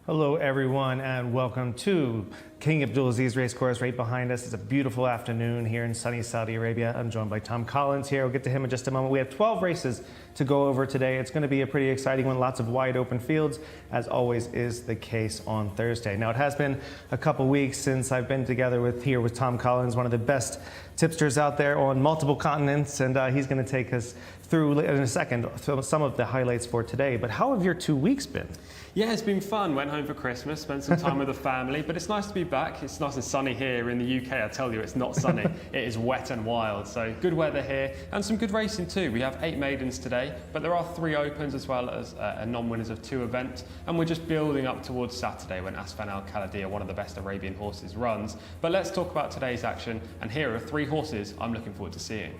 Hello everyone and welcome to King Abdulaziz Racecourse right behind us. It's a beautiful afternoon here in sunny Saudi Arabia. I'm joined by Tom Collins here. We'll get to him in just a moment. We have 12 races to go over today. It's going to be a pretty exciting one. Lots of wide open fields, as always is the case on Thursday. Now it has been a couple weeks since I've been together with Tom Collins, one of the best tipsters out there on multiple continents, and he's going to take us through in a second some of the highlights for today. But how have your 2 weeks been? Yeah, it's been fun. Went home for Christmas, spent some time with the family, but it's nice to be back. It's nice and sunny here in the UK. I tell you, it's not sunny. It is wet and wild. So good weather here and some good racing too. We have 8 maidens today, but there are 3 opens as well as non-winners of 2 events. And we're just building up towards Saturday when Asfan Al Khalidiyah, one of the best Arabian horses, runs. But let's talk about today's action. And here are 3 horses I'm looking forward to seeing.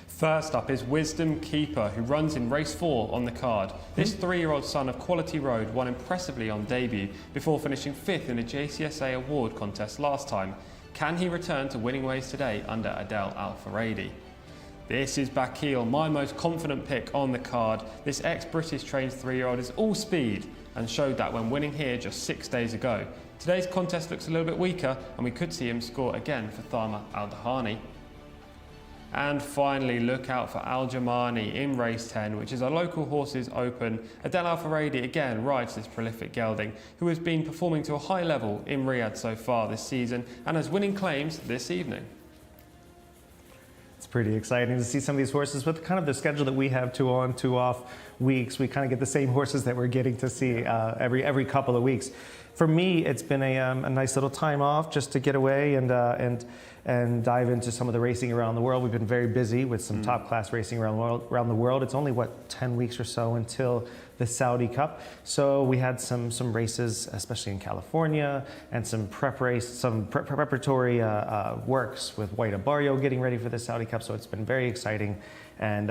First up is Wisdom Keeper, who runs in race 4 on the card. This 3-year-old son of Quality Road won impressively on debut before finishing 5th in a Jcsa award contest last time. Can he return to winning ways today under Adel Al-Faradi? This is Bakil, my most confident pick on the card. This ex-British trained 3-year-old is all speed and showed that when winning here just 6 days ago. Today's contest looks a little bit weaker and we could see him score again for Tharma Al-Dahani. And finally, look out for Al Jamani in race 10, which is a local horses open. Adel Al-Faradi again rides this prolific gelding, who has been performing to a high level in Riyadh so far this season and has winning claims this evening. It's pretty exciting to see some of these horses with kind of the schedule that we have 2 on, 2 off weeks. We kind of get the same horses that we're getting to see every couple of weeks. For me, it's been a nice little time off just to get away and dive into some of the racing around the world. We've been very busy with some top class racing around the world. It's only, 10 weeks or so until the Saudi Cup. So we had some races, especially in California, and some preparatory works with White Barrio getting ready for the Saudi Cup. So it's been very exciting, and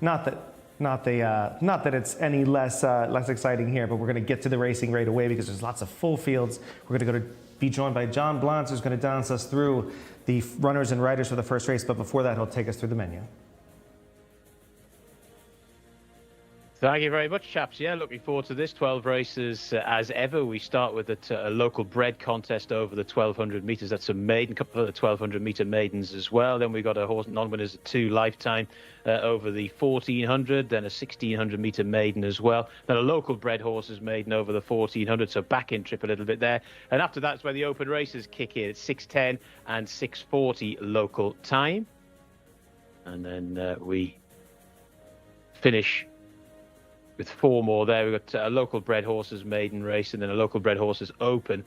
not that it's any less exciting here, but we're going to get to the racing right away because there's lots of full fields. We're going to be joined by John Blantz, who's going to dance us through the runners and riders for the first race. But before that, he'll take us through the menu. Thank you very much, chaps. Yeah, looking forward to this. 12 races as ever. We start with a local bred contest over the 1,200 metres. That's a maiden, couple of the 1,200 metre maidens as well. Then we've got a horse non-winners at 2 lifetime over the 1,400, then a 1,600 metre maiden as well. Then a local bred horses maiden over the 1,400, so back in trip a little bit there. And after that's where the open races kick in. It's 6:10 and 6:40 local time. And then we finish with 4 more there. We've got a local bred horses maiden race and then a local bred horses open.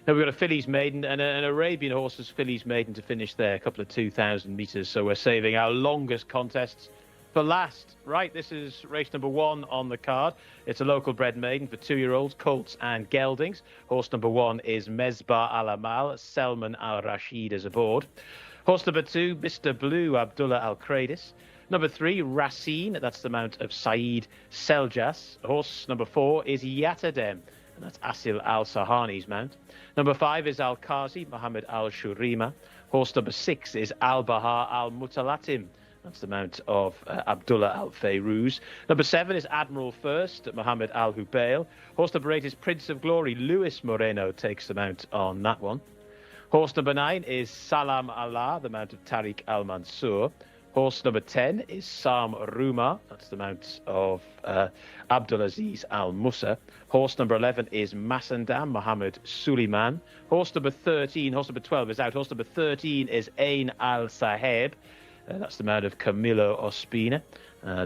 Then we've got a fillies maiden and an Arabian horses fillies maiden to finish there, a couple of 2,000 metres. So we're saving our longest contests for last. Right, this is race number 1 on the card. It's a local bred maiden for 2-year-olds, colts and geldings. Horse number 1 is Mezba Al-Amal. Selman Al-Rashid is aboard. Horse number 2, Mr. Blue, Abdullah Al-Kradis. Number 3, Racine, that's the mount of Saeed Seljas. Horse number 4 is Yatadem, and that's Asil Al-Sahani's mount. Number 5 is Al-Qazi, Mohammed Al-Shurima. Horse number 6 is Al-Bahar Al-Mutalatim, that's the mount of Abdullah Al-Fayruz. Number 7 is Admiral First, Mohammed Al-Hubail. Horse number 8 is Prince of Glory, Luis Moreno takes the mount on that one. Horse number 9 is Salam Allah, the mount of Tariq Al-Mansur. Horse number 10 is Sam Ruma, that's the mount of Abdulaziz Al Musa. Horse number 11 is Masandam Mohammed Suleiman. Horse number 12 is out. Horse number 13 is Ain Al Saheb, that's the mount of Camilo Ospina.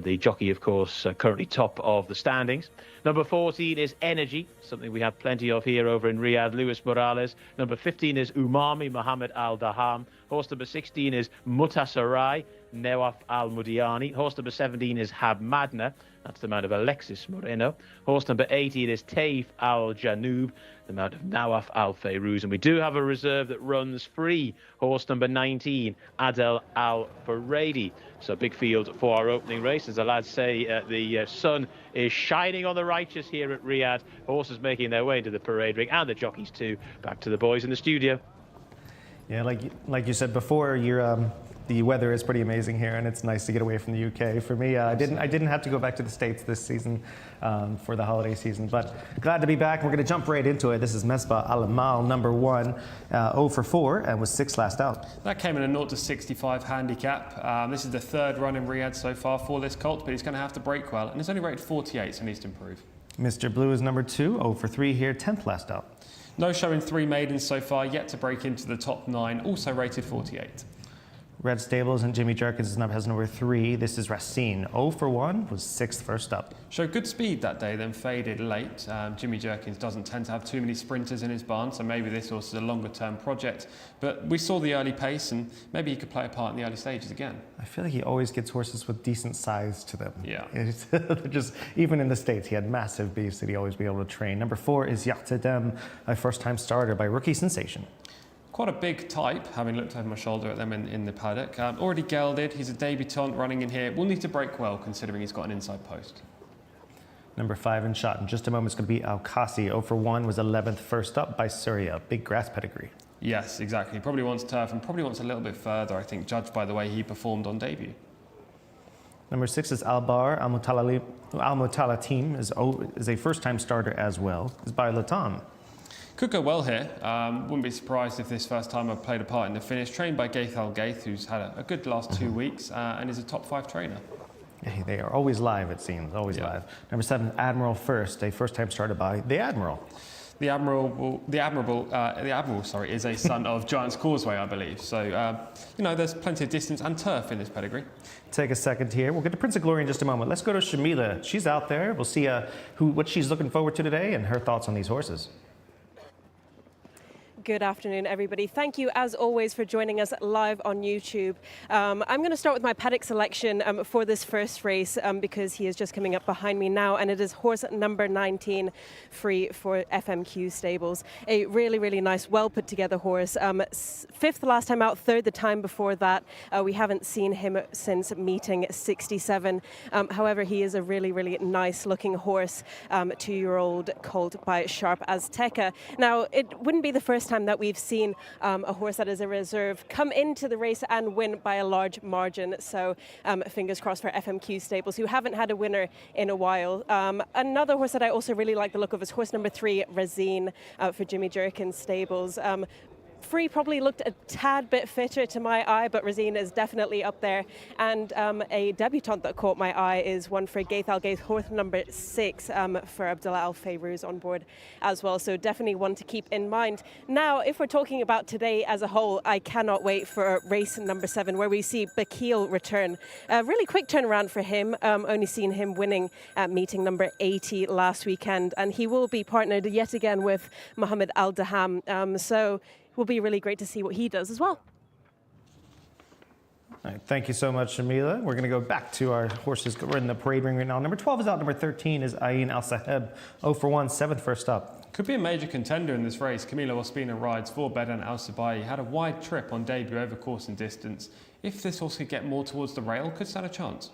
The jockey, of course, currently top of the standings. Number 14 is Energy, something we have plenty of here over in Riyadh, Luis Morales. Number 15 is Umami, Mohammed Al-Daham. Horse number 16 is Mutasarai, Nawaf Al-Mudiani. Horse number 17 is Habmadna, that's the mount of Alexis Moreno. Horse number 18 is Taif Al-Janub, the mount of Nawaf Al-Fayruz. And we do have a reserve that runs free. Horse number 19, Adel Al-Faradi. So big field for our opening race. As the lads say, the sun is shining on the righteous here at Riyadh. Horses making their way into the parade ring, and the jockeys too. Back to the boys in the studio. Yeah, like you said before, you're the weather is pretty amazing here, and it's nice to get away from the UK. For me, I didn't have to go back to the States this season for the holiday season, but glad to be back. We're going to jump right into it. This is Mesbah Al-Amal, number 1, 0 for 4, and was 6th last out. That came in a 0 to 65 handicap. This is the 3rd run in Riyadh so far for this colt, but he's going to have to break well, and it's only rated 48, so he needs to improve. Mr. Blue is number 2, 0 for 3 here, 10th last out. No show in 3 maidens so far, yet to break into the top 9, also rated 48. Red Stables and Jimmy Jerkins has number 3. This is Racine, 0 for 1, was 6th first up. Showed good speed that day, then faded late. Jimmy Jerkins doesn't tend to have too many sprinters in his barn, so maybe this also is a longer term project. But we saw the early pace, and maybe he could play a part in the early stages again. I feel like he always gets horses with decent size to them. Yeah. It's just, even in the States, he had massive beasts that he always be able to train. Number 4 is Jcsa, a first-time starter by rookie sensation. Quite a big type, having looked over my shoulder at them in the paddock. Already gelded, he's a debutant running in here. Will need to break well, considering he's got an inside post. Number 5 in shot in just a moment is going to be Al-Kasi. 0 for 1 was 11th first up by Surya. Big grass pedigree. Yes, exactly. He probably wants turf and probably wants a little bit further, I think, judged by the way he performed on debut. Number 6 is Albar. Al-Mutala team is a first-time starter as well. It's by Latam. Could go well here. Wouldn't be surprised if this first time I've played a part in the finish. Trained by Gaith Al-Gaith, who's had a good last 2 weeks and is a top 5 trainer. Hey, they are always live, it seems, always live. Number 7, Admiral First, a first-time starter by the Admiral. The Admiral, is a son of Giant's Causeway, I believe. So, you know, there's plenty of distance and turf in this pedigree. Take a second here. We'll get to Prince of Glory in just a moment. Let's go to Shamila. She's out there. We'll see what she's looking forward to today and her thoughts on these horses. Good afternoon, everybody. Thank you, as always, for joining us live on YouTube. I'm going to start with my paddock selection for this first race because he is just coming up behind me now, and it is horse number 19, Free for FMQ Stables. A really, really nice, well put together horse. 5th last time out, 3rd the time before that. We haven't seen him since meeting 67. However, he is a really, really nice looking horse, 2-year-old colt by Sharp Azteca. Now, it wouldn't be the first time that we've seen a horse that is a reserve come into the race and win by a large margin. So fingers crossed for FMQ Stables, who haven't had a winner in a while. Another horse that I also really like the look of is horse number 3, Razine, for Jimmy Jerkins Stables. Free probably looked a tad bit fitter to my eye, but Razine is definitely up there. And a debutant that caught my eye is one for Gaith Al-Gaith, horse number 6 for Abdullah Al-Fayruz on board as well. So definitely one to keep in mind. Now, if we're talking about today as a whole, I cannot wait for race number 7, where we see Bakil return. A really quick turnaround for him. Only seen him winning at meeting number 80 last weekend, and he will be partnered yet again with Mohammed Al-Daham. So will be really great to see what he does as well. All right, thank you so much, Shamila. We're going to go back to our horses. We're in the parade ring right now. Number 12 is out. Number 13 is Ain Al-Saheb, 0 for 1, 7th first up. Could be a major contender in this race. Camilo Ospina rides for Bedan Al-Sabai. Had a wide trip on debut over course and distance. If this horse could get more towards the rail, could stand a chance.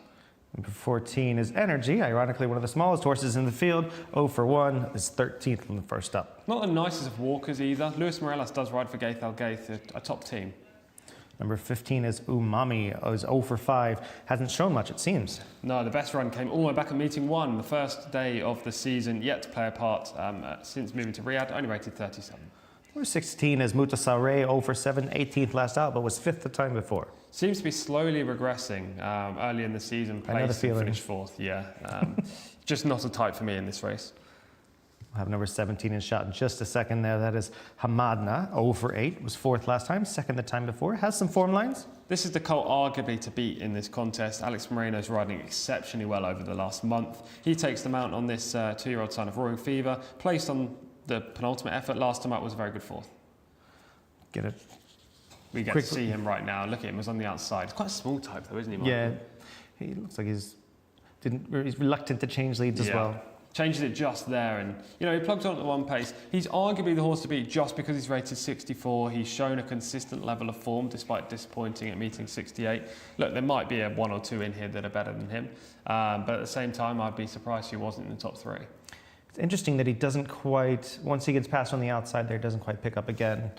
Number 14 is Energy, ironically one of the smallest horses in the field. 0 for 1 is 13th on the first up. Not the nicest of walkers either. Luis Morales does ride for Gaith Al-Gaith, a top team. Number 15 is Umami, is 0 for 5. Hasn't shown much, it seems. No, the best run came all the way back at meeting 1, the first day of the season, yet to play a part since moving to Riyadh, only rated 37. Number 16 is Mutasare, 0 for 7, 18th last out, but was 5th the time before. Seems to be slowly regressing early in the season, placed and finished 4th, yeah. Just not a type for me in this race. We'll have number 17 in shot in just a second there. That is Hamadna, 0 for 8, was 4th last time, 2nd the time before. Has some form lines. This is the colt arguably to beat in this contest. Alex Moreno's riding exceptionally well over the last month. He takes the mount on this 2-year-old son of Roaring Fever, placed on the penultimate effort. Last time out was a very good 4th. Get it. We get to see him right now. Look at him, he's on the outside. He's quite a small type though, isn't he, Mark? Yeah, he looks like he's reluctant to change leads as well. Changes it just there, and you know, he plugs on at 1 pace. He's arguably the horse to beat just because he's rated 64. He's shown a consistent level of form despite disappointing at meeting 68. Look, there might be a 1 or 2 in here that are better than him, but at the same time, I'd be surprised if he wasn't in the top 3. It's interesting that he doesn't quite, once he gets past on the outside there, doesn't quite pick up again,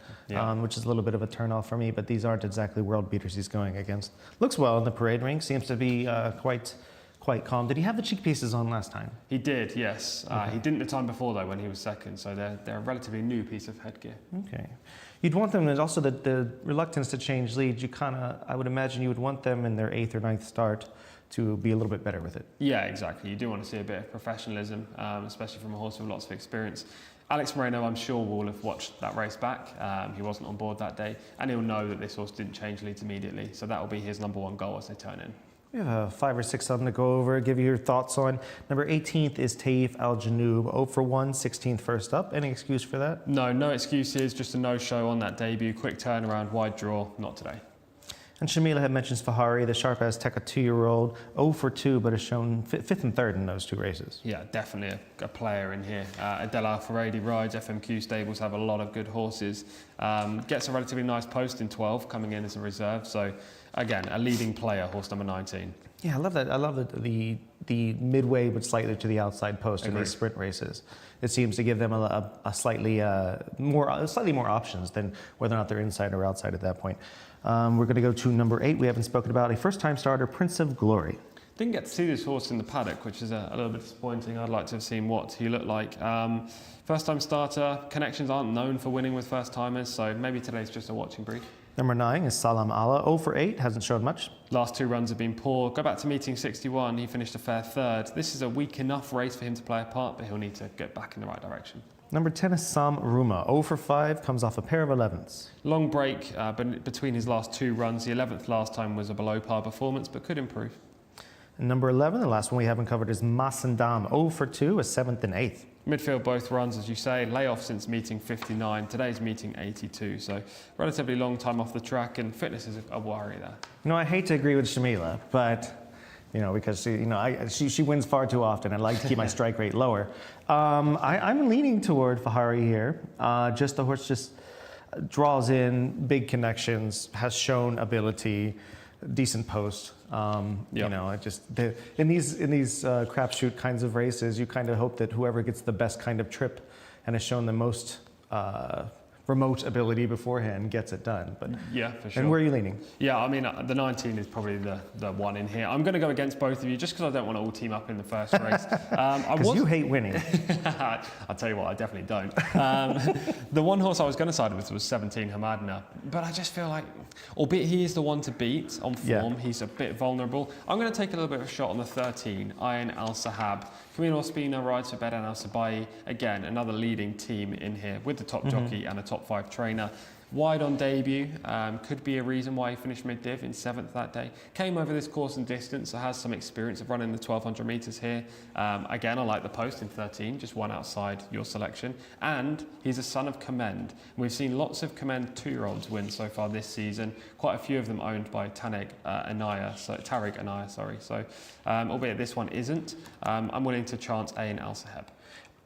which is a little bit of a turnoff for me, but these aren't exactly world beaters he's going against. Looks well in the parade ring, seems to be quite calm. Did he have the cheek pieces on last time? He did, yes. He didn't the time before, though, when he was second, so they're a relatively new piece of headgear. Okay. You'd want them, and also the reluctance to change leads, I would imagine you would want them in their 8th or 9th start to be a little bit better with it. Yeah, exactly. You do want to see a bit of professionalism, especially from a horse with lots of experience. Alex Moreno, I'm sure, will have watched that race back. He wasn't on board that day, and he'll know that this horse didn't change leads immediately, so that will be his number 1 goal as they turn in. We have 5 or 6 of them to go over, give you your thoughts on. Number 18th is Taif Al Janoub, 0 for 1, 16th first up. Any excuse for that? No excuses, just a no-show on that debut. Quick turnaround, wide draw, not today. And Shamila had mentioned Fahari, the sharp-ass Teka 2-year-old, 0 for 2, but has shown 5th and 3rd in those 2 races. Yeah, definitely a player in here. Adel Al-Faradi rides, FMQ stables have a lot of good horses. Gets a relatively nice post in 12, coming in as a reserve. So, again, a leading player, horse number 19. Yeah, I love that. I love the midway, but slightly to the outside post in these sprint races. It seems to give them a slightly more options than whether or not they're inside or outside at that point. We're going to go to number 8. We haven't spoken about a first-time starter, Prince of Glory. Didn't get to see this horse in the paddock, which is a little bit disappointing. I'd like to have seen what he looked like. First-time starter, connections aren't known for winning with first-timers, so maybe today's just a watching brief. Number 9 is Salam Allah, 0 for 8, hasn't shown much. Last 2 runs have been poor. Go back to meeting 61, he finished a fair 3rd. This is a weak enough race for him to play a part, but he'll need to get back in the right direction. Number 10 is Sam Ruma, 0 for 5, comes off a pair of 11s. Long break between his last 2 runs. The 11th last time was a below par performance, but could improve. And number 11, the last one we haven't covered, is Masandam, 0 for 2, a 7th and 8th. Midfield both runs, as you say, layoff since meeting 59. Today's meeting 82, so relatively long time off the track, and fitness is a worry there. You know, I hate to agree with Shamila, but because she wins far too often. I'd like to keep my strike rate lower. I'm leaning toward Fahari here. The horse just draws in big connections, has shown ability, decent post. In these crapshoot kinds of races, you kind of hope that whoever gets the best kind of trip and has shown the most remote ability beforehand gets it done. But yeah, for sure. And where are you leaning? Yeah, I mean, the 19 is probably the one in here. I'm going to go against both of you just because I don't want to all team up in the first race. Because you hate winning. I'll tell you what, I definitely don't. The one horse I was going to side with was 17 Hamadna, but I just feel like, albeit he is the one to beat on form, he's a bit vulnerable. I'm going to take a little bit of a shot on the 13, Ayn Al Sahab. Camilo Espina rides for Bedan Al Sabai. Again, another leading team in here with the top jockey and a top 5 trainer. Wide on debut, could be a reason why he finished mid-div in 7th that day. Came over this course and distance, so has some experience of running the 1200 metres here. Again, I like the post in 13, just one outside your selection. And he's a son of Commend. We've seen lots of Commend 2-year-olds win so far this season, quite a few of them owned by Tariq Anaya. So, albeit this one isn't, I'm willing to chance Ayn Al Sahab.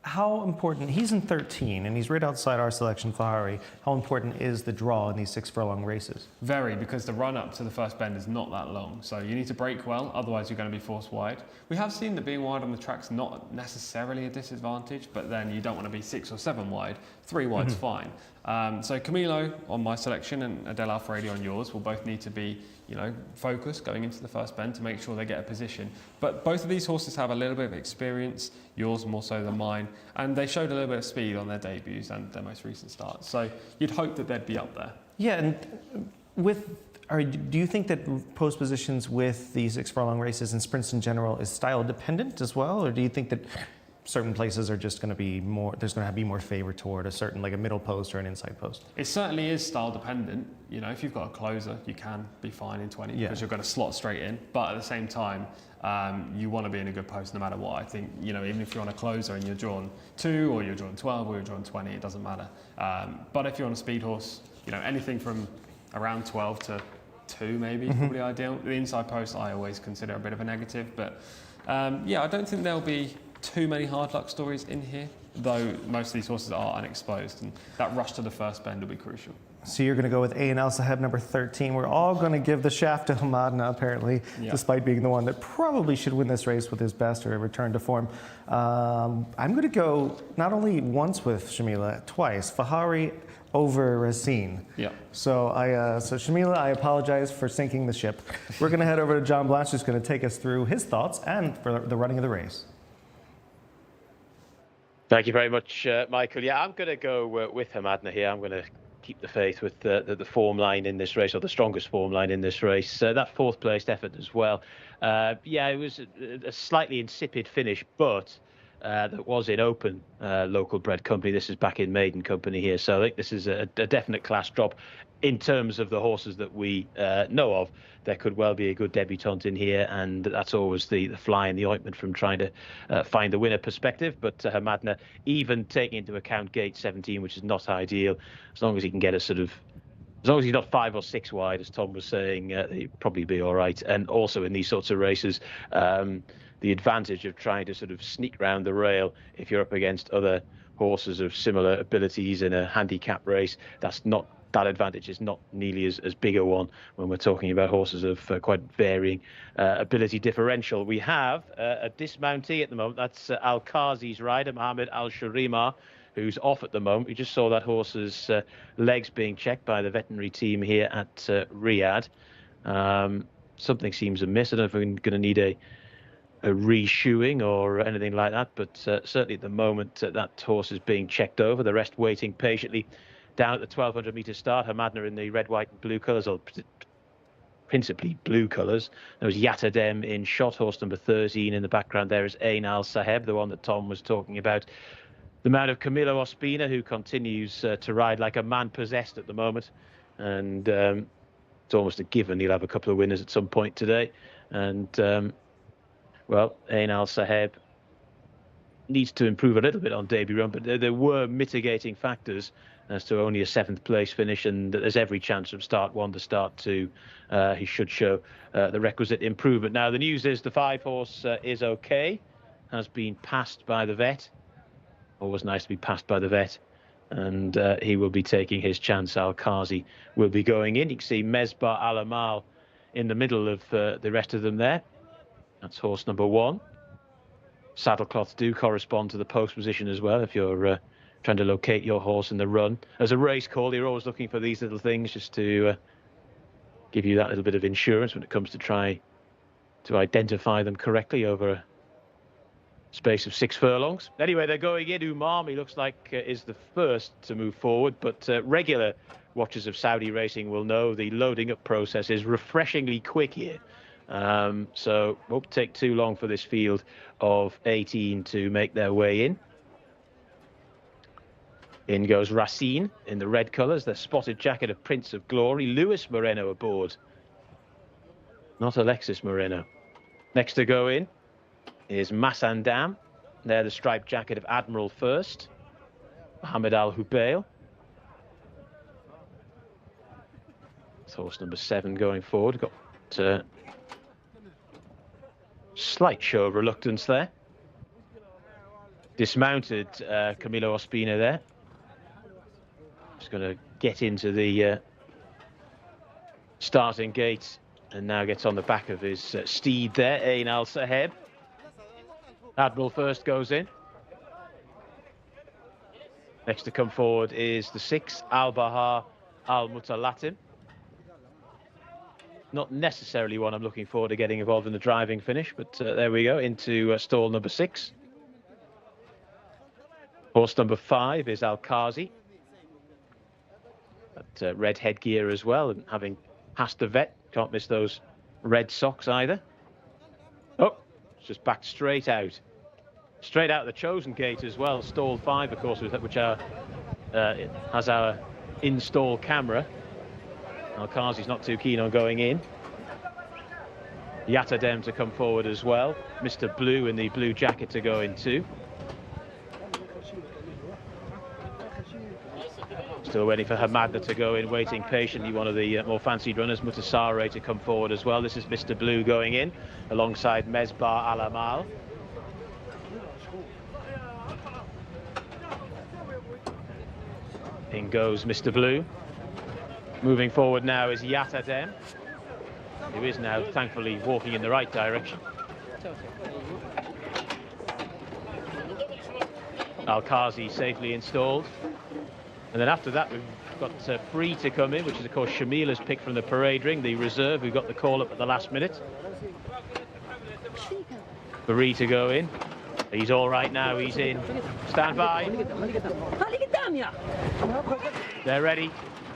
How important, he's in 13 and he's right outside our selection, Fahari. How important is the draw in these 6 furlong races? Very, because the run up to the first bend is not that long. So you need to break well, otherwise you're going to be forced wide. We have seen that being wide on the track's not necessarily a disadvantage, but then you don't want to be 6 or 7 wide. 3 wide's fine. So Camilo on my selection and Adel Al-Faradi on yours will both need to be, focused going into the first bend to make sure they get a position. But both of these horses have a little bit of experience, yours more so than mine, and they showed a little bit of speed on their debuts and their most recent starts. So you'd hope that they'd be up there. Yeah, and do you think that post positions with these 6 furlong races and sprints in general is style dependent as well, or do you think that certain places are just going to be more, there's going to be more favor toward a certain, like a middle post or an inside post? It certainly is style dependent. If you've got a closer, you can be fine in 20 because you're going to slot straight in. But at the same time, you want to be in a good post no matter what. I think, even if you're on a closer and you're drawn 2 or you're drawn 12 or you're drawn 20, it doesn't matter. But if you're on a speed horse, anything from around 12 to 2 maybe is probably ideal. The inside post I always consider a bit of a negative, but I don't think there'll be too many hard luck stories in here. though most of these horses are unexposed, and that rush to the first bend will be crucial. So you're going to go with A and Al Saheb, number 13. We're all going to give the shaft to Hamadna, apparently, despite being the one that probably should win this race with his best or a return to form. I'm going to go not only once with Shamila, twice. Fahari over Racine. Yeah. So Shamila, I apologize for sinking the ship. We're going to head over to John Blanche, who's going to take us through his thoughts and for the running of the race. Thank you very much, Michael. Yeah, I'm going to go with Hamadna here. I'm going to keep the faith with the form line in this race, or the strongest form line in this race. That fourth placed effort as well. Yeah, it was a slightly insipid finish, but that was in open local bred company. This is back in maiden company here. So I think this is a definite class drop in terms of the horses that we know of. There could well be a good debutant in here, and that's always the fly in the ointment from trying to find the winner perspective. But Hamadna, even taking into account gate 17, which is not ideal, as long as he can get a sort of, as long as he's not 5 or 6 wide, as Tom was saying, he'd probably be all right. And also in these sorts of races, the advantage of trying to sort of sneak round the rail if you're up against other horses of similar abilities in a handicap race, that advantage is not nearly as big a one when we're talking about horses of quite varying ability differential. We have a dismountee at the moment. That's Al-Qazi's rider, Mohammed Al-Sharima, who's off at the moment. We just saw that horse's legs being checked by the veterinary team here at Riyadh. Something seems amiss. I don't know if we're going to need a reshoeing or anything like that, but certainly at the moment that horse is being checked over, the rest waiting patiently down at the 1200 metre start. Hamadna in the red, white and blue colours, or principally blue colours. There was Yatadem in shot, horse number 13. In the background there is Ain Al Saheb, the one that Tom was talking about. The man of Camilo Ospina, who continues to ride like a man possessed at the moment, and it's almost a given he'll have a couple of winners at some point today. And well, Ain Al Saheb needs to improve a little bit on debut run, but there were mitigating factors as to only a 7th place finish, and there's every chance from start 1 to start 2 he should show the requisite improvement. Now the news is the 5 horse is okay, has been passed by the vet. Always nice to be passed by the vet, and he will be taking his chance. Al-Qazi will be going in. You can see Mesbah Al-Amal in the middle of the rest of them there. That's horse number 1. Saddlecloths do correspond to the post position as well if you're trying to locate your horse in the run. As a race call, you're always looking for these little things just to give you that little bit of insurance when it comes to try to identify them correctly over a space of 6 furlongs. Anyway, they're going in. Umami looks like is the first to move forward, but regular watchers of Saudi racing will know the loading up process is refreshingly quick here. So won't take too long for this field of 18 to make their way in. In goes Racine in the red colours, the spotted jacket of Prince of Glory. Luis Moreno aboard, not Alexis Moreno. Next to go in is Massandam. They're the striped jacket of Admiral First. Mohammed Al Hubail. It's horse number 7 going forward. Got slight show of reluctance there. Dismounted Camilo Ospina there. Just going to get into the starting gate, and now gets on the back of his steed there, Ain Al Saheb. Admiral First goes in. Next to come forward is the 6, Al Bahar Al Mutalatim. Not necessarily one I'm looking forward to getting involved in the driving finish, but there we go, into stall number 6. Horse number 5 is Al-Qazi. That red headgear as well, and having passed the vet, can't miss those red socks either. Oh, it's just backed straight out. Straight out the chosen gate as well. Stall 5, of course, which has our in-stall camera. Al-Qazi's not too keen on going in. Yatadem to come forward as well. Mr. Blue in the blue jacket to go in too. Still waiting for Hamadna to go in, waiting patiently. One of the more fancied runners, Mutasare, to come forward as well. This is Mr. Blue going in alongside Mesbah Al-Amal. In goes Mr. Blue. Moving forward now is Yatadem, who is now thankfully walking in the right direction. Al-Qazi safely installed. And then after that, we've got Free to come in, which is, of course, Shamila's pick from the parade ring, the reserve, who got the call up at the last minute. Free to go in. He's all right now, he's in. Stand by. They're ready.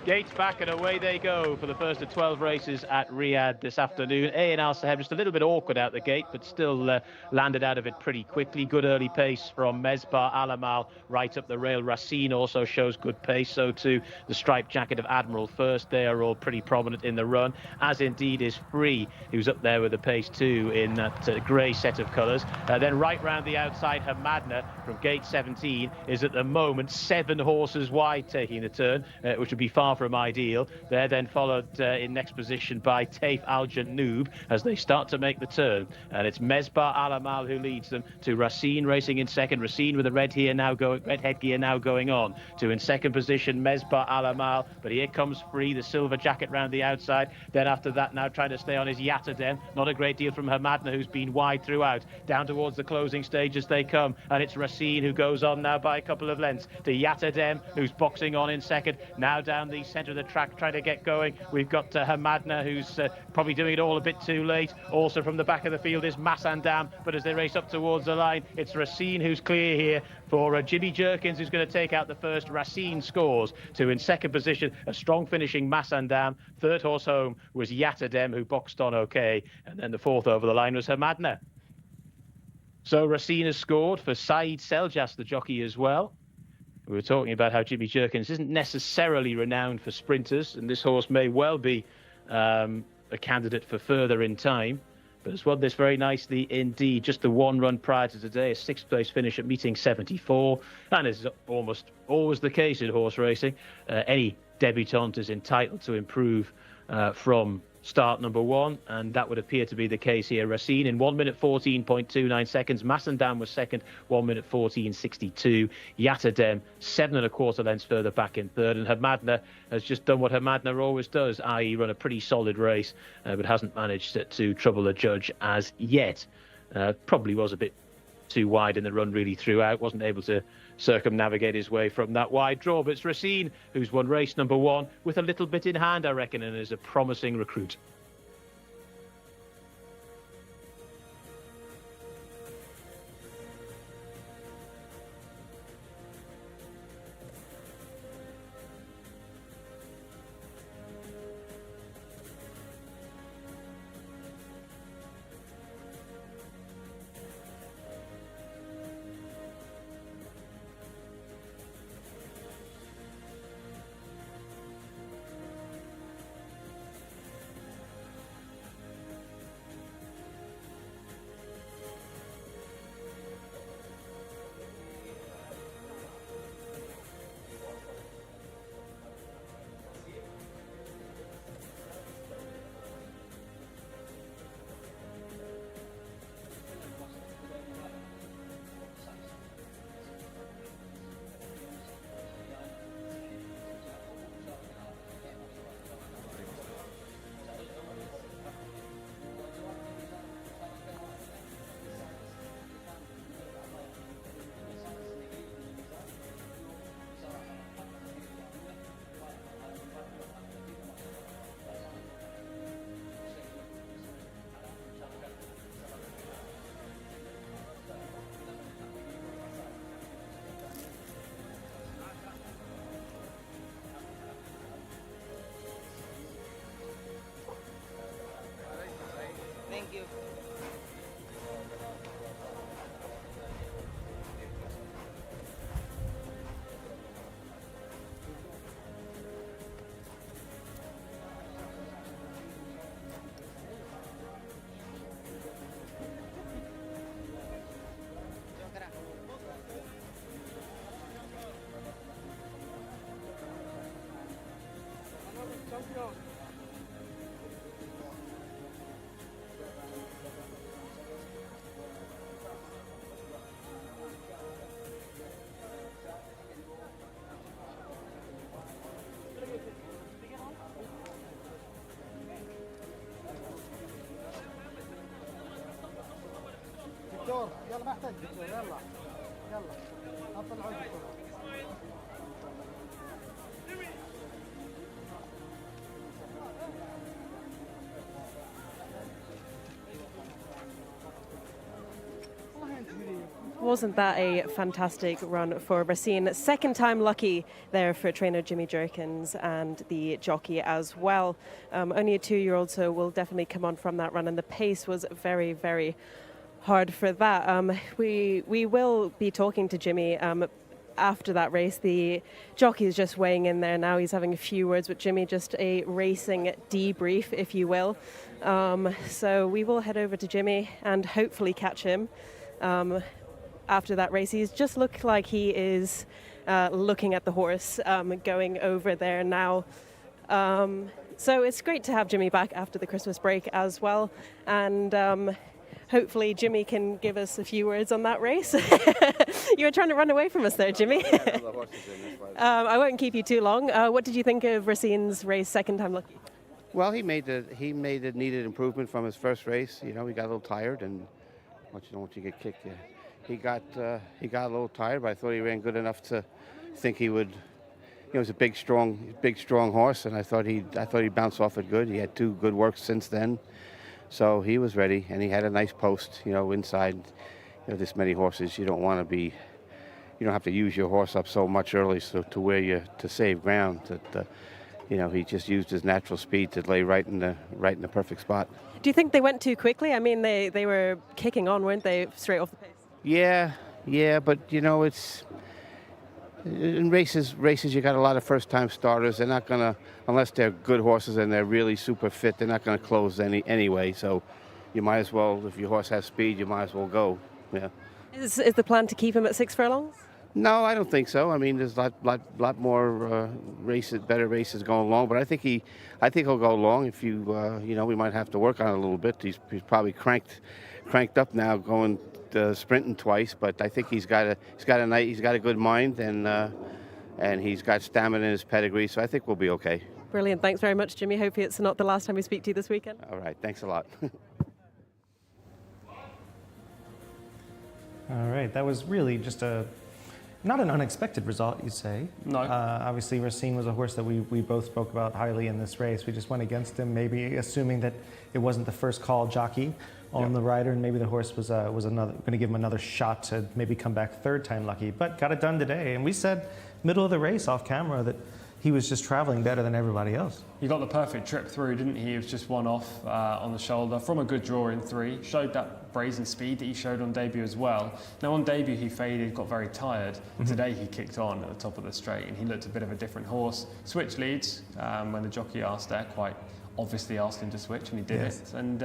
Gates back and away they go for the first of 12 races at Riyadh this afternoon. Al Saheb just a little bit awkward out the gate, but still landed out of it pretty quickly. Good early pace from Mesbah Alamal right up the rail. Racine also shows good pace, so too the striped jacket of Admiral First. They are all pretty prominent in the run, as indeed is Free, who's up there with the pace too in that grey set of colours. Then right round the outside, Hamadna from gate 17 is at the moment 7 horses wide taking the turn, which would be far from ideal. They're then followed in next position by Taif Al Janoub as they start to make the turn, and it's Mesbah Alamal who leads them to Racine racing in second. Racine with the red headgear now going on to in second position Mesbah Alamal, but here comes Free, the silver jacket round the outside. Then after that, now trying to stay on is Yatadem. Not a great deal from Hamadna, who's been wide throughout. Down towards the closing stage as they come, and it's Racine who goes on now by a couple of lengths to Yatadem, who's boxing on in second. Now down the centre of the track trying to get going, we've got Hamadna, who's probably doing it all a bit too late. Also from the back of the field is Massandam, but as they race up towards the line, it's Racine who's clear here for Jimmy Jerkins, who's going to take out the first. Racine scores to in second position a strong finishing Massandam. Third horse home was Yatadem, who boxed on okay, and then the fourth over the line was Hamadna. So Racine has scored for Saeed Seljas, the jockey, as well. We were talking about how Jimmy Jerkins isn't necessarily renowned for sprinters, and this horse may well be a candidate for further in time, but has won this very nicely indeed. Just the one run prior to today, a 6th place finish at meeting 74, and is almost always the case in horse racing. Any debutant is entitled to improve from start number 1, and that would appear to be the case here. Racine in 1 minute 14.29 seconds. Massandam was second, 1 minute 14.62. Yatadem 7¼ lengths further back in third, and Hamadna has just done what Hamadna always does, i.e. run a pretty solid race, but hasn't managed to trouble a judge as yet. Probably was a bit too wide in the run really throughout, wasn't able to circumnavigate his way from that wide draw, but it's Racine who's won race number 1 with a little bit in hand, I reckon, and is a promising recruit. Thank you. Wasn't that a fantastic run for Racine? Second time lucky there for trainer Jimmy Jerkins and the jockey as well. Only a 2-year-old, so will definitely come on from that run, and the pace was very, very hard for that. We will be talking to Jimmy after that race. The jockey is just weighing in there now. He's having a few words with Jimmy, just a racing debrief, if you will. So we will head over to Jimmy and hopefully catch him after that race. He's just looked like he is looking at the horse, going over there now. So it's great to have Jimmy back after the Christmas break as well. And hopefully Jimmy can give us a few words on that race. You were trying to run away from us there, Jimmy. I won't keep you too long. What did you think of Racine's race, second time lucky? Well, he made a needed improvement from his first race. You know, he got a little tired, and once you get kicked, yeah. He got a little tired, but I thought he ran good enough to think he would. He was a big, strong horse, and I thought he'd bounce off it good. He had 2 good works since then, so he was ready, and he had a nice post. You know, inside, this many horses, you don't have to use your horse up so much early, so to save ground. That he just used his natural speed to lay right in the perfect spot. Do you think they went too quickly? I mean, they were kicking on, weren't they, straight off the pace? Yeah, but it's in races. You got a lot of first-time starters. They're not gonna, unless they're good horses and they're really super fit. They're not gonna close anyway. So you might as well, if your horse has speed, you might as well go. Yeah. Is the plan to keep him at 6 furlongs? No, I don't think so. I mean, there's a lot more better races going along. But I think he'll go long. If we might have to work on it a little bit. He's probably cranked up now, sprinting twice. But I think he's got a good mind, and he's got stamina in his pedigree. So I think we'll be okay. Brilliant. Thanks very much, Jimmy. Hope it's not the last time we speak to you this weekend. All right. Thanks a lot. All right, that was really just not an unexpected result, you'd say. No. Obviously, Racine was a horse that we both spoke about highly in this race. We just went against him, maybe assuming that it wasn't the first call jockey on the rider, and maybe the horse was going to give him another shot to maybe come back third time lucky, but got it done today. And we said middle of the race off camera that he was just traveling better than everybody else. He got the perfect trip through, didn't he? He was just one off on the shoulder from a good draw in 3. Showed that brazen speed that he showed on debut as well. Now on debut he faded, got very tired. Today he kicked on at the top of the straight and he looked a bit of a different horse. Switch leads when the jockey asked there, quite obviously asked him to switch, and he did it. And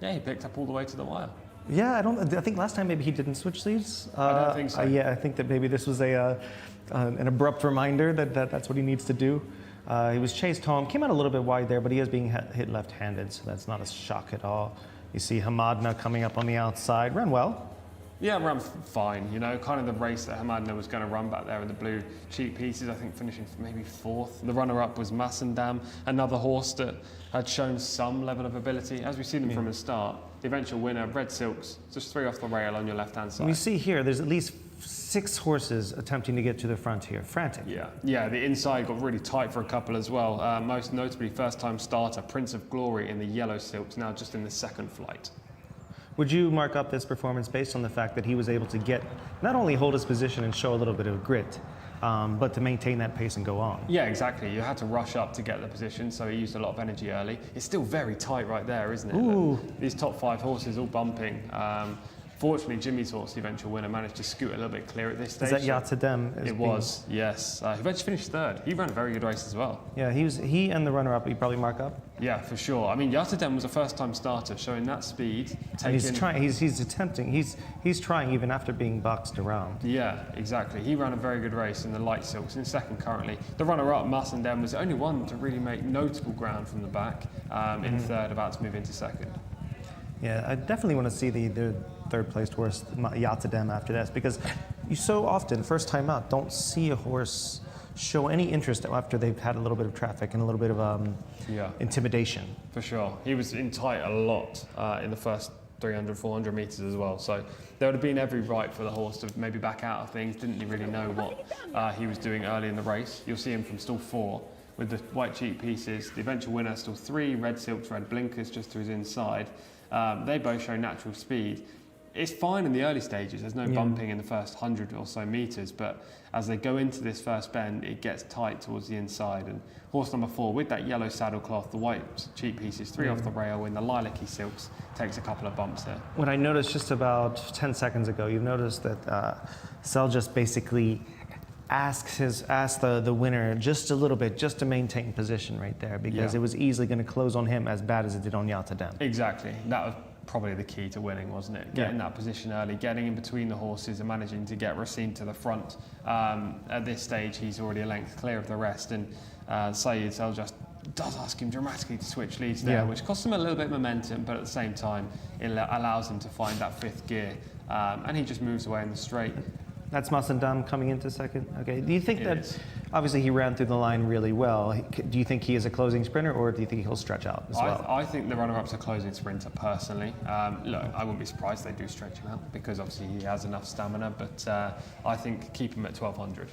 he picked up all the way to the wire. Yeah, I think last time maybe he didn't switch leads. I don't think so. Yeah, I think that maybe this was an abrupt reminder that that's what he needs to do. He was chased home, came out a little bit wide there, but he is being hit left-handed, so that's not a shock at all. You see Hamadna coming up on the outside, ran well. Yeah, ran fine. Kind of the race that Hamadna was going to run back there in the blue cheap pieces. I think finishing maybe 4th. The runner-up was Massendam, another horse that had shown some level of ability. As we've seen them from the start, the eventual winner, Red Silks, just 3 off the rail on your left-hand side. And you see here, there's at least 6 horses attempting to get to the front here, frantic. Yeah, the inside got really tight for a couple as well. Most notably, first-time starter, Prince of Glory in the yellow silks, now just in the 2nd flight. Would you mark up this performance based on the fact that he was able to not only hold his position and show a little bit of grit, but to maintain that pace and go on? Yeah, exactly. You had to rush up to get the position, so he used a lot of energy early. It's still very tight right there, isn't it? Ooh. These top 5 horses all bumping. Fortunately, Jimmy's horse, the eventual winner, managed to scoot a little bit clear at this stage. Is that Yatadem? It was, yes. He eventually finished 3rd. He ran a very good race as well. Yeah, he and the runner-up, you probably mark up? Yeah, for sure. I mean, Yatadem was a first-time starter, showing that speed. And he's trying. He's attempting. He's trying even after being boxed around. Yeah, exactly. He ran a very good race in the light silks, in 2nd currently. The runner-up, Massendam, was the only one to really make notable ground from the back. In 3rd, about to move into 2nd. Yeah, I definitely want to see the 3rd placed horse, Yatadem, after this, because you so often, first time out, don't see a horse show any interest after they've had a little bit of traffic and a little bit of intimidation. For sure. He was in tight a lot in the first 300, 400 metres as well. So there would have been every right for the horse to maybe back out of things. Didn't really know what he was doing early in the race. You'll see him from stall 4 with the white cheek pieces. The eventual winner, stall 3, red silks, red blinkers just to his inside. They both show natural speed. It's fine in the early stages. There's no bumping in the first 100 or so metres, but as they go into this first bend, it gets tight towards the inside. And horse number 4, with that yellow saddle cloth, the white cheek pieces, 3 off the rail in the lilac-y silks, takes a couple of bumps there. What I noticed just about 10 seconds ago, you've noticed that Sel just basically asked the winner just a little bit, just to maintain position right there, because it was easily going to close on him as bad as it did on Yatadem. Exactly. That was probably the key to winning, wasn't it? Getting that position early, getting in between the horses and managing to get Racine to the front. At this stage, he's already a length clear of the rest, and Sayed Sel just does ask him dramatically to switch leads there, which costs him a little bit of momentum, but at the same time, it allows him to find that 5th gear, and he just moves away in the straight. That's Masandam coming into second. Okay. Do you think obviously he ran through the line really well? Do you think he is a closing sprinter, or do you think he'll stretch out as well? I think the runner-up's a closing sprinter personally. Look, I wouldn't be surprised they do stretch him out because obviously he has enough stamina, but I think keep him at 1200.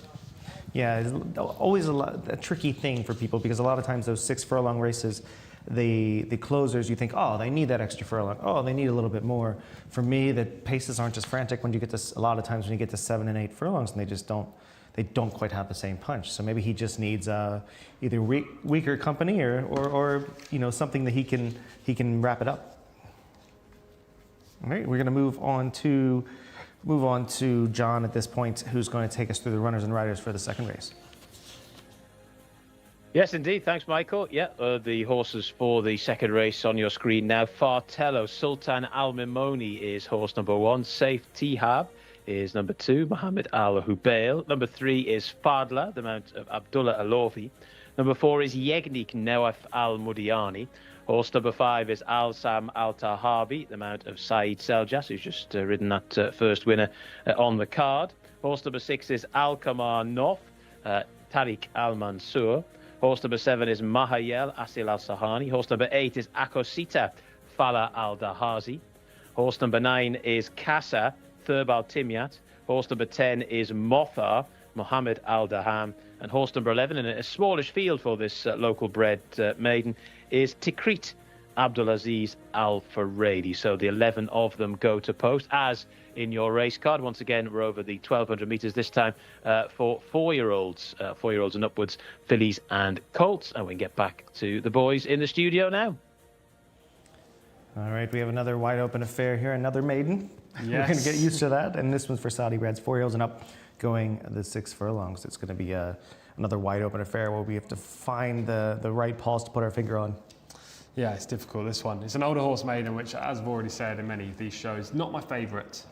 Yeah, it's always a tricky thing for people, because a lot of times those 6 furlong races, the closers, you think, oh, they need that extra furlong. Oh, they need a little bit more. For me, the paces aren't just frantic when you get to, a lot of times when you get to 7 and 8 furlongs, and they don't quite have the same punch. So maybe he just needs either weaker company or something that he can wrap it up. All right, we're going to move on to John at this point, who's going to take us through the runners and riders for the second race. Yes, indeed. Thanks, Michael. Yeah, the horses for the second race on your screen now. Fartello, Sultan Al-Mimoni is horse number 1. Saif Tihab is number 2. Mohammed Al-Hubail. Number 3 is Fadla, the mount of Abdullah Alofi. Number 4 is Yegnik Nawaf Al-Mudiani. Horse number 5 is Al-Sam Al-Tahabi, the mount of Saeed Seljas, who's just ridden that first winner on the card. Horse number 6 is Al-Kamar Nof, Tariq Al-Mansour. Horse number 7 is Mahayel Asil Al-Sahani. Horse number 8 is Akosita Fala Al-Dahazi. Horse number 9 is Kasa Thurb Al-Timyat. Horse number 10 is Mothar Mohammed Al-Daham. And horse number 11, in a smallish field for this local bred maiden, is Tikrit Abdulaziz Al-Faradi. So the 11 of them go to post, as in your race card. Once again, we're over the 1,200 metres this time for 4-year-olds, 4-year-olds and upwards, fillies and colts. And we can get back to the boys in the studio now. All right, we have another wide open affair here, another maiden. Yes. We're going to get used to that. And this one's for Saudi Reds, 4-year-olds and up, going the 6 furlongs. It's going to be another wide open affair where we have to find the right pulse to put our finger on. Yeah, it's difficult, this one. It's an older horse maiden, which, as I've already said in many of these shows, not my favourite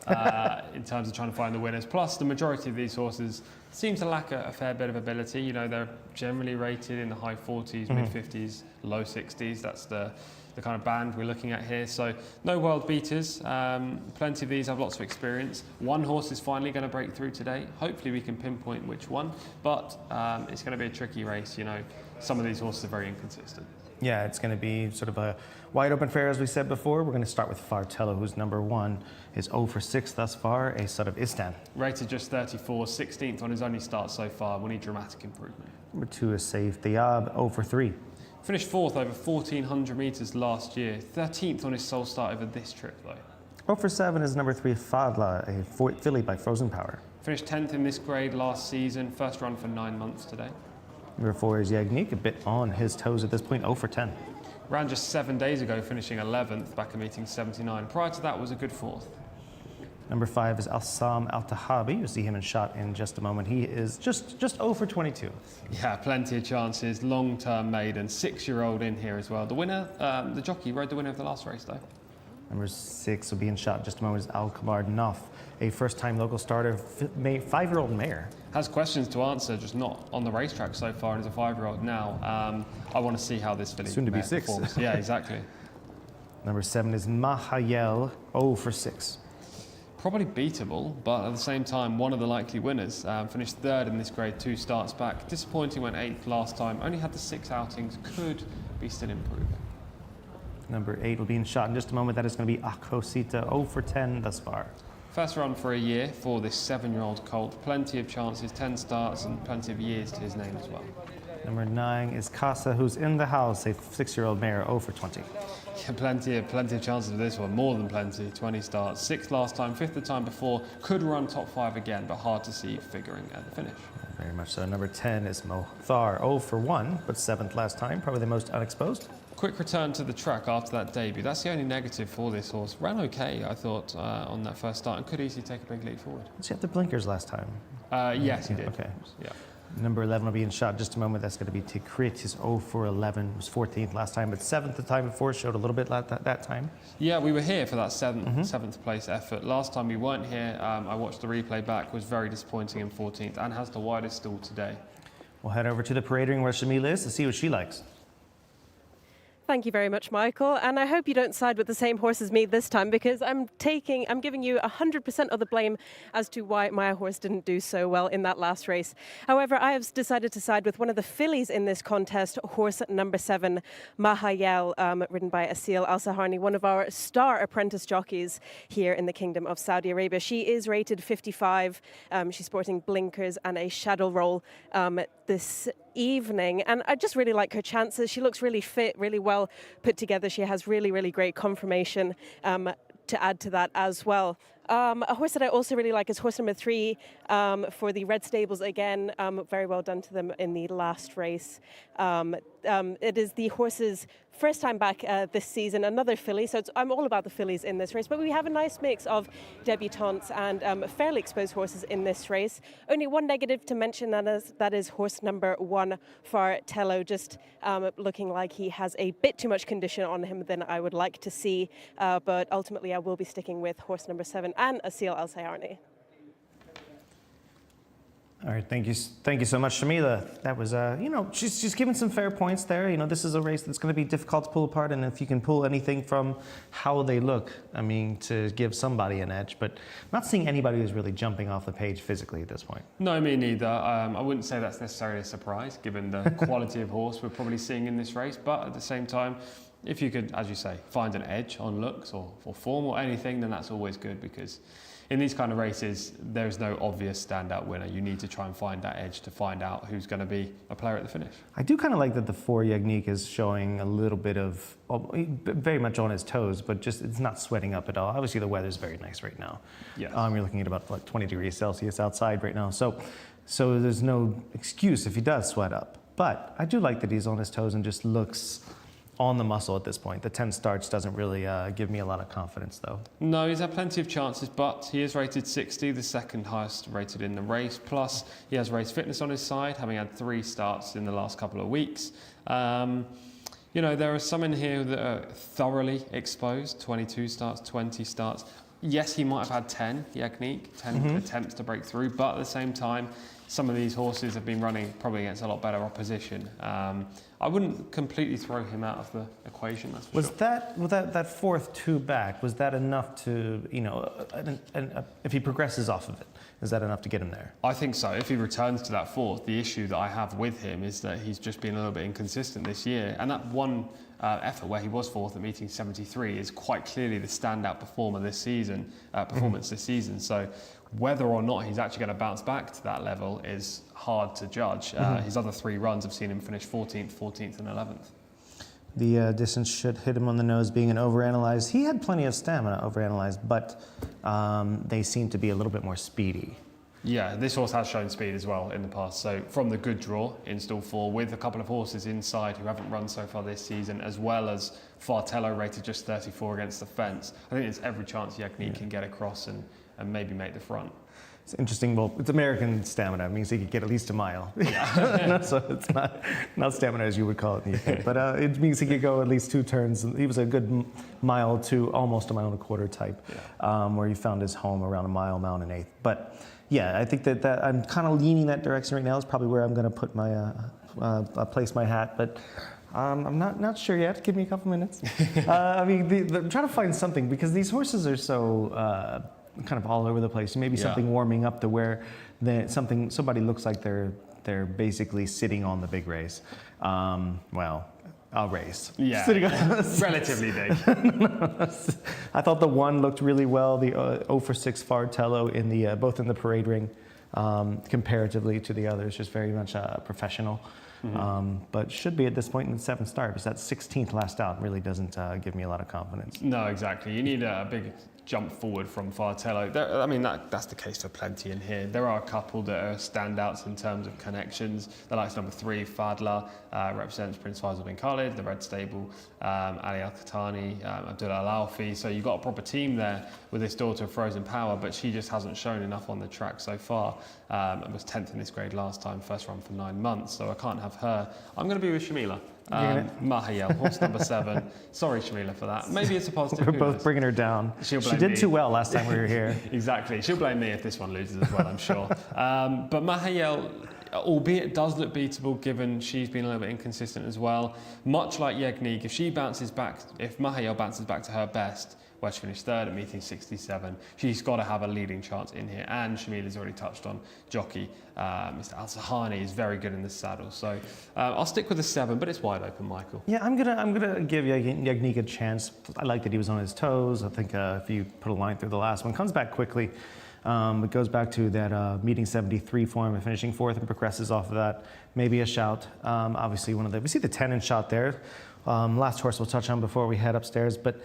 in terms of trying to find the winners. Plus, the majority of these horses seem to lack a fair bit of ability. You know, they're generally rated in the high 40s, mid-50s, low 60s. That's the kind of band we're looking at here. So, no world beaters. Plenty of these have lots of experience. One horse is finally going to break through today. Hopefully, we can pinpoint which one. But it's going to be a tricky race. You know, some of these horses are very inconsistent. Yeah, it's going to be sort of a wide open fair, as we said before. We're going to start with Fartello, who's number 1, is 0 for 6 thus far, a sort of Istan. Rated just 34, 16th on his only start so far. We need dramatic improvement. Number 2 is Saif Diab, 0 for 3. Finished 4th over 1,400 metres last year. 13th on his sole start over this trip, though. 0 for 7 is number 3, Fadla, a filly by Frozen Power. Finished 10th in this grade last season. First run for 9 months today. Number 4 is Yegnik, a bit on his toes at this point, 0 for 10. Ran just 7 days ago, finishing 11th back at meeting 79. Prior to that was a good 4th. Number 5 is Al-Sam Al-Tahabi. You'll see him in shot in just a moment. He is just 0 for 22. Yeah, plenty of chances. Long-term maiden, 6-year-old in here as well. The winner, the jockey, rode the winner of the last race, though. Number 6 will be in shot in just a moment is Al-Kamar Naf, a first-time local starter, 5-year-old mare. Has questions to answer, just not on the racetrack so far, and is a 5-year-old now. I want to see how this filly Soon to be 6. performs. Yeah, exactly. Number 7 is Mahayel, 0 for 6. Probably beatable, but at the same time, one of the likely winners. Finished 3rd in this grade 2 starts back. Disappointing, went 8th last time. Only had the 6 outings, could be still improving. Number 8 will be in shot in just a moment. That is going to be Akosita, 0 for 10 thus far. First run for a year for this 7-year-old colt. Plenty of chances, 10 starts, and plenty of years to his name as well. Number 9 is Casa, who's in the house, a 6-year-old mare, 0 for 20. Yeah, plenty of chances with this one, more than plenty. 20 starts, 6th last time, 5th the time before. Could run top 5 again, but hard to see figuring at the finish. Very much so. Number 10 is Mothar, 0 for 1, but 7th last time, probably the most unexposed. Quick return to the track after that debut. That's the only negative for this horse. Ran okay, I thought, on that first start, and could easily take a big leap forward. Did you have the blinkers last time? Yes, he did. Okay. Yeah. Number 11 will be in shot in just a moment. That's going to be Tikrit. He's 0 for 11. It was 14th last time, but 7th the time before. Showed a little bit like that time. Yeah, we were here for that seventh place effort. Last time we weren't here. I watched the replay back. Was very disappointing in 14th, and has the widest stall today. We'll head over to the parade ring where Shamila is to see what she likes. Thank you very much, Michael. And I hope you don't side with the same horse as me this time, because I'm giving you 100% of the blame as to why my horse didn't do so well in that last race. However, I have decided to side with one of the fillies in this contest, horse number 7, Mahayel, ridden by Asil Al-Saharni, one of our star apprentice jockeys here in the Kingdom of Saudi Arabia. She is rated 55. She's sporting blinkers and a shadow roll this evening, and I just really like her chances. She looks really fit, really well put together. She has really great conformation to add to that as well. A horse that I also really like is horse number 3 for the Red Stables again. Very well done to them in the last race. It is the horse's first time back this season, another filly, so I'm all about the fillies in this race, but we have a nice mix of debutantes and fairly exposed horses in this race. Only one negative to mention, that is horse number 1, Fartello, just looking like he has a bit too much condition on him than I would like to see, but ultimately I will be sticking with horse number 7 and Asil Al-Saharni. All right, thank you so much, Shamila. That was, she's given some fair points there. This is a race that's going to be difficult to pull apart, and if you can pull anything from how they look, I mean, to give somebody an edge. But I'm not seeing anybody who's really jumping off the page physically at this point. No, me neither. I wouldn't say that's necessarily a surprise, given the quality of horse we're probably seeing in this race. But at the same time, if you could, as you say, find an edge on looks or form or anything, then that's always good, because in these kind of races, there's no obvious standout winner. You need to try and find that edge to find out who's going to be a player at the finish. I do kind of like that the 4 Yagnik is showing a little bit of, very much on his toes, but just it's not sweating up at all. Obviously, the weather's very nice right now. Yes. You're looking at about like 20 degrees Celsius outside right now. So there's no excuse if he does sweat up. But I do like that he's on his toes and just looks on the muscle at this point. The 10 starts doesn't really give me a lot of confidence, though. No, he's had plenty of chances, but he is rated 60, the second highest rated in the race. Plus, he has race fitness on his side, having had 3 starts in the last couple of weeks. There are some in here that are thoroughly exposed, 22 starts, 20 starts. Yes, he might have had 10, Yagnik, 10 attempts to break through, but at the same time, some of these horses have been running probably against a lot better opposition. I wouldn't completely throw him out of the equation, that's for sure. That fourth 2 back, was that enough to, if he progresses off of it, is that enough to get him there? I think so. If he returns to that 4th, the issue that I have with him is that he's just been a little bit inconsistent this year. And that one effort where he was 4th at meeting 73 is quite clearly the standout performance this season. So whether or not he's actually going to bounce back to that level is hard to judge. His other 3 runs have seen him finish 14th, 14th and 11th. The distance should hit him on the nose, being an overanalyzed. He had plenty of stamina, overanalyzed, but they seem to be a little bit more speedy. Yeah, this horse has shown speed as well in the past. So from the good draw in stall 4, with a couple of horses inside who haven't run so far this season, as well as Fartello rated just 34 against the fence, I think there's every chance Yagnik can get across and maybe make the front. It's interesting. Well, it's American stamina. It means he could get at least a mile. Yeah. So it's not stamina as you would call it in the UK. But it means he could go at least 2 turns. He was a good mile to almost a 1.25 mile type, where he found his home around a mile and 1/8. But yeah, I think that I'm kind of leaning that direction right now. Is probably where I'm going to put my place my hat. But I'm not sure yet. Give me a couple minutes. I'm trying to find something, because these horses are so kind of all over the place. Maybe something warming up to where somebody looks like they're basically sitting on the big race. a race. Yeah, Sitting on- relatively big. I thought the one looked really well, the 0 for 6 Fartello in the both in the parade ring, comparatively to the others, just very much professional. But should be at this point in the 7th start, because that 16th last out really doesn't give me a lot of confidence. No, exactly. You need a big jump forward from Fartello. I mean, that's the case for plenty in here. There are a couple that are standouts in terms of connections. The likes of number 3, Fadla, represents Prince Faisal bin Khalid, the Red Stable, Ali Al-Khatani, Abdullah Al-Alfi. So you've got a proper team there with this daughter of Frozen Power, but she just hasn't shown enough on the track so far. And was 10th in this grade last time, first run for 9 months, so I can't have her. I'm going to be with Shamila. Mahayel, horse number 7. Sorry, Shamila, for that. Maybe it's a positive. We're both bringing her down. She did me. too well last time we were here. Exactly. She'll blame me if this one loses as well, I'm sure. But Mahayel, albeit does look beatable given she's been a little bit inconsistent as well. Much like Yegnig, if Mahayel bounces back to her best, where she finished 3rd at meeting 67, she's got to have a leading chance in here. And Shamila's already touched on jockey. Mr. Al-Sahani is very good in this saddle. So I'll stick with the 7, but it's wide open, Michael. Yeah, I'm gonna give Yegnik a chance. I like that he was on his toes. I think if you put a line through the last one, comes back quickly. It goes back to that meeting 73 form and finishing 4th and progresses off of that. Maybe a shout. Obviously, we see the 10 in shot there. Last horse we'll touch on before we head upstairs, but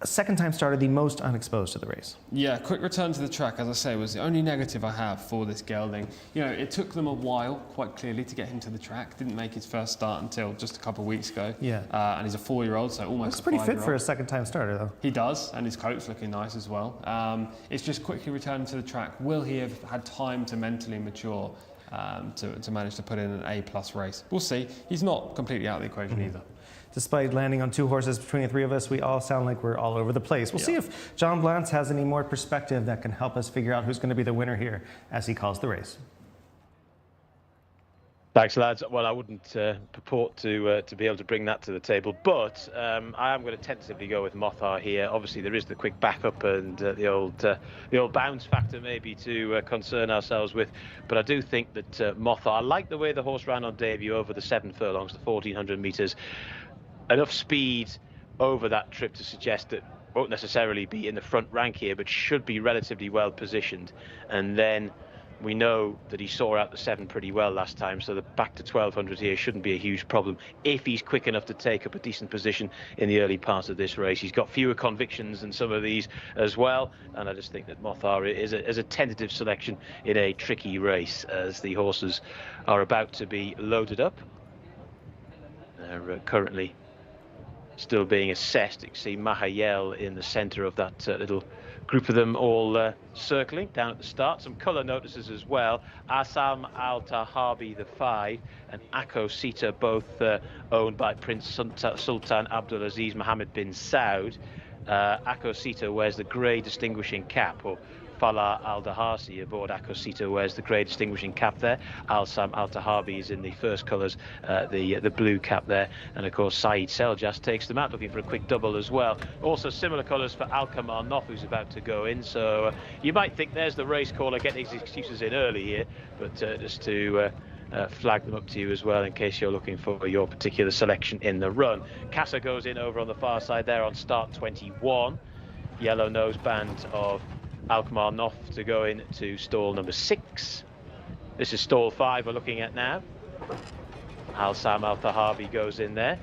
a 2nd time starter, the most unexposed to the race. Yeah, quick return to the track, as I say, was the only negative I have for this gelding. You know, it took them a while, quite clearly, to get him to the track. Didn't make his first start until just a couple of weeks ago. Yeah. And he's a 4-year-old, so almost Looks pretty fit for a 5-year-old. 2nd time starter, though. He does, and his coat's looking nice as well. It's just quickly returning to the track. Will he have had time to mentally mature to manage to put in an A+ race? We'll see. He's not completely out of the equation either. Despite landing on 2 horses between the 3 of us, we all sound like we're all over the place. We'll see if John Blantz has any more perspective that can help us figure out who's going to be the winner here as he calls the race. Thanks, lads. Well, I wouldn't purport to be able to bring that to the table, but I am going to tentatively go with Mothar here. Obviously, there is the quick backup and the old bounce factor maybe to concern ourselves with, but I do think that Mothar, I like the way the horse ran on debut over the 7 furlongs, the 1400 metres. Enough speed over that trip to suggest that won't necessarily be in the front rank here, but should be relatively well positioned. And then we know that he saw out the 7 pretty well last time, so the back to 1200 here shouldn't be a huge problem if he's quick enough to take up a decent position in the early part of this race. He's got fewer convictions than some of these as well, and I just think that Mothar is a tentative selection in a tricky race as the horses are about to be loaded up. They're currently still being assessed. You can see Mahayel in the centre of that little group of them all circling down at the start. Some colour notices as well. Assam Al-Tahabi, the 5, and Akko Sita, both owned by Prince Sultan Abdulaziz Mohammed bin Saud. Akko Sita wears the grey distinguishing cap, or Falah Al-Dahasi aboard Akko Sita wears the grey distinguishing cap there. Al-Sam Al-Tahabi is in the first colours, the blue cap there. And of course Saeed Seljas takes them out, looking for a quick double as well. Also similar colours for Al-Kamar Nof, who's about to go in. So you might think there's the race caller getting his excuses in early here, but just to flag them up to you as well in case you're looking for your particular selection in the run. Jcsa goes in over on the far side there on start 21. Yellow noseband of Al-Kamar Nof to go in to stall number 6. This is stall 5 we're looking at now. Al-Sam Al-Tahabi goes in there.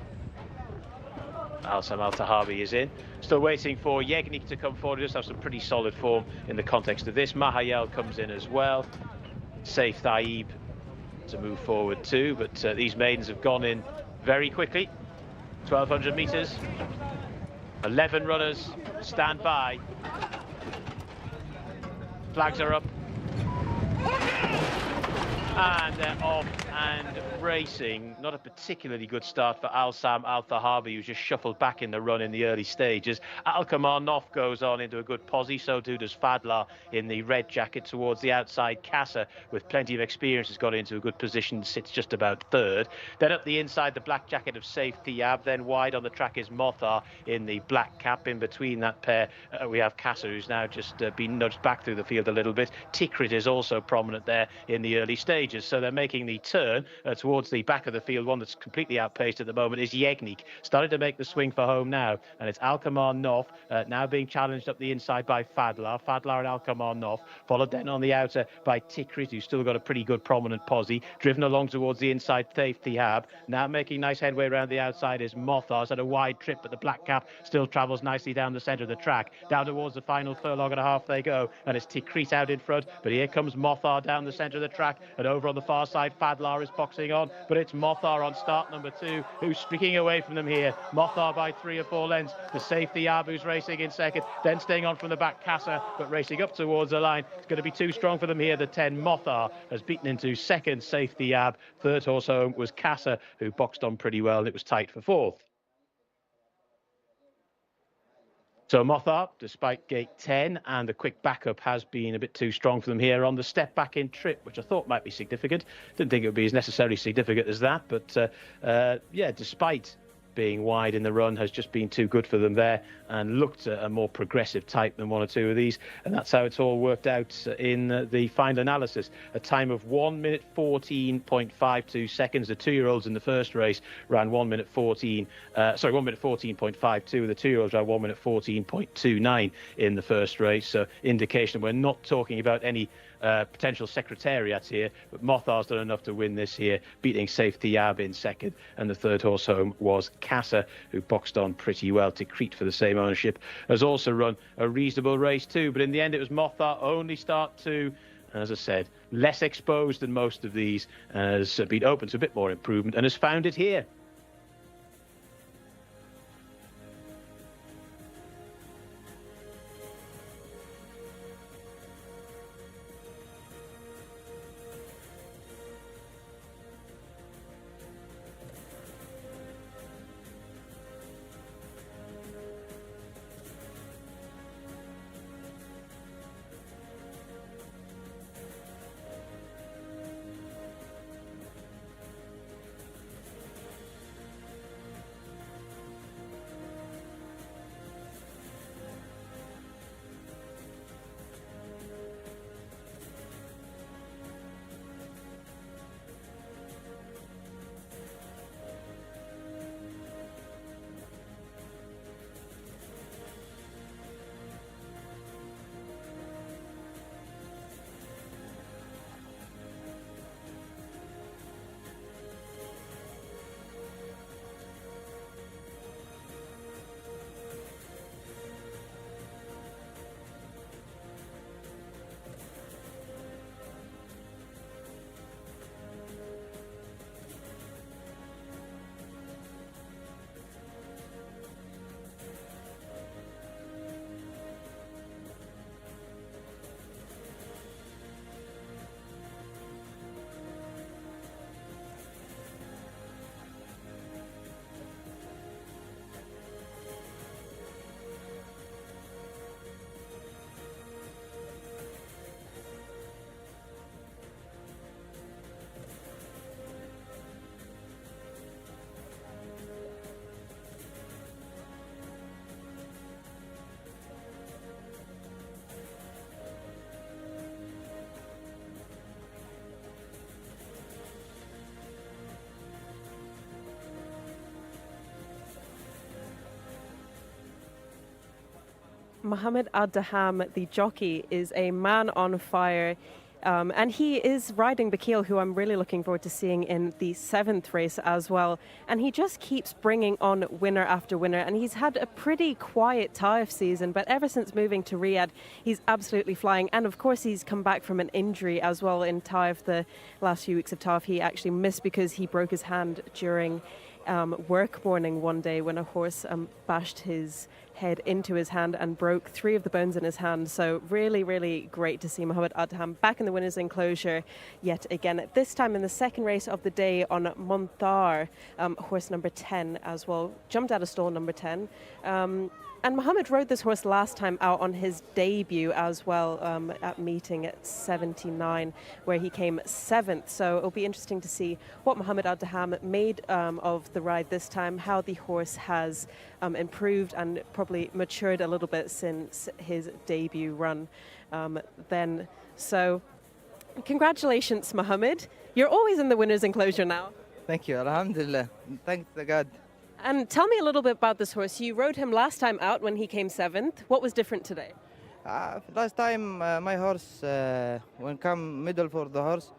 Al-Sam Al-Tahabi is in. Still waiting for Yegnik to come forward. Just have some pretty solid form in the context of this. Mahayel comes in as well. Saif Thaib to move forward too, but these maidens have gone in very quickly. 1200 metres. 11 runners stand by. Flags are up. And they're off and racing. Not a particularly good start for Al-Sam Al-Tahabi, who's just shuffled back in the run in the early stages. Al-Kamar Nof goes on into a good posse, so too does Fadla in the red jacket towards the outside. Jcsa, with plenty of experience, has got into a good position, sits just about 3rd. Then up the inside, the black jacket of Saif Thaib. Then wide on the track is Mothar in the black cap. In between that pair, we have Jcsa, who's now just been nudged back through the field a little bit. Tikrit is also prominent there in the early stages. So they're making the turn towards towards the back of the field, one that's completely outpaced at the moment is Yegnik. Started to make the swing for home now, and it's Alkamar Noff now being challenged up the inside by Fadlar. Fadlar and Alkamar Noff, followed then on the outer by Tikrit, who's still got a pretty good prominent posse, driven along towards the inside Thaif Thihab. Now making nice headway around the outside is Mothar's had a wide trip, but the black cap still travels nicely down the centre of the track. Down towards the final furlong and a half they go, and it's Tikrit out in front, but here comes Mothar down the centre of the track, and over on the far side Fadlar is boxing on, but it's Mothar on start number 2 who's streaking away from them here. Mothar by 3 or 4 lengths. The safety Abu's racing in second, then staying on from the back Jcsa, but racing up towards the line. It's going to be too strong for them here. The 10 Mothar has beaten into second safety Ab. Third horse home was Jcsa, who boxed on pretty well, and it was tight for fourth. So Mothar, despite gate 10 and the quick backup, has been a bit too strong for them here on the step back in trip, which I thought might be significant. Didn't think it would be as necessarily significant as that, but yeah, despite being wide in the run, has just been too good for them there and looked a more progressive type than 1 or 2 of these, and that's how it's all worked out in the final analysis. A time of 1 minute 14.52 seconds. The 2-year-olds in the first race ran 1 minute 14 1 minute 14.52. The 2-year-olds ran 1 minute 14.29 in the first race, so indication we're not talking about any potential secretariats here, but Mothar's done enough to win this here, beating Safety Ab in second, and the third horse home was Jcsa, who boxed on pretty well. Tikrit, for the same ownership, has also run a reasonable race too, but in the end it was Mothar only start 2. As I said, less exposed than most of these, has been open to a bit more improvement and has found it here. Mohammed Ad-Daham, the jockey, is a man on fire. And he is riding Bakil, who I'm really looking forward to seeing in the 7th race as well. And he just keeps bringing on winner after winner. And he's had a pretty quiet Taif season, but ever since moving to Riyadh, he's absolutely flying. And of course, he's come back from an injury as well in Taif. The last few weeks of Taif, he actually missed because he broke his hand during work morning one day when a horse bashed his head into his hand and broke 3 of the bones in his hand. So really, really great to see Mohammed Adham back in the winner's enclosure yet again. This time in the 2nd race of the day on Montar, horse number 10 as well. Jumped out of stall number 10. And Mohammed rode this horse last time out on his debut as well at meeting at 79, where he came 7th. So it'll be interesting to see what Mohammed Adham made of the ride this time, how the horse has improved and probably matured a little bit since his debut run then. So congratulations, Mohammed. You're always in the winner's enclosure now. Thank you. Alhamdulillah. Thank the God. And tell me a little bit about this horse. You rode him last time out when he came 7th. What was different today? Last time my horse, when come middle for the horse,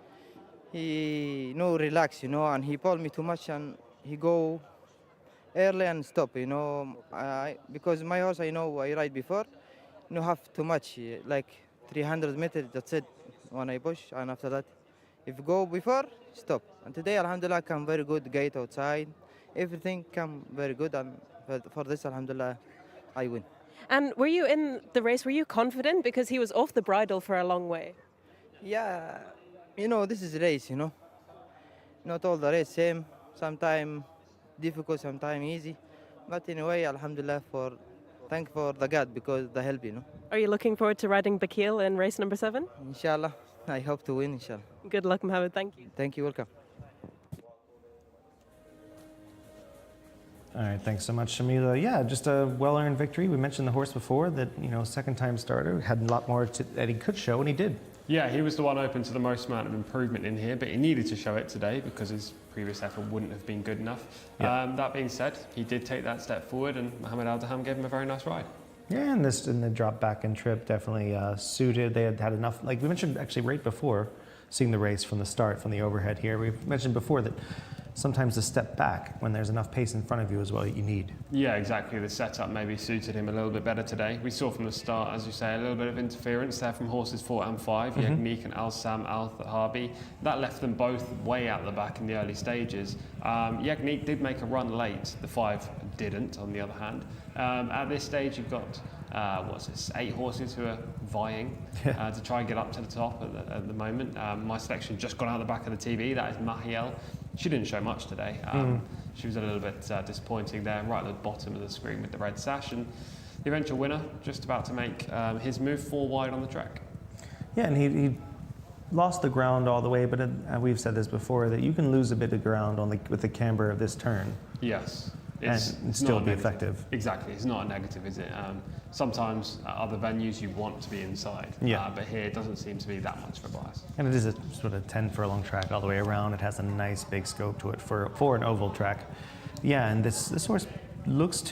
he relax, and he pulled me too much and he go early and stop, because my horse I ride before, have too much, like 300 meters, that's it, when I push, and after that, if go before, stop. And today, alhamdulillah, come very good, gate outside, everything come very good, and for this, alhamdulillah, I win. And were you in the race, were you confident? Because he was off the bridle for a long way. Yeah, this is race, not all the race same, sometimes difficult, sometimes easy, but anyway, alhamdulillah, thank for the God because the help, Are you looking forward to riding Bakil in race number 7? Inshallah, I hope to win, inshallah. Good luck, Mohammed. Thank you. Thank you, welcome. All right, thanks so much, Shamila. Yeah, just a well-earned victory. We mentioned the horse before that, second-time starter, had a lot more that he could show, and he did. Yeah, he was the one open to the most amount of improvement in here, but he needed to show it today because his previous effort wouldn't have been good enough. Yeah. That being said, he did take that step forward, and Mohammed Al-Daham gave him a very nice ride. Yeah, and the drop back and trip definitely suited. They had enough, like we mentioned actually right before seeing the race from the start, from the overhead here. We mentioned before that sometimes the step back when there's enough pace in front of you is what you need. Yeah, exactly. The setup maybe suited him a little bit better today. We saw from the start, as you say, a little bit of interference there from horses 4 and 5, Yagnik and Al-Sam Al-Thahabi. That left them both way out the back in the early stages. Yagnik did make a run late. The 5 didn't, on the other hand. At this stage, you've got 8 horses who are vying to try and get up to the top at the moment. My selection just got out the back of the TV. That is Mahiel. She didn't show much today. She was a little bit disappointing there, right at the bottom of the screen with the red sash. And the eventual winner just about to make his move 4 wide on the track. Yeah, and he lost the ground all the way, but we've said this before, that you can lose a bit of ground with the camber of this turn. Yes. And still be effective. Exactly, it's not a negative, is it? Sometimes at other venues you want to be inside, but here it doesn't seem to be that much of a bias. And it is a sort of 10 furlong track all the way around. It has a nice big scope to it for an oval track. Yeah, and this horse looks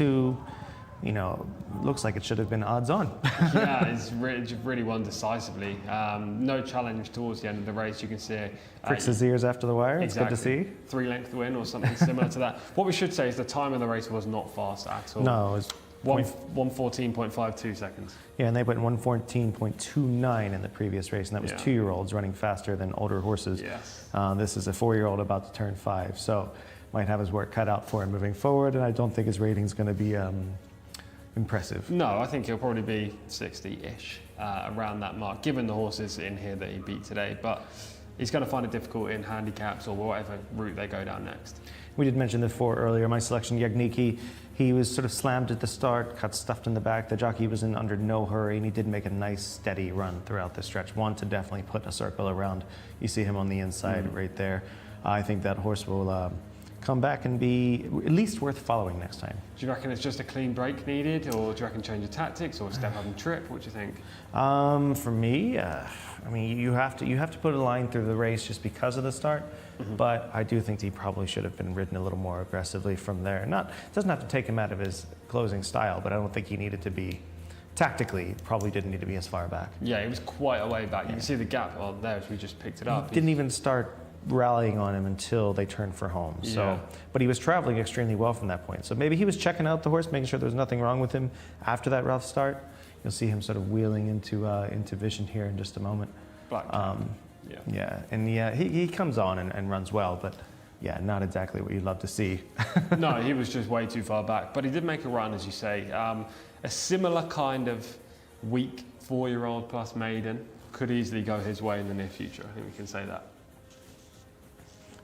like it should have been odds on. Yeah, it's really won decisively. No challenge towards the end of the race. You can see Pricks his ears after the wire. Exactly. It's good to see. 3-length win or something similar to that. What we should say is the time of the race was not fast at all. No, it was 1:14.52 seconds. Yeah, and they went 1:14.29 in the previous race, and that was 2-year-olds running faster than older horses. Yes. This is a 4-year-old about to turn 5, so might have his work cut out for him moving forward, and I don't think his rating's going to be impressive. No, I think he'll probably be 60-ish, around that mark, given the horses in here that he beat today. But he's going to find it difficult in handicaps or whatever route they go down next. We did mention the 4 earlier. My selection, Yagnik, he was sort of slammed at the start, got stuffed in the back. The jockey was in under no hurry, and he did make a nice, steady run throughout the stretch. One to definitely put a circle around. You see him on the inside right there. I think that horse will come back and be at least worth following next time. Do you reckon it's just a clean break needed, or do you reckon change of tactics, or step up and trip? What do you think? For me, I mean, you have to put a line through the race just because of the start. But I do think he probably should have been ridden a little more aggressively from there. It doesn't have to take him out of his closing style, but I don't think he needed to be tactically. Probably didn't need to be as far back. Yeah, he was quite a way back. You can see the gap on there as we just picked it up. He didn't even start rallying on him until they turned for home. So, but he was traveling extremely well from that point. So maybe he was checking out the horse, making sure there was nothing wrong with him after that rough start. You'll see him sort of wheeling into vision here in just a moment. Black. And he comes on and runs well, but yeah, not exactly what you'd love to see. No, he was just way too far back. But he did make a run, as you say. A similar kind of weak 4-year-old plus maiden could easily go his way in the near future. I think we can say that.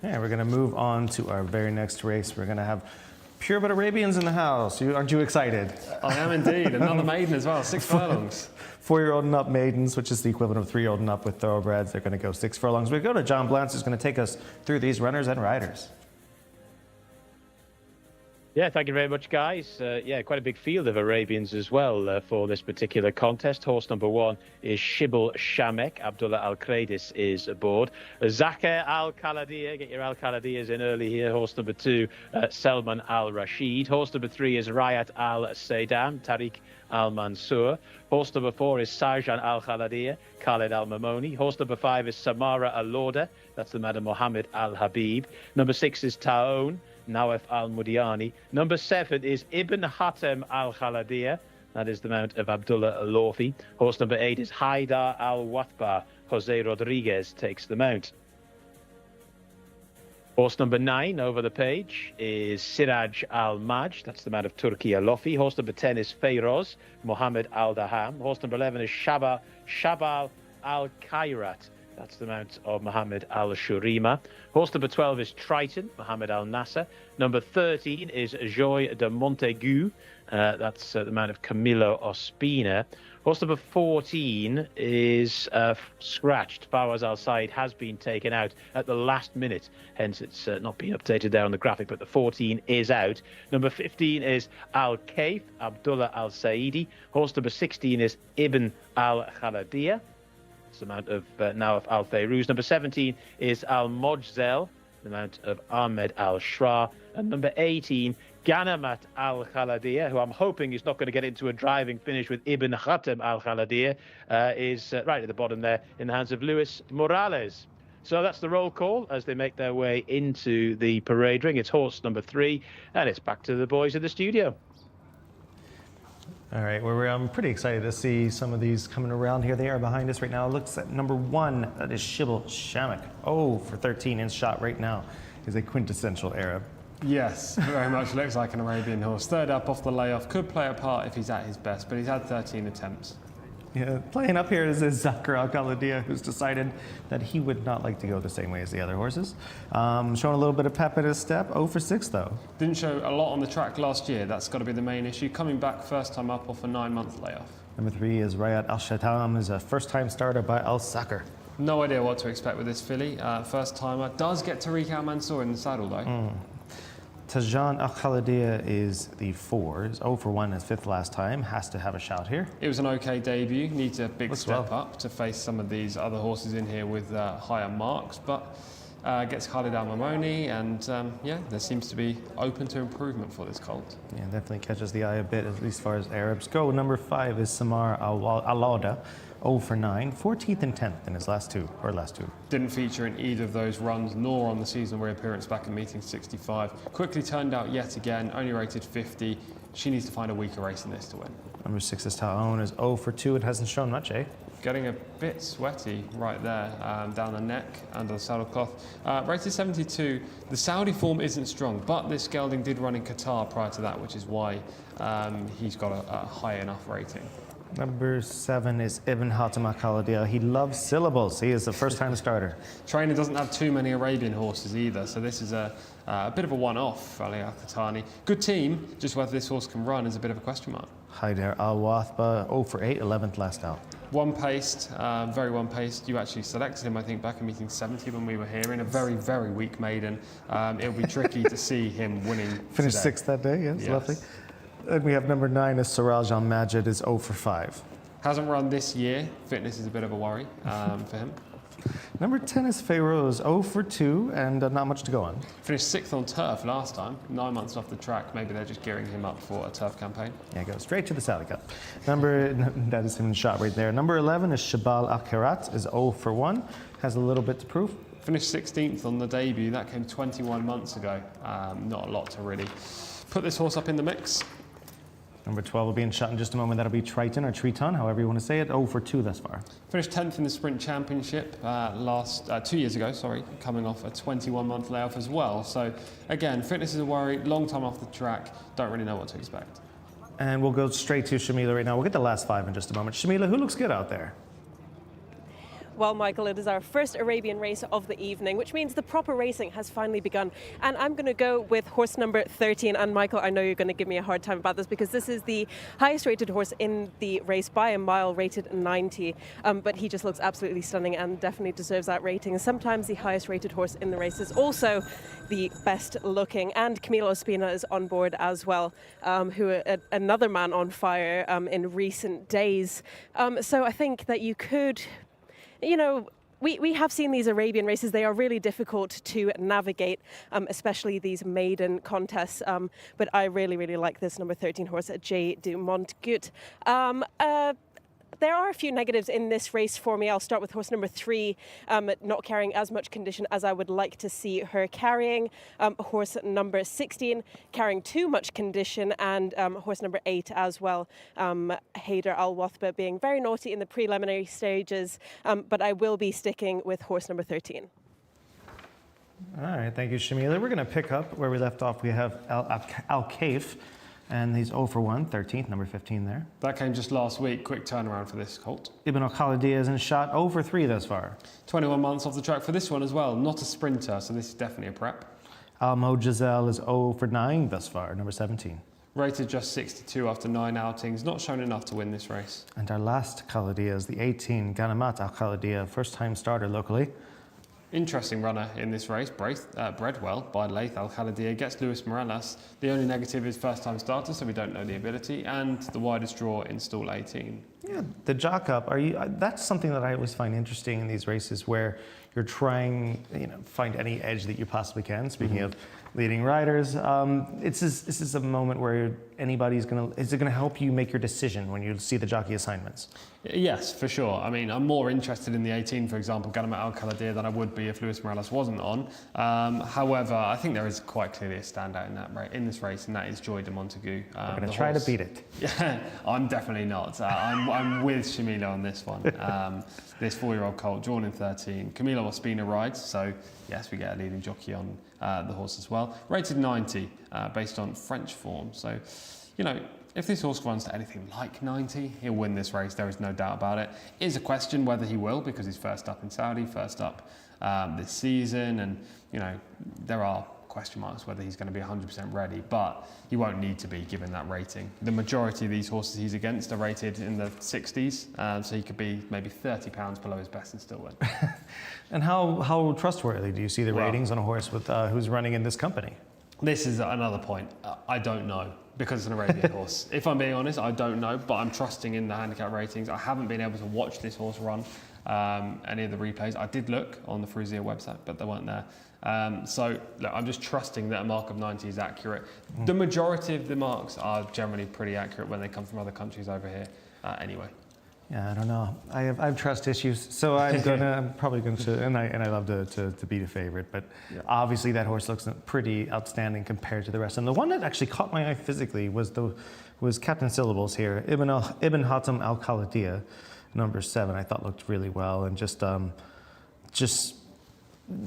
Yeah, we're going to move on to our very next race. We're going to have purebred Arabians in the house. Aren't you excited? I am indeed. Another maiden as well, 6 furlongs. 4-year-old and up maidens, which is the equivalent of 3-year-old and up with thoroughbreds. They're going to go 6 furlongs. We go to John Blantz, who's going to take us through these runners and riders. Yeah, thank you very much, guys. Yeah, quite a big field of Arabians as well for this particular contest. Horse number 1 is Shibble Shamek. Abdullah Al-Kradis is aboard. Zakir Al-Khaladiya, get your Al-Khaladiyas in early here. Horse number 2, Selman Al-Rashid. Horse number 3 is Rayat Al-Saydam, Tariq Al-Mansour. Horse number 4 is Sarjan Al-Khaladiya, Khalid Al-Mamoni. Horse number 5 is Samara Al-Lauda, that's the Madam Mohammed Al-Habib. Number 6 is Taon, Nawaf Al-Mudiani. Number 7 is Ibn Hatem Al-Khaladiya. That is the mount of Abdullah Al-Lawfi. Horse number 8 is Haidar Al-Watba. Jose Rodriguez takes the mount. Horse number 9 over the page is Siraj Al-Maj. That's the mount of Turki Al-Lofi. Horse number 10 is Feyroz Mohammed Al-Daham. Horse number 11 is Shabal Al-Khairat. That's the mount of Mohammed Al-Shurima. Horse number 12 is Triton, Mohammed Al-Nasser. Number 13 is Joy de Montaigu. That's the mount of Camilo Ospina. Horse number 14 is scratched. Fawaz Al-Said has been taken out at the last minute. Hence, it's not been updated there on the graphic, but the 14 is out. Number 15 is Al-Kaif, Abdullah Al-Saidi. Horse number 16 is Ibn Al-Khaladiya. The mount of Nawaf Al-Fayrouz. Number 17 is Al-Mojzel, the mount of Ahmed Al-Shra. And number 18, Ganamat Al-Khaladiya, who I'm hoping is not going to get into a driving finish with Ibn Khatem Al-Khaladiya, is right at the bottom there in the hands of Luis Morales. So that's the roll call as they make their way into the parade ring. It's horse number 3, and it's back to the boys in the studio. All right, well, I'm pretty excited to see some of these coming around here. They are behind us right now. It looks at number 1, that is Shibble Shamek. Oh, for 13 in shot right now is a quintessential Arab. Yes, very much looks like an Arabian horse. Third up off the layoff, could play a part if he's at his best, but he's had 13 attempts. Yeah, playing up here is Zakir Al-Khaladiya, who's decided that he would not like to go the same way as the other horses. Showing a little bit of pep at his step. 0 for 6, though. Didn't show a lot on the track last year. That's got to be the main issue. Coming back first time up off a 9-month layoff. Number 3 is Rayat Al-Shatam, is a first-time starter by Al-Sakr. No idea what to expect with this filly. First timer. Does get Tariq Al-Mansour in the saddle, though. Tajan Al-Khaladiya is the 4. Is 0 for 1 his 5th last time. Has to have a shout here. It was an okay debut. Needs a big Looks step well up to face some of these other horses in here with higher marks, but gets Khalid Al-Mamoni, and yeah, there seems to be open to improvement for this colt. Yeah, definitely catches the eye a bit, at least as far as Arabs go. Number 5 is Samar Al-Lauda. 0 for 9, 14th and 10th in his last two. Didn't feature in either of those runs, nor on the seasonal reappearance back in meeting 65. Quickly turned out yet again, only rated 50. She needs to find a weaker race than this to win. Number 6 is Taon, is 0 for 2. It hasn't shown much, eh? Getting a bit sweaty right there, down the neck, under the saddle cloth. Rated 72. The Saudi form isn't strong, but this gelding did run in Qatar prior to that, which is why he's got a high enough rating. Number 7 is Ibn Hatem Al-Khaladiya. He loves syllables. He is a first-time starter. Trainer doesn't have too many Arabian horses either, so this is a bit of a one-off, Ali Al-Khatani. Good team, just whether this horse can run is a bit of a question mark. Haidar Al-Wathba, 0 for 8, 11th last out. One-paced, very one-paced. You actually selected him, I think, back in meeting 70 when we were here, in a very, very weak maiden. It'll be tricky to see him winning Finished today. 6th that day, yes. Lovely. And we have number 9 is Siraj Al-Majid, is 0 for 5. Hasn't run this year. Fitness is a bit of a worry for him. Number 10 is Feyroz, 0 for 2, and not much to go on. Finished 6th on turf last time, 9 months off the track. Maybe they're just gearing him up for a turf campaign. Yeah, go straight to the Saudi Cup. That is him in shot right there. Number 11 is Shabal Al-Khairat, is 0 for 1. Has a little bit to prove. Finished 16th on the debut. That came 21 months ago. Not a lot to really put this horse up in the mix. Number 12 will be in shot in just a moment. That'll be Triton or Triton, however you want to say it. 0 for 2 thus far. Finished 10th in the Sprint Championship 2 years ago, coming off a 21-month layoff as well. So, again, fitness is a worry, long time off the track, don't really know what to expect. And we'll go straight to Shamila right now. We'll get the last 5 in just a moment. Shamila, who looks good out there? Well, Michael, it is our first Arabian race of the evening, which means the proper racing has finally begun. And I'm going to go with horse number 13. And Michael, I know you're going to give me a hard time about this because this is the highest rated horse in the race by a mile, rated 90. But he just looks absolutely stunning and definitely deserves that rating. Sometimes the highest rated horse in the race is also the best looking. And Camilo Ospina is on board as well, another man on fire in recent days. So I think that you could, we have seen these Arabian races. They are really difficult to navigate, especially these maiden contests. But I really, really like this number 13 horse, J. du Montgut. There are a few negatives in this race for me. I'll start with horse number 3, not carrying as much condition as I would like to see her carrying. Horse number 16 carrying too much condition, and horse number 8 as well. Haider Al Wathba being very naughty in the preliminary stages, but I will be sticking with horse number 13. All right, thank you, Shamila. We're going to pick up where we left off. We have Al Kaif. And he's 0 for 1, 13th, number 15 there. That came just last week. Quick turnaround for this colt. Ibn al-Khalidiyya is in shot 0 for 3 thus far. 21 months off the track for this one as well. Not a sprinter, so this is definitely a prep. Al-Mojazel is 0 for 9 thus far, number 17. Rated just 62 after 9 outings. Not shown enough to win this race. And our last Khalidiyya is the 18, Ghanamat al-Khalidiyya, first-time starter locally. Interesting runner in this race, bred well by Laith Al Khalidiyya, gets Luis Morales. The only negative is first-time starter, so we don't know the ability, and the widest draw in stall 18. Yeah, the jock up. That's something that I always find interesting in these races, where you're trying, find any edge that you possibly can. Speaking of leading riders, this is a moment where is it going to help you make your decision when you see the jockey assignments? Yes, for sure. I mean, I'm more interested in the 18, for example, Ghanamat Al Khalidiyya, than I would be if Luis Morales wasn't on. However, I think there is quite clearly a standout in this race, and that is Joy de Montagu. We're going to try to beat it. Yeah, I'm definitely not. I'm with Shamila on this one. This 4-year-old colt, drawn in 13. Camilo Ospina rides, so yes, we get a leading jockey on the horse as well. Rated 90, based on French form. So, if this horse runs to anything like 90, he'll win this race. There is no doubt about it. Is a question whether he will, because he's first up in Saudi, first up this season, and there are question marks whether he's going to be 100% ready, but he won't need to be given that rating. The majority of these horses he's against are rated in the 60s, so he could be maybe 30 pounds below his best and still win. And how trustworthy do you see the ratings on a horse with who's running in this company? This is another point. I don't know, because it's an Arabian horse. If I'm being honest, I don't know, but I'm trusting in the handicap ratings. I haven't been able to watch this horse run any of the replays. I did look on the Fruzia website, but they weren't there. So look, I'm just trusting that a mark of 90 is accurate. The majority of the marks are generally pretty accurate when they come from other countries over here anyway. Yeah, I don't know. I have trust issues, so I'm probably going to, and I love to beat a favorite, but obviously that horse looks pretty outstanding compared to the rest. And the one that actually caught my eye physically was Captain Syllables here, Ibn Hatem Al Khalidiyya, number 7. I thought looked really well, and just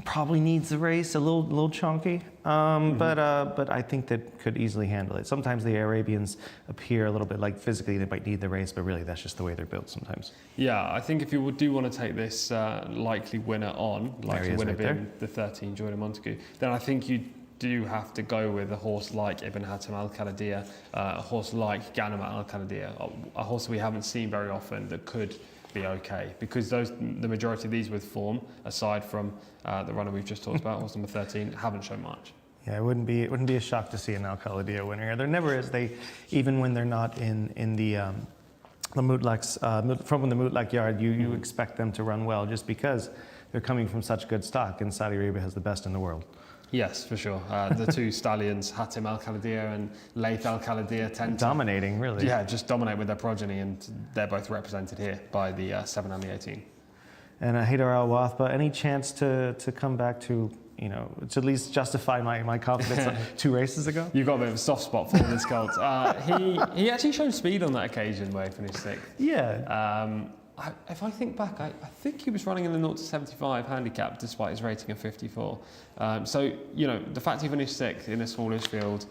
probably needs the race, a little chunky, but I think that could easily handle it. Sometimes the Arabians appear a little bit like physically they might need the race, but really that's just the way they're built sometimes. Yeah, I think if you do want to take this likely winner on, likely winner being the 13 Joy de Montagu, then I think you do have to go with a horse like Ibn Hatem Al Khalidiyya, a horse like Ghanamat Al Khalidiyya, a horse we haven't seen very often that could be okay, because the majority of these with form, aside from the runner we've just talked about, horse number 13, haven't shown much. Yeah, it wouldn't be a shock to see an Al Khalidiyya winner. There never is. Even when they're not in the Mutlaqs, from the Mutlaq yard, you expect them to run well just because they're coming from such good stock, and Saudi Arabia has the best in the world. Yes, for sure. The two stallions, Hatem Al Khalidiyya and Laith Al Khalidiyya, tend dominating, really. Yeah, just dominate with their progeny, and they're both represented here by the 7 and the 18. And Haider Al Wathba, any chance to come back to to at least justify my confidence 2 races ago? You've got a bit of a soft spot for this colt. He actually showed speed on that occasion where he finished 6th. Yeah. If I think back, I think he was running in the 0 to 75 handicap despite his rating of 54. So, the fact he finished 6th in a smallish field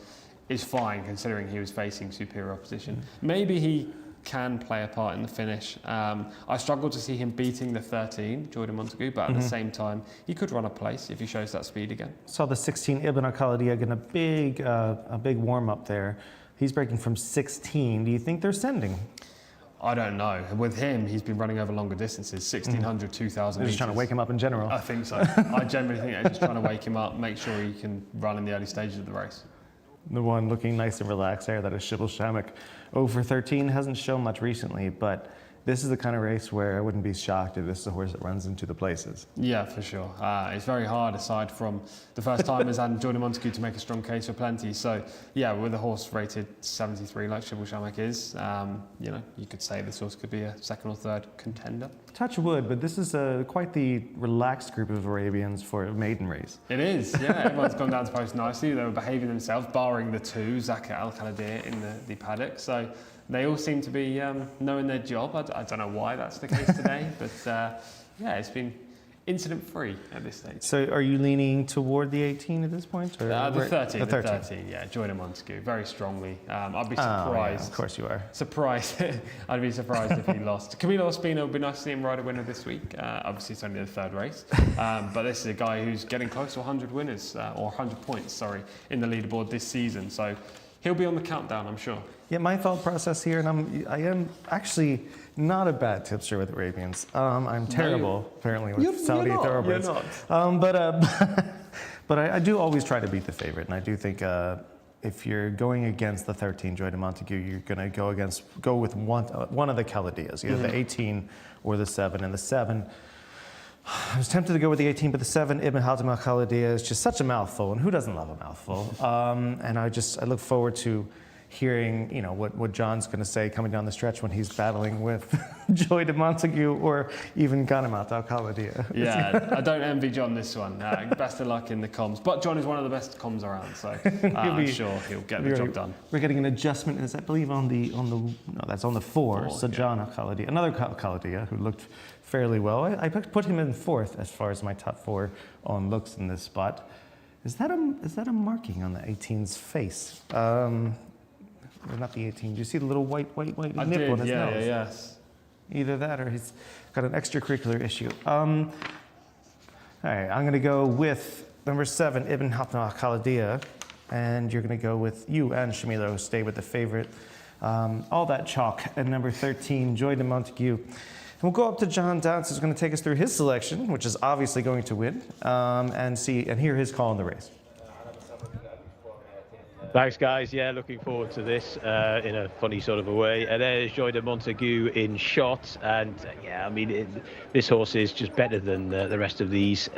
is fine considering he was facing superior opposition. Maybe he can play a part in the finish. I struggle to see him beating the 13, Jordan Montague, but at the same time, he could run a place if he shows that speed again. Saw the 16 Ibn Al-Khalidiyya getting a big warm up there. He's breaking from 16. Do you think they're sending? I don't know. With him, he's been running over longer distances, 1,600, 2,000 They're meters. just trying to wake him up in general. I think so. I generally think they're just trying to wake him up, make sure he can run in the early stages of the race. The one looking nice and relaxed there, that is Shibble Shamek. Over 13, hasn't shown much recently, but this is the kind of race where I wouldn't be shocked if this is a horse that runs into the places. Yeah, for sure. It's very hard, aside from the first timers and Jordan Montague, to make a strong case for plenty. So, yeah, with a horse rated 73 like Shibble Shamek is, you know, you could say this horse could be a second or third contender. Touch wood, but this is quite the relaxed group of Arabians for a maiden race. It is, yeah. Everyone's gone down to post nicely. They were behaving themselves, barring the two, Jcsa Al-Khalidiyya in the paddock. So they all seem to be knowing their job. I don't know why that's the case today, but yeah, it's been incident-free at this stage. So are you leaning toward the 18 at this point? Or The 13, the 13, yeah, Jordan Montague, very strongly. I'd be surprised. Yeah, of course you are. Surprised. I'd be surprised if he lost. Camilo Ospina would be nice to see him ride a winner this week. Obviously, it's only the third race. But this is a guy who's getting close to 100 winners, or 100 points, sorry, in the leaderboard this season. So he'll be on the countdown, I'm sure. Yeah, my thought process here, and I am actually not a bad tipster with Arabians. I'm terrible, apparently, with Saudi thoroughbreds. You're not. But I do always try to beat the favorite, and I do think if you're going against the 13, Jordan Montague, you're going to go with one of the Khalidiyas, either the 18 or the 7. And the 7, I was tempted to go with the 18, but the 7, Ibn Hatim al-Khalidiyya, is just such a mouthful, and who doesn't love a mouthful? And I look forward to hearing, you know, what John's going to say coming down the stretch when he's battling with Joy de Montague or even Ghanamat al-Khalidiyya. Yeah, I don't envy John this one. Best of luck in the comms. But John is one of the best comms around, so I'm sure he'll get the job done. We're getting an adjustment, is I believe that's on the 4, Sajan al-Khalidiyya, another Khalidiyya who looked fairly well. I put him in 4th as far as my top 4 on looks in this spot. Is that a marking on the 18's face? Or not the 18. Do you see the little white nip on his nose? Yes. Either that or he's got an extracurricular issue. All right, I'm going to go with number 7, Ibn Hatim al-Khalidiyya, and you're going to go with you and Shamilo, stay with the favorite. All that chalk, and number 13, Joy de Montague. And we'll go up to John Downs, who's going to take us through his selection, which is obviously going to win, and hear his call in the race. Thanks, guys. Yeah, looking forward to this in a funny sort of a way. There's Joy de Montague in shot, and yeah, I mean, this horse is just better than the rest of these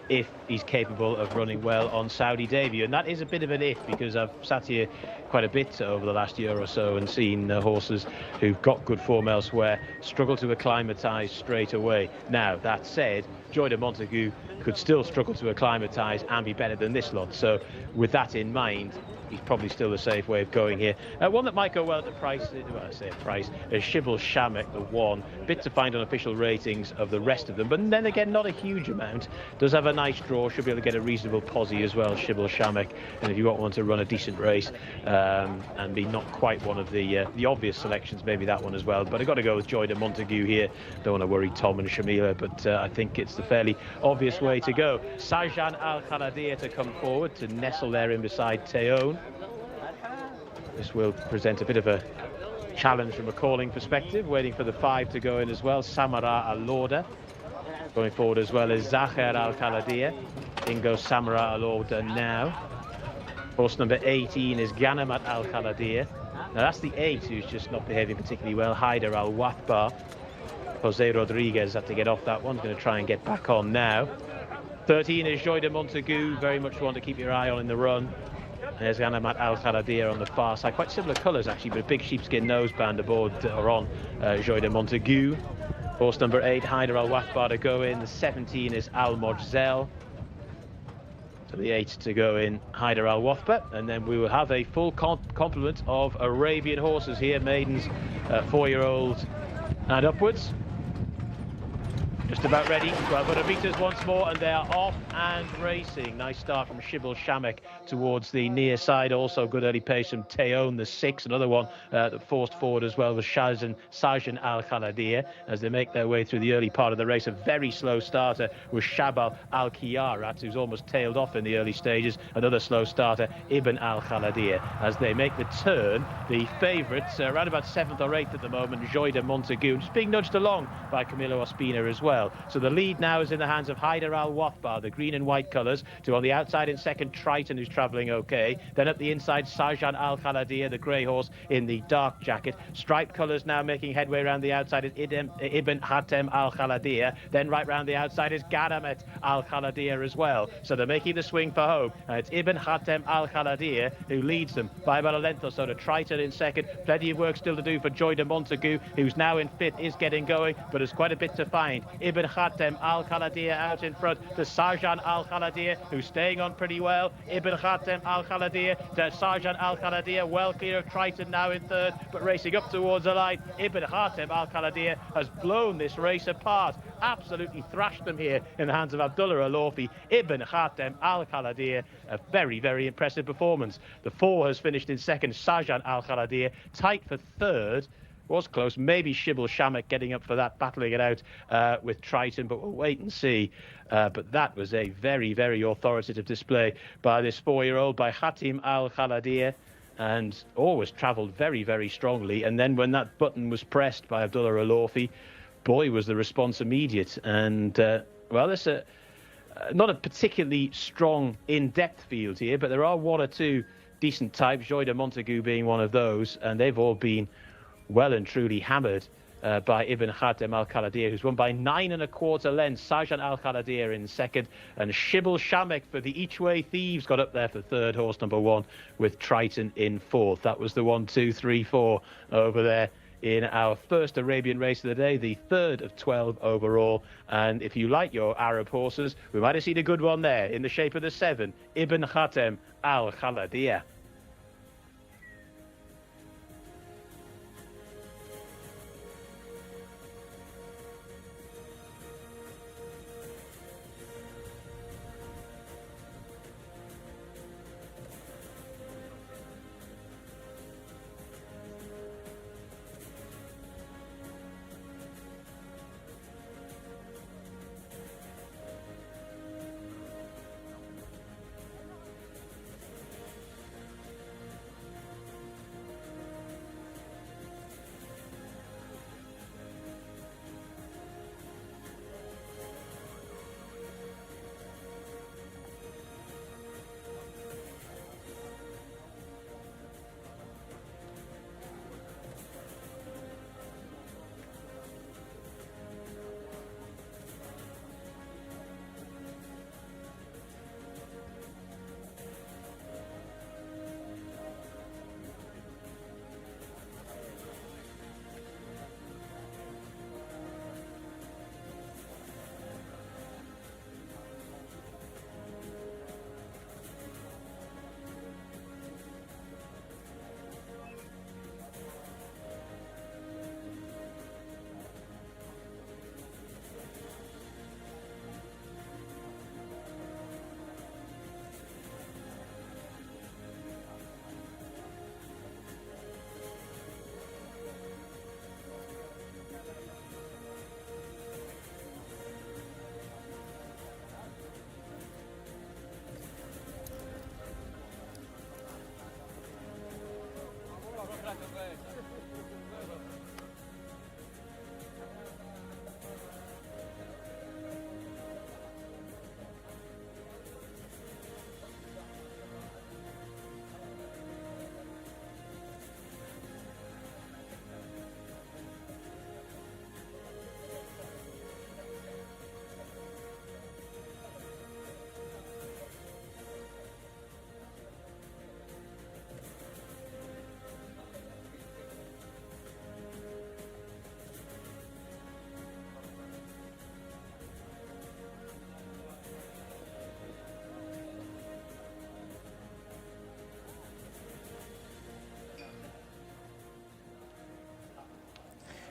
if he's capable of running well on Saudi debut. And that is a bit of an if, because I've sat here quite a bit over the last year or so and seen horses who've got good form elsewhere struggle to acclimatise straight away. Now, that said, Joy de Montague could still struggle to acclimatise and be better than this lot. So with that in mind, he's probably still the safe way of going here. One that might go well at the price, well, I say a price, is Shibble Shamek, the 1. Bit to find on official ratings of the rest of them, but then again, not a huge amount. Does have a nice draw, should be able to get a reasonable posse as well, Shibble Shamek. And if you want one to run a decent race and be not quite one of the obvious selections, maybe that one as well. But I've got to go with Joy de Montague here. Don't want to worry Tom and Shamila, but I think it's the fairly obvious way to go. Sajan Al-Khalidiyya to come forward, to nestle there in beside Teon. This will present a bit of a challenge from a calling perspective, waiting for the 5 to go in as well. Samara Al-Lauda going forward as well as Zahir Al-Khalidiyya. In goes Samara Al-Lauda now. Horse number 18 is Ghanamat Al-Khalidiyya. Now that's the 8 who's just not behaving particularly well. Haider Al-Wathbar. Jose Rodriguez had to get off that one. Going to try and get back on now. 13 is Joy de Montague, very much one to keep your eye on in the run. There's Ghanamat Al-Khalidiyya on the far side. Quite similar colours actually, but a big sheepskin noseband aboard or on Joy de Montague. Horse number 8, Haider Al-Wathbar to go in. The 17 is Al-Mojzel. So the 8 to go in, Haider Al-Wathbar. And then we will have a full complement of Arabian horses here, maidens, 4-year-olds and upwards. Just about ready. 1200 metres once more, and they are off and racing. Nice start from Shibble Shamek towards the near side. Also good early pace from Teon, the 6. Another one that forced forward as well was Sajan Al Khaladir as they make their way through the early part of the race. A very slow starter was Shabal Al Kiyarat, who's almost tailed off in the early stages. Another slow starter, Ibn Al Khaladir, as they make the turn. The favourites, around about 7th or 8th at the moment, Joy de Montagu, just being nudged along by Camilo Ospina as well. So the lead now is in the hands of Haider Al Wathbar, the green and white colours, to on the outside in second Triton, who's travelling okay. Then up the inside, Sajan Al Khaladir, the grey horse in the dark jacket. Striped colours now making headway around the outside is Ibn Hatem Al Khaladir. Then right round the outside is Gadamet Al Khaladir as well. So they're making the swing for home. It's Ibn Hatem Al Khaladir who leads them by about a length or so to Triton in second. Plenty of work still to do for Joy de Montagu, who's now in 5th, is getting going, but has quite a bit to find. Ibn Khatem Al Khaladir out in front to Sajan Al Khaladir, who's staying on pretty well. Ibn Khatem Al Khaladir to Sajan Al Khaladir, well clear of Triton now in 3rd, but racing up towards the line. Ibn Khatem Al Khaladir has blown this race apart, absolutely thrashed them here in the hands of Abdullah Alofi. Ibn Khatem Al Khaladir, a very, very impressive performance. The 4 has finished in 2nd, Sajan Al Khaladir, tight for 3rd. Was close, maybe Shibble Shamek getting up for that, battling it out with Triton, but we'll wait and see. But that was a very, very authoritative display by this 4-year-old, by Hatim Al Khaladir, and always travelled very, very strongly. And then when that button was pressed by Abdullah Alofi, boy, was the response immediate. And, well, there's not a particularly strong, in-depth field here, but there are 1 or 2 decent types, Joy de Montagu being one of those, and they've all been well and truly hammered by Ibn Khatem Al Khaladir, who's won by 9 1/4 lengths. Sajan Al Khaladir in 2nd, and Shibble Shamek for the Each Way Thieves got up there for 3rd, horse number 1, with Triton in 4th. That was the 1, 2, 3, 4 over there in our first Arabian race of the day, the 3rd of 12 overall. And if you like your Arab horses, we might have seen a good one there in the shape of the 7, Ibn Khatem Al Khaladir.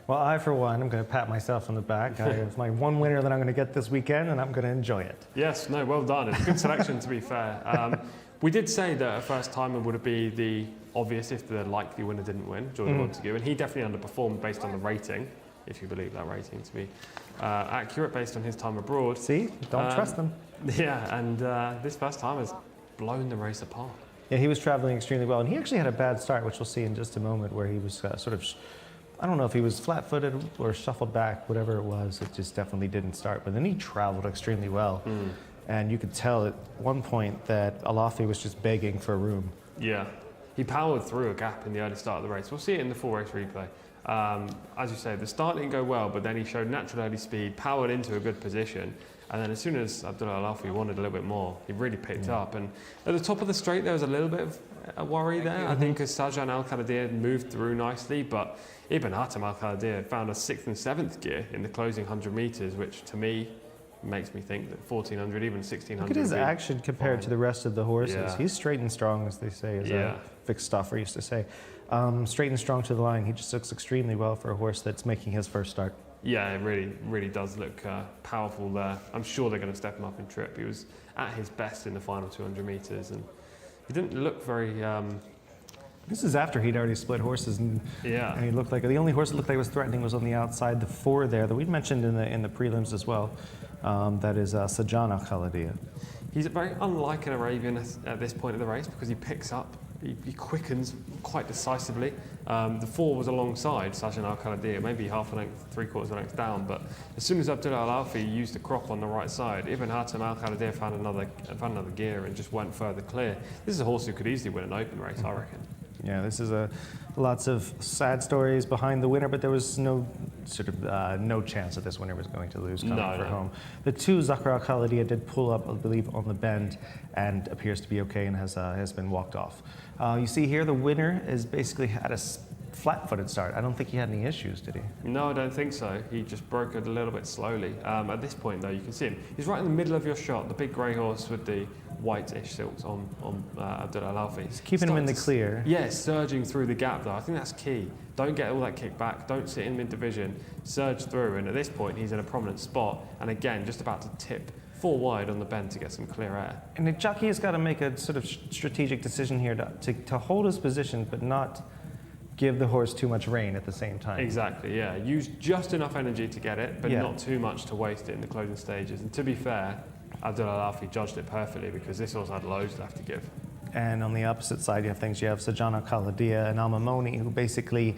Well, I, for one, I'm going to pat myself on the back. It's my one winner that I'm going to get this weekend, and I'm going to enjoy it. Yes, no, well done. It's a good selection, to be fair. We did say that a first timer would be the obvious if the likely winner didn't win, Jordan Montague, and he definitely underperformed based on the rating, if you believe that rating to be accurate based on his time abroad. See, don't trust them. Yeah, and this first time has blown the race apart. Yeah, he was traveling extremely well, and he actually had a bad start, which we'll see in just a moment, where he was sort of, I don't know if he was flat-footed or shuffled back, whatever it was, it just definitely didn't start. But then he traveled extremely well, and you could tell at one point that Alafi was just begging for room. Yeah, he powered through a gap in the early start of the race. We'll see it in the full race replay. As you say, the start didn't go well, but then he showed natural early speed, powered into a good position, and then as soon as Abdullah Alafi wanted a little bit more, he really picked up. And at the top of the straight, there was a little bit of a worry there. I think as Sajan Al-Qaladir moved through nicely, but Ibn Hatem Al-Qaladir found a 6th and 7th gear in the closing 100 metres, which to me makes me think that 1400, even 1600. Look at his action compared to the rest of the horses. Yeah. He's straight and strong, as they say, as Vic Stauffer used to say. Straight and strong to the line. He just looks extremely well for a horse that's making his first start. Yeah, it really does look powerful there. I'm sure they're going to step him up in trip. He was at his best in the final 200 metres, and he didn't look very... This is after he'd already split horses, and he looked like the only horse that looked like it was threatening was on the outside, the 4 there that we mentioned in the prelims as well. That is Sajan Al-Qaladir. He's very unlike an Arabian at this point of the race because he picks up, he quickens quite decisively. The 4 was alongside Sajan Al-Qaladir, maybe half a length, 3/4 length down, but as soon as Abdullah Al-Alfi used the crop on the right side, Ibn Hatem Al-Qaladir found another gear and just went further clear. This is a horse who could easily win an open race, I reckon. Yeah, this is lots of sad stories behind the winner, but there was no no chance that this winner was going to lose coming for home. The 2 Zahra Al-Khalidia did pull up, I believe, on the bend and appears to be okay and has been walked off. You see here the winner is basically had a flat-footed start. I don't think he had any issues, did he? No, I don't think so. He just broke it a little bit slowly. At this point, though, you can see him. He's right in the middle of your shot, the big grey horse with the whitish silks on Abdullah Al-Alfi. He's keeping him in the clear. Yeah, surging through the gap, though. I think that's key. Don't get all that kick back. Don't sit in mid-division. Surge through, and at this point, he's in a prominent spot. And again, just about to tip 4 wide on the bend to get some clear air. And the jockey has got to make a sort of strategic decision here to hold his position, but not give the horse too much rein at the same time. Exactly, yeah. Use just enough energy to get it, but not too much to waste it in the closing stages. And to be fair, Abdullah Al-Alfi judged it perfectly because this horse had loads left to give. And on the opposite side, you have things. You have Sajan Al-Qaladir and Al-Mamoni, who basically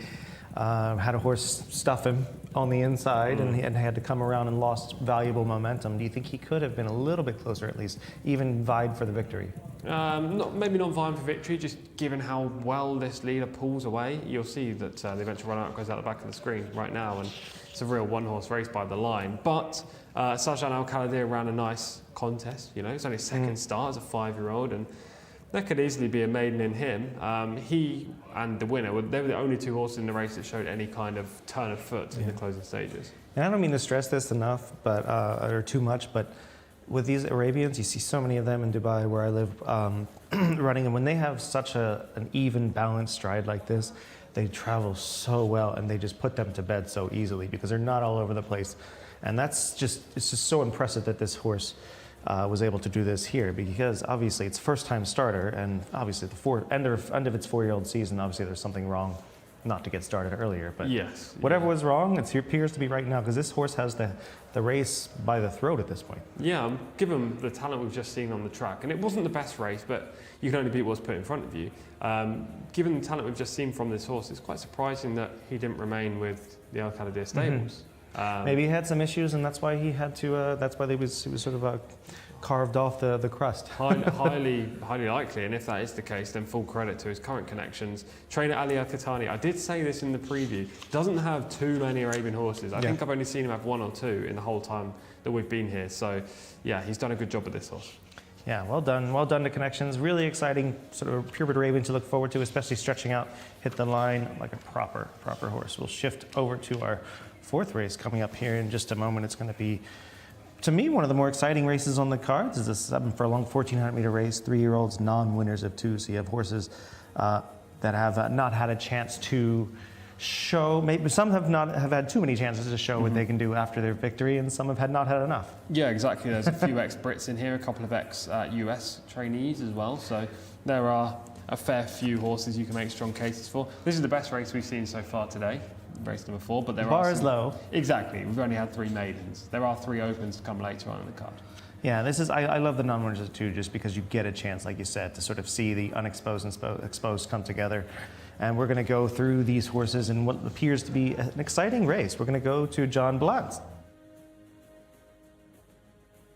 had a horse stuff him on the inside and had to come around and lost valuable momentum. Do you think he could have been a little bit closer, at least, even vied for the victory? Maybe not vying for victory, just given how well this leader pulls away. You'll see that the eventual run-out goes out the back of the screen right now, and it's a real one-horse race by the line. But Sajan Al-Qaladir ran a nice contest. You know, it's only his second start as a 5-year-old, and there could easily be a maiden in him. He and the winner, they were the only 2 horses in the race that showed any kind of turn of foot in the closing stages. And I don't mean to stress this enough, but or too much, but with these Arabians, you see so many of them in Dubai where I live running, and when they have such an even, balanced stride like this, they travel so well and they just put them to bed so easily because they're not all over the place. And it's just so impressive that this horse was able to do this here because obviously it's first-time starter, and obviously the end of its 4-year-old season, obviously there's something wrong not to get started earlier. But whatever was wrong, it appears to be right now because this horse has the race by the throat at this point. Yeah, given the talent we've just seen on the track, and it wasn't the best race, but you can only beat what's put in front of you. Given the talent we've just seen from this horse, it's quite surprising that he didn't remain with the Al-Qaladir stables. Maybe he had some issues, and that's why he had to. That's why he was sort of carved off the crust. highly likely, and if that is the case, then full credit to his current connections. Trainer Ali Al-Qatani, I did say this in the preview, doesn't have too many Arabian horses. I think I've only seen him have 1 or 2 in the whole time that we've been here. So, yeah, he's done a good job with this horse. Yeah, well done to Connections. Really exciting sort of purebred Arabian to look forward to, especially stretching out, hit the line like a proper horse. We'll shift over to our 4th race coming up here in just a moment. It's going to be, to me, one of the more exciting races on the cards. Is a 7-furlong, 1,400-meter race, 3-year-olds, non-winners of 2. So you have horses that have not had a chance to show. Maybe some have had too many chances to show what they can do after their victory, and some have not had enough. Yeah, exactly. There's a few ex-Brits in here, a couple of ex-US trainees as well. So there are a fair few horses you can make strong cases for. This is the best race we've seen so far today, race number 4. But there Bar are is low. Exactly. We've only had 3 maidens. There are 3 opens to come later on in the card. Yeah, this is. I love the non-winners too, just because you get a chance, like you said, to sort of see the unexposed and exposed come together. And we're going to go through these horses in what appears to be an exciting race. We're going to go to John Blunt.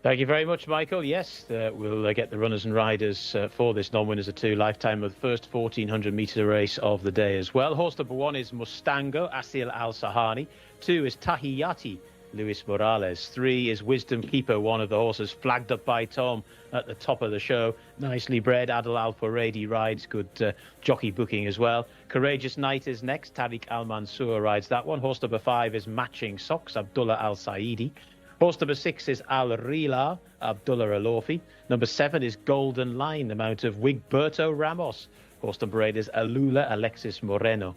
Thank you very much, Michael. Yes, we'll get the runners and riders for this non-winners of 2 lifetime of the first 1400-metre race of the day as well. Horse number 1 is Mustango, Asil Al-Sahani. 2 is Tahiyati, Luis Morales. 3 is Wisdom Keeper, one of the horses flagged up by Tom at the top of the show. Nicely bred. Adil Al-Furedi rides. Good jockey booking as well. Courageous Knight is next. Tariq Al-Mansour rides that one. Horse number 5 is Matching Socks, Abdullah Al-Saidi. Horse number 6 is Al-Rila, Abdullah Alofi. Number 7 is Golden Line, the mount of Wigberto Ramos. Horse number 8 is Alula, Alexis Moreno.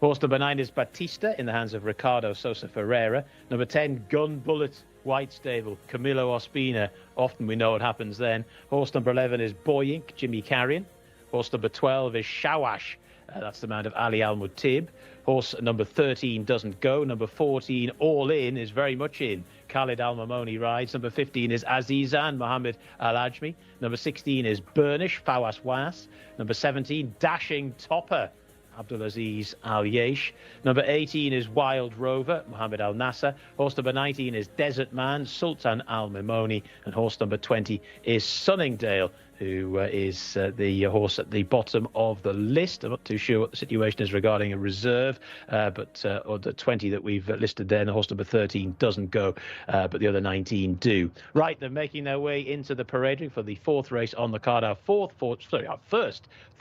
Horse number 9 is Batista, in the hands of Ricardo Sosa Ferreira. Number 10, Gun Bullet, White Stable, Camilo Ospina. Often we know what happens then. Horse number 11 is Boyink, Jimmy Carrion. Horse number 12 is Shawash. That's the mount of Ali Al-Mutib. Horse number 13 doesn't go. Number 14, All In, is very much in. Khalid Al-Mamoni rides. Number 15 is Azizan, Mohammed Al-Ajmi. Number 16 is Burnish, Fawaz Was. Number 17, Dashing Topper, Abdulaziz Al-Yesh. Number 18 is Wild Rover, Mohammed Al-Nasser. Horse number 19 is Desert Man, Sultan Al-Mimoni. And horse number 20 is Sunningdale, who is the horse at the bottom of the list. I'm not too sure what the situation is regarding a reserve, but or the 20 that we've listed there, and the horse number 13 doesn't go, but the other 19 do. Right, they're making their way into the parade ring for the 4th race on the card, our first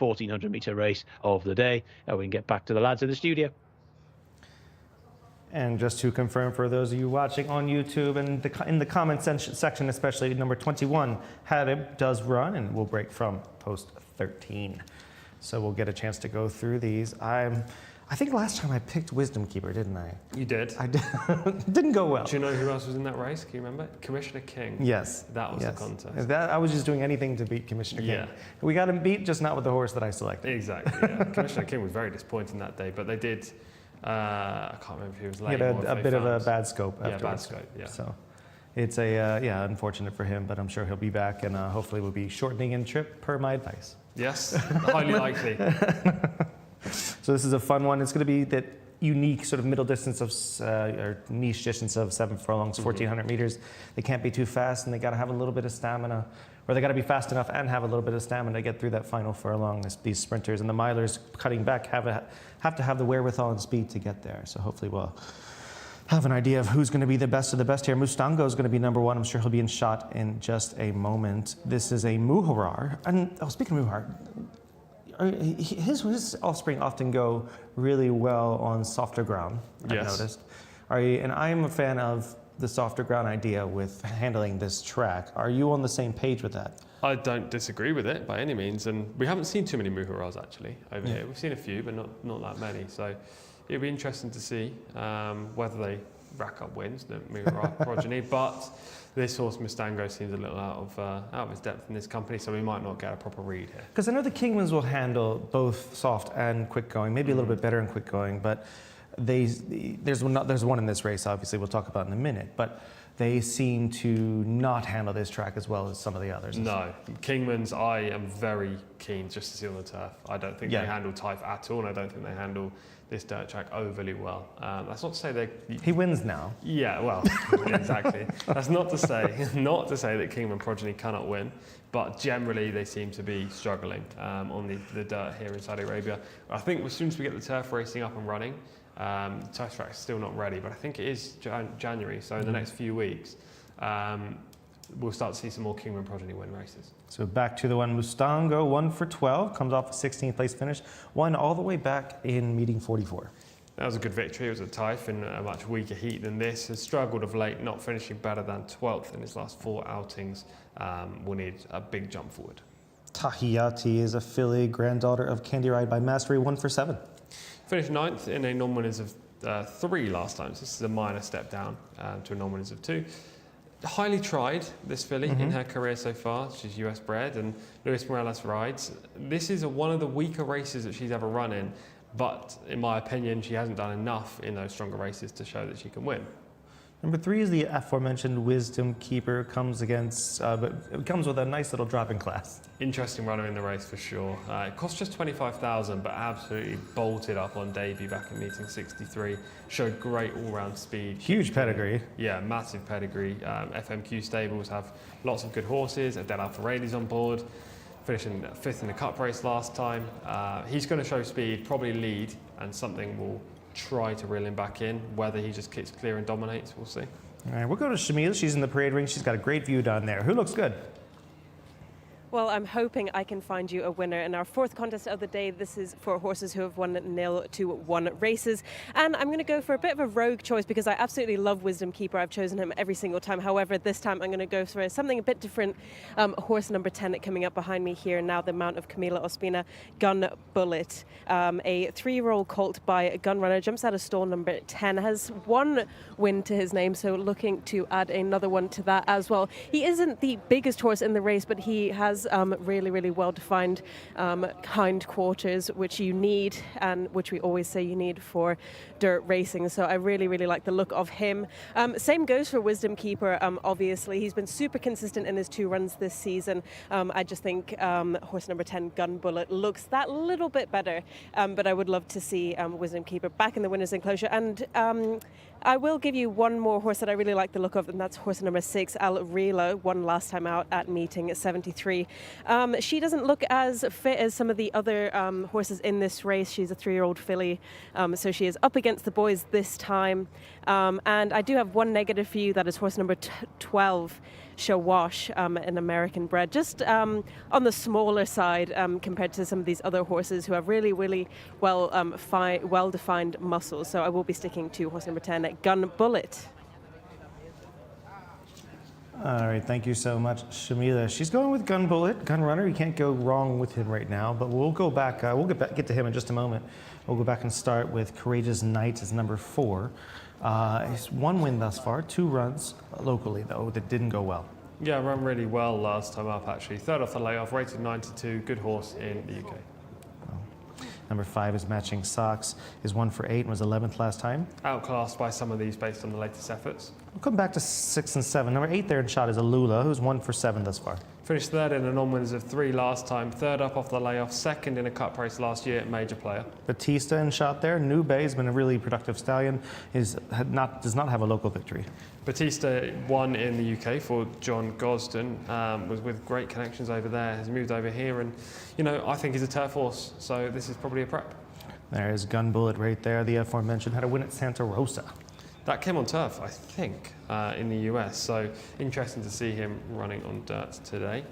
1400-metre race of the day. We can get back to the lads in the studio. And just to confirm for those of you watching on YouTube and in the comment section, especially number 21, Hadib does run and will break from post 13. So we'll get a chance to go through these. I think last time I picked Wisdom Keeper, didn't I? You did. I did. Didn't go well. Do you know who else was in that race? Can you remember? Commissioner King. Yes. That was the contest. I was just doing anything to beat Commissioner King. Yeah. We got him beat, just not with the horse that I selected. Exactly. Yeah. Commissioner King was very disappointing that day, but they did. I can't remember if he was late. He had a bit of a bad scope afterwards. Yeah, bad scope, yeah. So it's unfortunate for him, but I'm sure he'll be back, and hopefully we'll be shortening in trip per my advice. Yes, highly likely. So this is a fun one. It's going to be that unique sort of middle distance of or niche distance of 7 furlongs, 1,400 meters. They can't be too fast, and they got to have a little bit of stamina, or they got to be fast enough and have a little bit of stamina to get through that final furlong. These sprinters and the milers cutting back have to have the wherewithal and speed to get there. So hopefully we'll have an idea of who's going to be the best of the best here. Mustango is going to be number 1. I'm sure he'll be in shot in just a moment. This is a Muharar. And speaking of Muharar, his offspring often go really well on softer ground, I've noticed. And I'm a fan of the softer ground idea with handling this track. Are you on the same page with that? I don't disagree with it by any means, and we haven't seen too many Muharrars actually over here. We've seen a few, but not that many. So it'll be interesting to see whether they rack up wins, the Muharrar progeny. But this horse Mustango seems a little out of his depth in this company, so we might not get a proper read here. Because I know the Kingmans will handle both soft and quick going, maybe a little bit better in quick going, but there's one in this race, obviously, we'll talk about in a minute, but they seem to not handle this track as well as some of the others. No, Kingmans, I am very keen just to see on the turf. I don't think they handle Type at all, and I don't think they handle this dirt track overly well. That's not to say he wins now. Yeah, well, exactly. That's not to say that Kingman progeny cannot win, but generally they seem to be struggling on the dirt here in Saudi Arabia. I think as soon as we get the turf racing up and running, the turf track is still not ready, but I think it is January, so in the next few weeks, we'll start to see some more Kingman progeny win races. So back to the one Mustango, 1 for 12, comes off a 16th place finish, won all the way back in meeting 44. That was a good victory. It was a Taif in a much weaker heat than this. Has struggled of late, not finishing better than 12th in his last 4 outings. Will need a big jump forward. Tahiyati is a filly, granddaughter of Candy Ride by Mastery, 1 for 7. Finished 9th in a non-winners of 3 last time, so this is a minor step down to a non-winners of 2. Highly tried, this filly, in her career so far. She's US bred, and Luis Morales rides. This is one of the weaker races that she's ever run in, but in my opinion, she hasn't done enough in those stronger races to show that she can win. Number 3 is the aforementioned Wisdom Keeper. Comes against, but it comes with a nice little drop in class. Interesting runner in the race for sure. It cost just 25,000, but absolutely bolted up on debut back in meeting 63. Showed great all-round speed. Huge pedigree. Yeah, massive pedigree. FMQ stables have lots of good horses. Adele Alfaradi's on board, finishing 5th in the cup race last time. He's going to show speed, probably lead, and something will try to reel him back in. Whether he just kicks clear and dominates, we'll see. All right, we'll go to Shamil. She's in the parade ring. She's got a great view down there. Who looks good? Well, I'm hoping I can find you a winner in our 4th contest of the day. This is for horses who have won 0-1 races. And I'm going to go for a bit of a rogue choice because I absolutely love Wisdom Keeper. I've chosen him every single time. However, this time I'm going to go for something a bit different. Horse number 10 coming up behind me here now, the mount of Camila Ospina, Gun Bullet. A 3-year-old colt by a gun runner, jumps out of stall number 10, has 1 win to his name, so looking to add another one to that as well. He isn't the biggest horse in the race, but he has really well-defined hindquarters, which you need, and which we always say you need for dirt racing. So I really like the look of him. Same goes for Wisdom Keeper. Obviously, he's been super consistent in his 2 runs this season. I just think horse number 10, Gun Bullet, looks that little bit better. But I would love to see Wisdom Keeper back in the winner's enclosure. And I will give you one more horse that I really like the look of, and that's horse number 6, Al Rila, won last time out at meeting 73. She doesn't look as fit as some of the other horses in this race. She's a 3-year-old filly, so she is up against the boys this time. And I do have one negative for you, that is horse number 12, Shawash, an American bred, just on the smaller side compared to some of these other horses who have really well-defined muscles. So I will be sticking to horse number 10, Gun Bullet. All right, thank you so much, Shamila. She's going with Gun Bullet, Gun Runner. You can't go wrong with him right now, but we'll go back. We'll get to him in just a moment. We'll go back and start with Courageous Knight as number 4. He's 1 win thus far, 2 runs locally, though, that didn't go well. Yeah, ran really well last time up, actually. 3rd off the layoff, rated 92, good horse in the UK. Number 5 is Matching Socks, is 1 for 8 and was 11th last time. Outclassed by some of these based on the latest efforts. We'll come back to 6 and 7. Number 8 there in shot is Alula, who's 1 for 7 thus far. Finished 3rd in a non-winners of 3 last time, 3rd up off the layoff, 2nd in a cup race last year, major player. Batista in shot there. New Bay has been a really productive stallion. Does not have a local victory. Batista won in the UK for John Gosden, was with great connections over there, has moved over here, and I think he's a turf horse, so this is probably a prep. There's Gun Bullet right there. The aforementioned had a win at Santa Rosa. That came on turf, I think, in the US, so interesting to see him running on dirt today.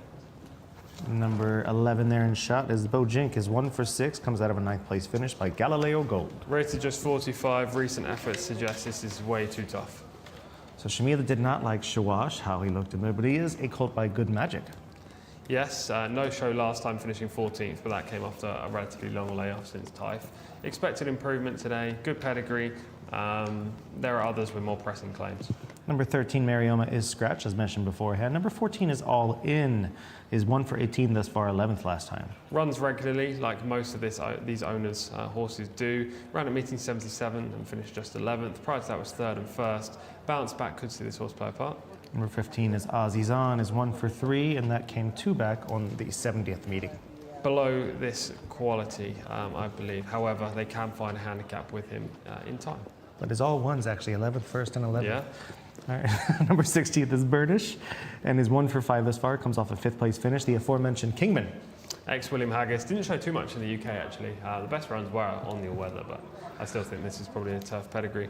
Number 11 there in shot is Bojink, is 1 for 6, comes out of a 9th place finish by Galileo Gold. Rated just 45, recent efforts suggest this is way too tough. So Shamila did not like Shawash, how he looked in there, but he is a colt by Good Magic. Yes, no show last time, finishing 14th, but that came after a relatively long layoff since Taif. Expected improvement today, good pedigree. There are others with more pressing claims. Number 13, Marioma, is scratched, as mentioned beforehand. Number 14 is All In, is 1 for 18 thus far, 11th last time. Runs regularly, like most of these owners' horses do. Ran at meeting 77 and finished just 11th. Prior to that was 3rd and 1st. Bounce back, could see this horse play a part. Number 15 is Azizan, is 1 for 3, and that came 2 back on the 70th meeting. Below this quality, I believe. However, they can find a handicap with him in time. But it's all ones, actually, 11th, 1st, and 11th. Yeah. All right. Number 16th is Burnish, and is 1 for 5 thus far, comes off a 5th place finish. The aforementioned Kingman. Ex-William Haggis didn't show too much in the UK, actually. The best runs were on the all-weather, but I still think this is probably a tough pedigree.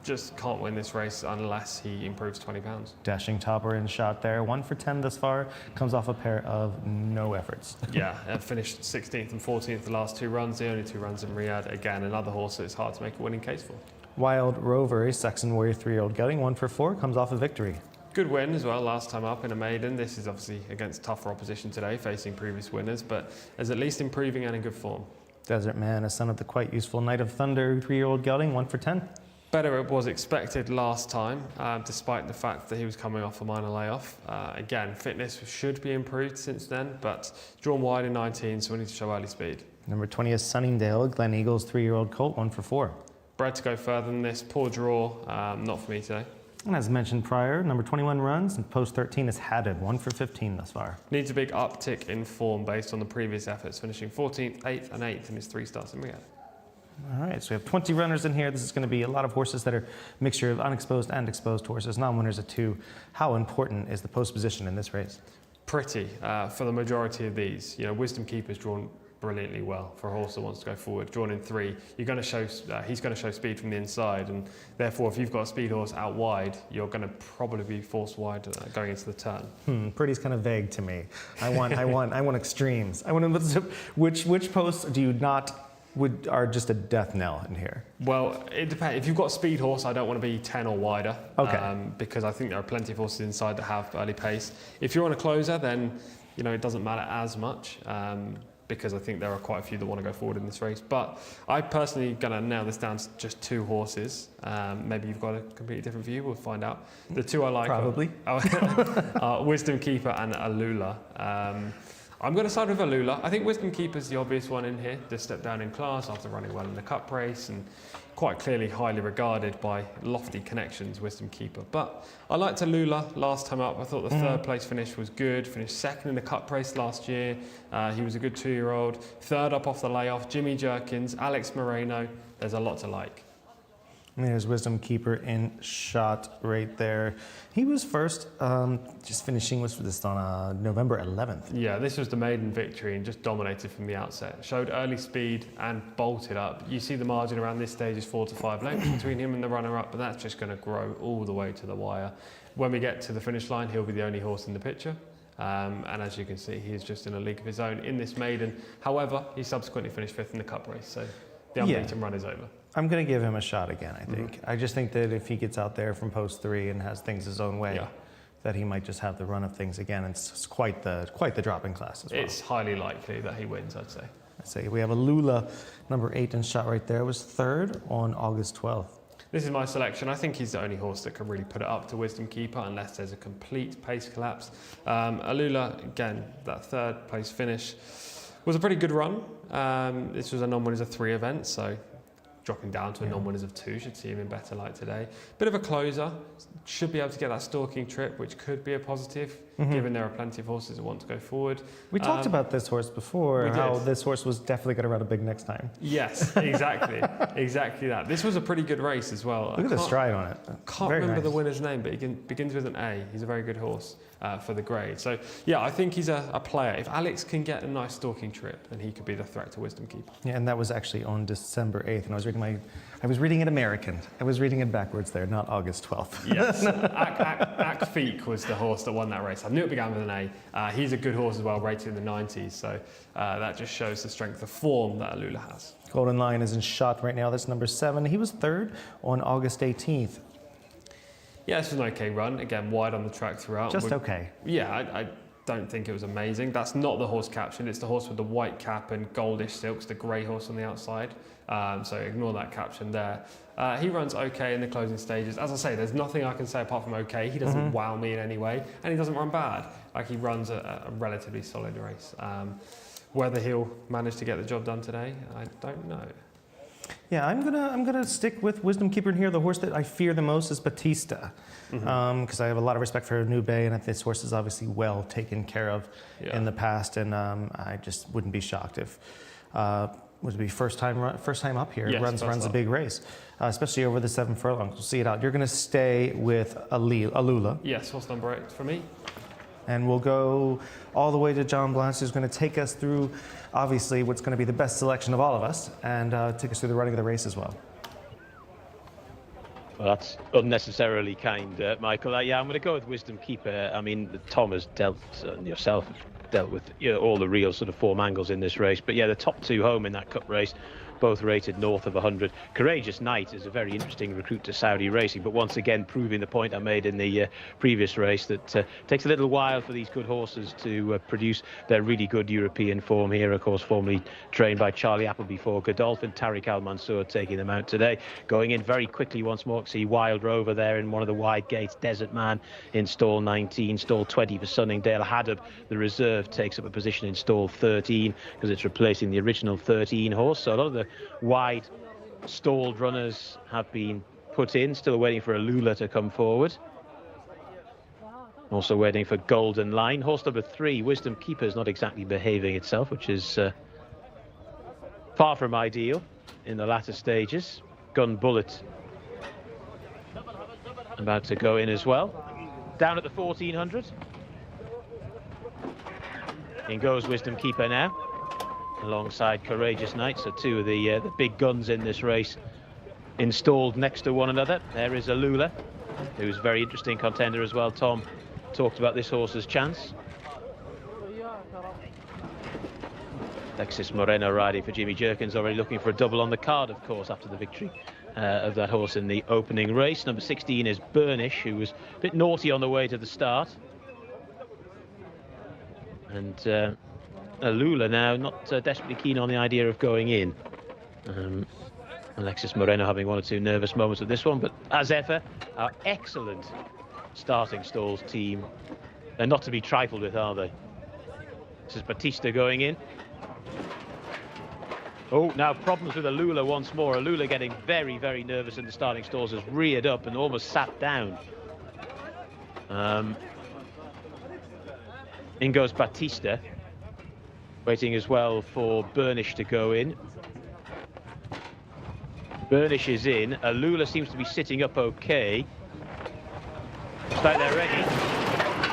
Just can't win this race unless he improves 20 pounds. Dashing Topper in shot there, 1 for 10 thus far, comes off a pair of no efforts. Yeah, finished 16th and 14th the last 2 runs, the only 2 runs in Riyadh. Again, another horse that it's hard to make a winning case for. Wild Rover, a Saxon Warrior 3-year-old gelding, 1 for 4, comes off a victory. Good win as well last time up in a maiden. This is obviously against tougher opposition today, facing previous winners, but is at least improving and in good form. Desert Man, a son of the quite useful Knight of Thunder 3-year-old gelding, 1 for 10. Better it was expected last time, despite the fact that he was coming off a minor layoff. Again, fitness should be improved since then, but drawn wide in 19, so we need to show early speed. Number 20 is Sunningdale, Glen Eagles 3-year-old colt, 1 for 4. Bred to go further than this. Poor draw, not for me today. And as mentioned prior, number 21 runs, and post 13 is Haddad, 1 for 15 thus far. Needs a big uptick in form based on the previous efforts, finishing 14th, 8th and 8th in his 3 starts in Riyadh. All right, so we have 20 runners in here. This is going to be a lot of horses that are a mixture of unexposed and exposed horses, non-winners of 2. How important is the post position in this race? Pretty, for the majority of these. You know, Wisdom Keeper's drawn brilliantly well for a horse that wants to go forward. Drawn in 3, you're going to show, he's going to show speed from the inside, and therefore if you've got a speed horse out wide, you're going to probably be forced wide going into the turn. Pretty's kind of vague to me. I want extremes. I want to, which posts do you not are just a death knell in here? Well, it depends. If you've got a speed horse, I don't want to be 10 or wider. Okay. Because I think there are plenty of horses inside that have early pace. If you're on a closer, then you know it doesn't matter as much. Because I think there are quite a few that want to go forward in this race. But I personally going to nail this down to just 2 horses. Maybe you've got a completely different view. We'll find out. The 2 I like Probably. are Wisdom Keeper and Alula. I'm going to side with Alula. I think Wisdom Keeper's the obvious one in here. Just stepped down in class after running well in the cup race and quite clearly highly regarded by lofty connections, Wisdom Keeper. But I liked Alula last time up. I thought the 3rd place finish was good. Finished 2nd in the cup race last year. He was a good 2-year-old. 3rd up off the layoff. Jimmy Jerkins, Alex Moreno. There's a lot to like. And there's Wisdom Keeper in shot right there. He was first, just finishing was this on November 11th. Yeah, this was the maiden victory and just dominated from the outset. Showed early speed and bolted up. You see the margin around this stage is 4 to 5 lengths between him and the runner-up, but that's just going to grow all the way to the wire. When we get to the finish line, he'll be the only horse in the picture. And as you can see, he is just in a league of his own in this maiden. However, he subsequently finished 5th in the cup race, so the unbeaten run is over. I'm going to give him a shot again, I think. I just think that if he gets out there from post 3 and has things his own way, that he might just have the run of things again. It's quite the drop in class as well. It's highly likely that he wins, I'd say. I'd say we have Alula, number 8 in shot right there, was 3rd on August 12th. This is my selection. I think he's the only horse that can really put it up to Wisdom Keeper unless there's a complete pace collapse. Alula, again, that 3rd place finish was a pretty good run. This was a non-winners of 3 event, so dropping down to a non-winners of 2 should see him in better light today. Bit of a closer, should be able to get that stalking trip, which could be a positive, given there are plenty of horses that want to go forward. We talked about this horse before, how this horse was definitely going to run a big next time. Yes, exactly, exactly that. This was a pretty good race as well. Look at the stride on it. Can't remember the winner's name, but he begins with an A. He's a very good horse for the grade. So yeah, I think he's a player. If Alex can get a nice stalking trip, then he could be the threat to Wisdom Keeper. Yeah, and that was actually on December 8th, and I was reading it American. I was reading it backwards there, not August 12th. Yes, Akfeek was the horse that won that race. I knew it began with an A. He's a good horse as well, rated in the 90s, so that just shows the strength of form that Alula has. Golden Lion is in shot right now. That's number 7. He was 3rd on August 18th. Yeah, this was an okay run. Again, wide on the track throughout. Just okay. Yeah, I don't think it was amazing. That's not the horse caption. It's the horse with the white cap and goldish silks, the grey horse on the outside. So ignore that caption there. He runs okay in the closing stages. As I say, there's nothing I can say apart from okay. He doesn't wow me in any way, and he doesn't run bad. Like, he runs a relatively solid race. Whether he'll manage to get the job done today, I don't know. Yeah, I'm gonna stick with Wisdom Keeper in here. The horse that I fear the most is Batista, because I have a lot of respect for Nube, and this horse is obviously well taken care of in the past, and I just wouldn't be shocked if would be first time up here. Yes, runs a big race, especially over the 7 furlongs. We'll see it out. You're going to stay with Alula. Yes, horse number 8 for me. And we'll go all the way to John Blanche, who's going to take us through, obviously, what's going to be the best selection of all of us, and take us through the running of the race as well. Well, that's unnecessarily kind, Michael. Yeah, I'm going to go with Wisdom Keeper. I mean, Tom has dealt, yourself dealt with all the real sort of form angles in this race. But yeah, the top 2 home in that cup race both rated north of 100. Courageous Knight is a very interesting recruit to Saudi racing, but once again proving the point I made in the previous race that takes a little while for these good horses to produce their really good European form here. Of course, formerly trained by Charlie Appleby for Godolphin. Tariq Al Mansour taking them out today. Going in very quickly once more. See Wild Rover there in one of the wide gates. Desert Man in stall 19. Stall 20 for Sunningdale. Haddock, the reserve, takes up a position in stall 13 because it's replacing the original 13 horse. So a lot of the wide stalled runners have been put in. Still waiting for Alula to come forward. Also waiting for Golden Line. Horse number 3, Wisdom Keeper, is not exactly behaving itself, which is far from ideal in the latter stages. Gun Bullet about to go in as well. Down at the 1400. In goes Wisdom Keeper now, alongside Courageous Knight. So two of the big guns in this race installed next to one another. There is Alula, who's a very interesting contender as well. Tom talked about this horse's chance. Alexis Moreno riding for Jimmy Jerkins, already looking for a double on the card, of course, after the victory of that horse in the opening race. Number 16 is Burnish, who was a bit naughty on the way to the start. And Alula now not desperately keen on the idea of going in. Alexis Moreno having one or two nervous moments with this one, but as ever, our excellent starting stalls team. They're not to be trifled with, are they? This is Batista going in. Oh, now problems with Alula once more. Alula getting very, very nervous in the starting stalls, has reared up and almost sat down. In goes Batista, waiting as well for Burnish to go in. Burnish is in. Alula seems to be sitting up okay. Looks like they're ready.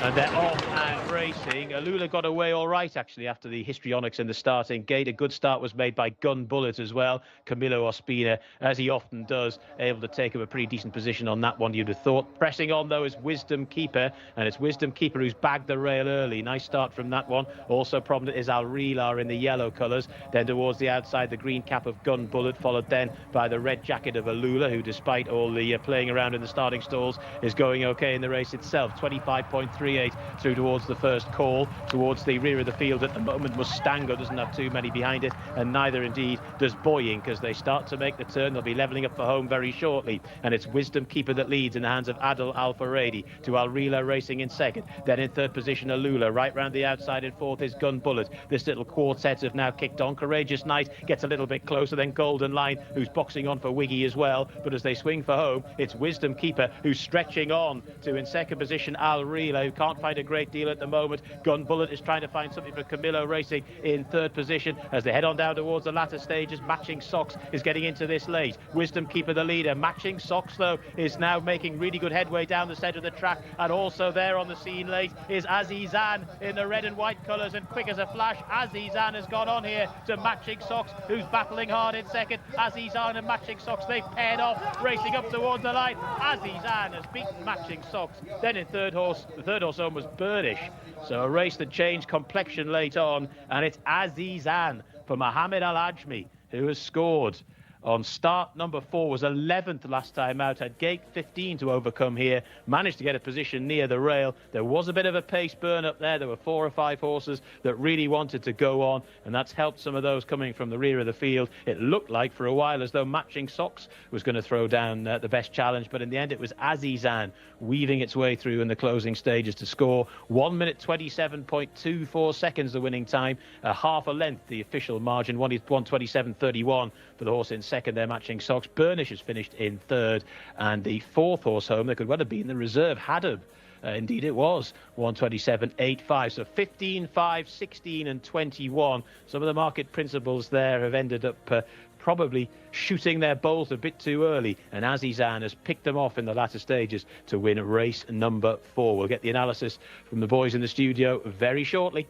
And they're off and racing. Alula got away all right, actually, after the histrionics in the starting gate. A good start was made by Gun Bullet as well. Camilo Ospina, as he often does, able to take up a pretty decent position on that one, you'd have thought. Pressing on, though, is Wisdom Keeper. And it's Wisdom Keeper who's bagged the rail early. Nice start from that one. Also prominent is Al Rilar in the yellow colours. Then towards the outside, the green cap of Gun Bullet, followed then by the red jacket of Alula, who, despite all the playing around in the starting stalls, is going okay in the race itself. 25.38 through towards the first call. Towards the rear of the field at the moment, Mustango doesn't have too many behind it, and neither indeed does Boying, because they start to make the turn. They'll be levelling up for home very shortly, and it's Wisdom Keeper that leads in the hands of Adil Al-Faredi, to Al Rila racing in second. Then in third position, Alula. Right round the outside in fourth is Gun Bullet. This little quartet have now kicked on. Courageous Knight gets a little bit closer, then Golden Line, who's boxing on for Wiggy as well. But as they swing for home, it's Wisdom Keeper who's stretching on to, in second position, Al Rila, who can't find a great deal at the moment. Gun Bullet is trying to find something for Camilo Racing in third position as they head on down towards the latter stages. Matching Socks is getting into this late. Wisdom Keeper the leader. Matching Socks, though, is now making really good headway down the centre of the track, and also there on the scene late is Azizan in the red and white colours, and quick as a flash, Azizan has gone on here to Matching Socks, who's battling hard in second. Azizan and Matching Socks, they've paired off, racing up towards the line. Azizan has beaten Matching Socks. Then in third horse, the third horse home was Burnish. So a race that changed complexion late on, and it's Azizan for Mohammed Al Ajmi, who has scored on start number 4, was 11th last time out, had gate 15 to overcome here, managed to get a position near the rail. There was a bit of a pace burn up there. There were 4 or 5 horses that really wanted to go on, and that's helped some of those coming from the rear of the field. It looked like for a while as though Matching Socks was going to throw down the best challenge, but in the end it was Azizan weaving its way through in the closing stages to score 1 minute 27.24 seconds the winning time, half a length the official margin, 1:27.31 for the horse in second there, Matching Socks. Burnish has finished in third, and the fourth horse home, there could well have been the reserve, Haddock. Indeed it was, 1:27.85. So 15, 5, 16 and 21. Some of the market principles there have ended up probably shooting their bolt a bit too early, and Azizan has picked them off in the latter stages to win race number 4. We'll get the analysis from the boys in the studio very shortly.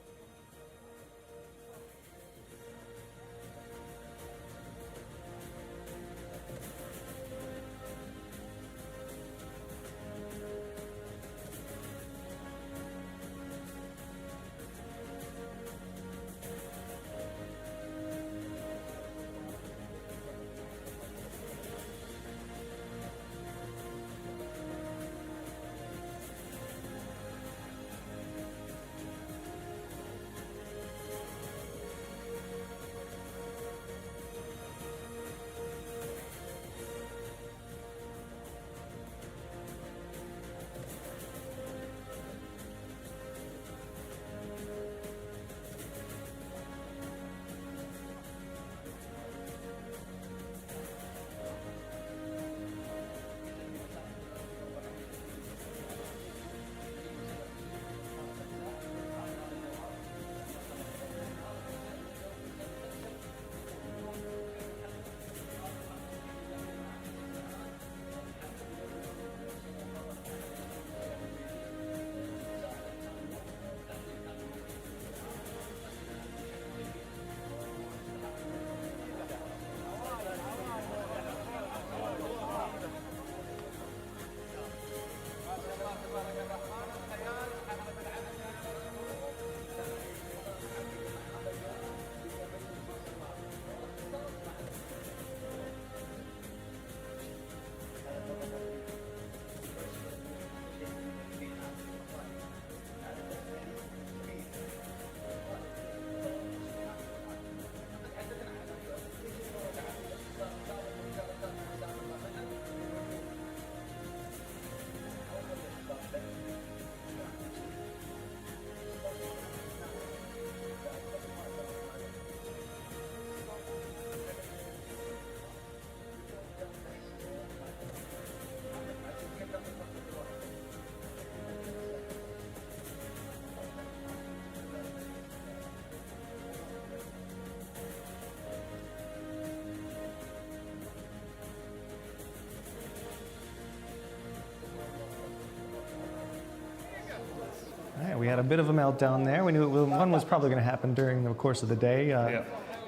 had a bit of a meltdown there. We knew one was probably going to happen during the course of the day.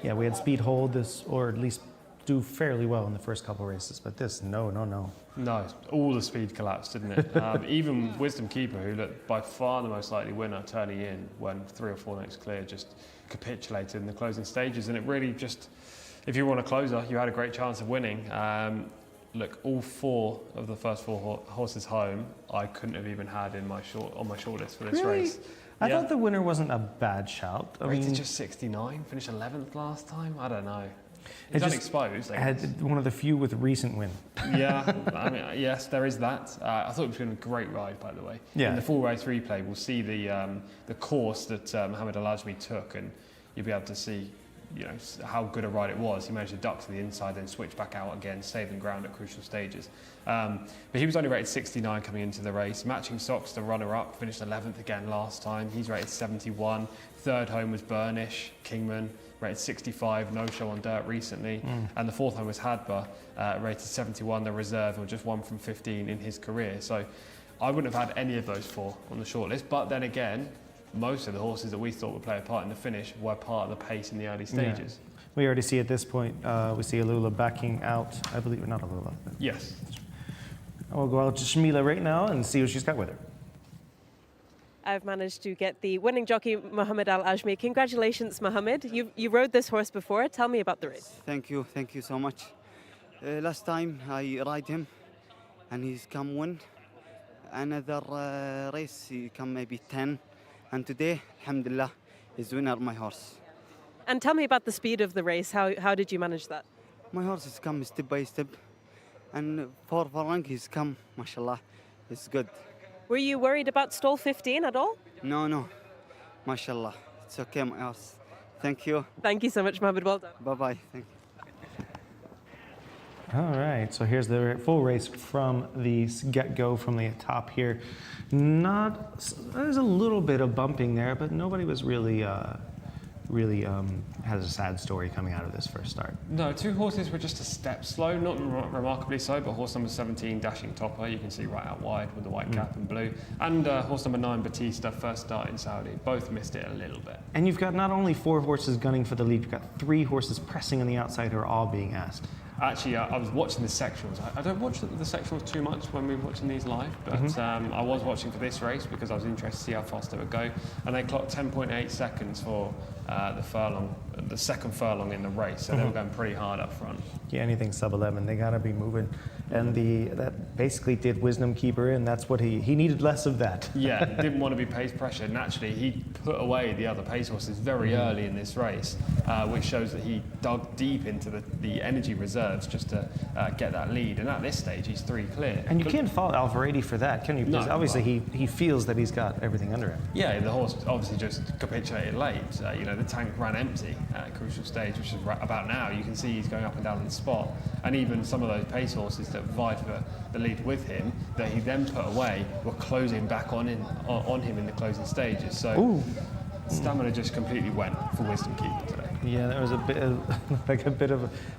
Yeah, we had speed hold this, or at least do fairly well in the first couple of races, but this, no. No, all the speed collapsed, didn't it? Even Wisdom Keeper, who looked by far the most likely winner, turning in when 3 or 4 notes clear, just capitulated in the closing stages. And it really just, if you were on a closer, you had a great chance of winning. Look, all 4 of the first 4 horses home, I couldn't have even had on my shortlist for this race. I thought the winner wasn't a bad shout. I Rated mean, just 69, finished 11th last time. I don't know. It's unexposed. Had one of the few with recent win. Yeah, I mean, yes, there is that. I thought it was going to be a great ride, by the way. Yeah. In the full race replay, we'll see the course that Mohamed Al Ajmi took, and you'll be able to see, how good a ride it was. He managed to duck to the inside, then switch back out again, saving ground at crucial stages. But he was only rated 69 coming into the race. Matching Socks, the runner-up, finished 11th again last time. He's rated 71. Third home was Burnish, Kingman, rated 65, no show on dirt recently. And the fourth home was Hadba, rated 71, the reserve, and just 1 from 15 in his career. So I wouldn't have had any of those 4 on the shortlist. But then again, most of the horses that we thought would play a part in the finish were part of the pace in the early stages. Yeah. We already see at this point, we see Alula backing out, I believe, not Alula. Yes. We'll go out to Shamila right now and see what she's got with her. I've managed to get the winning jockey, Mohamed Al Ajmi. Congratulations, Mohamed. You rode this horse before. Tell me about the race. Thank you so much. Last time I ride him and he's come win. Another race he come maybe 10. And today, alhamdulillah, he's winner my horse. And tell me about the speed of the race. How did you manage that? My horse has come step by step. And for Farang, he's come, mashallah, it's good. Were you worried about stall 15 at all? No, mashallah, it's okay, my horse. Thank you. Thank you so much, Mohamed. Well done. Bye-bye, thank you. All right, so here's the full race from the get-go from the top here. There's a little bit of bumping there, but nobody was really has a sad story coming out of this first start. No, 2 horses were just a step slow, not remarkably so, but horse number 17, Dashing Topper, you can see right out wide with the white cap and blue, and horse number 9, Batista, first start in Saudi, both missed it a little bit. And you've got not only 4 horses gunning for the lead, you've got 3 horses pressing on the outside who are all being asked. Actually, I was watching the sectionals. I don't watch the sectionals too much when we're watching these live, but I was watching for this race because I was interested to see how fast they would go. And they clocked 10.8 seconds for the second furlong in the race, so they were going pretty hard up front. Yeah, anything sub 11, they gotta be moving. And that basically did Wisdom Keeper in. That's what he needed less of that. Yeah, didn't want to be pace pressure. Naturally, he put away the other pace horses very early in this race, which shows that he dug deep into the energy reserves just to get that lead. And at this stage, he's 3 clear. And you can't fault Alvaradi for that, can you? Because No, obviously well. he feels that he's got everything under him. Yeah, the horse obviously just capitulated late. The tank ran empty at a crucial stage, which is about now. You can see he's going up and down in the spot. And even some of those pace horses that vied for the lead with him, that he then put away, were closing back on him in the closing stages. So stamina just completely went for Wisdom Keeper today. Yeah, there was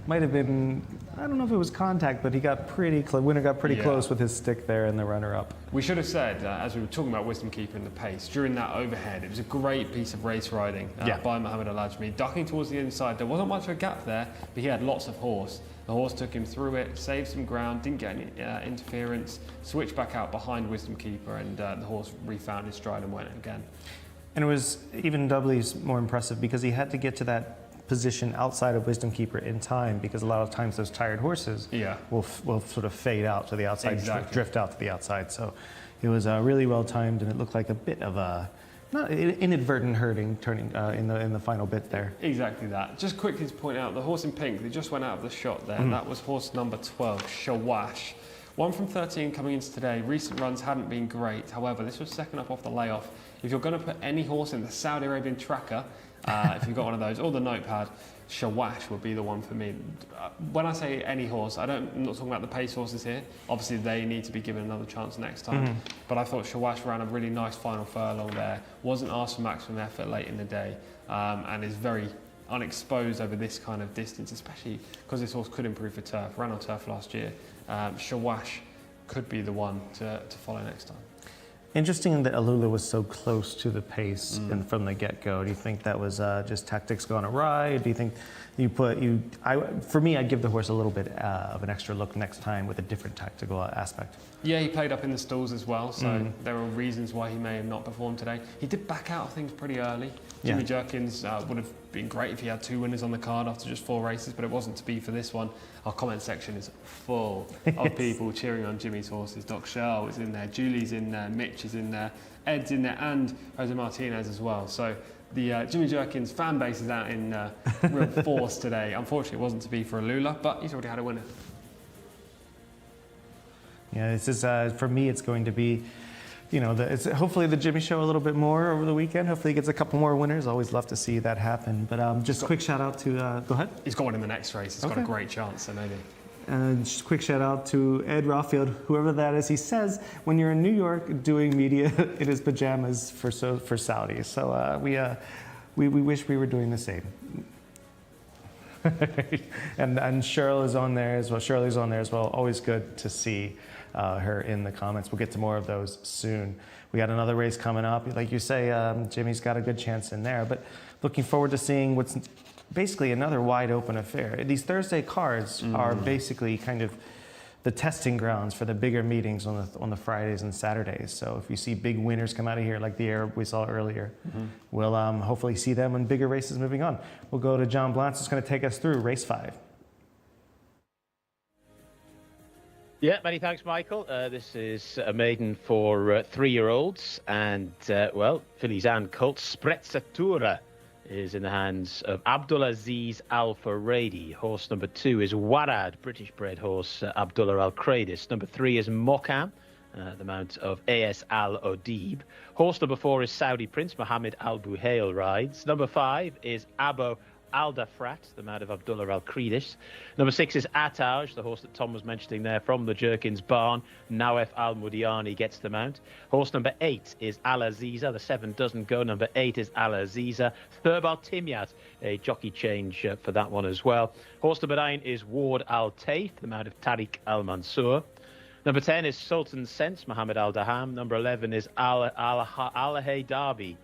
might have been, I don't know if it was contact, but he got pretty close. Winner got pretty close with his stick there in the runner-up. We should have said, as we were talking about Wisdom Keeper and the pace, during that overhead, it was a great piece of race riding by Mohamed Al Ajmi. Ducking towards the inside, there wasn't much of a gap there, but he had lots of horse. The horse took him through it, saved some ground, didn't get any interference, switched back out behind Wisdom Keeper, and the horse refound his stride and went again. And it was even doubly more impressive because he had to get to that position outside of Wisdom Keeper in time, because a lot of times those tired horses will sort of fade out to the outside, drift out to the outside. So it was really well timed, and it looked like a bit of a not inadvertent turning in the final bit there. Exactly that. Just quickly to point out, the horse in pink that just went out of the shot there, that was horse number 12, Shawash. 1 from 13 coming into today. Recent runs hadn't been great. However, this was second up off the layoff. If you're going to put any horse in the Saudi Arabian tracker, if you've got one of those, or the notepad, Shawash would be the one for me. When I say any horse, I'm not talking about the pace horses here. Obviously, they need to be given another chance next time. But I thought Shawash ran a really nice final furlong there. Wasn't asked for maximum effort late in the day, and is very unexposed over this kind of distance, especially because this horse could improve for turf. Ran on turf last year. Shawash could be the one to follow next time. Interesting that Alula was so close to the pace and from the get-go. Do you think that was just tactics gone awry? Or do you think for me, I'd give the horse a little bit of an extra look next time with a different tactical aspect. Yeah, he played up in the stalls as well, so there are reasons why he may have not performed today. He did back out of things pretty early. Jimmy Jerkins would have been great if he had 2 winners on the card after just 4 races, but it wasn't to be for this one. Our comment section is full of people cheering on Jimmy's horses. Doc Shell is in there, Julie's in there, Mitch is in there, Ed's in there, and Jose Martinez as well. So the Jimmy Jerkins fan base is out in real force today. Unfortunately, it wasn't to be for Alula, but he's already had a winner. Yeah, this is for me. It's going to be, it's hopefully the Jimmy show a little bit more over the weekend. Hopefully, he gets a couple more winners. Always love to see that happen. But just a quick shout out to go ahead. He's got one in the next race. He's got a great chance, so maybe. Just a quick shout out to Ed Rawfield, whoever that is. He says when you're in New York doing media in his pajamas for Saudi. So we wish we were doing the same. and Cheryl is on there as well. Shirley's on there as well. Always good to see her in the comments. We'll get to more of those soon. We got another race coming up. Like you say, Jimmy's got a good chance in there. But looking forward to seeing what's basically another wide open affair. These Thursday cards are basically kind of the testing grounds for the bigger meetings on the Fridays and Saturdays. So if you see big winners come out of here, like the Arab we saw earlier, we'll hopefully see them in bigger races moving on. We'll go to John Blantz, who's going to take us through race 5. Yeah, many thanks, Michael. This is a maiden for 3-year-olds, and fillies and colts. Sprezzatura is in the hands of Abdulaziz Al Faradi. Horse number 2 is Warad, British-bred horse Abdullah Al Kradis. Number 3 is Mokam, the mount of AS Al Odib. Horse number 4 is Saudi Prince Mohammed Al Buhail rides. Number 5 is Abo Aldafrat, the mount of Abdullah Al Kradis. Number 6 is Attaj, the horse that Tom was mentioning there from the Jerkins barn. Nawef Al Mudiani gets the mount. Horse number 8 is Al Aziza. The 7 doesn't go. Number 8 is Al Aziza. Thurb Al Timyat, a jockey change for that one as well. Horse number 9 is Ward Al Taif, the mount of Tariq Al Mansour. Number 10 is Sultan Sense, Mohammed Al Daham. Number 11 is Al Haydabi.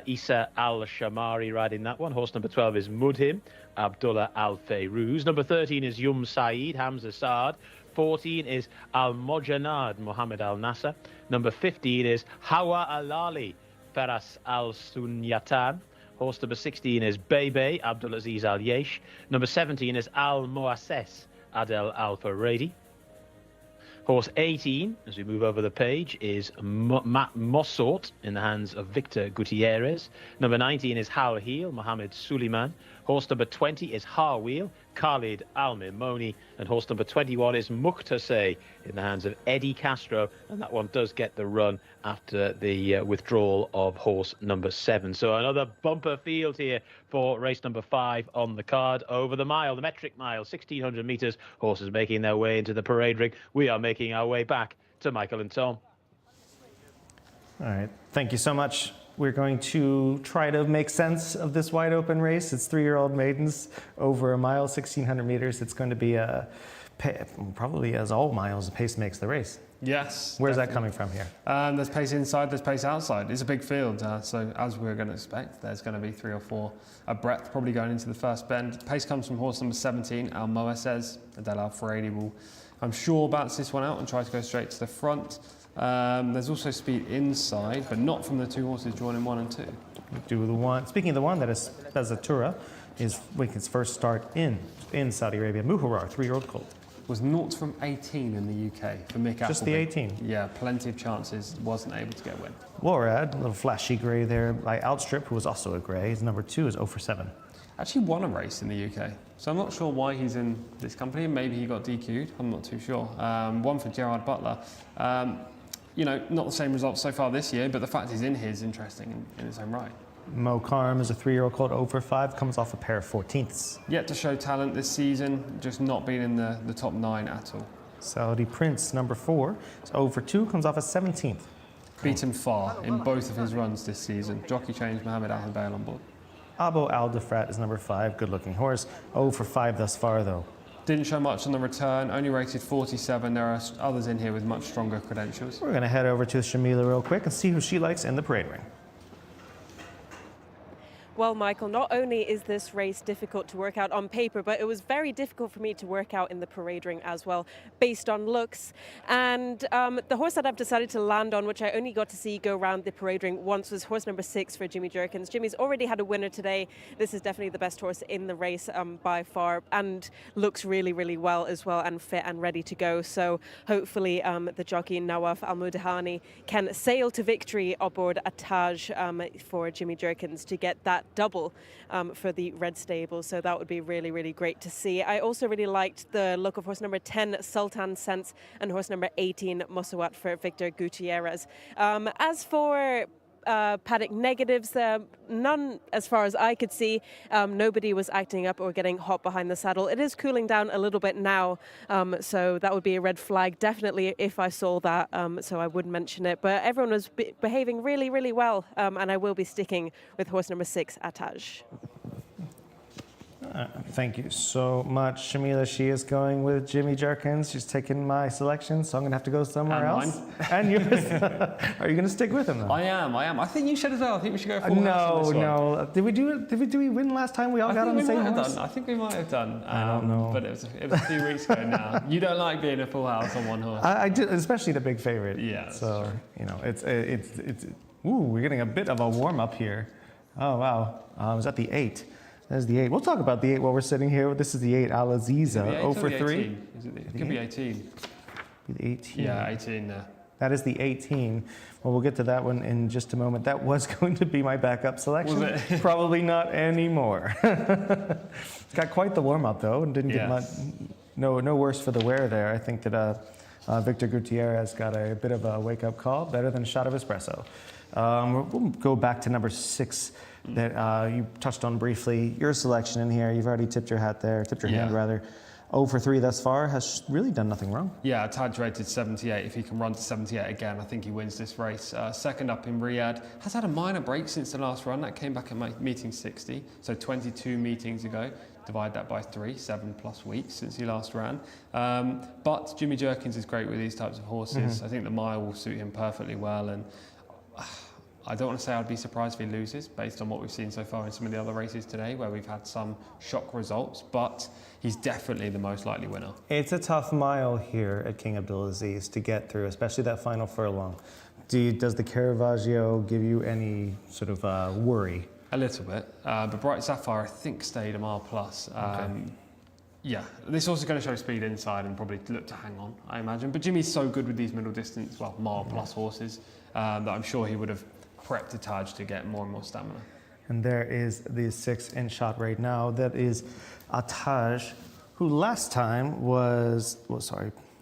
Isa Al-Shamari riding that one. Horse number 12 is Mudhim, Abdullah Al-Fayruz. Number 13 is Yum Saeed, Hamza Saad. 14 is Al-Mojanad, Mohammed Al-Nasser. Number 15 is Hawa Al-Ali, Faras Al-Sunyatan. Horse number 16 is Bebe, Abdulaziz Al-Yesh. Number 17 is Al-Muasses, Adel Al-Faradi. Horse 18, as we move over the page, is Mossort in the hands of Victor Gutierrez. Number 19 is Hal Heel, Mohammed Suleiman. Horse number 20 is Harwheel, Khalid Al-Mimoni. And horse number 21 is Muqtasay in the hands of Eddie Castro. And that one does get the run after the withdrawal of horse number 7. So another bumper field here for race number 5 on the card. Over the mile, the metric mile, 1,600 metres. Horses making their way into the parade ring. We are making our way back to Michael and Tom. All right. Thank you so much. We're going to try to make sense of this wide open race. It's 3-year-old maidens over a mile, 1,600 meters. It's going to be probably, as all miles, the pace makes the race. Yes. Where's that coming from here? There's pace inside, there's pace outside. It's a big field, so as we were going to expect, there's going to be 3 or 4 a breadth probably going into the first bend. Pace comes from horse number 17, Al Moasses. Adel Al Faradi will, I'm sure, balance this one out and try to go straight to the front. There's also speed inside, but not from the 2 horses drawn in 1 and 2. Do the one. Speaking of the one that is Sprezzatura, is Wink's first start in Saudi Arabia. Muharar, 3-year-old colt. Was 0 from 18 in the UK for Mick Appleby. Just the 18? Yeah, plenty of chances. Wasn't able to get a win. Warad, a little flashy grey there by Outstrip, who was also a grey. His number 2 is 0 for 7. Actually won a race in the UK. So I'm not sure why he's in this company. Maybe he got DQ'd. I'm not too sure. One for Gerard Butler. Not the same results so far this year, but the fact he's in here is interesting in its own right. Mo Karm is a 3-year-old colt, 0 for 5, comes off a pair of 14ths. Yet to show talent this season, just not been in the top 9 at all. Saudi Prince, number 4, is 0 for 2, comes off a 17th. Beaten far in both of his runs this season. Jockey change, Mohammed Al Habail on board. Abo Aldafrat is number 5, good-looking horse, 0 for 5 thus far, though. Didn't show much on the return, only rated 47. There are others in here with much stronger credentials. We're going to head over to Shamila real quick and see who she likes in the parade ring. Well, Michael, not only is this race difficult to work out on paper, but it was very difficult for me to work out in the parade ring as well, based on looks. And the horse that I've decided to land on, which I only got to see go around the parade ring once, was horse number 6 for Jimmy Jerkins. Jimmy's already had a winner today. This is definitely the best horse in the race by far, and looks really, really well as well, and fit and ready to go. So hopefully the jockey Nawaf Al-Mudahani can sail to victory aboard a Taj for Jimmy Jerkins to get that double for the red stable. So that would be really, really great to see. I also really liked the look of horse number 10, Sultan Sense, and horse number 18, Mosawat, for Victor Gutierrez. As for paddock negatives, none as far as I could see. Nobody was acting up or getting hot behind the saddle. It is cooling down a little bit now, so that would be a red flag definitely if I saw that, so I would mention it. But everyone was behaving really, really well, and I will be sticking with horse number 6, Ataj. Thank you so much, Shamila. She is going with Jimmy Jerkins. She's taking my selection, so I'm going to have to go somewhere And else. mine. And yours. Are you going to stick with him, though? I am. I think you should as well. I think we should go full house on this one. No. Did we win last time? We all got on the same horse? I think we might have done. I don't know. But it was a few weeks ago now. You don't like being a full house on one horse. I did, especially the big favorite. Yeah, that's So, true. you know, it's. Ooh, we're getting a bit of a warm up here. Oh, wow. I was at the 8. There's the 8. We'll talk about the 8 while we're sitting here. This is the 8, Al Aziza, 0 for 3. It could be 18. The 18. Yeah, 18 there. That is the 18. Well, we'll get to that one in just a moment. That was going to be my backup selection. Was it? Probably not anymore. It's got quite the warm up though, and didn't get much. Yes. No worse for the wear there. I think that Victor Gutierrez got a bit of a wake up call, better than a shot of espresso. We'll go back to number 6 that you touched on briefly. Your selection in here, you've already tipped your hat there, tipped your hand rather. 0 for 3 thus far, has really done nothing wrong. Yeah, Taj rated 78. If he can run to 78 again, I think he wins this race. Second up in Riyadh, has had a minor break since the last run. That came back at meeting 60, so 22 meetings ago. Divide that by 3, 7+ weeks since he last ran. But Jimmy Jerkins is great with these types of horses. I think the mile will suit him perfectly well, and I don't want to say I'd be surprised if he loses based on what we've seen so far in some of the other races today where we've had some shock results, but he's definitely the most likely winner. It's a tough mile here at King Abdulaziz to get through, especially that final furlong. Does the Caravaggio give you any sort of worry? A little bit, but Bright Sapphire I think stayed a mile plus. Yeah, this horse is going to show speed inside and probably look to hang on, I imagine. But Jimmy's so good with these middle distance, well, mile plus horses, that I'm sure he would have prepped a Taj to get more and more stamina. And there is the 6 in shot right now. That is a Taj, who last time was,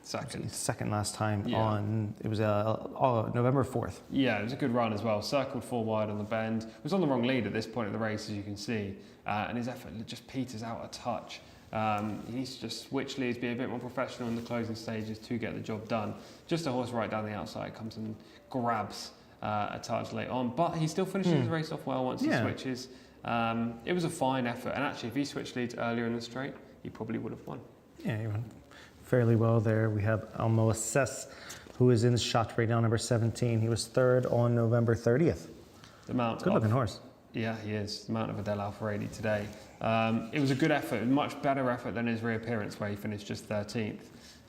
second last time on, it was November 4th. Yeah, it was a good run as well. Circled 4 wide on the bend. Was on the wrong lead at this point of the race, as you can see. And his effort just peters out a touch. He needs to just switch leads, be a bit more professional in the closing stages to get the job done. Just a horse right down the outside comes and grabs a Taj late on, but he still finishes the race off well once he switches. It was a fine effort, and actually if he switched leads earlier in the straight, he probably would have won. Yeah, he went fairly well there. We have Al Moasses, who is in shot right now, number 17. He was 3rd on November 30th. Good looking horse. Yeah, he is. The Mount of Adel Al-Faradi today. It was a good effort, a much better effort than his reappearance where he finished just 13th.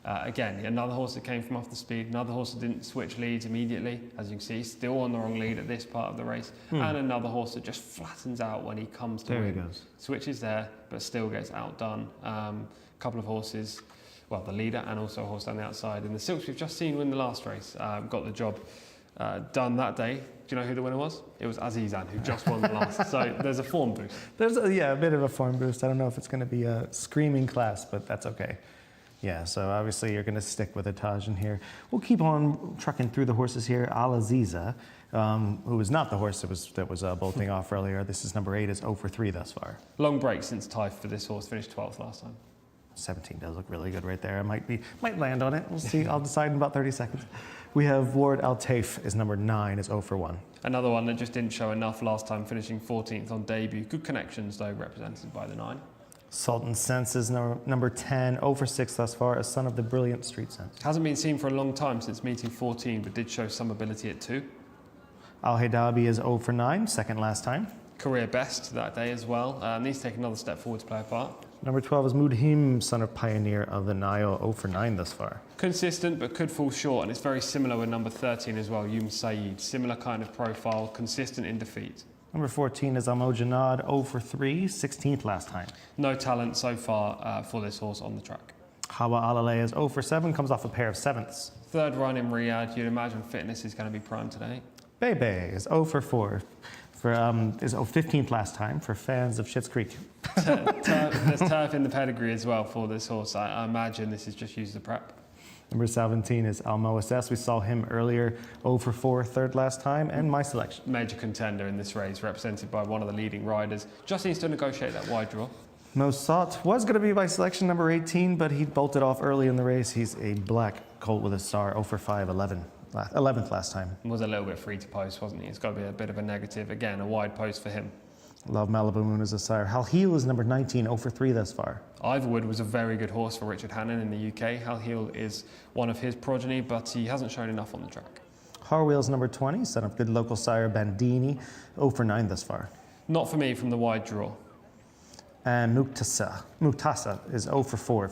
Again, another horse that came from off the speed, another horse that didn't switch leads immediately, as you can see, still on the wrong lead at this part of the race, and another horse that just flattens out when he comes to win. There he goes. Switches there, but still gets outdone. A couple of horses, well, the leader and also a horse on the outside. And the Silks we've just seen win the last race, got the job done that day. Do you know who the winner was? It was Azizan, who just won the last. So there's a form boost. There's a bit of a form boost. I don't know if it's going to be a screaming class, but that's okay. Yeah, so obviously you're going to stick with a Taj in here. We'll keep on trucking through the horses here. Al Aziza, who was not the horse that was bolting off earlier. This is number 8, is 0 for 3 thus far. Long break since Taif for this horse, finished 12th last time. 17 does look really good right there. I might land on it. We'll see. I'll decide in about 30 seconds. We have Ward Al Taif is number 9, is 0 for 1. Another one that just didn't show enough last time, finishing 14th on debut. Good connections though, represented by the 9. Sultan Sense is number 10, 0 for 6 thus far, a son of the brilliant Street Sense. Hasn't been seen for a long time since meeting 14, but did show some ability at 2. Al Hadabi is 0 for 9, second last time. Career best that day as well. Needs to take another step forward to play a part. Number 12 is Mudhim, son of Pioneer of the Nile, 0 for 9 thus far. Consistent, but could fall short, and it's very similar with number 13 as well, Saeed. Similar kind of profile, consistent in defeat. Number 14 is Almo Janad, 0 for 3, 16th last time. No talent so far for this horse on the track. Hawa Alalay is 0 for 7, comes off a pair of 7ths. Third run in Riyadh, you'd imagine fitness is going to be prime today. Bebe is 0 for 4, is 15th last time for fans of Schitt's Creek. There's turf in the pedigree as well for this horse. I imagine this is just used as a prep. Number 17 is Almo Assess. We saw him earlier, 0 for 4, third last time, and my selection. Major contender in this race, represented by one of the leading riders. Just needs to negotiate that wide draw. Most Sought was going to be my selection, number 18, but he bolted off early in the race. He's a black colt with a star, 0 for 5, 11th last time. Was a little bit free to post, wasn't he? It's got to be a bit of a negative. Again, a wide post for him. Love Malibu Moon as a sire. Hal Heel is number 19, 0 for 3 thus far. Ivorwood was a very good horse for Richard Hannon in the UK. Hal Heel is one of his progeny, but he hasn't shown enough on the track. Harwheel's number 20, son of good local sire Bandini, 0 for 9 thus far. Not for me from the wide draw. And Muktasa is 0 for 4,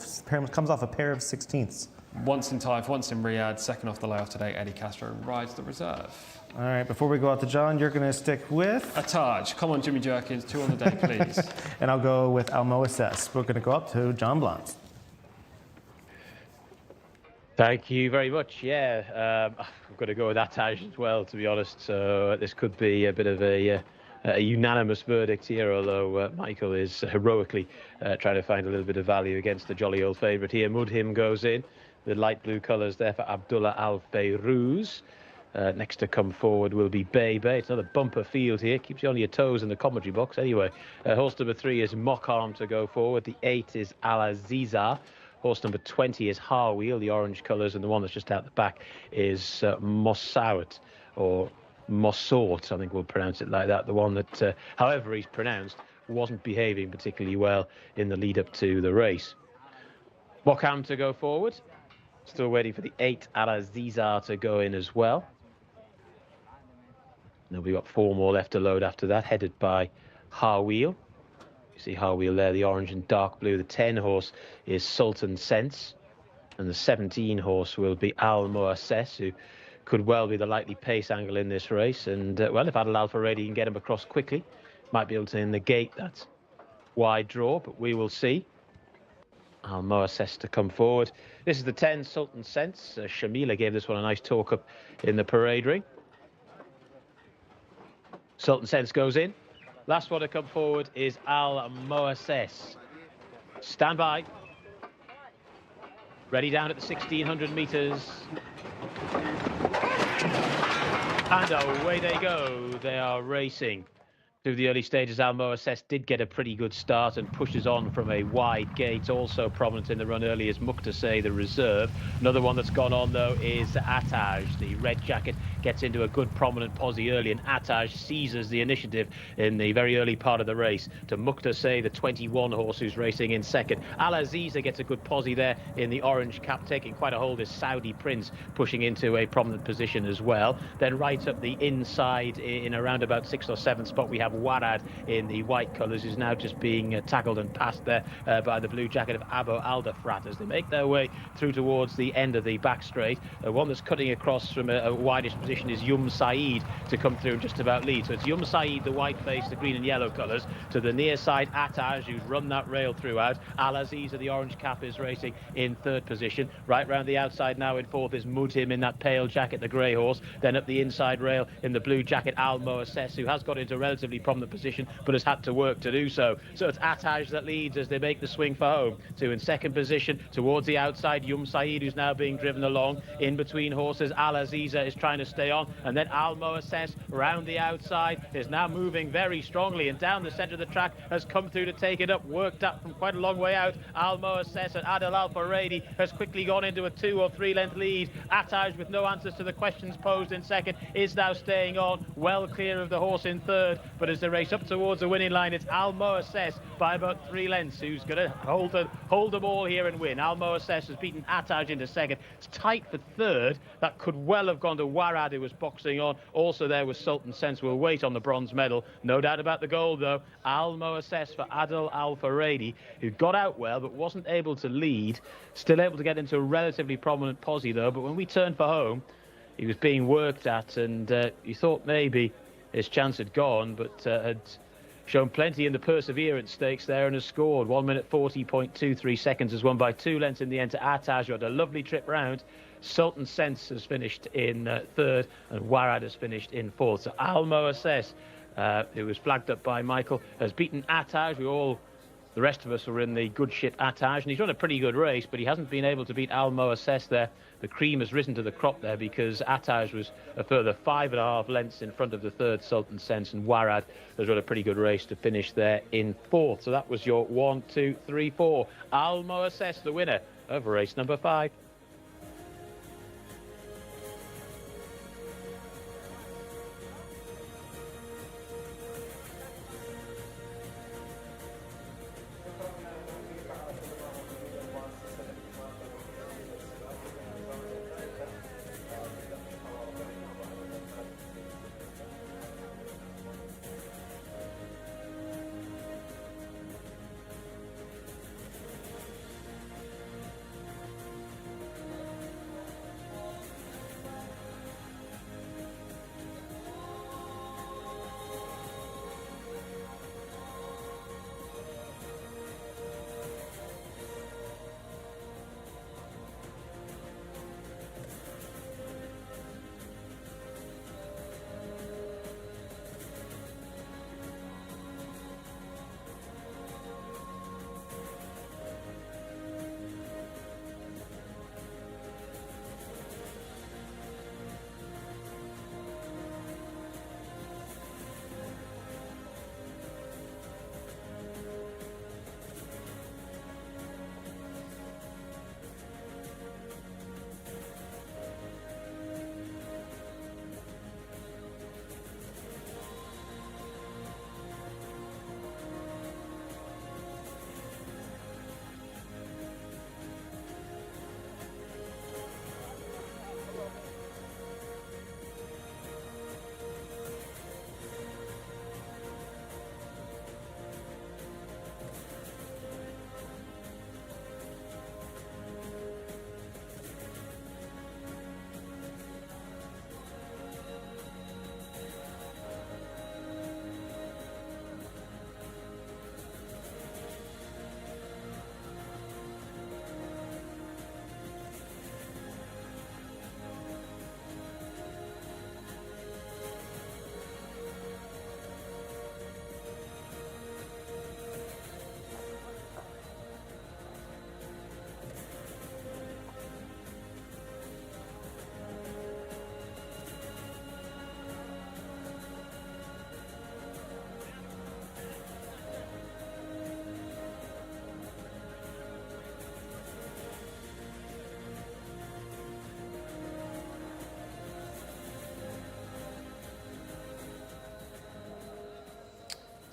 comes off a pair of 16ths. Once in Taif, once in Riyadh, second off the layoff today, Eddie Castro rides the reserve. All right, before we go out to John, you're going to stick with? A Taj. Come on, Jimmy Jerkins, 2 on the day, please. And I'll go with Almo Assess. We're going to go up to John Blanc. Thank you very much. Yeah, I'm going to go with Ataj as well, to be honest. So this could be a bit of a unanimous verdict here, although Michael is heroically trying to find a little bit of value against the jolly old favourite here. Mudhim goes in. The light blue colours there for Abdullah Al-Fayrouz. Next to come forward will be Bebe. It's another bumper field here. Keeps you on your toes in the commentary box. Anyway, horse number 3 is Mokarm to go forward. The 8 is Al-Aziza. Horse number 20 is Harwheel, the orange colours, and the one that's just out the back is Mossawet, or Mossort, I think we'll pronounce it like that. The one that, however he's pronounced, wasn't behaving particularly well in the lead up to the race. Mokarm to go forward. Still waiting for the 8 Al-Aziza to go in as well. And we've got 4 more left to load after that, headed by Harwheel. You see Harwheel there, the orange and dark blue. The 10 horse is Sultan Sense. And the 17 horse will be Al Moasses, who could well be the likely pace angle in this race. And, well, if Adel Al-Faredi can get him across quickly, might be able to negate that wide draw, but we will see. Al Moasses to come forward. This is the 10 Sultan Sense. Shamila gave this one a nice talk up in the parade ring. Sultan Sense goes in. Last one to come forward is Al Moasses. Stand by. Ready down at the 1600 metres. And away they go. They are racing. Through the early stages, Al Moasses did get a pretty good start and pushes on from a wide gate. Also prominent in the run early is Muqtasay, the reserve. Another one that's gone on, though, is Ataj. The red jacket gets into a good prominent posse early, and Ataj seizes the initiative in the very early part of the race to Muqtasay, the 21 horse who's racing in second. Al-Aziza gets a good posse there in the orange cap, taking quite a hold is Saudi Prince, pushing into a prominent position as well. Then right up the inside in around about 6th or 7th spot, we have Warad in the white colours, who's now just being tackled and passed there by the blue jacket of Abo Aldafrat as they make their way through towards the end of the back straight. One that's cutting across from a wideish position is Yum Saeed to come through and just about lead. So it's Yum Saeed, the white face, the green and yellow colours, to the near side Ataj, who's run that rail throughout. Al-Aziza, the orange cap, is racing in 3rd position. Right round the outside now in 4th is Mudhim in that pale jacket, the grey horse. Then up the inside rail in the blue jacket, Al Moasses, who has got into relatively prominent position but has had to work to do so. So it's Ataj that leads as they make the swing for home. 2 in 2nd position towards the outside, Yum Saeed, who's now being driven along in between horses. Al-Aziza is trying to stay on. And then Almo Assess round the outside is now moving very strongly and down the centre of the track, has come through to take it up, worked up from quite a long way out. Almo Assess and Adel Al Faradi has quickly gone into a 2 or 3 length lead. Attaj, with no answers to the questions posed in second, is now staying on, well clear of the horse in third. But as the race up towards the winning line, it's Almo Assess by about 3 lengths who's going to hold them all here and win. Almo Assess has beaten Attaj into second. It's tight for third. That could well have gone to Warad, who was boxing on. Also there was Sultan Sense. Will wait on the bronze medal. No doubt about the gold, though. Almo Assess for Adel Al Faradi, who got out well but wasn't able to lead. Still able to get into a relatively prominent posse, though. But when we turned for home, he was being worked at, and you thought maybe his chance had gone, but had shown plenty in the Perseverance Stakes there and has scored 1 minute 40.23 seconds, has won by 2 lengths in the end to Attaj, who had a lovely trip round. Sultan Sense has finished in third, and Warad has finished in fourth. So Almo Assess, who was flagged up by Michael, has beaten Attaj. The rest of us were in the good ship Attaj, and he's run a pretty good race, but he hasn't been able to beat Almo Assess there. The cream has risen to the crop there because Attaj was a further 5.5 lengths in front of the third Sultan Sense, and Warad has run a pretty good race to finish there in fourth. So that was your 1, 2, 3, 4. Almo Assess, the winner of race number 5.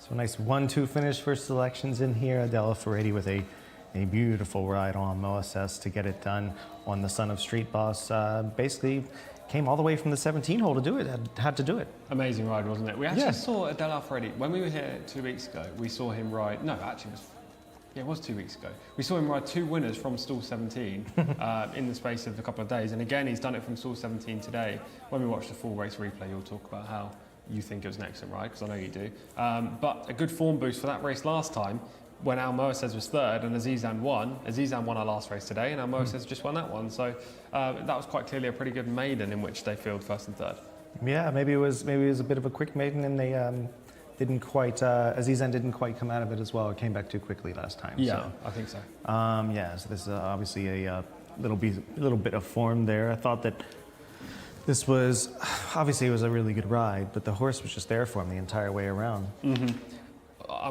So a nice 1-2 finish for selections in here. Adel Al Faradi with a beautiful ride on Almo Assess to get it done on the Son of Street Boss. Basically came all the way from the 17 hole to do it, had to do it. Amazing ride, wasn't it? We actually saw Adel Al Faradi, when we were here 2 weeks ago, we saw him ride, no, actually it was 2 weeks ago. We saw him ride 2 winners from stall 17 in the space of a couple of days. And again, he's done it from stall 17 today. When we watch the full race replay, you'll talk about how you think it was an excellent ride, because I know you do. But a good form boost for that race last time, when Almo Assess was third and Azizan won. Azizan won our last race today, and Almo Assess just won that one. So that was quite clearly a pretty good maiden in which they fielded first and third. Yeah, maybe it was a bit of a quick maiden, and they didn't quite. Azizan didn't quite come out of it as well. It came back too quickly last time. Yeah, so. I think so. Yeah, so this is obviously a little bit of form there. I thought that This was, obviously it was a really good ride, but the horse was just there for him the entire way around.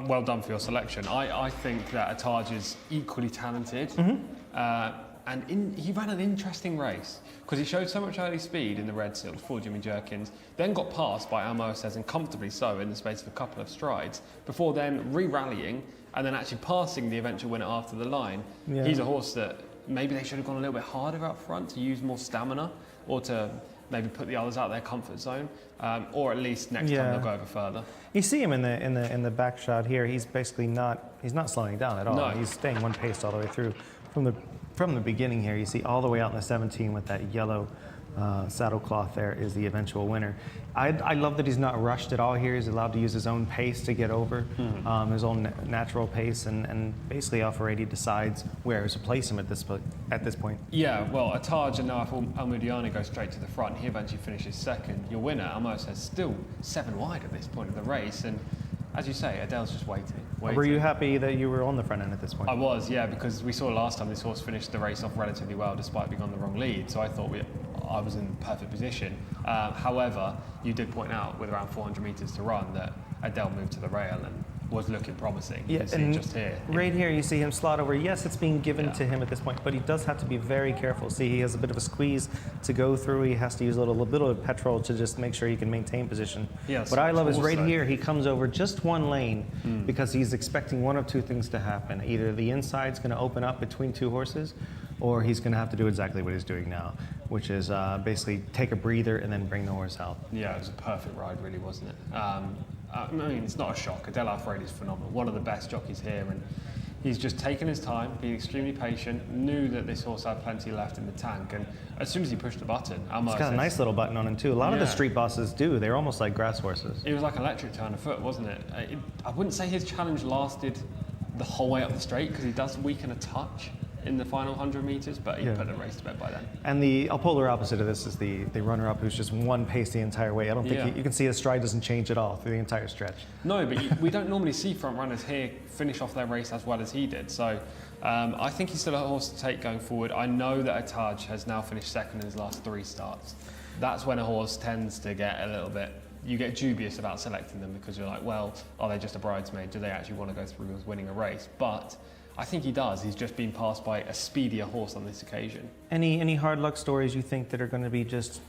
Well done for your selection. I think that Ataj is equally talented. He ran an interesting race because he showed so much early speed in the red silks before Jimmy Jerkins, then got passed by Almo says, and comfortably so in the space of a couple of strides, before then re-rallying and then actually passing the eventual winner after the line. Yeah. He's a horse that maybe they should have gone a little bit harder up front to use more stamina, or to maybe put the others out their comfort zone, or at least next time they'll go over further. You see him in the back shot here. He's basically not slowing down at all. No. He's staying one pace all the way through. From the beginning here, you see all the way out in the 17 with that yellow saddle cloth there is the eventual winner. I love that he's not rushed at all here. He's allowed to use his own pace to get over, his own natural pace, and basically off a rate he decides where to place him at this point. Yeah, well, Ataj and now Al-Mudiani go straight to the front. He eventually finishes second. Your winner, Almost says, still 7 wide at this point of the race. And as you say, Adele's just waiting. Were you happy that you were on the front end at this point? I was, yeah, because we saw last time this horse finished the race off relatively well despite being on the wrong lead. So I thought I was in perfect position. However, you did point out with around 400 metres to run that Adele moved to the rail and was looking promising. You can see it just here. Right here, you see him slot over. Yes, it's being given to him at this point, but he does have to be very careful. See, he has a bit of a squeeze to go through. He has to use a little bit of petrol to just make sure he can maintain position. Yes, what I love is right here, he comes over just one lane because he's expecting one of two things to happen. Either the inside's going to open up between two horses, or he's going to have to do exactly what he's doing now, which is basically take a breather and then bring the horse out. Yeah, it was a perfect ride, really, wasn't it? I mean, it's not a shock. Adele Al-Freidy is phenomenal. One of the best jockeys here, and he's just taken his time, been extremely patient, knew that this horse had plenty left in the tank, and as soon as he pushed the button, It's got a nice little button on him too. A lot of the street bosses do. They're almost like grass horses. It was like electric turn of foot, wasn't it? I wouldn't say his challenge lasted the whole way up the straight because he does weaken a touch in the final 100 metres, but he put the race to bed by then. And the polar opposite of this is the runner-up who's just one pace the entire way. I don't think you can see his stride doesn't change at all through the entire stretch. No, but we don't normally see front runners here finish off their race as well as he did. So I think he's still a horse to take going forward. I know that Ataj has now finished second in his last 3 starts. That's when a horse tends to get a little bit, you get dubious about selecting them because you're like, well, are they just a bridesmaid? Do they actually want to go through with winning a race? But I think he does. He's just been passed by a speedier horse on this occasion. Any hard luck stories you think that are going to be just,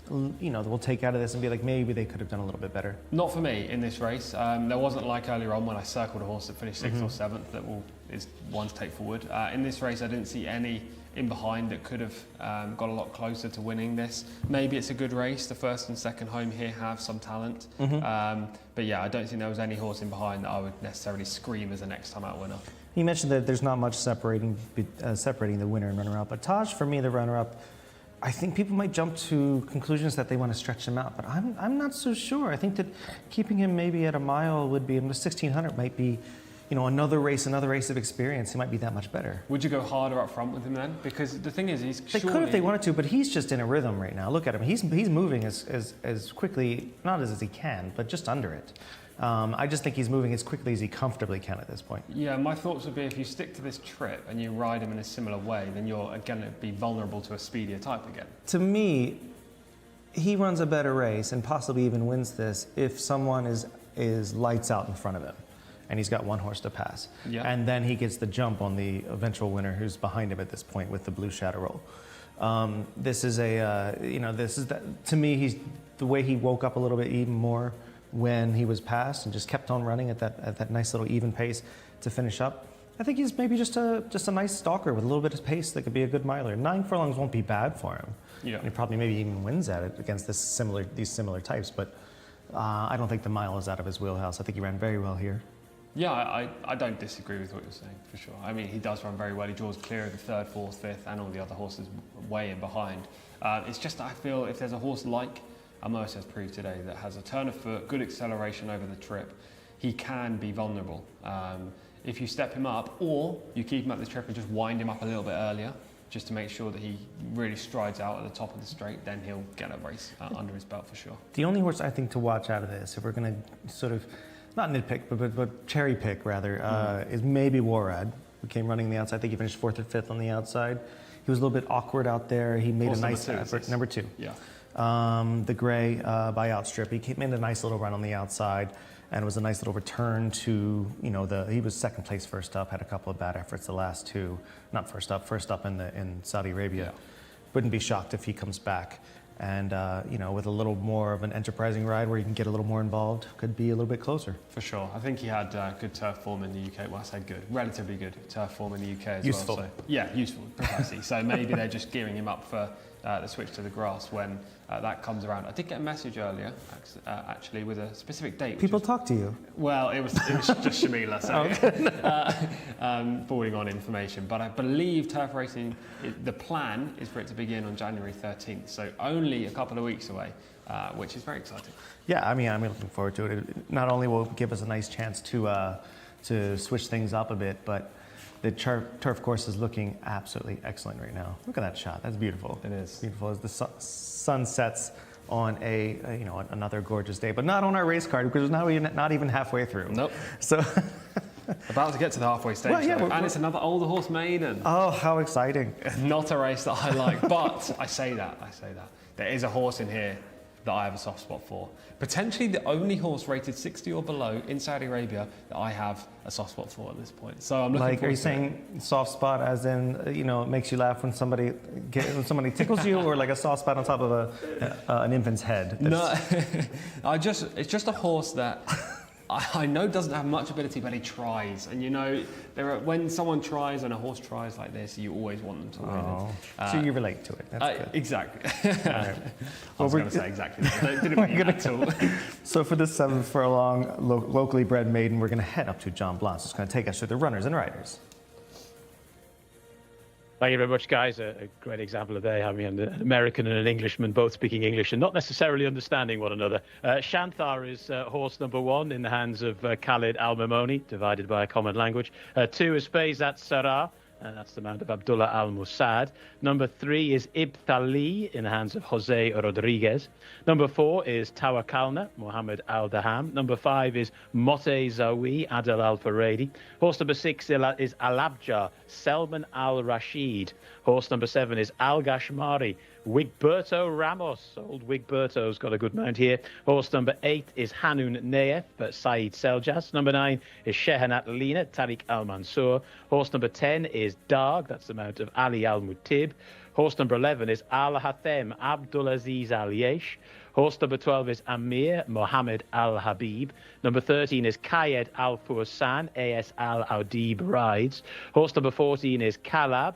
that we'll take out of this and be like, maybe they could have done a little bit better? Not for me in this race. There wasn't like earlier on when I circled a horse that finished 6th or 7th that is one to take forward. In this race, I didn't see any in behind that could have got a lot closer to winning this. Maybe it's a good race. The first and second home here have some talent. But yeah, I don't think there was any horse in behind that I would necessarily scream as a next time out winner. You mentioned that there's not much separating the winner and runner-up. But Taj, for me, the runner-up, I think people might jump to conclusions that they want to stretch him out, but I'm not so sure. I think that keeping him maybe at a mile would be, 1,600 might be, another race of experience. He might be that much better. Would you go harder up front with him then? Because the thing is, they could if they wanted to, but he's just in a rhythm right now. Look at him. He's moving as quickly, not as he can, but just under it. I just think he's moving as quickly as he comfortably can at this point. Yeah, my thoughts would be if you stick to this trip and you ride him in a similar way, then you're going to be vulnerable to a speedier type again. To me, he runs a better race and possibly even wins this if someone is lights out in front of him and he's got one horse to pass. Yeah. And then he gets the jump on the eventual winner who's behind him at this point with the blue shadow roll. This is to me, he's the way he woke up a little bit even more when he was passed and just kept on running at that nice little even pace to finish up. I think he's maybe just a nice stalker with a little bit of pace that could be a good miler. 9 furlongs won't be bad for him. Yeah. And he probably maybe even wins at it against these similar types, but I don't think the mile is out of his wheelhouse. I think he ran very well here. Yeah, I don't disagree with what you're saying, for sure. I mean, he does run very well. He draws clear of the 3rd, 4th, 5th, and all the other horses way in behind. It's just that I feel if there's a horse like Amos has proved today that has a turn of foot, good acceleration over the trip, he can be vulnerable. If you step him up, or you keep him at the trip and just wind him up a little bit earlier, just to make sure that he really strides out at the top of the straight, then he'll get a race under his belt for sure. The only horse I think to watch out of this, if we're going to sort of, not nitpick, but cherry pick rather, is maybe Warad, who came running the outside. I think he finished 4th or 5th on the outside. He was a little bit awkward out there. He made a nice effort. Number 2. Yeah. the gray by outstrip. He made a nice little run on the outside, and it was a nice little return to, he was second place first up, had a couple of bad efforts the last two, not first up in Saudi Arabia. Yeah. Wouldn't be shocked if he comes back. And, with a little more of an enterprising ride where you can get a little more involved, could be a little bit closer. For sure. I think he had good turf form in the UK. Well, I say good, relatively good turf form in the UK as Useful. well. So, yeah, useful, precisely. So maybe they're just gearing him up for the switch to the grass when that comes around. I did get a message earlier, actually, with a specific date. People talk to you. Well, it was just Shamila, so forwarding on information. But I believe turf racing, the plan is for it to begin on January 13th, so only a couple of weeks away, which is very exciting. Yeah, I'm looking forward to it. It not only will give us a nice chance to switch things up a bit, but the turf course is looking absolutely excellent right now. Look at that shot. That's beautiful. It is. Beautiful as the sun sets on another gorgeous day, but not on our race card because we're not even halfway through. Nope. So About to get to the halfway stage, Well, yeah, though. we're- And it's another older horse maiden. oh, how exciting! Not a race that I like, but I say that. There is a horse in here that I have a soft spot for. Potentially the only horse rated 60 or below in Saudi Arabia that I have a soft spot for at this point. So I'm looking Like, are forward you to it. saying soft spot as in it makes you laugh when somebody tickles you, or like a soft spot on top of an infant's head? No, it's just a horse that I know doesn't have much ability, but he tries. And when someone tries and a horse tries like this, you always want them to win. Oh, so you relate to it. That's good. Exactly. Right. I was Well, going to say exactly that. Didn't mean that at all. So for this 7 furlong locally bred maiden, we're going to head up to John Blanc. It's going to take us through the runners and riders. Thank you very much, guys. A great example of there having an American and an Englishman both speaking English and not necessarily understanding one another. Shanthar is horse number 1 in the hands of Khalid Al-Mamoni, divided by a common language. 2 is Faizat Sarah. That's the mount of Abdullah Al-Musad. Number 3 is Ibtali in the hands of Jose Rodriguez. Number 4 is Tawakkalna, Mohammed Al-Daham. Number 5 is Mote Zawi, Adel Al-Faredi. Horse number 6 is Alabja, Selman Al-Rashid. Horse number 7 is Al-Gashmari, Wigberto Ramos. Old Wigberto's got a good mount here. Horse number 8 is Hanun Nayef, Saeed Seljas. Number 9 is Shehanat Lina, Tariq Al-Mansour. Horse number 10 is Darg, that's the mount of Ali Al-Mutib. Horse number 11 is Al-Hathem, Abdulaziz Al-Yesh. Horse number 12 is Amir Mohammed Al-Habib. Number 13 is Kayed Al-Fursan, AS Al-Audib rides. Horse number 14 is Kalab.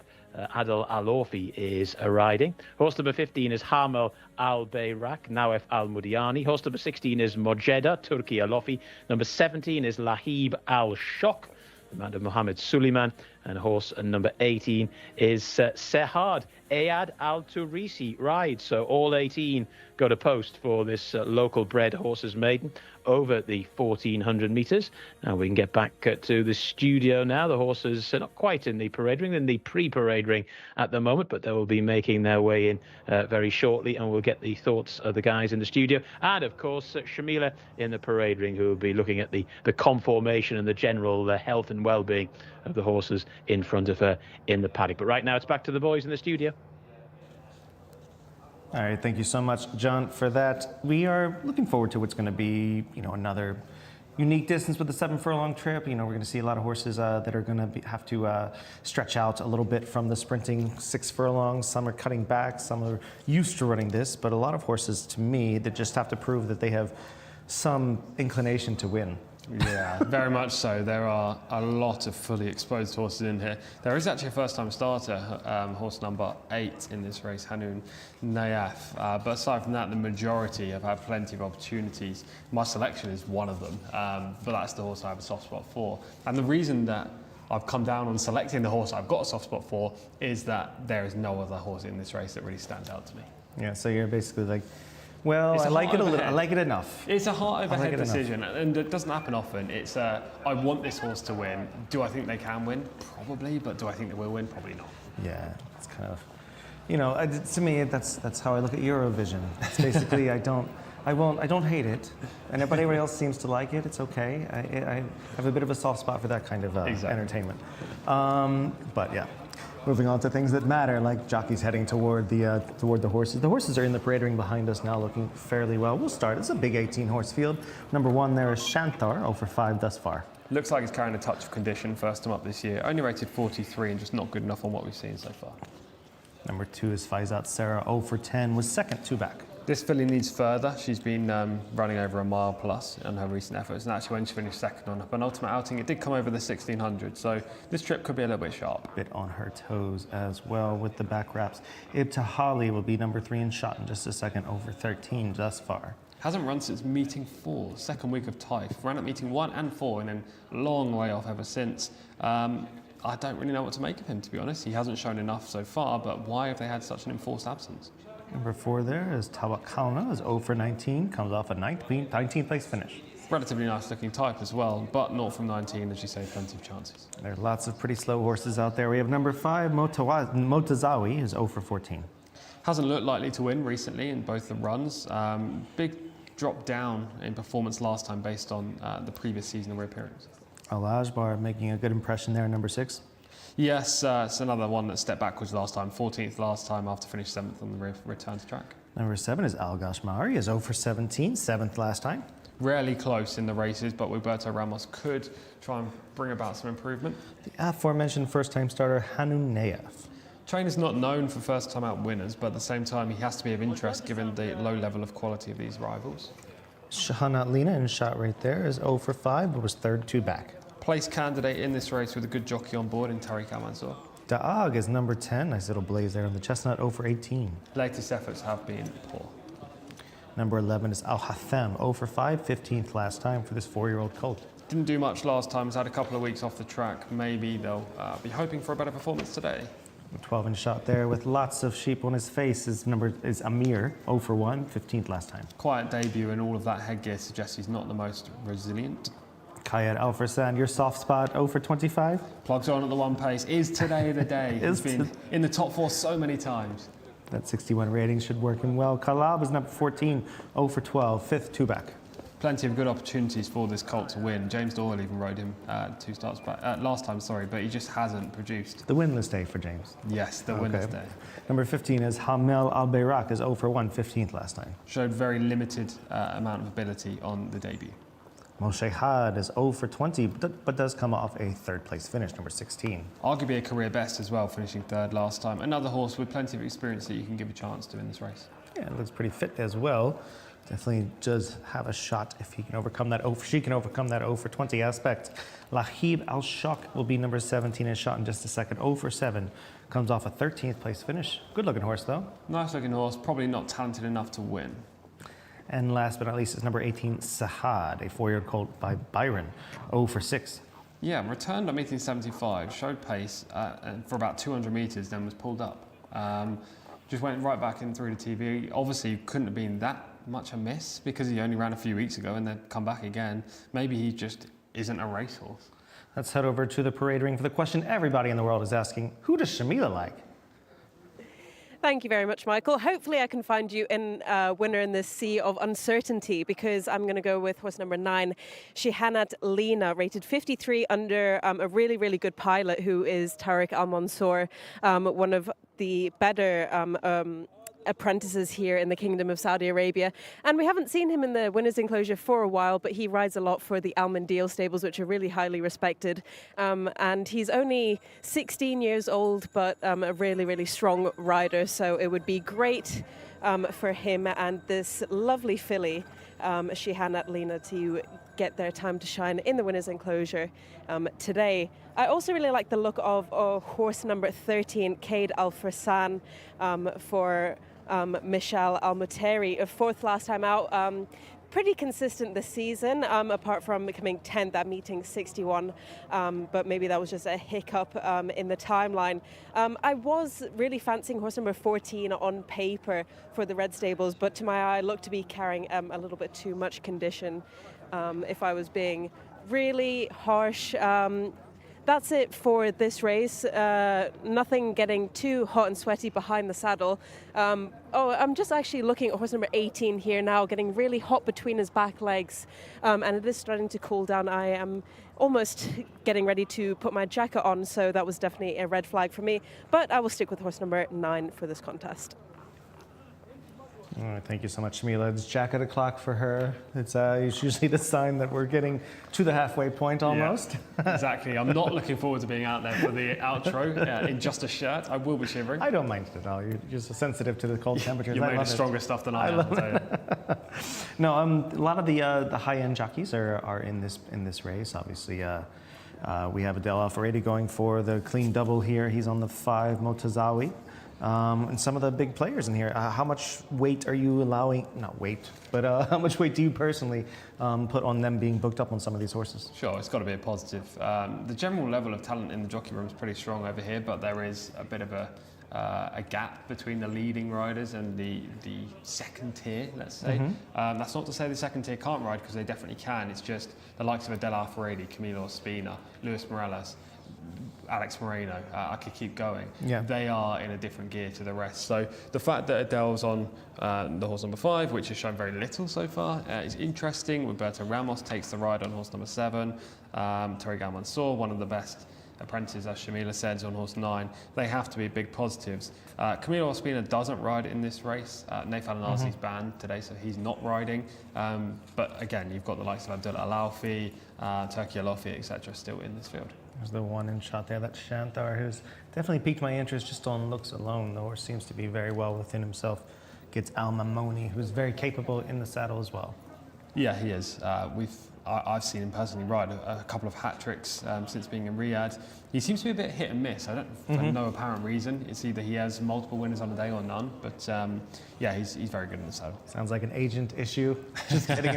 Adel Al-Orfi is riding. Horse number 15 is Hamel Al-Bayrak, Nawef Al-Mudiani. Horse number 16 is Mojeda, Turki Alofi. Number 17 is Lahib Al-Shok, the man of Mohammed Suleiman. And horse number 18 is Sehad Ayad Al-Turisi rides. So all 18 got a post for this local bred horses maiden over the 1400 metres. Now we can get back to the studio now. The horses are not quite in the parade ring, in the pre-parade ring at the moment, but they will be making their way in very shortly, and we'll get the thoughts of the guys in the studio. And of course, Shamila in the parade ring, who will be looking at the conformation and the general health and well-being of the horses in front of her in the paddock. But right now it's back to the boys in the studio. All right, thank you so much, John, for that. We are looking forward to what's going to be, another unique distance with the 7 furlong trip. We're going to see a lot of horses that are going to have to stretch out a little bit from the sprinting 6 furlongs. Some are cutting back, some are used to running this, but a lot of horses, to me, that just have to prove that they have some inclination to win. Yeah, very much so. There are a lot of fully exposed horses in here. There is actually a first-time starter, horse number 8 in this race, Hanun Nayef. But aside from that, the majority have had plenty of opportunities. My selection is one of them, but that's the horse I have a soft spot for. And the reason that I've come down on selecting the horse I've got a soft spot for is that there is no other horse in this race that really stands out to me. Yeah, so you're basically like, well, It's I a like heart it a over little. I head. like it enough. It's a heart over I like head it enough. decision, and it doesn't happen often. It's I want this horse to win. Do I think they can win? Probably, but do I think they will win? Probably not. Yeah, it's kind of, to me, that's how I look at Eurovision. It's basically, I don't hate it, and if anybody else seems to like it, it's okay. I have a bit of a soft spot for that kind of Exactly. entertainment. But yeah. Moving on to things that matter, like jockeys heading toward the horses. The horses are in the parade ring behind us now, looking fairly well. We'll start. It's a big 18-horse field. Number 1 there is Shantar, 0 for 5 thus far. Looks like he's carrying a touch of condition first time up this year. Only rated 43 and just not good enough on what we've seen so far. Number 2 is Faizat Sarah, 0 for 10, was second, 2 back. This filly needs further. She's been running over a mile plus on her recent efforts, and actually when she finished second on her penultimate outing, it did come over the 1600, so this trip could be a little bit sharp. Bit on her toes as well with the back wraps. Ibtihali will be number 3 in shot in just a second, over 13 thus far. Hasn't run since meeting 4, second week of Taif. Ran at meeting 1 and 4, and then long way off ever since. I don't really know what to make of him, to be honest. He hasn't shown enough so far, but why have they had such an enforced absence? Number 4 there is Tawakalna, is 0 for 19, comes off a 19th place finish. Relatively nice looking type as well, but 0 from 19, as you say, plenty of chances. There are lots of pretty slow horses out there. We have number 5, Motazawi, is 0 for 14. Hasn't looked likely to win recently in both the runs. Big drop down in performance last time based on the previous season appearance. Al-Ajbar making a good impression there, number 6. Yes, it's another one that stepped backwards last time, 14th last time after finished 7th on the return to track. Number 7 is Al Gashmari, is 0 for 17, 7th last time. Rarely close in the races, but Roberto Ramos could try and bring about some improvement. The aforementioned first-time starter, Hanun Nayef. Trainer's not known for first-time out winners, but at the same time, he has to be of interest given the low level of quality of these rivals. Shahanat Lina in shot right there is 0 for 5, but was third, 2 back. Place candidate in this race with a good jockey on board in Tariq Al Mansour. Daag is number 10, nice little blaze there on the chestnut, 0 for 18. Latest efforts have been poor. Number 11 is Al Hatham, 0 for 5, 15th last time for this 4-year-old colt. Didn't do much last time, has had a couple of weeks off the track. Maybe they'll be hoping for a better performance today. 12 in shot there with lots of sheep on his face is Amir, 0 for 1, 15th last time. Quiet debut and all of that headgear suggests he's not the most resilient. Kayed Al Farsan, your soft spot, 0 for 25. Plugs on at the 1 pace. Is today the day? He's been in the top 4 so many times. That 61 rating should work him well. Kalab is number 14, 0 for 12, 5th, 2 back. Plenty of good opportunities for this colt to win. James Doyle even rode him 2 starts back last time, but he just hasn't produced. The winless day for James. Yes, the winless day. Number 15 is Hamel Al Bayrak, is 0 for 1, 15th last time. Showed very limited amount of ability on the debut. Moshe Had is 0 for 20, but does come off a 3rd place finish, number 16. Arguably a career best as well, finishing 3rd last time. Another horse with plenty of experience that you can give a chance to in this race. Yeah, it looks pretty fit as well. Definitely does have a shot if he can overcome that. She can overcome that 0 for 20 aspect. Lahib Al Shak will be number 17 in shot in just a second. 0 for 7, comes off a 13th place finish. Good looking horse though. Nice looking horse, probably not talented enough to win. And last but not least is number 18, Sahad, a 4-year-old colt by Byron, 0 for 6. Yeah, returned at meeting 75, showed pace for about 200 metres, then was pulled up. Just went right back in through the TV. Obviously, couldn't have been that much a miss because he only ran a few weeks ago and then come back again. Maybe he just isn't a racehorse. Let's head over to the parade ring for the question everybody in the world is asking, who does Shamila like? Thank you very much, Michael. Hopefully I can find you a winner in this sea of uncertainty because I'm going to go with horse number 9, Shihanat Lina, rated 53 under a really, really good pilot who is Tariq Al Mansour, one of the better apprentices here in the Kingdom of Saudi Arabia. And we haven't seen him in the winner's enclosure for a while, but he rides a lot for the Al Mandil stables, which are really highly respected. And he's only 16 years old, but a really, really strong rider. So it would be great for him and this lovely filly, Shihanat Lina, to get their time to shine in the winner's enclosure today. I also really like the look of horse number 13, Kayed Al Farsan, for Michelle Al-Muteri, 4th last time out. Pretty consistent this season, apart from coming 10th at meeting 61, but maybe that was just a hiccup in the timeline. I was really fancying horse number 14 on paper for the Red Stables, but to my eye looked to be carrying a little bit too much condition. If I was being really harsh, that's it for this race. Nothing getting too hot and sweaty behind the saddle. I'm just actually looking at horse number 18 here now, getting really hot between his back legs, and it is starting to cool down. I am almost getting ready to put my jacket on, so that was definitely a red flag for me. But I will stick with horse number 9 for this contest. All right, thank you so much, Shamila. It's jacket o'clock for her. It's usually the sign that we're getting to the halfway point almost. Yeah, exactly. I'm not looking forward to being out there for the outro in just a shirt. I will be shivering. I don't mind it at all. You're just sensitive to the cold temperatures. You're I made love of it. stronger stuff than I am, I'll tell you. No, a lot of the high-end jockeys are in this race. Obviously, we have Adel Al-Faredi going for the clean double here. He's on the 5, Motazawi. And some of the big players in here. How much weight are you allowing? Not weight, but how much weight do you personally put on them being booked up on some of these horses? Sure, it's got to be a positive. The general level of talent in the jockey room is pretty strong over here, but there is a bit of a gap between the leading riders and the second tier, let's say. That's not to say the second tier can't ride, because they definitely can. It's just the likes of Adel Al-Faredi, Camilo Ospina, Luis Morales, Alex Moreno, I could keep going. Yeah. They are in a different gear to the rest. So the fact that Adele's on the horse number 5, which has shown very little so far, is interesting. Roberto Ramos takes the ride on horse number 7. Tariq Al-Mansour, one of the best apprentices, as Shamila said, on horse 9. They have to be big positives. Camilo Ospina doesn't ride in this race. Naif Al-Nazi's banned today, so he's not riding. But again, you've got the likes of Abdullah Al-Alfi, Turki Alofi, etc. still in this field. There's the one in shot there, that's Shantar, who's definitely piqued my interest just on looks alone. The horse seems to be very well within himself. Gets Al Mamoni, who's very capable in the saddle as well. Yeah, he is. I've seen him personally ride a couple of hat tricks since being in Riyadh. He seems to be a bit hit and miss. I don't for no apparent reason. It's either he has multiple winners on a day or none. But yeah, he's very good in the saddle. Sounds like an agent issue. Just getting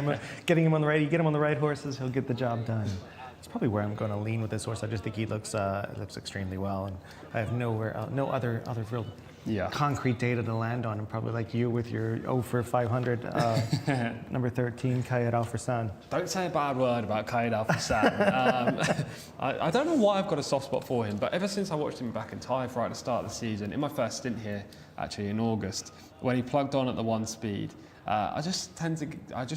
him on the right. You get him on the right horses, he'll get the job done. It's probably where I'm going to lean with this horse. I just think he looks extremely well, and I have no other real concrete data to land on. And probably like you with your 0 for 500, number 13, Kayed Al Farsan. Don't say a bad word about Kayed Al Farsan. I don't know why I've got a soft spot for him, but ever since I watched him back in Taif right at the start of the season, in my first stint here, actually in August, when he plugged on at the 1 speed, I just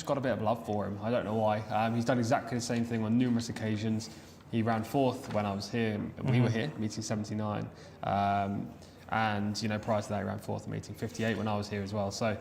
got a bit of love for him. I don't know why. He's done exactly the same thing on numerous occasions. He ran 4th when I was here. We were here, meeting 79. And prior to that, he ran 4th, meeting 58 when I was here as well. So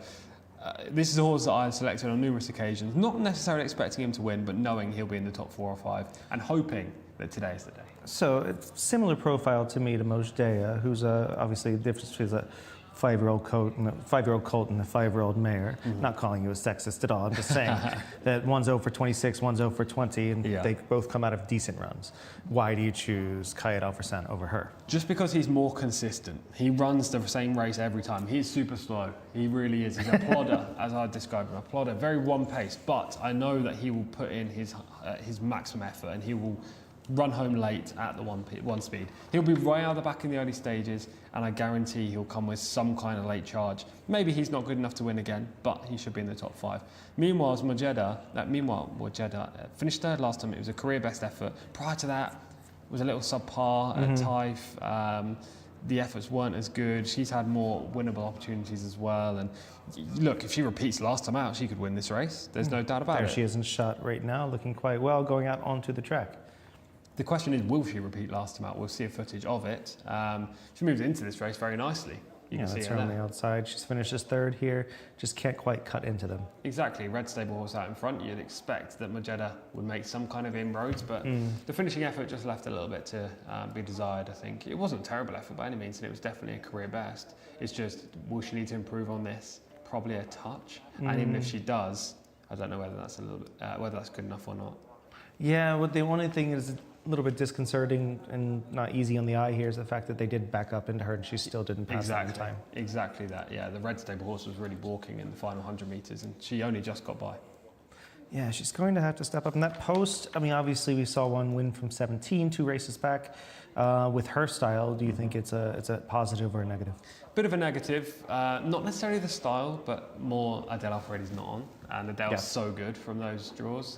this is a horse that I had selected on numerous occasions, not necessarily expecting him to win, but knowing he'll be in the top 4 or 5 and hoping that today is the day. So it's similar profile to me to Mojdea, who's obviously the difference between a 5-year-old colt and a 5-year-old mare. Not calling you a sexist at all. I'm just saying that one's 0 for 26, one's 0 for 20, and they both come out of decent runs. Why do you choose Kayed Al Farsan over her? Just because he's more consistent. He runs the same race every time. He's super slow. He really is. He's a plodder, as I described him, a plodder, very one pace. But I know that he will put in his maximum effort, and he will run home late at the 1 speed. He'll be right out the back in the early stages, and I guarantee he'll come with some kind of late charge. Maybe he's not good enough to win again, but he should be in the top 5. Meanwhile, Mojeda finished 3rd last time. It was a career best effort. Prior to that, it was a little subpar at Taif. The efforts weren't as good. She's had more winnable opportunities as well. And look, if she repeats last time out, she could win this race. There's no doubt about it. There she is in shot right now, looking quite well, going out onto the track. The question is, will she repeat last time out? We'll see a footage of it. She moves into this race very nicely. You can see that's her her on there. the outside. She's finishes 3rd here, just can't quite cut into them. Exactly, red stable horse out in front. You'd expect that Mojeda would make some kind of inroads, but the finishing effort just left a little bit to be desired, I think. It wasn't a terrible effort by any means, and it was definitely a career best. It's just, will she need to improve on this? Probably a touch. And even if she does, I don't know whether that's whether that's good enough or not. Yeah, well, the only thing is a little bit disconcerting and not easy on the eye here is the fact that they did back up into her and she still didn't pass that in time. Exactly that, yeah. The red stable horse was really balking in the final 100 metres, and she only just got by. Yeah, she's going to have to step up in that post. I mean, obviously we saw one win from 17, 2 races back. With her style, do you think it's a positive or a negative? Bit of a negative, not necessarily the style, but more Adel Al-Faredi's not on, and Adel's so good from those draws.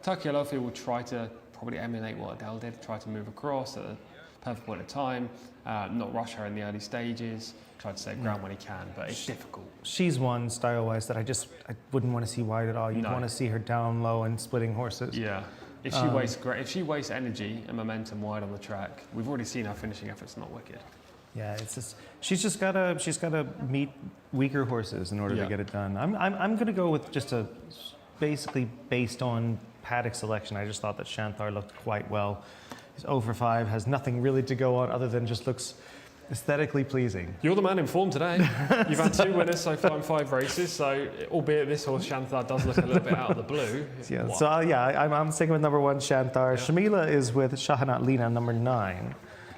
Turki Alofi will try to probably emulate what Adele did, try to move across at the perfect point of time, not rush her in the early stages, try to save ground when he can, but it's difficult. She's one style-wise that I wouldn't want to see wide at all. You'd No. want to see her down low and splitting horses. Yeah. If she wastes energy and momentum wide on the track, we've already seen her finishing efforts not wicked. Yeah, it's just she's gotta meet weaker horses in order to get it done. I'm gonna go with just basically based on paddock selection. I just thought that Shantar looked quite well. He's 0 for 5, has nothing really to go on other than just looks aesthetically pleasing. You're the man in form today. You've had 2 winners so far in 5 races, so albeit this horse Shantar does look a little bit out of the blue. Yeah, so I'm sticking with number 1 Shantar. Shamila is with Shahanat Lina, number 9.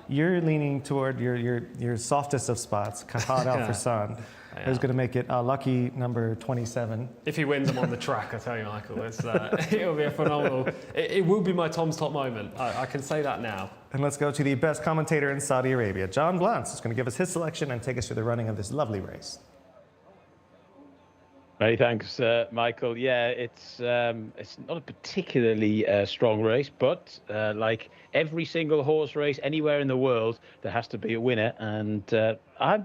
You're leaning toward your softest of spots, Kahad Al Farsan, who's going to make it lucky number 27. If he wins, I'm on the track, I tell you, Michael. It'll be a phenomenal. It will be my Tom's top moment. I can say that now. And let's go to the best commentator in Saudi Arabia. John Blantz is going to give us his selection and take us through the running of this lovely race. Many thanks, Michael. Yeah, it's not a particularly strong race, but like every single horse race anywhere in the world, there has to be a winner. And I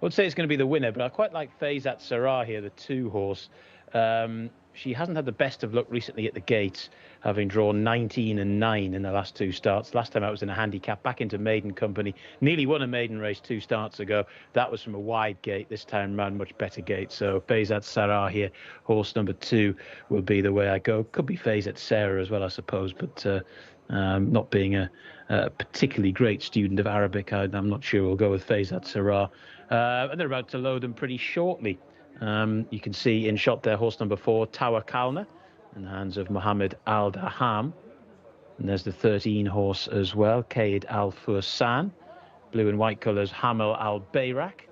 would say it's going to be the winner, but I quite like Faizat Sarah here, the 2 horse. She hasn't had the best of luck recently at the gates, having drawn 19 and 9 in the last 2 starts. Last time I was in a handicap, back into maiden company. Nearly won a maiden race 2 starts ago. That was from a wide gate. This time round, much better gate. So Faizat Sarah here, horse number 2, will be the way I go. Could be Faizat Sarah as well, I suppose, but not being a particularly great student of Arabic, I'm not sure we'll go with Faizat Sarah. And they're about to load them pretty shortly. You can see in shot there horse number 4, Tawa Kalna, in the hands of Mohammed Al Daham. And there's the 13 horse as well, Kaid Al Fursan. Blue and white colours, Hamel Al Bayrak.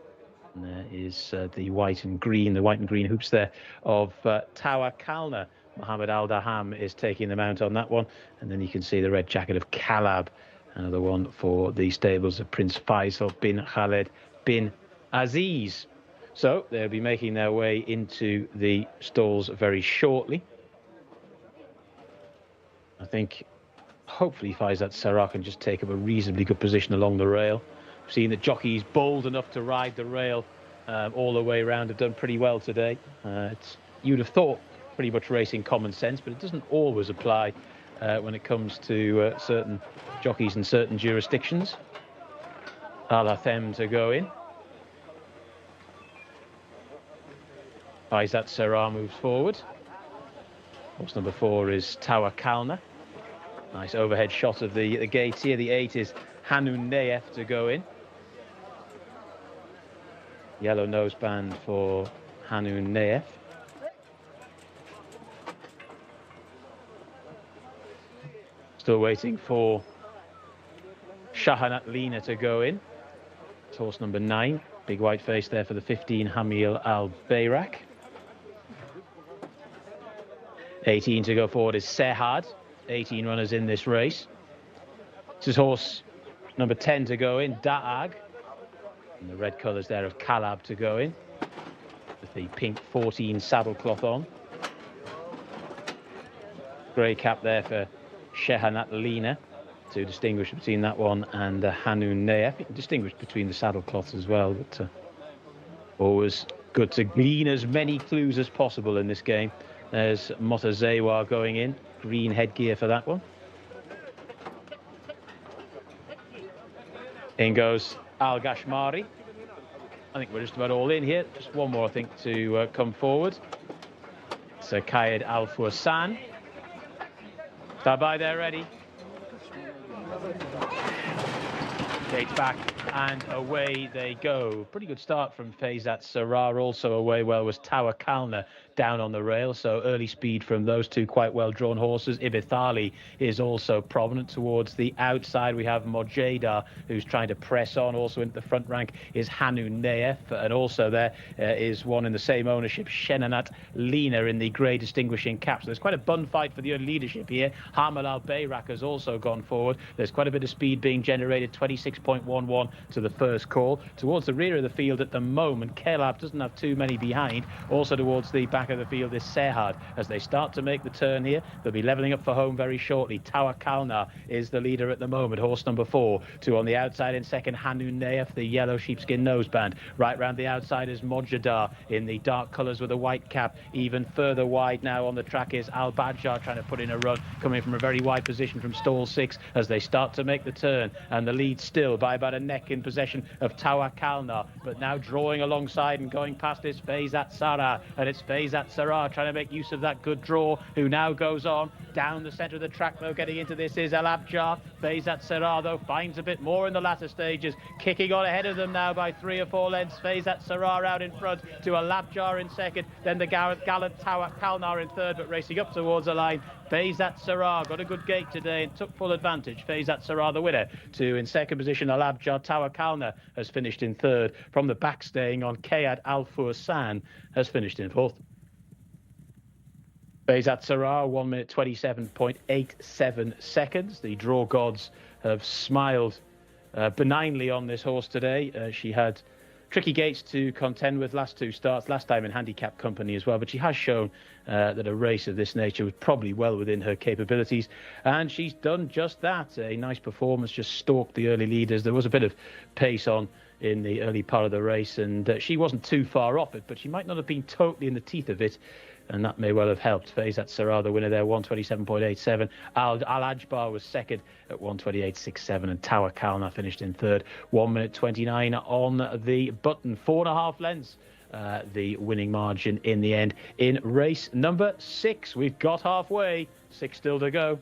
And there is the white and green hoops there of Tawa Kalna. Mohammed Al Daham is taking the mount on that one. And then you can see the red jacket of Kalab, another one for the stables of Prince Faisal bin Khaled bin Aziz. So they'll be making their way into the stalls very shortly. I think hopefully Faizat Sarah can just take up a reasonably good position along the rail. We've seen that jockeys bold enough to ride the rail all the way around have done pretty well today. You'd have thought pretty much racing common sense, but it doesn't always apply when it comes to certain jockeys in certain jurisdictions. Al Hathem to go in. Faizat Sarah moves forward. Horse number 4 is Tawa Kalna. Nice overhead shot of the gates here. The 8 is Hanun Nayef to go in. Yellow noseband for Hanun Nayef. Still waiting for Shahanat Lina to go in. It's horse number 9. Big white face there for the 15, Hamil Al Bayrak. 18 to go forward is Sehad. 18 runners in this race. This is horse number 10 to go in, Da'ag. And the red colours there of Kalab to go in, with the pink 14 saddle cloth on. Grey cap there for Shehanat Lina to distinguish between that one and Hanun Nayef. You can distinguish between the saddle cloths as well, but always good to glean as many clues as possible in this game. There's Motazewa going in, green headgear for that one. In goes Al Gashmari. I think we're just about all in here. Just one more, I think, to come forward. It's Kaid Al Fursan. Stand by there, ready. Gates back and away they go. Pretty good start from Faizat Sarah. Also away well was Tawa Kalna down on the rail, so early speed from those 2 quite well drawn horses. Ibithali is also prominent towards the outside. We have Mojeda, who's trying to press on. Also into the front rank is Hanun Nayef, and also there is one in the same ownership, Shenanat Lina, in the grey distinguishing cap. So there's quite a bun fight for the early leadership here. Hamal Al Bayrak has also gone forward. There's quite a bit of speed being generated, 26.11 to the first call. Towards the rear of the field at the moment, Kelab doesn't have too many behind. Also towards the back back of the field is Serhard. As they start to make the turn here, they'll be levelling up for home very shortly. Tower Kalnar is the leader at the moment, horse number 4. 2 on the outside in second, Hanun Neef, the yellow sheepskin noseband. Right round the outside is Mojadar in the dark colours with a white cap. Even further wide now on the track is Al Badjar trying to put in a run, coming from a very wide position from stall 6 as they start to make the turn. And the lead still by about a neck in possession of Tower Kalnar, but now drawing alongside and going past is Faizat Sarah, and it's Faizat Sarah trying to make use of that good draw, who now goes on down the centre of the track though. Getting into this is Al Abjar. Faizat Sarah though finds a bit more in the latter stages, kicking on ahead of them now by 3 or 4 lengths. Faizat Sarah out in front to Al Abjar in second, then the gallant Tower Kalnar in third, but racing up towards the line. Faizat Sarah got a good gate today and took full advantage. Faizat Sarah the winner. 2 in second position, Al Abjar. Tower Kalnar has finished in third. From the back staying on, Kayad Al Fursan has finished in fourth. Faizat Sarah, 1 minute 27.87 seconds. The draw gods have smiled benignly on this horse today. She had tricky gates to contend with last 2 starts, last time in handicap company as well, but she has shown that a race of this nature was probably well within her capabilities, and she's done just that. A nice performance, just stalked the early leaders. There was a bit of pace on in the early part of the race, and she wasn't too far off it, but she might not have been totally in the teeth of it, and that may well have helped. Faizat Sarah, the winner there, 127.87. Al Ajbar was second at 128.67, and Tower Kalnar finished in third. 1 minute 29 on the button. 4.5 lengths, the winning margin in the end. In race number 6, we've got halfway. 6 still to go.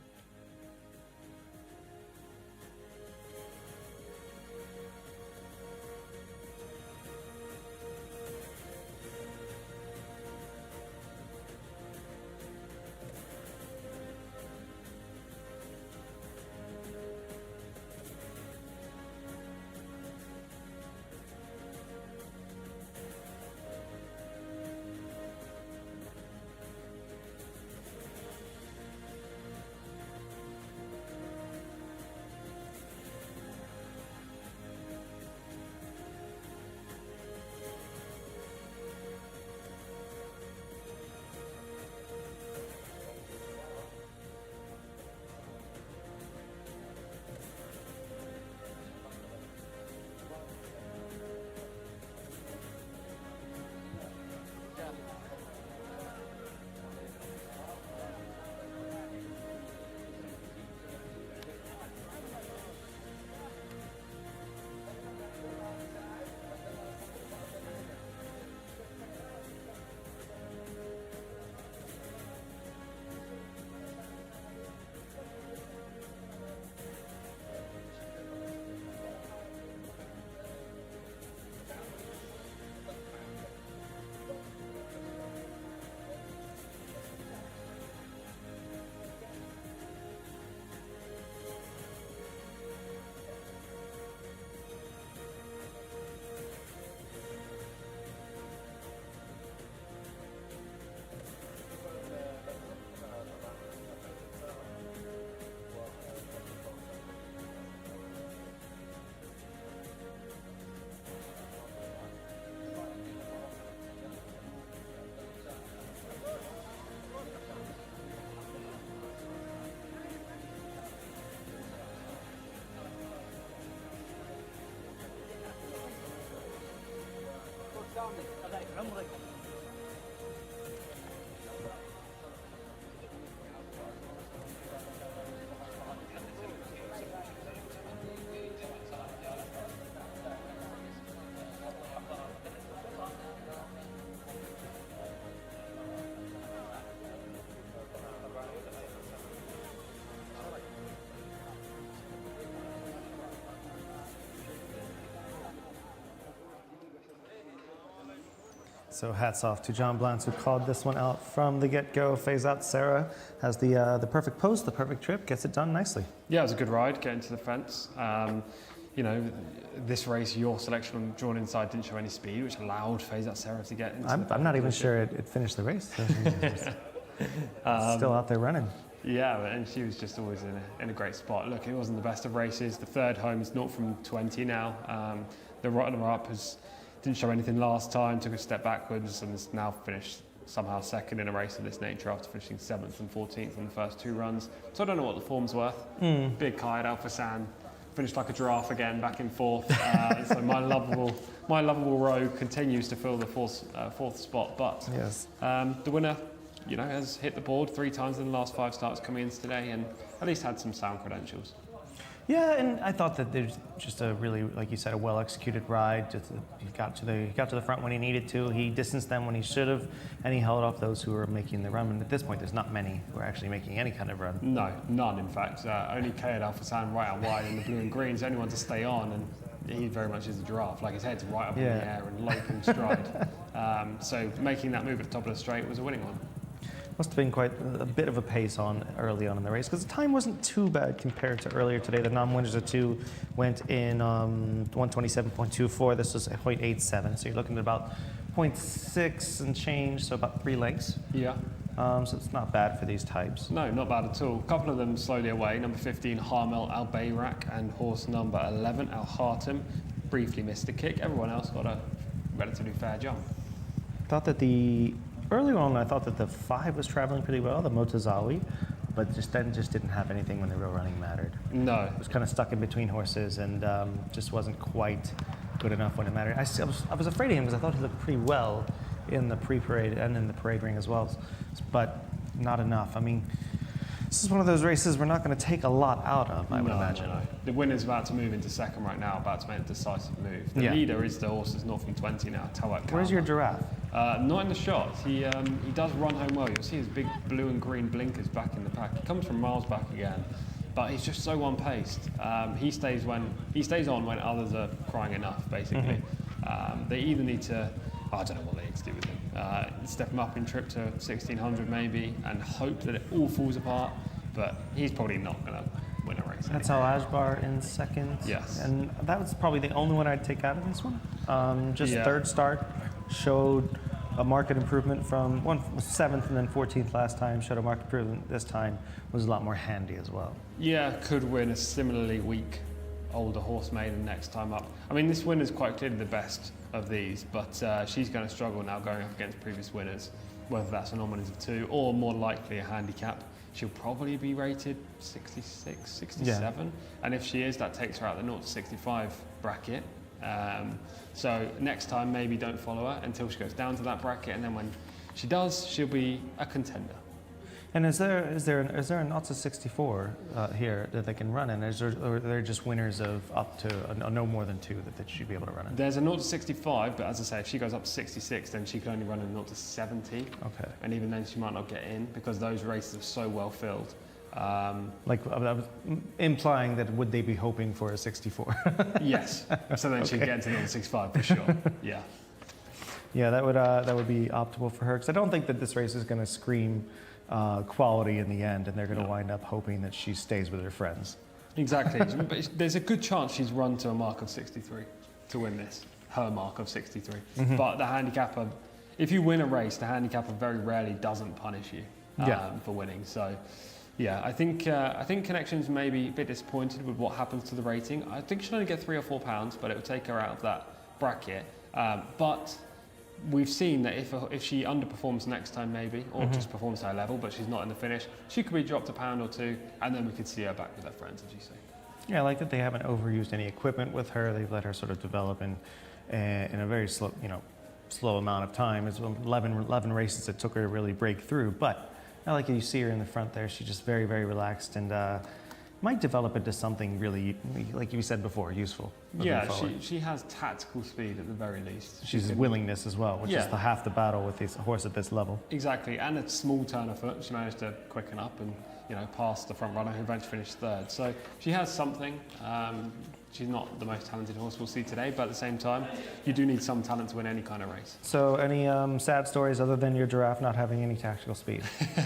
So hats off to John Blance, who called this one out from the get-go. Faizat Sarah has the perfect post, the perfect trip, gets it done nicely. Yeah, it was a good ride, getting to the fence. You know, this race, your selection drawn inside didn't show any speed, which allowed Faizat Sarah to get into I'm not even sure it finished the race. Still out there running. Yeah, and she was just always in a great spot. Look, it wasn't the best of races. The third home is 0 from 20 now. The runner-up didn't show anything last time, took a step backwards, and has now finished somehow second in a race of this nature after finishing 7th and 14th in the first 2 runs. So I don't know what the form's worth. Big Kayed Al Fassan finished like a giraffe again, back in 4th. So my lovable rogue continues to fill the 4th spot. But Yes. the winner, has hit the board 3 times in the last 5 starts coming in today, and at least had some sound credentials. Yeah, and I thought that there's just a really, like you said, a well-executed ride. He got to the front when he needed to. He distanced them when he should have, and he held off those who were making the run. And at this point, there's not many who are actually making any kind of run. No, none in fact. Only Kayed Al Fassan right out wide in the blue and green's the only one to stay on, and he very much is a giraffe. Like his head's right up in the air and loping stride. So making that move at the top of the straight was a winning one. Must have been quite a bit of a pace on early on in the race, because the time wasn't too bad compared to earlier today. The non-winners of 2 went in 127.24. This was 0.87, so you're looking at about 0.6 and change, so about 3 lengths. Yeah. So it's not bad for these types. No, not bad at all. A couple of them slowly away. Number 15, Harmel Al Bayrak, and horse number 11, Al Hatem, briefly missed a kick. Everyone else got a relatively fair jump. Early on, I thought that the 5 was traveling pretty well, the Motazawi, but just didn't have anything when the real running mattered. No. It was kind of stuck in between horses and just wasn't quite good enough when it mattered. I was afraid of him because I thought he looked pretty well in the pre-parade and in the parade ring as well, but not enough. I mean, this is one of those races we're not going to take a lot out of, I would imagine. No. The winner's about to move into second right now, about to make a decisive move. The Yeah. leader is the horse that's north from 20 now, Tawak. Where's your giraffe? Not in the shot. He does run home well. You'll see his big blue and green blinkers back in the pack. He comes from miles back again, but he's just so one-paced. He stays on when others are crying enough, basically. They either need to, I don't know what they need to do with him. Step him up in trip to 1600 maybe, and hope that it all falls apart. But he's probably not going to win a race. That's Al Ajbar in second. Yes. And that was probably the only one I'd take out of this one. Yeah. Third start, showed a marked improvement from 7th and then 14th last time, showed a marked improvement this time, was a lot more handy as well. Yeah, could win a similarly weak older horse maiden next time up. I mean, this winner's quite clearly the best of these, but she's going to struggle now going up against previous winners, whether that's a nominals of 2 or more likely a handicap. She'll probably be rated 66, 67, and if she is, that takes her out the 0 to 65 bracket. So next time, maybe don't follow her until she goes down to that bracket, and then when she does, she'll be a contender. And is there a 0 to 64 here that they can run in? Or are there just winners of up to no more than 2 that they should be able to run in? There's a 0 to 65, but as I say, if she goes up to 66, then she can only run a 0 to 70. Okay. And even then, she might not get in because those races are so well filled. Like I was implying that would they be hoping for a 64? Yes. So then she'd get into 0 to 65 for sure. Yeah. Yeah, that would be optimal for her, because I don't think that this race is going to scream quality in the end, and they're going to wind up hoping that she stays with her friends. Exactly. But there's a good chance she's run to a mark of 63 to win this, her mark of 63. But the handicapper, if you win a race, the handicapper very rarely doesn't punish you for winning. So, yeah, I think Connections may be a bit disappointed with what happens to the rating. I think she'll only get £3 or £4, but it will take her out of that bracket. But we've seen that if she underperforms next time maybe, or just performs her level, but she's not in the finish, she could be dropped £1 or £2, and then we could see her back with her friends, as you say. Yeah, I like that they haven't overused any equipment with her. They've let her sort of develop in a very slow amount of time. It's 11 races it took her to really break through, but I like you see her in the front there. She's just very, very relaxed, and might develop into something really, like you said before, useful. Yeah, she has tactical speed at the very least. She's willingness as well, which is half the battle with this horse at this level. Exactly, and a small turn of foot. She managed to quicken up and pass the front runner who eventually finished third. So she has something. She's not the most talented horse we'll see today, but at the same time, you do need some talent to win any kind of race. So any sad stories other than your giraffe not having any tactical speed?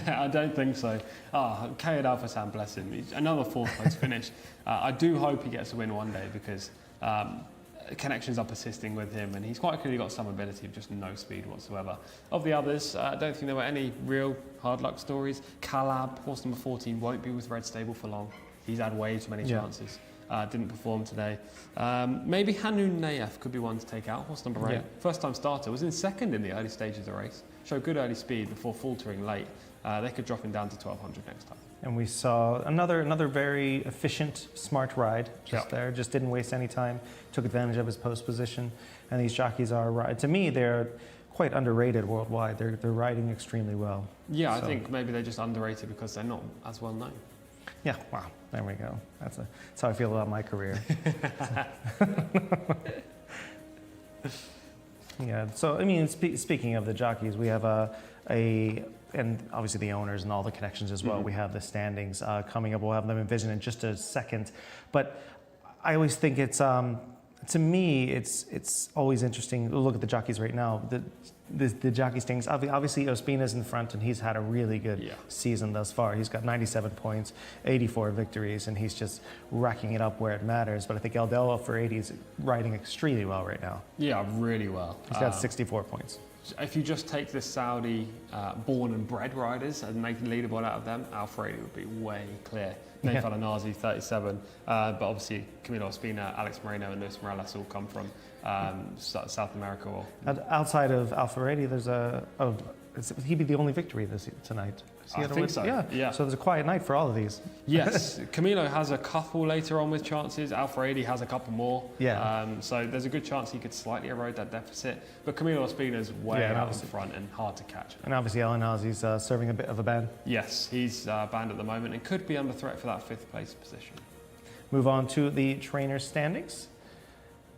I don't think so. Kayed Al Fassan, bless him. Another 4th place finish. I do hope he gets a win one day, because Connections are persisting with him, and he's quite clearly got some ability of just no speed whatsoever. Of the others, I don't think there were any real hard luck stories. Calab, horse number 14, won't be with Red Stable for long. He's had way too many chances. didn't perform today. Maybe Hanun Nayef could be one to take out, horse number 8. Yeah. First time starter, was in second in the early stages of the race. Showed good early speed before faltering late. They could drop him down to 1200 next time. And we saw another very efficient, smart ride just Yeah. there. Just didn't waste any time. Took advantage of his post position. And these jockeys are, to me, they're quite underrated worldwide. They're riding extremely well. Yeah, I So- think maybe they're just underrated because they're not as well known. Yeah, wow, there we go. That's how I feel about my career. Yeah, so I mean, speaking of the jockeys, we have and obviously the owners and all the connections as well. We have the standings coming up. We'll have them in vision in just a second. But I always think it's, to me, it's always interesting to look at the jockeys right now. The jockey standings, obviously Ospina's in front and he's had a really good season thus far. He's got 97 points, 84 victories, and he's just racking it up where it matters. But I think Aldelo for 80 is riding extremely well right now. Yeah, really well. He's got 64 points. If you just take the Saudi born and bred riders and make a leaderboard out of them, Alfredi would be way clear. Nathan Anazi, 37. But obviously, Camilo Ospina, Alex Moreno, and Luis Morales all come from South America. Outside of Alfredi, there's he'd be the only victory tonight. I think so. Yeah. So there's a quiet night for all of these. Yes, Camilo has a couple later on with chances. Alfredi has a couple more. Yeah. So there's a good chance he could slightly erode that deficit. But Camilo Ospina's way out in front and hard to catch. And obviously, El Anazi's serving a bit of a ban. Yes, he's banned at the moment and could be under threat for that 5th place position. Move on to the trainer standings.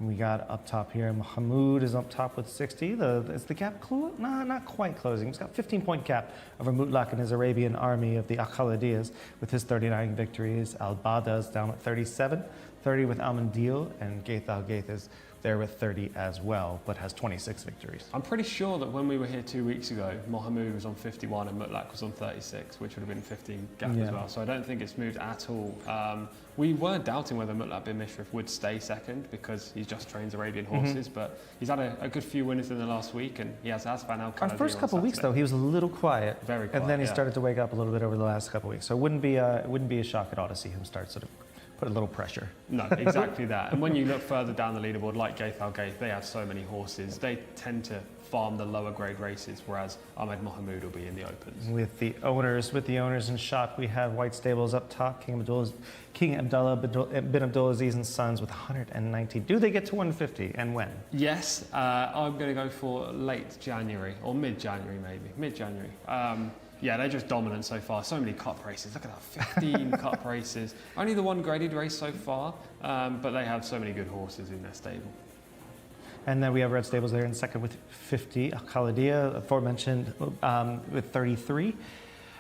We got up top here, Mahmoud is up top with 60. Is the gap not quite closing. He's got 15-point gap over Mutlaq and his Arabian army of the Akhalidiyas with his 39 victories. Al-Bada's down at 37, 30 with Al-Mandil, and Gaith Al-Gaith is there with 30 as well, but has 26 victories. I'm pretty sure that when we were here 2 weeks ago, Mohamed was on 51 and Mutlaq was on 36, which would have been 15 gap as well. So I don't think it's moved at all. We were doubting whether Mutlaq bin Mishrif would stay second because he just trains Arabian horses, but he's had a good few winners in the last week, and he has Asfan Al Our first couple of weeks, though, he was a little quiet. Very quiet, and then he started to wake up a little bit over the last couple of weeks. So it wouldn't be a shock at all to see him start sort of put a little pressure. No, exactly that. And when you look further down the leaderboard, like Gaith Al-Gaith, they have so many horses. They tend to farm the lower grade races, whereas Ahmed Mohamed will be in the opens. With the owners in shot, we have White Stables up top. King Abdullah bin Abdulaziz and Sons with 190. Do they get to 150, and when? Yes, I'm going to go for late January or mid-January maybe. Mid-January. Yeah, they're just dominant so far. So many cup races. Look at that, 15 cup races. Only the one graded race so far, but they have so many good horses in their stable. And then we have Red Stables there in second with 50. Khalidia, aforementioned, with 33.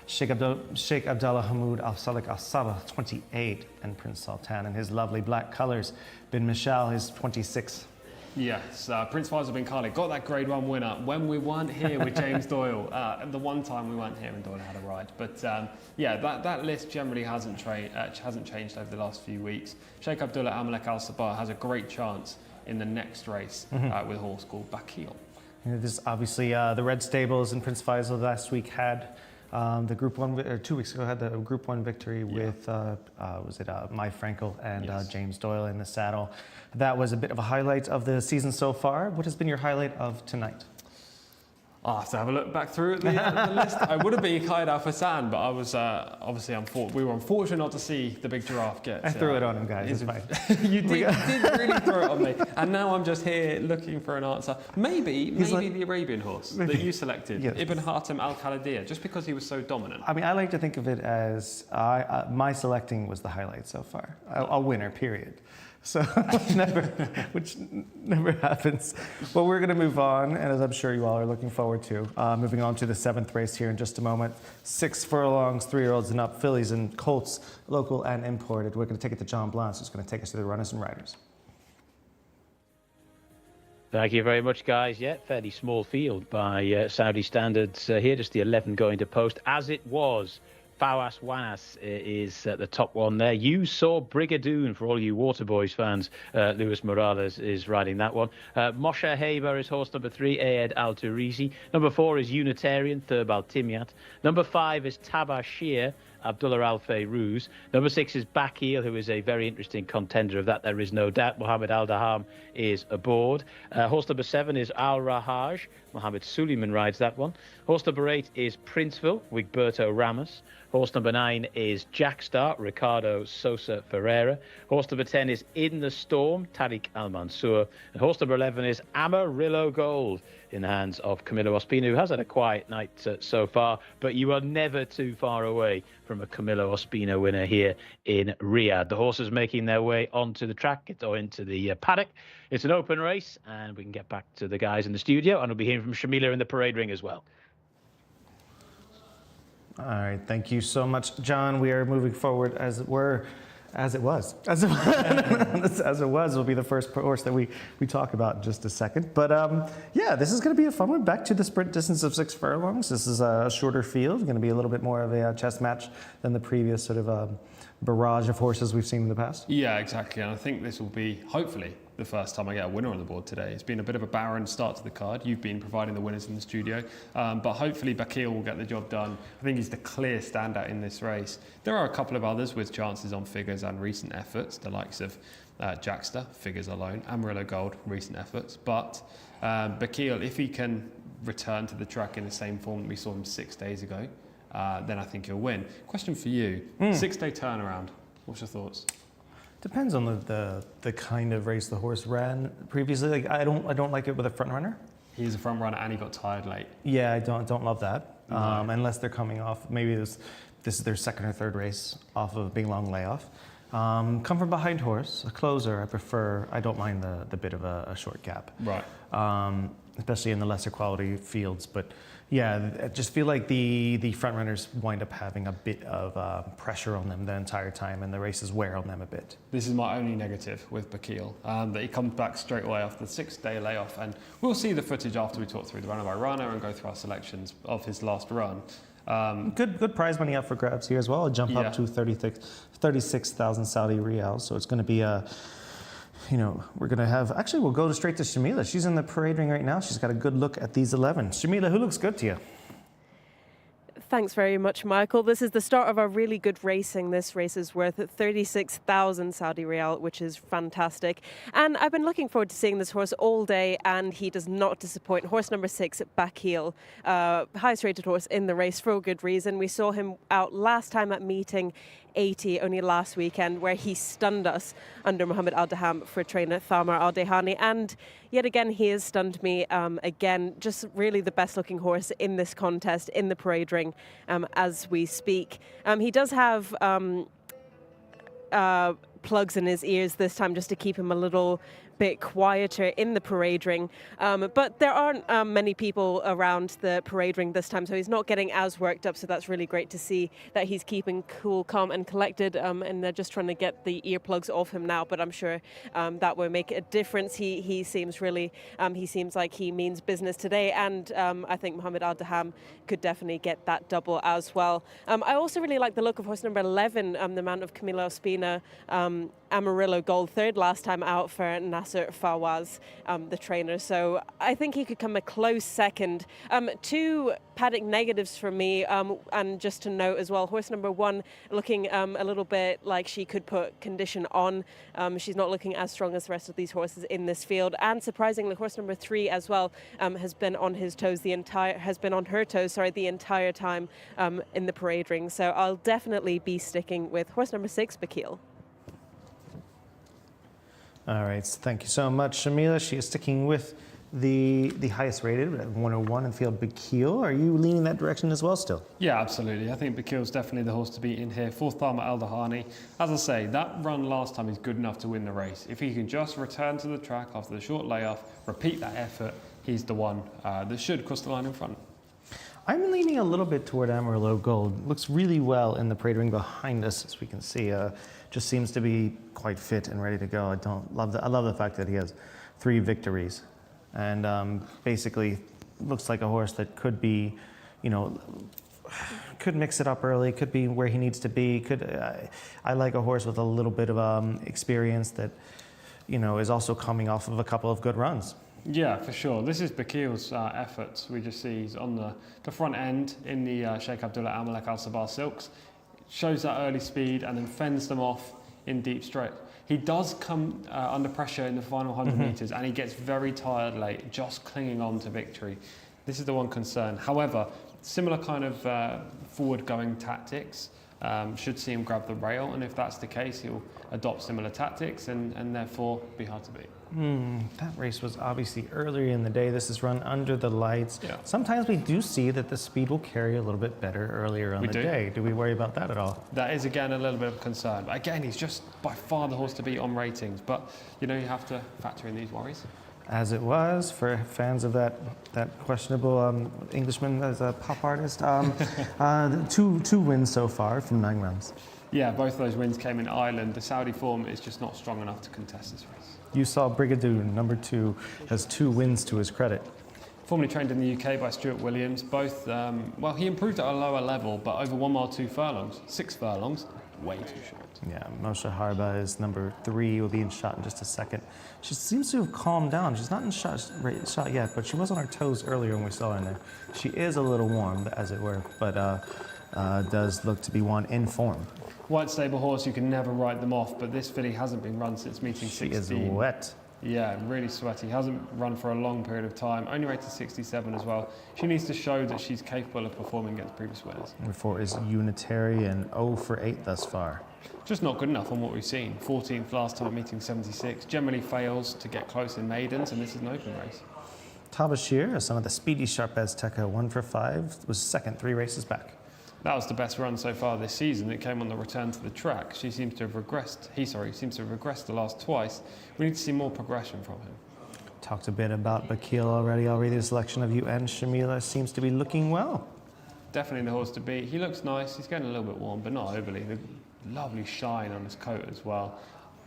Sheikh Abdullah Hamoud Al Salik Al Sabah, 28. And Prince Sultan in his lovely black colors. Bin Mishal, his 26. Yes, Prince Faisal bin Khalid got that Grade 1 winner when we weren't here with James Doyle. The one time we weren't here and Doyle had a ride. But yeah, that list generally hasn't changed over the last few weeks. Sheikh Abdullah Al Malek Al Sabah has a great chance in the next race with a horse called Bakil. This obviously the Red Stables and Prince Faisal last week had the Group 1, or 2 weeks ago had the Group 1 victory with, Mai Frankel and James Doyle in the saddle. That was a bit of a highlight of the season so far. What has been your highlight of tonight? I'll have to have a look back through the list. I would have been Khalid Al Fassan, but I was obviously we were unfortunate not to see the big giraffe get. I threw it on him, guys. It's fine. you did really throw it on me, and now I'm just here looking for an answer. Maybe the Arabian horse that you selected, Ibn Hatem Al Khalidiyah, just because he was so dominant. I mean, I like to think of it as my selecting was the highlight so far, a winner, period. So, which never happens. But we're going to move on, and as I'm sure you all are looking forward to, moving on to the 7th race here in just a moment. 6 furlongs, 3-year-olds and up, fillies and colts, local and imported. We're going to take it to John Blanc, who's going to take us to the runners and riders. Thank you very much, guys. Yeah, fairly small field by Saudi standards here, just the 11 going to post, as it was Fauas Wanas is the top one there. You saw Brigadoon for all you Waterboys fans. Luis Morales is riding that one. Moshe Haber is horse number 3, Ayed Al Turisi. Number 4 is Unitarian, Thurb Al Timyat. Number 5 is Tabashir, Abdullah Al Fayrouz. Number 6 is Bakil, who is a very interesting contender of that, there is no doubt. Mohammed Al Daham is aboard. Horse number 7 is Al Rahaj. Mohammed Suleiman rides that one. Horse number 8 is Princeville, Wigberto Ramos. Horse number 9 is Jackstar, Ricardo Sosa Ferreira. Horse number 10 is In the Storm, Tariq Al Mansour. And horse number 11 is Amarillo Gold, in the hands of Camilo Ospina, who has had a quiet night so far, but you are never too far away from a Camilo Ospina winner here in Riyadh. The horses making their way onto the track, or into the paddock. It's an open race, and we can get back to the guys in the studio, and we'll be hearing from Shamila in the parade ring as well. All right, thank you so much, John. We are moving forward as it were, as it was. As it was will be the first horse that we talk about in just a second. But yeah, this is going to be a fun one. Back to the sprint distance of 6 furlongs. This is a shorter field, going to be a little bit more of a chess match than the previous sort of barrage of horses we've seen in the past. Yeah, exactly. And I think this will be, hopefully, the first time I get a winner on the board today. It's been a bit of a barren start to the card. You've been providing the winners in the studio, but hopefully Bakil will get the job done. I think he's the clear standout in this race. There are a couple of others with chances on figures and recent efforts, the likes of Jackster, figures alone, Amarillo Gold, recent efforts. But Bakil, if he can return to the track in the same form that we saw him 6 days ago, then I think he'll win. Question for you, 6-day turnaround, what's your thoughts? Depends on the kind of race the horse ran previously. Like I don't like it with a front runner. He's a front runner and he got tired late. Yeah, I don't love that. No. Unless they're coming off, maybe this is their second or third race off of a big long layoff. Come from behind horse, a closer. I don't mind the bit of a short gap. Right. Especially in the lesser quality fields, but yeah, I just feel like the front runners wind up having a bit of pressure on them the entire time, and the races wear on them a bit. This is my only negative with Bakil, that he comes back straight away after the 6-day layoff, and we'll see the footage after we talk through the runner by runner and go through our selections of his last run. Good prize money up for grabs here as well. A jump up to 36,000 Saudi riyals, so it's going to be we're going to have, actually we'll go straight to Shamila. She's in the parade ring right now. She's got a good look at these 11. Shamila, who looks good to you? Thanks very much, Michael. This is the start of a really good racing. This race is worth 36,000 Saudi Riyal, which is fantastic. And I've been looking forward to seeing this horse all day, and he does not disappoint. Horse number 6, Bakil, highest rated horse in the race for a good reason. We saw him out last time at meeting 80 only last weekend, where he stunned us under Mohammed Al Daham for trainer Thamar Al Dehani, and yet again he has stunned me again. Just really the best looking horse in this contest in the parade ring as we speak. He does have plugs in his ears this time just to keep him a little bit quieter in the parade ring, but there aren't many people around the parade ring this time, so he's not getting as worked up, so that's really great to see that he's keeping cool, calm and collected, and they're just trying to get the earplugs off him now, but I'm sure that will make a difference. He seems really he seems like he means business today, and I think Mohammed Al Daham could definitely get that double as well. I also really like the look of horse number 11, the man of Camilo Ospina, Amarillo Gold, third last time out for Nasser Fawaz, the trainer. So I think he could come a close second. 2 paddock negatives for me, and just to note as well, horse number 1 looking a little bit like she could put condition on. She's not looking as strong as the rest of these horses in this field. And surprisingly, horse number 3 as well has been on her toes the entire time in the parade ring. So I'll definitely be sticking with horse number 6, Bakil. All right, so thank you so much, Shamila. She is sticking with the highest rated at 101 in field, Bakil. Are you leaning that direction as well still? Yeah, absolutely. I think Bakil's definitely the horse to beat in here. 4th Thamar Al Dahani. As I say, that run last time is good enough to win the race. If he can just return to the track after the short layoff, repeat that effort, he's the one that should cross the line in front. I'm leaning a little bit toward Amarillo Gold. Looks really well in the parade ring behind us, as we can see. Just seems to be quite fit and ready to go. I love the fact that he has 3 victories, and basically looks like a horse that could be, could mix it up early. Could be where he needs to be. I like a horse with a little bit of experience that, is also coming off of a couple of good runs. Yeah, for sure. This is Bakil's efforts. We just see he's on the front end in the Sheikh Abdullah Amalek Al Sabah Silks. Shows that early speed and then fends them off in deep stretch. He does come under pressure in the final 100 metres and he gets very tired late, just clinging on to victory. This is the one concern. However, similar kind of forward-going tactics should see him grab the rail, and if that's the case, he'll adopt similar tactics and therefore be hard to beat. That race was obviously earlier in the day. This is run under the lights. Yeah. Sometimes we do see that the speed will carry a little bit better earlier on the day. Do we worry about that at all? That is, again, a little bit of concern. But again, he's just by far the horse to beat on ratings. But, you have to factor in these worries. As it was for fans of that questionable Englishman as a pop artist. Two wins so far from 9 runs. Yeah, both of those wins came in Ireland. The Saudi form is just not strong enough to contest this race. You saw Brigadoon, number 2, has 2 wins to his credit. Formerly trained in the UK by Stuart Williams. Both, he improved at a lower level, but over 1 mile 2 furlongs, 6 furlongs, way too short. Yeah, Moshe Harba is number 3, will be in shot in just a second. She seems to have calmed down. She's not in shot yet, but she was on her toes earlier when we saw her in there. She is a little warm, as it were, but does look to be one in form. White stable horse, you can never write them off, but this filly hasn't been run since meeting 16. She is wet. Yeah, really sweaty. Hasn't run for a long period of time. Only rated 67 as well. She needs to show that she's capable of performing against previous winners. Number 4 is Unitary and 0 for 8 thus far. Just not good enough on what we've seen. 14th last time meeting 76. Generally fails to get close in maidens, and this is an open race. Tabashir, a son of the speedy Sharp Azteca, 1 for 5, was second 3 races back. That was the best run so far this season. It came on the return to the track. He seems to have regressed the last twice. We need to see more progression from him. Talked a bit about Bakil already. The selection of you and Shamila seems to be looking well. Definitely the horse to beat. He looks nice. He's getting a little bit warm, but not overly. The lovely shine on his coat as well.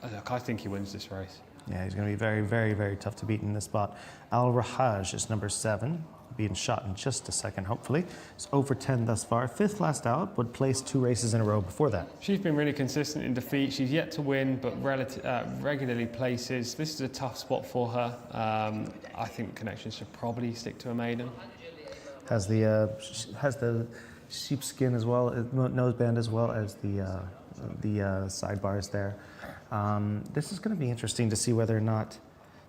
Look, I think he wins this race. Yeah, he's going to be very, very, very tough to beat in this spot. Al Rahaj is number 7. Being shot in just a second, hopefully. It's over 10 thus far. 5th last out, would place 2 races in a row before that. She's been really consistent in defeat. She's yet to win, but regularly places. This is a tough spot for her. I think Connections should probably stick to a maiden. Has the sheepskin as well, noseband as well as the sidebars there. This is going to be interesting to see whether or not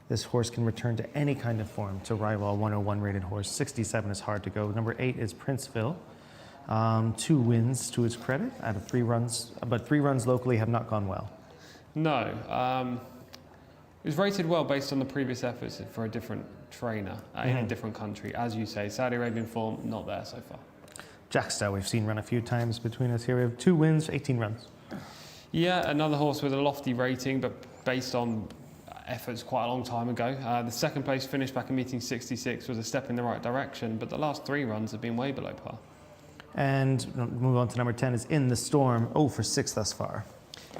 this horse can return to any kind of form to rival a 101 rated horse. 67 is hard to go. Number 8 is Princeville. 2 wins to his credit out of 3 runs, but 3 runs locally have not gone well. No. It was rated well based on the previous efforts for a different trainer in a different country. As you say, Saudi Arabian form, not there so far. Jcsa, we've seen run a few times between us here. We have 2 wins, 18 runs. Yeah, another horse with a lofty rating, but based on efforts quite a long time ago. The second place finish back in meeting 66 was a step in the right direction, but the last 3 runs have been way below par. And move on to number 10 is In the Storm, 0 for 6 thus far.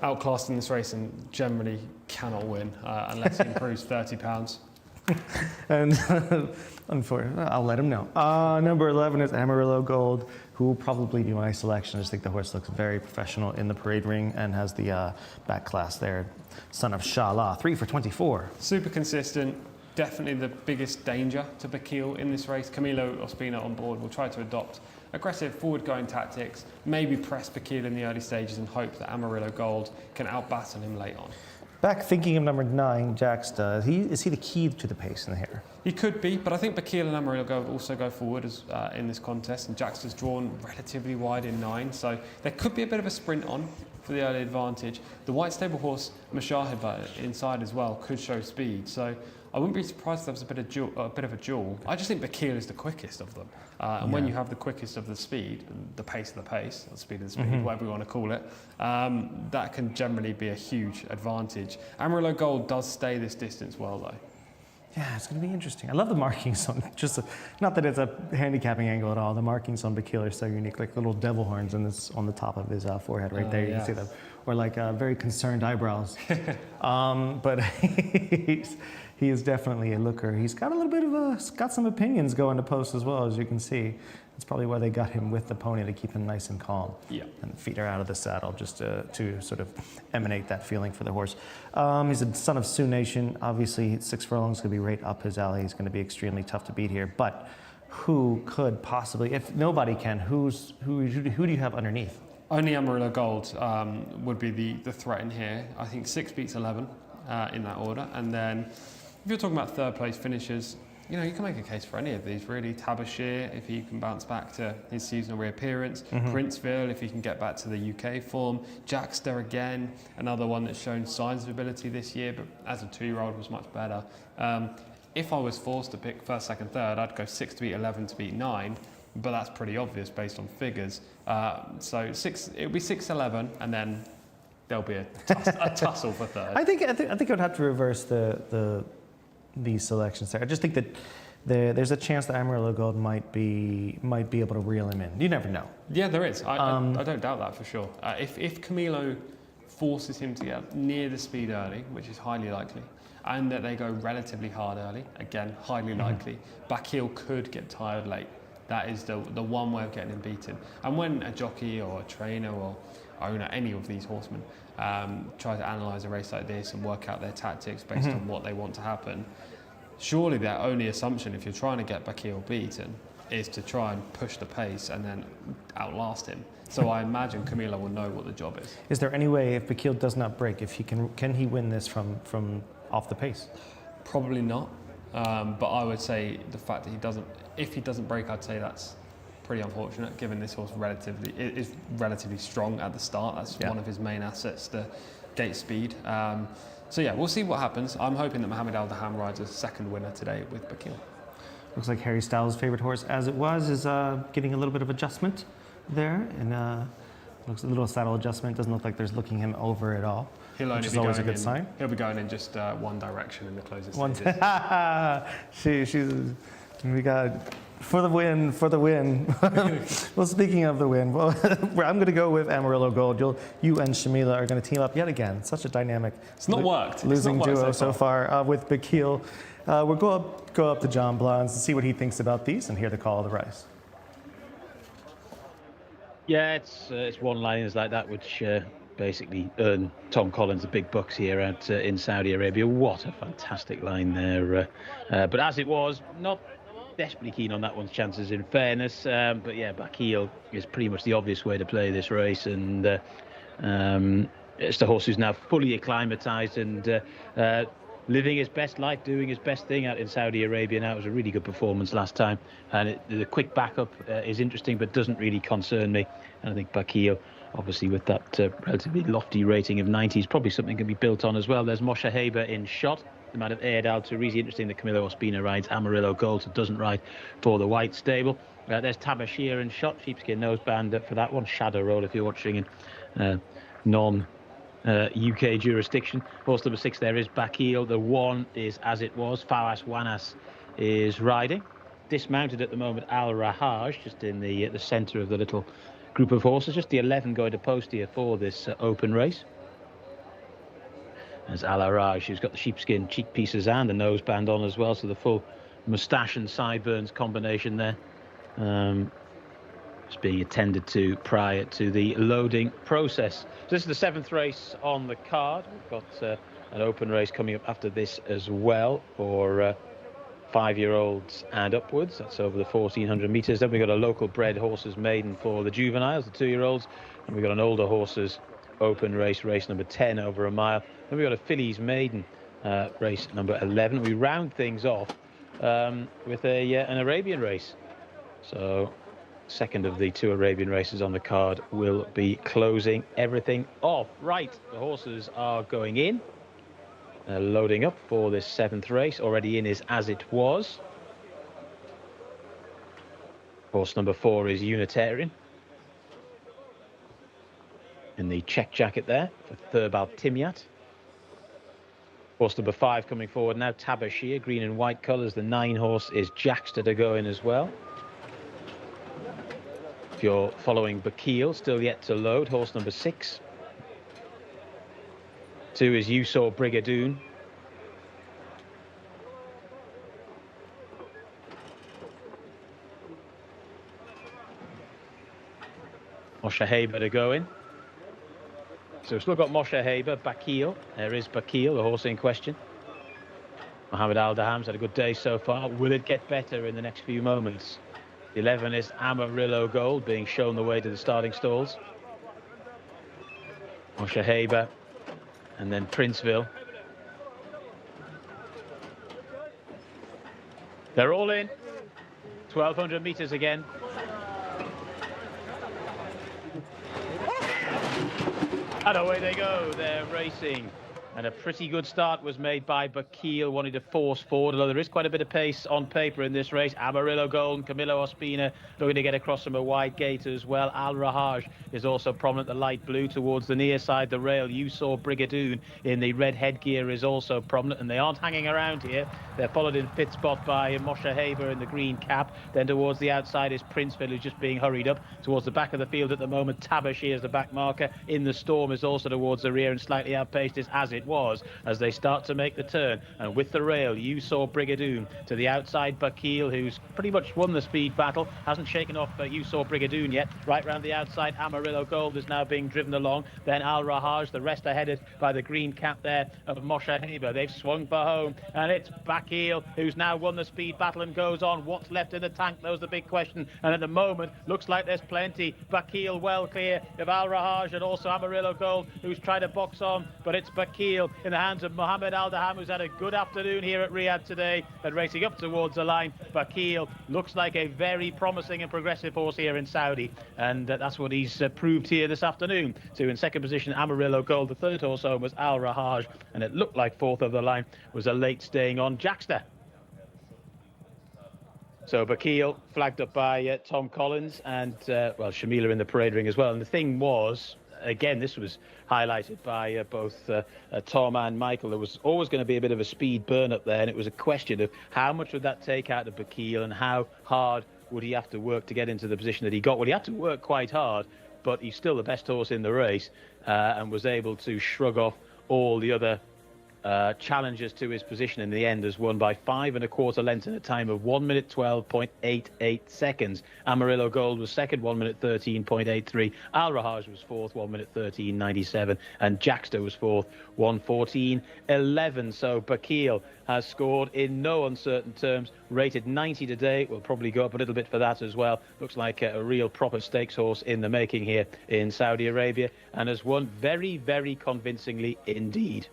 Outclassed in this race and generally cannot win unless he improves £30. And unfortunately, I'll let him know. Number 11 is Amarillo Gold, who will probably be my selection. I just think the horse looks very professional in the parade ring and has the back class there. Son of Shala, 3 for 24. Super consistent. Definitely the biggest danger to Bakil in this race. Camilo Ospina on board will try to adopt aggressive forward-going tactics, maybe press Bakil in the early stages and hope that Amarillo Gold can out-battle him late on. Back thinking of number 9, Jcsa. Is he the key to the pace in here? He could be, but I think Bakil and Amarillo also go forward in this contest, and Jcsa's drawn relatively wide in 9, so there could be a bit of a sprint on for the early advantage. The white stable horse, Mashahid, inside as well, could show speed, so I wouldn't be surprised if there was a bit of a duel. I just think Bakil is the quickest of them. And when you have the quickest of the speed, the pace of the pace, or speed of the speed, whatever you want to call it, that can generally be a huge advantage. Amarillo Gold does stay this distance well, though. Yeah, it's going to be interesting. I love the markings on, not that it's a handicapping angle at all. The markings on Bakil are so unique, like little devil horns on the top of his forehead right there. You can see them. Or like very concerned eyebrows. But he is definitely a looker. He's got a little bit of got some opinions going to post as well, as you can see. That's probably why they got him with the pony, to keep him nice and calm. Yeah. And feet are out of the saddle, just to sort of emanate that feeling for the horse. He's a son of Sioux Nation. Obviously, 6 furlongs going to be right up his alley. He's going to be extremely tough to beat here. But who could possibly, if nobody can, who do you have underneath? Only Amarillo Gold would be the threat in here. I think 6 beats 11 in that order. And then if you're talking about third place finishers, you know, you can make a case for any of these, really. Tabashir, if he can bounce back to his seasonal reappearance. Princeville, if he can get back to the UK form. Jcsa again, another one that's shown signs of ability this year, but as a 2-year-old was much better. If I was forced to pick first, second, third, I'd go 6 to beat 11 to beat 9, but that's pretty obvious based on figures. So it would be 6-11, and then there'll be a tussle for third. I think I would have to reverse these selections there. I just think that there's a chance that Amarillo Gold might be able to reel him in. You never know. Yeah, there is. I don't doubt that for sure. If Camilo forces him to get near the speed early, which is highly likely, and that they go relatively hard early, again, highly likely, Bakil could get tired late. That is the one way of getting him beaten. And when a jockey or a trainer or owner, any of these horsemen, try to analyse a race like this and work out their tactics based on what they want to happen, surely their only assumption, if you're trying to get Bakil beaten, is to try and push the pace and then outlast him. So I imagine Camilo will know what the job is. Is there any way, if Bakil does not break, if he can he win this from off the pace? Probably not. But I would say the fact that if he doesn't break, I'd say that's pretty unfortunate, given this horse is relatively strong at the start. That's one of his main assets, the gate speed. So yeah, we'll see what happens. I'm hoping that Mohamed Al Daham rides a second winner today with Bakil. Looks like Harry Styles' favorite horse, as it was, is getting a little bit of adjustment there, and looks a little saddle adjustment. Doesn't look like there's looking him over at all, which is always a good sign. He'll be going in just one direction in the closing stages. We got for the win. Well, speaking of the win, well, I'm going to go with Amarillo Gold. You and Shamila are going to team up yet again. Such a dynamic, losing duo so far with Bakil. We'll go up to John Blondes and see what he thinks about these and hear the call of the race. Yeah, it's one-liners like that which basically earn Tom Collins the big bucks here in Saudi Arabia. What a fantastic line there. But as it was, not desperately keen on that one's chances, in fairness. But yeah, Bakil is pretty much the obvious way to play this race, and it's the horse who's now fully acclimatized and living his best life, doing his best thing out in Saudi Arabia now. It was a really good performance last time, and the quick backup is interesting, but doesn't really concern me. And I think Bakil, obviously with that relatively lofty rating of 90, is probably something can be built on as well. There's Moshe Haber in shot. The man of Ayad Al Turizi. Interesting that Camilo Ospina rides Amarillo Gold, so doesn't ride for the white stable. There's Tabashir in shot, sheepskin noseband for that one. Shadow roll if you're watching in non-UK jurisdiction. Horse number 6 there is Bakil. The 1 is As It Was. Fawaz Wanas is riding. Dismounted at the moment Al Rahaj, just in the centre of the little group of horses. Just the 11 going to post here for this open race. There's Al Araj, who's got the sheepskin cheek pieces and the noseband on as well, so the full moustache and sideburns combination there. It's being attended to prior to the loading process. So this is the 7th race on the card. We've got an open race coming up after this as well for 5-year-olds and upwards. That's over the 1,400 metres. Then we've got a local bred horses maiden for the juveniles, the 2-year-olds, and we've got an older horses open race number 10 over a mile. Then we've got a fillies maiden race number 11. We round things off with an Arabian race. So second of the 2 Arabian races on the card will be closing everything off. Right, the horses are going in, loading up for this 7th race. Already in is As It Was. Horse number 4 is Unitarian in the check jacket there for Thurbal Timyat. Horse number 5 coming forward now, Tabashir, green and white colours. The 9 horse is Jcsa to go in as well. If you're following Bakil, still yet to load, horse number 6. 2 is You Saw Brigadoon. Moshe Haber to go in. So we've still got Moshe Haber, Bakil. There is Bakil, the horse in question. Mohammed Al-Daham's had a good day so far. Will it get better in the next few moments? The 11 is Amarillo Gold, being shown the way to the starting stalls. Moshe Haber, and then Princeville. They're all in. 1,200 meters again. And away they go. They're racing. And a pretty good start was made by Bakil, wanting to force forward, although there is quite a bit of pace on paper in this race. Amarillo Gold and Camilo Ospina looking to get across from a wide gate as well. Al Rahaj is also prominent, the light blue towards the near side, the rail. You saw Brigadoon in the red headgear is also prominent, and they aren't hanging around here. They're followed in fifth spot by Moshe Haber in the green cap. Then towards the outside is Princeville, who's just being hurried up. Towards the back of the field at the moment, Tabashir is the back marker. In the Storm is also towards the rear, and slightly outpaced is As It Was as they start to make the turn. And with the rail, you saw Brigadoon to the outside, Bakil, who's pretty much won the speed battle, hasn't shaken off you saw Brigadoon yet. Right round the outside, Amarillo Gold is now being driven along. Then Al Rahaj, the rest are headed by the green cap there of Moshe Haber. They've swung for home, and it's Bakil who's now won the speed battle and goes on. What's left in the tank? That was the big question. And at the moment, looks like there's plenty. Bakil well clear of Al Rahaj and also Amarillo Gold, who's tried to box on, but it's Bakil in the hands of Mohammed Al-Daham, who's had a good afternoon here at Riyadh today and racing up towards the line. Bakil looks like a very promising and progressive horse here in Saudi, and that's what he's proved here this afternoon. So in second position, Amarillo Gold. The third horse home was Al Rahaj, and it looked like fourth of the line was a late staying on Jcsa. So Bakil flagged up by Tom Collins and, well, Shamila in the parade ring as well. And the thing was, again, this was highlighted by both Tom and Michael. There was always going to be a bit of a speed burn up there, and it was a question of how much would that take out of Bakil and how hard would he have to work to get into the position that he got. Well, he had to work quite hard, but he's still the best horse in the race and was able to shrug off all the other challenges to his position. In the end, has won by 5 1/4 lengths in a time of 1 minute 12.88 seconds. Amarillo Gold was second, 1 minute 13.83. Al Rahaj was fourth, 1 minute 13.97, and Jcsa was fourth, 1:14.11. So Bakil has scored in no uncertain terms, rated 90 today. Will probably go up a little bit for that as well. Looks like a real proper stakes horse in the making here in Saudi Arabia, and has won very, very convincingly indeed.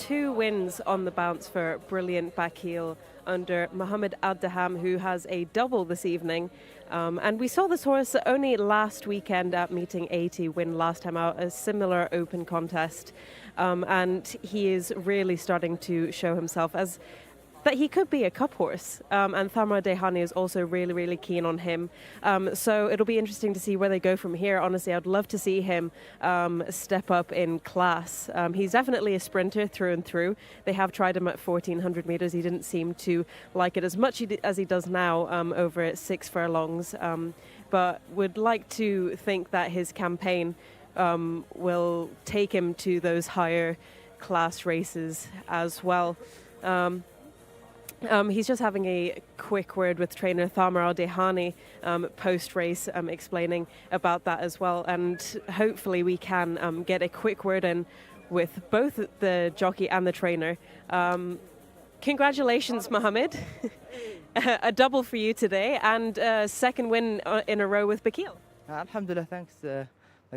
2 wins on the bounce for brilliant Bakil under Mohammed Al-Daham, who has a double this evening. And we saw this horse only last weekend at meeting 80, win last time out, a similar open contest. And he is really starting to show himself as that he could be a cup horse. And Thamra Dehani is also really, really keen on him. So it'll be interesting to see where they go from here. Honestly, I'd love to see him step up in class. He's definitely a sprinter through and through. They have tried him at 1,400 meters. He didn't seem to like it as much as he does now over at 6 furlongs. But would like to think that his campaign will take him to those higher class races as well. He's just having a quick word with trainer Thamra Al-Dehani post-race, explaining about that as well. And hopefully we can get a quick word in with both the jockey and the trainer. Congratulations, Mohammed. A double for you today and a second win in a row with Bakil. Alhamdulillah, thanks the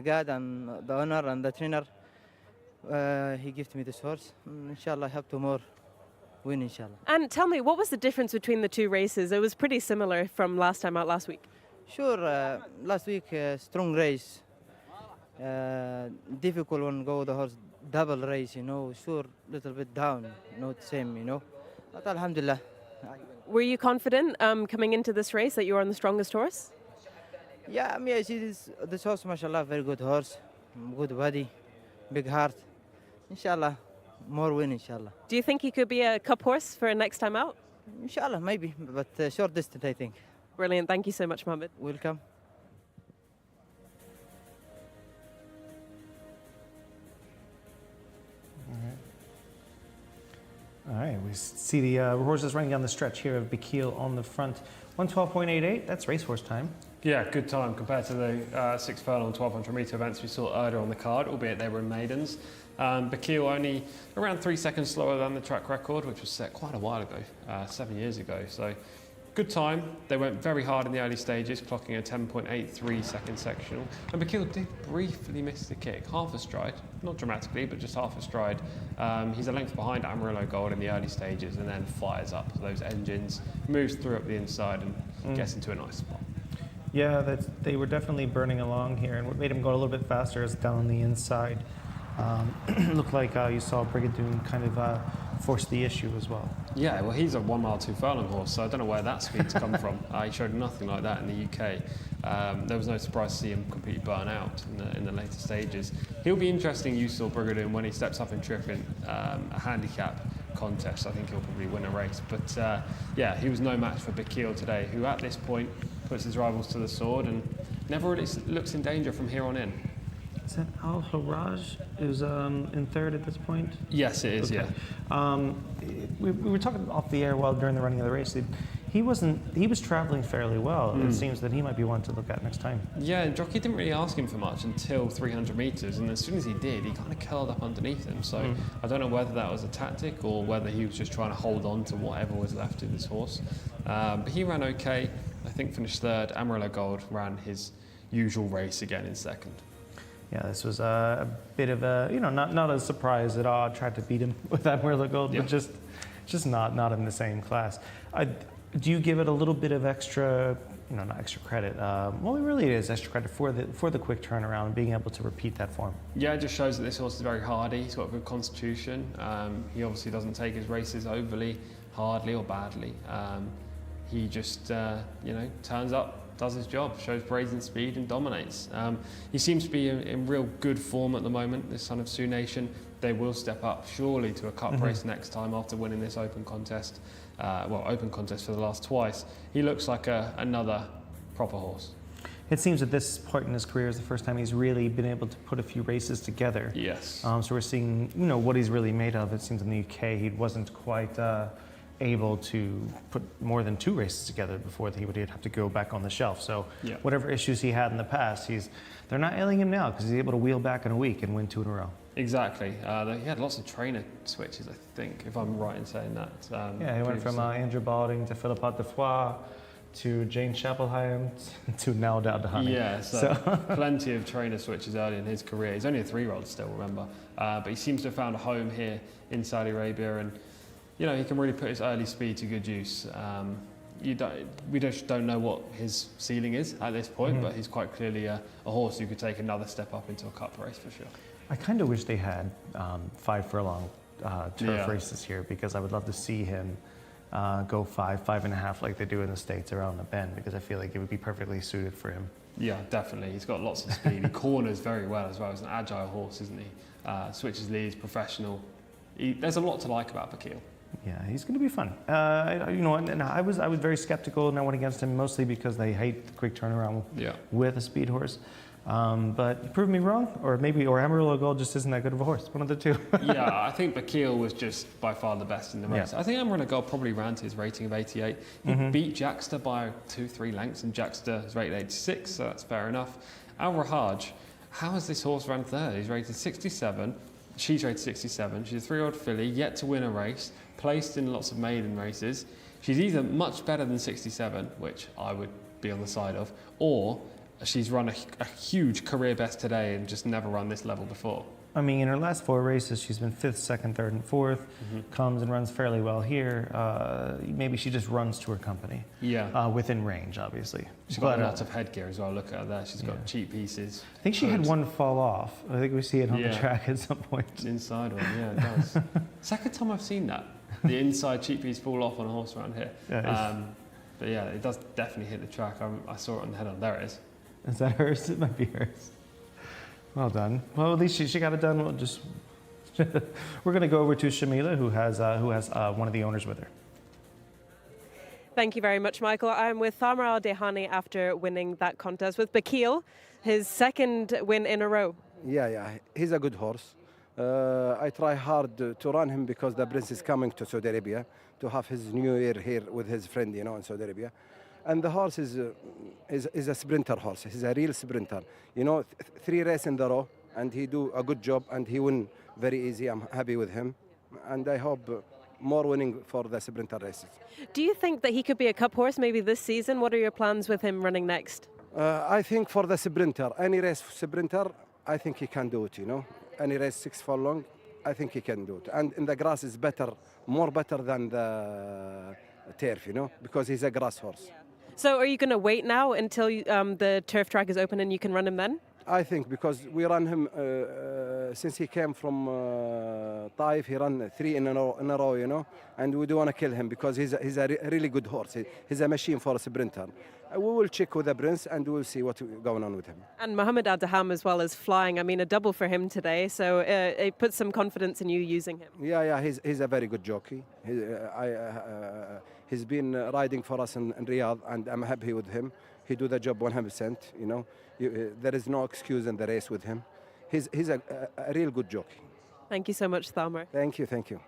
God and the owner and the trainer. He gifted me this horse. Inshallah, I have 2 more. Win, inshallah. And tell me, what was the difference between the 2 races? It was pretty similar from last time out last week. Sure, last week strong race. Difficult one, go the horse double race, sure, little bit down, not same, But alhamdulillah. Were you confident coming into this race that you were on the strongest horse? Yeah, I mean, I see this horse, mashallah, very good horse, good body, big heart. Inshallah, more win, inshallah. Do you think he could be a cup horse for a next time out? Inshallah, maybe, but short distance, I think. Brilliant. Thank you so much, Mohammed. Welcome. All right, we see the horses running down the stretch here of Bakil on the front. 112.88, that's racehorse time. Yeah, good time compared to the 6 furlong 1200 metre events we saw earlier on the card, albeit they were in maidens. Bakil only around 3 seconds slower than the track record, which was set quite a while ago, 7 years ago. So good time. They went very hard in the early stages, clocking a 10.83 second sectional. And Bakil did briefly miss the kick, half a stride, not dramatically, but just half a stride. He's a length behind Amarillo Gold in the early stages and then fires up those engines, moves through up the inside and gets into a nice spot. Yeah, they were definitely burning along here, and what made him go a little bit faster is down the inside. Looked like you saw Brigadoon kind of force the issue as well. Yeah, well, he's a 1 mile 2 furlong horse, so I don't know where that speed's come from. He showed nothing like that in the UK. There was no surprise to see him completely burn out in the later stages. He'll be interesting, you saw Brigadoon, when he steps up in trip in a handicap contest. I think he'll probably win a race. But yeah, he was no match for Bakil today, who at this point puts his rivals to the sword and never really looks in danger from here on in. Is that Al Haraj who's in third at this point? Yes, it is, okay. Yeah. We were talking off the air during the running of the race. He was traveling fairly well. It seems that he might be one to look at next time. Yeah, and jockey didn't really ask him for much until 300 metres, and as soon as he did, he kind of curled up underneath him. So I don't know whether that was a tactic or whether he was just trying to hold on to whatever was left of this horse. But he ran okay. I think finished third. Amarillo Gold ran his usual race again in second. Yeah, this was a bit of a, not a surprise at all. I tried to beat him with Amarillo Gold, but just not in the same class. Do you give it a little bit of extra, not extra credit? Well, it really is extra credit for the quick turnaround and being able to repeat that form. Yeah, it just shows that this horse is very hardy. He's got a good constitution. He obviously doesn't take his races overly hardly or badly. He just, turns up, does his job, shows brazen speed and dominates. He seems to be in real good form at the moment, this son of Sioux Nation. They will step up surely to a cup race next time after winning this open contest. Open contest for the last twice. He looks like another proper horse. It seems at this point in his career is the first time he's really been able to put a few races together. Yes. So we're seeing, what he's really made of. It seems in the UK he wasn't quite able to put more than 2 races together before he would have to go back on the shelf. So whatever issues he had in the past, they're not ailing him now because he's able to wheel back in a week and win 2 in a row. Exactly. He had lots of trainer switches, I think, if I'm right in saying that. He went from Andrew Balding to Philippe de Foix to Jane Chapelheim to now Dal Dhani. Yeah, so plenty of trainer switches early in his career. He's only a 3-year-old still, remember. But he seems to have found a home here in Saudi Arabia, and you know, he can really put his early speed to good use. We just don't know what his ceiling is at this point, but he's quite clearly a horse who could take another step up into a cup race for sure. I kind of wish they had 5 furlong turf races here, because I would love to see him go 5.5 like they do in the States around the bend, because I feel like it would be perfectly suited for him. Yeah, definitely. He's got lots of speed. He corners very well as well. He's an agile horse, isn't he? Switches leads, professional. There's a lot to like about Bakil. Yeah, he's going to be fun. You know, and I was very skeptical and I went against him mostly because they hate the quick turnaround with a speed horse. But he proved me wrong, or Amarillo Gold just isn't that good of a horse. One of the two. Yeah, I think Bakil was just by far the best in the race. I think Amarillo Gold probably ran to his rating of 88. He beat Jcsa by 2-3 lengths, and Jcsa is rated 86, so that's fair enough. Al Rahaj, how has this horse run third? He's rated 67. She's rated 67. She's a 3-year-old filly, yet to win a race, placed in lots of maiden races. She's either much better than 67, which I would be on the side of, or she's run a huge career best today and just never run this level before. I mean, in her last 4 races, she's been 5th, 2nd, 3rd, and 4th. Comes and runs fairly well here. Maybe she just runs to her company. Yeah. Within range, obviously. She's got lots of headgear as well. Look at her there. She's got cheap pieces. I think she had one fall off. I think we see it on the track at some point. Inside one, yeah, it does. Second time I've seen that. The inside cheap piece fall off on a horse around here. But yeah, it does definitely hit the track. I saw it on the head-on. There it is. Is that hers? It might be hers. Well done. Well, at least she got it done. We'll just we're going to go over to Shamila, who has one of the owners with her. Thank you very much, Michael. I'm with Thamar Al Dehani after winning that contest with Bakil, his 2nd win in a row. Yeah, he's a good horse. I try hard to run him because the prince is coming to Saudi Arabia to have his new year here with his friend, you know, in Saudi Arabia. And the horse is a sprinter horse. He's a real sprinter. You know, 3 races in the row, and he do a good job, and he win very easy. I'm happy with him, and I hope more winning for the sprinter races. Do you think that he could be a cup horse maybe this season? What are your plans with him running next? I think for the sprinter, any race sprinter, I think he can do it, you know. Any race 6 furlong, I think he can do it. And in the grass is better, more better than the turf, you know, because he's a grass horse. So are you going to wait now until the turf track is open and you can run him then? I think because we run him since he came from Taif, he ran 3 in a row, you know, and we don't want to kill him because he's a really good horse. He's a machine for a sprinter. We will check with the prince and we'll see what's going on with him. And Mohammed Adham as well as flying. I mean, a double for him today, so it puts some confidence in you using him. Yeah, he's a very good jockey. He's been riding for us in Riyadh, and I'm happy with him. He do the job 100%, you know. There is no excuse in the race with him. He's a real good jockey. Thank you so much, Thamar. Thank you.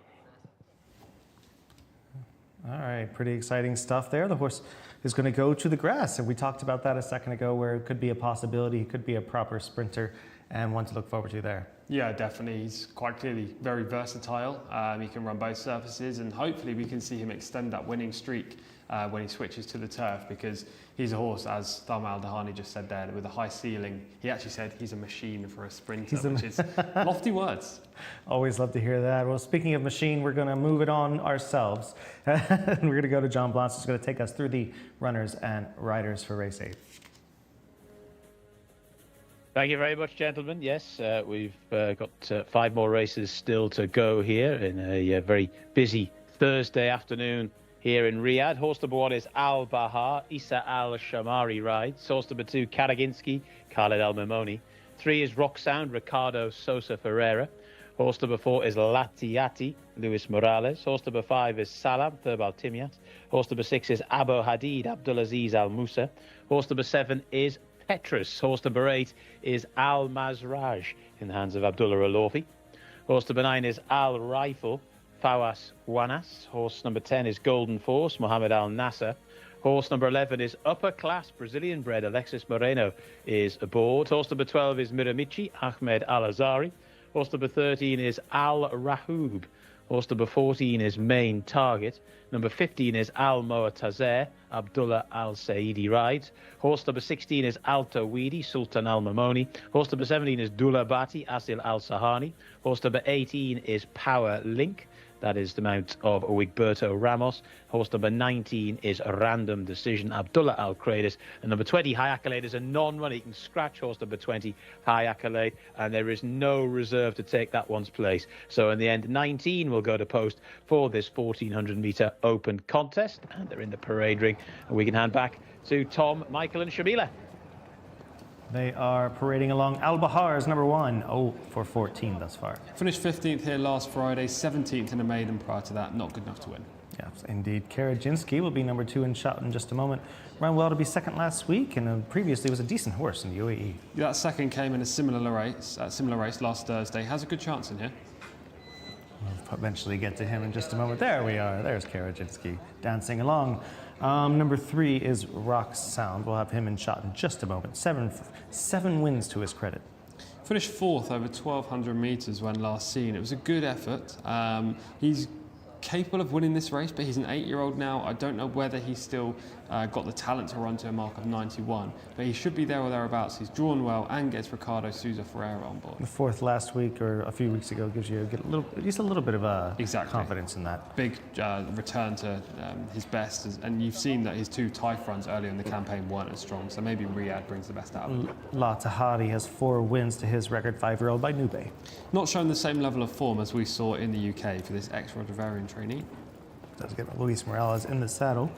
All right, pretty exciting stuff there. The horse is going to go to the grass, and we talked about that a second ago, where it could be a possibility. He could be a proper sprinter, and one to look forward to there. Yeah, definitely. He's quite clearly very versatile. He can run both surfaces, and hopefully we can see him extend that winning streak when he switches to the turf, because he's a horse, as Thamar Al Dehani just said there, with a high ceiling. He actually said he's a machine for a sprinter, which is lofty words. Always love to hear that. Well, speaking of machine, we're going to move it on ourselves. We're going to go to John Blanche, who's going to take us through the runners and riders for race 8. Thank you very much, gentlemen. Yes, we've got 5 more races still to go here in a very busy Thursday afternoon here in Riyadh. Horse number 1 is Al Bahar, Isa Al Shamari rides. Horse number 2, Karaginski, Khaled Al Mimoni. 3 is Rock Sound, Ricardo Sosa Ferreira. Horse number 4 is Latiati, Luis Morales. Horse number 5 is Salam, Thurbal Timiat. Horse number 6 is Abu Hadid, Abdulaziz Al Musa. Horse number 7 is Petrus. Horse number 8 is Al Mazraj, in the hands of Abdullah Alofi. Horse number 9 is Al Rifle, Fawas Wanas. Horse number 10 is Golden Force, Mohammed Al Nasser. Horse number 11 is Upper Class, Brazilian bred, Alexis Moreno is aboard. Horse number 12 is Miramichi, Ahmed Al Azari. Horse number 13 is Al Rahub. Horse number 14 is Main Target. Number 15 is Al Moatazer. Abdullah Al Saidi rides. Horse number 16 is Alto Weedy, Sultan Al Mamoni. Horse number 17 is Dula Bati, Asil Al Sahani. Horse number 18 is Power Link. That is the mount of Wigberto Ramos. Horse number 19 is Random Decision, Abdullah Al Kradis. And number 20, High Accolade, is a non-runner. You can scratch horse number 20, High Accolade, and there is no reserve to take that one's place. So in the end, 19 will go to post for this 1400-metre open contest. And they're in the parade ring. And we can hand back to Tom, Michael and Shamila. They are parading along. Al Bahar is number 1, 0 for 14 thus far. Finished 15th here last Friday, 17th in a maiden prior to that, not good enough to win. Yes, indeed. Karajinski will be number 2 in shot in just a moment. Ran well to be second last week, and previously was a decent horse in the UAE. That second came in a similar race last Thursday. Has a good chance in here. We'll eventually get to him in just a moment. There we are. There's Karajinski dancing along. Number 3 is Rock Sound. We'll have him in shot in just a moment. Seven wins to his credit. Finished 4th over 1,200 metres when last seen. It was a good effort. He's capable of winning this race, but he's an 8-year-old now. I don't know whether he's still got the talent to run to a mark of 91, but he should be there or thereabouts. He's drawn well and gets Ricardo Souza Ferreira on board. The 4th last week or a few weeks ago gives you just a little bit of Exactly. confidence in that. Big return to his best, and you've seen that his 2 Taif runs earlier in the campaign weren't as strong, so maybe Riyadh brings the best out of him. La Tahadi has 4 wins to his record, 5-year-old by Nube. Not shown the same level of form as we saw in the UK for this ex-Rodrivarian trainee. Does get Luis Morales in the saddle.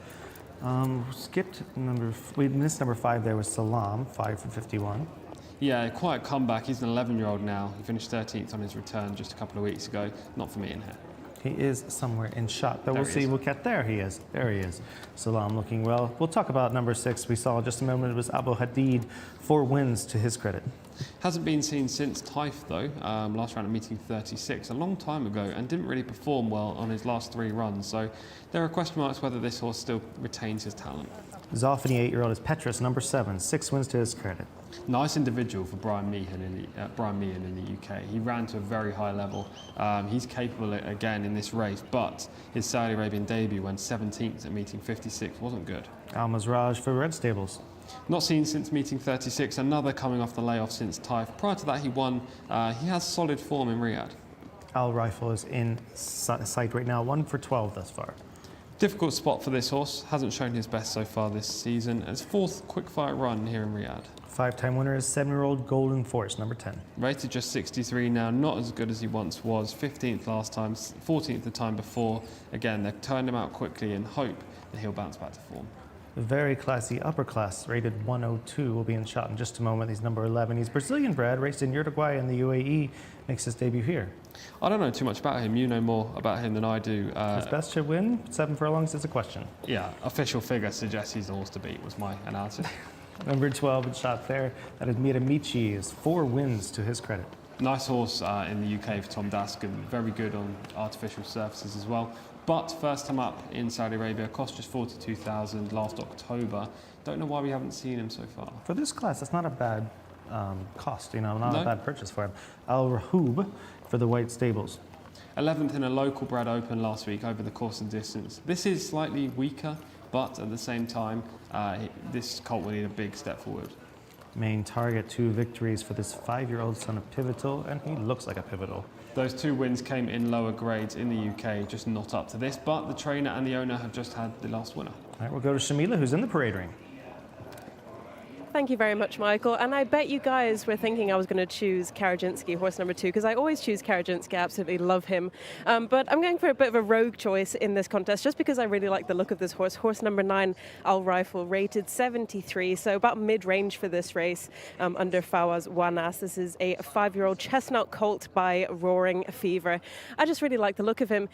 We missed number 5 there was Salam, 5 for 51. Yeah, quite a comeback. He's an 11-year-old now. He finished 13th on his return just a couple of weeks ago. Not for me in here. He is somewhere in shot, though. There We'll he see. is. We'll get there. He is. There he is. Salam looking well. We'll talk about number 6. We saw just a moment. It was Abu Hadid. 4 wins to his credit. Hasn't been seen since Taif, though. Last round at meeting 36, a long time ago, and didn't really perform well on his last 3 runs. So there are question marks whether this horse still retains his talent. Zoffany, 8-year-old, is Petrus, number 7. 6 wins to his credit. Nice individual for Brian Meehan in the UK. He ran to a very high level. He's capable again in this race, but his Saudi Arabian debut when 17th at meeting 56 wasn't good. Al Mazraj for Red Stables. Not seen since meeting 36, another coming off the layoff since Taif. Prior to that, he won. He has solid form in Riyadh. Al Rifle is in sight right now, 1 for 12 thus far. Difficult spot for this horse. Hasn't shown his best so far this season. It's 4th quickfire run here in Riyadh. 5-time winner is 7-year-old Golden Force, number 10. Rated just 63 now, not as good as he once was. 15th last time, 14th the time before. Again, they've turned him out quickly and hope that he'll bounce back to form. Very classy upper class, rated 102, will be in shot in just a moment. He's number 11. He's Brazilian bred, raced in Uruguay and the UAE, makes his debut here. I don't know too much about him. You know more about him than I do. His best should win. 7 furlongs is a question. Yeah, official figure suggests he's the horse to beat, was my analysis. Number 12 in shot there, that is Miramichi, is 4 wins to his credit. Nice horse in the UK for Tom Daskin. Very good on artificial surfaces as well. But first time up in Saudi Arabia, cost just 42,000 last October. Don't know why we haven't seen him so far. For this class, that's not a bad cost, not No. a bad purchase for him. Al Rahub for the White Stables. 11th in a local bred open last week over the course and distance. This is slightly weaker, but at the same time, this colt will need a big step forward. Main target, 2 victories for this 5-year-old son of Pivotal, and he looks like a Pivotal. Those 2 wins came in lower grades in the UK, just not up to this, but the trainer and the owner have just had the last winner. All right, we'll go to Shamila, who's in the parade ring. Thank you very much, Michael. And I bet you guys were thinking I was going to choose Karajinski, horse number 2, because I always choose Karajinski. I absolutely love him. But I'm going for a bit of a rogue choice in this contest, just because I really like the look of this horse. Horse number 9, Al Rifle, rated 73, so about mid-range for this race, under Fawaz Wanas. This is a 5-year-old chestnut colt by Roaring Fever. I just really like the look of him.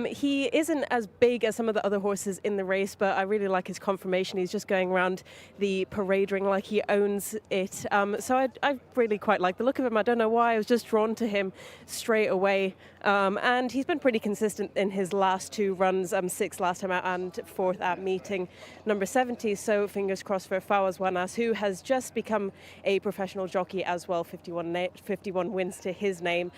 He isn't as big as some of the other horses in the race, but I really like his conformation. He's just going around the parade ring like he owns it. So I really quite like the look of him. I don't know why, I was just drawn to him straight away. And he's been pretty consistent in his last 2 runs, 6th last time out and 4th at meeting number 70. So fingers crossed for Fawaz Wanas, who has just become a professional jockey as well, 51 wins to his name.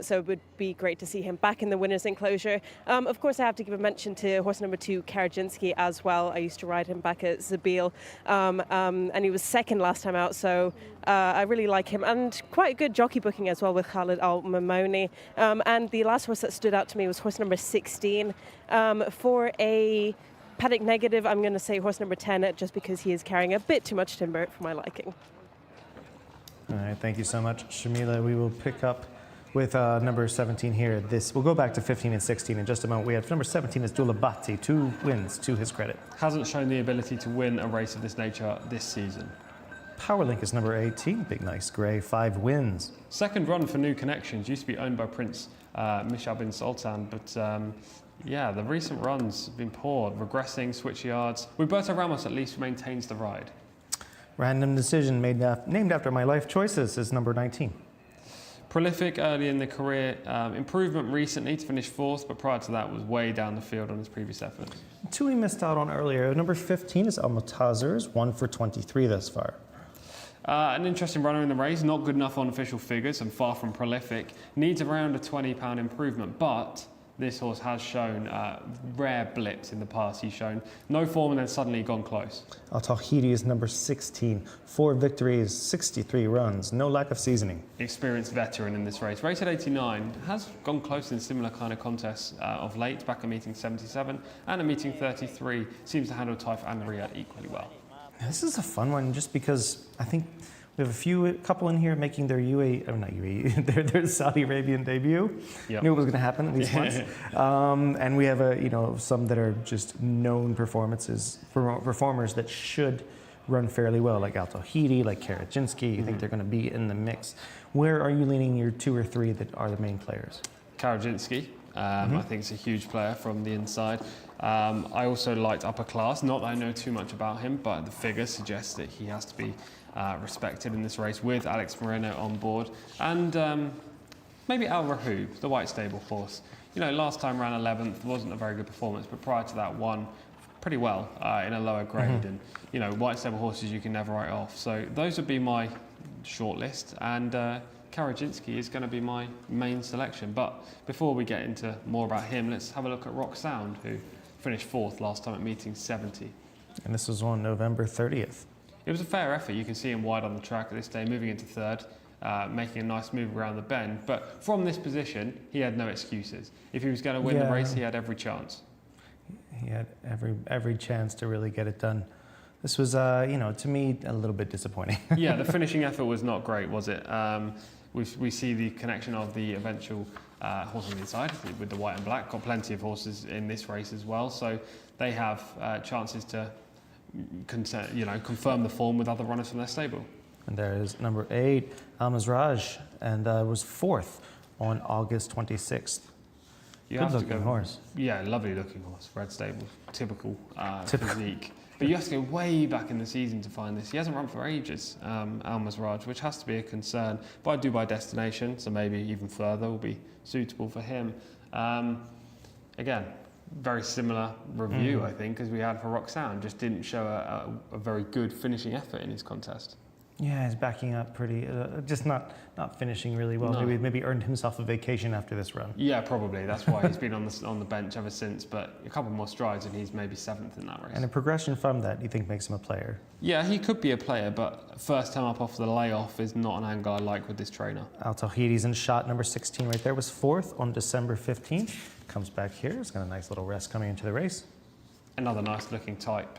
So it would be great to see him back in the winner's enclosure. Of course, I have to give a mention to horse number 2, Karajinski, as well. I used to ride him back at Zabil, and he was 2nd last time out, so I really like him. And quite a good jockey booking as well with Khalid Al-Mamoni. And the last horse that stood out to me was horse number 16. For a paddock negative, I'm going to say horse number 10, just because he is carrying a bit too much timber for my liking. All right, thank you so much, Shamila. We will pick up with number 17 here. We'll go back to 15 and 16 in just a moment. We have number 17 is Dulabati, 2 wins to his credit. Hasn't shown the ability to win a race of this nature this season. Powerlink is number 18, Big Nice Grey, 5 wins. Second run for New Connections, used to be owned by Prince Mishal bin Sultan, but yeah, the recent runs have been poor, regressing, switch yards. Roberto Ramos at least maintains the ride. Random Decision, named after my life choices, is number 19. Prolific early in the career, improvement recently to finish 4th, but prior to that was way down the field on his previous efforts. 2 he missed out on earlier. Number 15 is Al-Mutazers, 1 for 23 thus far. An interesting runner in the race, not good enough on official figures and far from prolific. Needs around a £20 improvement, but this horse has shown rare blips in the past. He's shown no form and then suddenly gone close. Al-Tawhidi is number 16, 4 victories, 63 runs, no lack of seasoning. Experienced veteran in this race. Rated 89, has gone close in similar kind of contests of late, back at meeting 77 and at meeting 33. Seems to handle Taif and Riyadh equally well. This is a fun one just because I think we have a couple in here making their their Saudi Arabian debut. Yep. Knew it was going to happen in these months. And we have some that are just known performers that should run fairly well, like Al-Tawhidi, like Karajinski. You think they're going to be in the mix. Where are you leaning your 2 or 3 that are the main players? Karajinski, I think it's a huge player from the inside. I also liked Upper Class, not that I know too much about him, but the figures suggest that he has to be respected in this race with Alex Moreno on board. And maybe Al Rahub, the white stable horse. You know, last time ran 11th, wasn't a very good performance, but prior to that won pretty well in a lower grade. And, you know, white stable horses you can never write off. So those would be my shortlist. And Karajinski is going to be my main selection. But before we get into more about him, let's have a look at Rock Sound, who finished 4th last time at meeting 70. And this was on November 30th. It was a fair effort. You can see him wide on the track at this day, moving into 3rd, making a nice move around the bend. But from this position, he had no excuses. If he was going to win the race, he had every chance. He had every chance to really get it done. This was, to me, a little bit disappointing. Yeah, the finishing effort was not great, was it? We see the connection of the eventual horse on the inside with the white and black. Got plenty of horses in this race as well, so they have chances to confirm the form with other runners from their stable. And there is number 8, Al-Mazraj, and was 4th on August 26th. Good looking horse. Yeah, lovely looking horse. Red stable, typical physique. But you have to go way back in the season to find this. He hasn't run for ages, Al-Mazraj, which has to be a concern. But I do by destination, so maybe even further will be suitable for him. Again, very similar review, I think, as we had for Rock Sound. Just didn't show a very good finishing effort in his contest. Yeah, he's backing up pretty, just not finishing really well. No. Maybe earned himself a vacation after this run. Yeah, probably. That's why he's been on the bench ever since. But a couple more strides and he's maybe 7th in that race. And a progression from that, you think, makes him a player? Yeah, he could be a player, but first time up off the layoff is not an angle I like with this trainer. Al-Tawhidi's in shot, number 16 right there, was 4th on December 15th. Comes back here, he's got a nice little rest coming into the race. Another nice looking type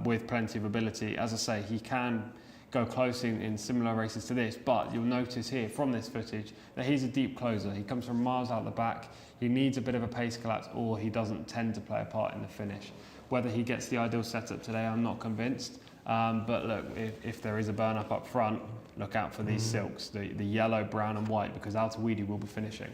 with plenty of ability. As I say, he can go close in similar races to this, but you'll notice here from this footage that he's a deep closer. He comes from miles out the back. He needs a bit of a pace collapse, or he doesn't tend to play a part in the finish. Whether he gets the ideal setup today, I'm not convinced. But look, if there is a burn up front, look out for these silks, the yellow, brown and white, because Al-Tawhidi will be finishing.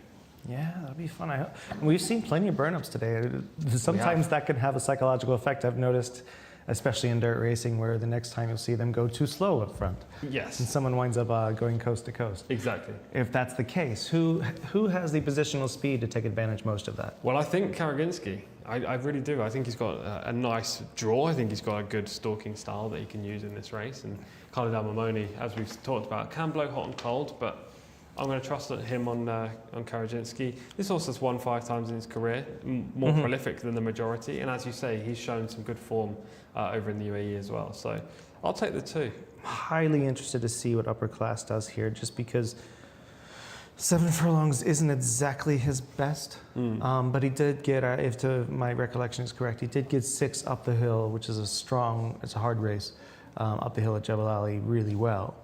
Yeah, that'll be fun. We've seen plenty of burn-ups today. Sometimes that can have a psychological effect. I've noticed especially in dirt racing, where the next time you'll see them go too slow up front. Yes. And someone winds up going coast to coast. Exactly. If that's the case, who has the positional speed to take advantage most of that? Well, I think Karaginski. I really do. I think he's got a nice draw. I think he's got a good stalking style that he can use in this race. And Khalid Al-Mamoni, as we've talked about, can blow hot and cold, but I'm going to trust him on Karaginski. This horse has won 5 times in his career, more prolific than the majority. And as you say, he's shown some good form over in the UAE as well. So I'll take the 2. Highly interested to see what Upper Class does here, just because 7 furlongs isn't exactly his best, but he did get, if my recollection is correct, he did get 6 up the hill, which is it's a hard race, up the hill at Jebel Ali really well.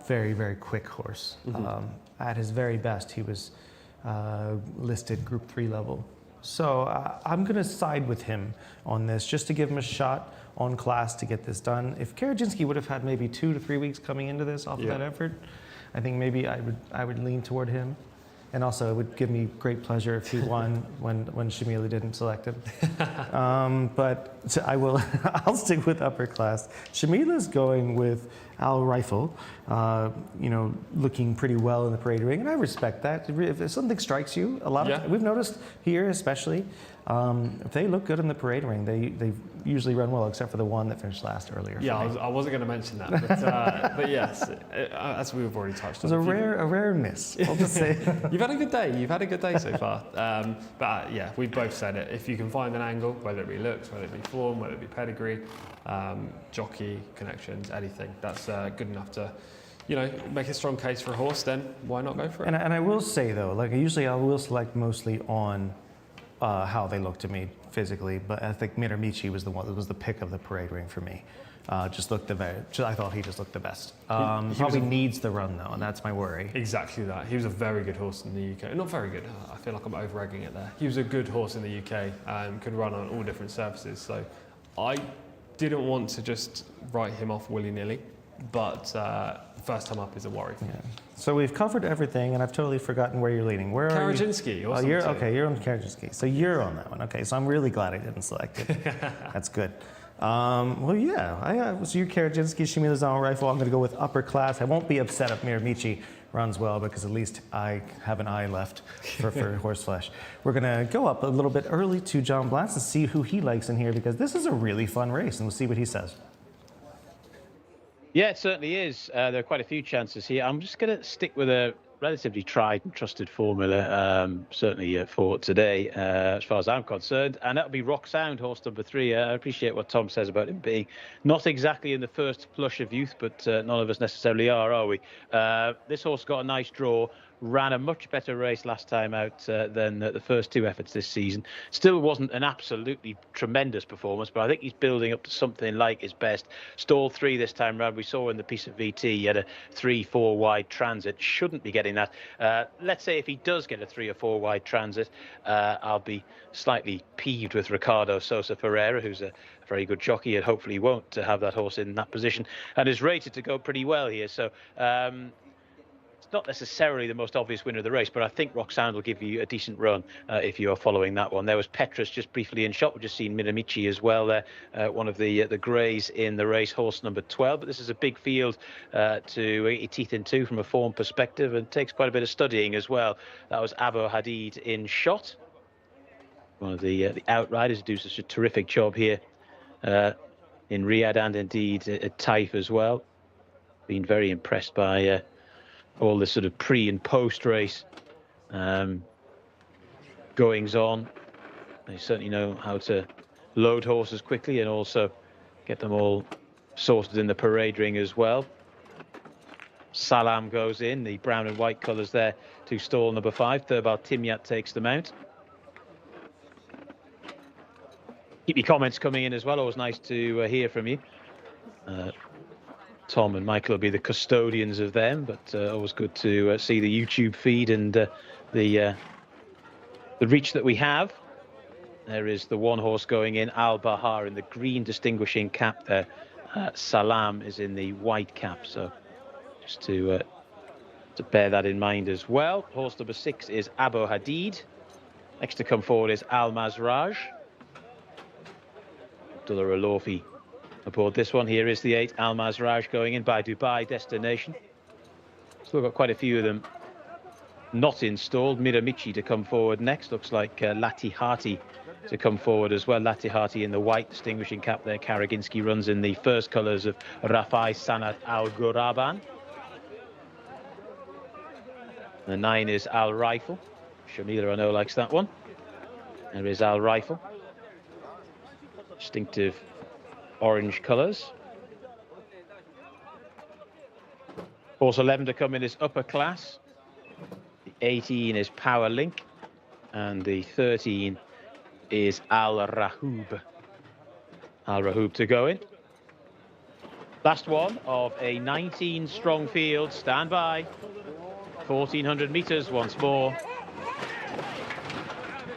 Very, very quick horse. At his very best, he was listed Group 3 level. So I'm going to side with him on this, just to give him a shot on Class to get this done. If Karaginski would have had maybe 2 to 3 weeks coming into this off of that effort, I think maybe I would lean toward him. And also, it would give me great pleasure if he won when Shamila didn't select him. But so I'll stick with Upper Class. Shamila's going with Al Rifle, looking pretty well in the parade ring, and I respect that. If something strikes you, we've noticed here especially, if they look good in the parade ring, they usually run well, except for the one that finished last earlier. Yeah, I wasn't going to mention that, but yes, as we've already touched on. It was a rare miss, I'll just say. You've had a good day. You've had a good day so far. But we've both said it. If you can find an angle, whether it be looks, whether it be form, whether it be pedigree, jockey, connections, anything, that's good enough to, make a strong case for a horse, then why not go for it? And I will say though, usually I will select mostly on how they look to me physically, but I think Miramichi was the one that was the pick of the parade ring for me. I thought he just looked the best. Probably needs the run though, and that's my worry. Exactly that. He was a very good horse in the UK. Not very good. I feel like I'm over-egging it there. He was a good horse in the UK. Could run on all different surfaces. So I didn't want to just write him off willy-nilly, but first time up is a worry for me. So we've covered everything, and I've totally forgotten where you're leaning. Where are you? Karaginski. You're on Karaginski. So you're on that one. Okay, so I'm really glad I didn't select it. That's good. So you're Karaginski, Shamila's on Rifle. I'm going to go with Upper Class. I won't be upset if Miramichi runs well, because at least I have an eye left for horseflesh. We're going to go up a little bit early to John Blance and see who he likes in here, because this is a really fun race, and we'll see what he says. Yeah, it certainly is. There are quite a few chances here. I'm just going to stick with a relatively tried and trusted formula, certainly for today, as far as I'm concerned, and that'll be Rock Sound, horse number 3. I appreciate what Tom says about him being not exactly in the first flush of youth, but none of us necessarily are we? This horse got a nice draw, ran a much better race last time out than the first 2 efforts this season. Still wasn't an absolutely tremendous performance, but I think he's building up to something like his best. Stall 3 this time round. We saw in the piece of VT he had a 3-4 wide transit. Shouldn't be getting that. Let's say if he does get a 3 or 4 wide transit, I'll be slightly peeved with Ricardo Sosa Ferreira, who's a very good jockey, and hopefully won't have that horse in that position, and is rated to go pretty well here. So not necessarily the most obvious winner of the race, but I think Rock Sound will give you a decent run if you are following that one. There was Petrus just briefly in shot. We've just seen Miramichi as well there, one of the greys in the race, horse number 12. But this is a big field to get your teeth into from a form perspective, and takes quite a bit of studying as well. That was Abo Hadid in shot. One of the outriders who do such a terrific job here in Riyadh, and indeed at Taif as well. Been very impressed by all the sort of pre and post race goings on. They certainly know how to load horses quickly and also get them all sorted in the parade ring as well. Salam goes in, the brown and white colours there to stall number 5. Thurbal Timyat takes the mount. Keep your comments coming in as well. Always nice to hear from you. Tom and Michael will be the custodians of them, but always good to see the YouTube feed and the reach that we have. There is the one horse going in, Al Bahar, in the green distinguishing cap there. Salam is in the white cap, so just to bear that in mind as well. Horse number 6 is Abo Hadid. Next to come forward is Al Mazraj. Abdullah Alofi aboard this one. Here is the 8, Al Mazraj, going in by Dubai destination. Still got quite a few of them not installed. Miramichi to come forward next. Looks like Latihati to come forward as well. Latihati in the white distinguishing cap there. Karaginski runs in the first colours of Rafai Sanat Al Ghuraban. The 9 is Al Rifle. Shamila, I know, likes that one. There is Al Rifle. Distinctive orange colours. Horse 11 to come in is upper class. The 18 is Power Link. And the 13 is Al Rahub. Al Rahub to go in. Last one of a 19 strong field. Stand by. 1400 metres once more.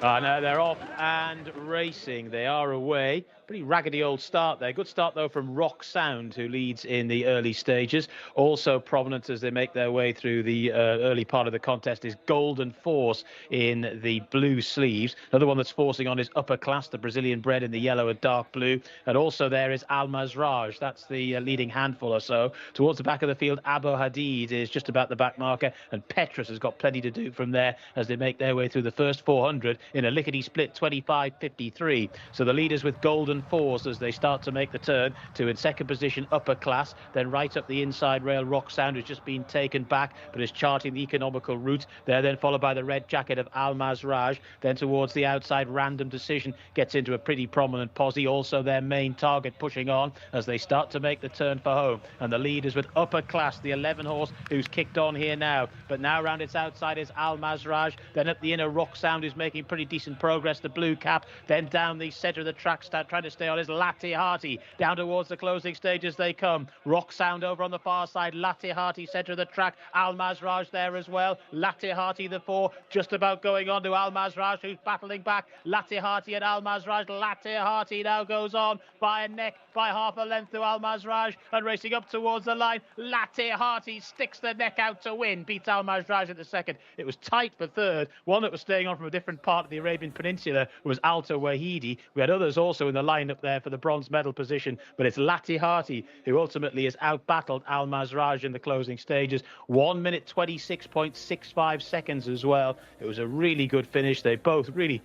No, they're off and racing. They are away. Pretty raggedy old start there. Good start, though, from Rock Sound, who leads in the early stages. Also prominent as they make their way through the early part of the contest is Golden Force in the blue sleeves. Another one that's forcing on is Upper Class, the Brazilian bred in the yellow and dark blue. And also there is Al Mazraj. That's the leading handful or so. Towards the back of the field, Abu Hadid is just about the back marker. And Petrus has got plenty to do from there as they make their way through the first 400 in a lickety-split 25.53. So the leaders with Golden Force as they start to make the turn to, in second position, Upper Class. Then right up the inside rail, Rock Sound has just been taken back but is charting the economical route. They're then followed by the red jacket of Al Mazraj. Then towards the outside, Random Decision gets into a pretty prominent posse. Also their main target pushing on as they start to make the turn for home. And the lead is with Upper Class, the 11 horse who's kicked on here now. But now round its outside is Al Mazraj. Then up the inner, Rock Sound is making pretty decent progress, the blue cap. Then down the centre of the track, trying to stay on is Latihati. Down towards the closing stages they come. Rock Sound over on the far side. Latihati centre of the track. Al Mazraj there as well. Latihati the 4 just about going on to Al Mazraj, who's battling back. Latihati and Al Mazraj. Latihati now goes on by a neck, by half a length to Al Mazraj, and racing up towards the line. Latihati sticks the neck out to win. Beats Al Mazraj at the second. It was tight for third. One that was staying on from a different part of the Arabian Peninsula was Alto Wahidi. We had others also in the lineup there for the bronze medal position, but it's Latihati who ultimately has out-battled Al Mazraj in the closing stages. 1 minute 26.65 seconds as well. It was a really good finish. They both really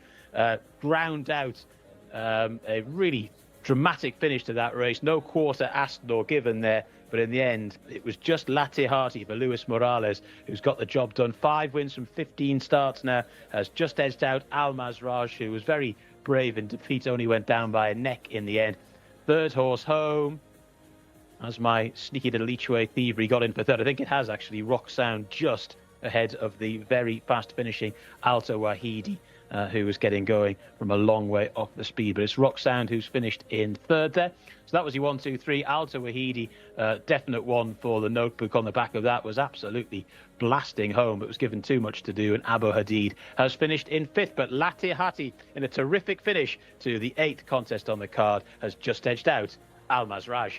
ground out a really dramatic finish to that race. No quarter asked nor given there, but in the end it was just Latihati for Luis Morales who's got the job done. 5 wins from 15 starts now, has just edged out Al Mazraj, who was very brave in defeat, only went down by a neck in the end. Third horse home, as my sneaky little each way thievery got in for third. I think it has actually. Rock Sound just ahead of the very fast finishing Alto Wahidi, who was getting going from a long way off the speed. But it's Rock Sound who's finished in third there. So that was your 1, 2, 3. Alto Wahidi, definite one for the notebook on the back of that, was absolutely blasting home, but was given too much to do. And Abu Hadid has finished in 5th. But Latihati, in a terrific finish to the 8th contest on the card, has just edged out Al Mazraj.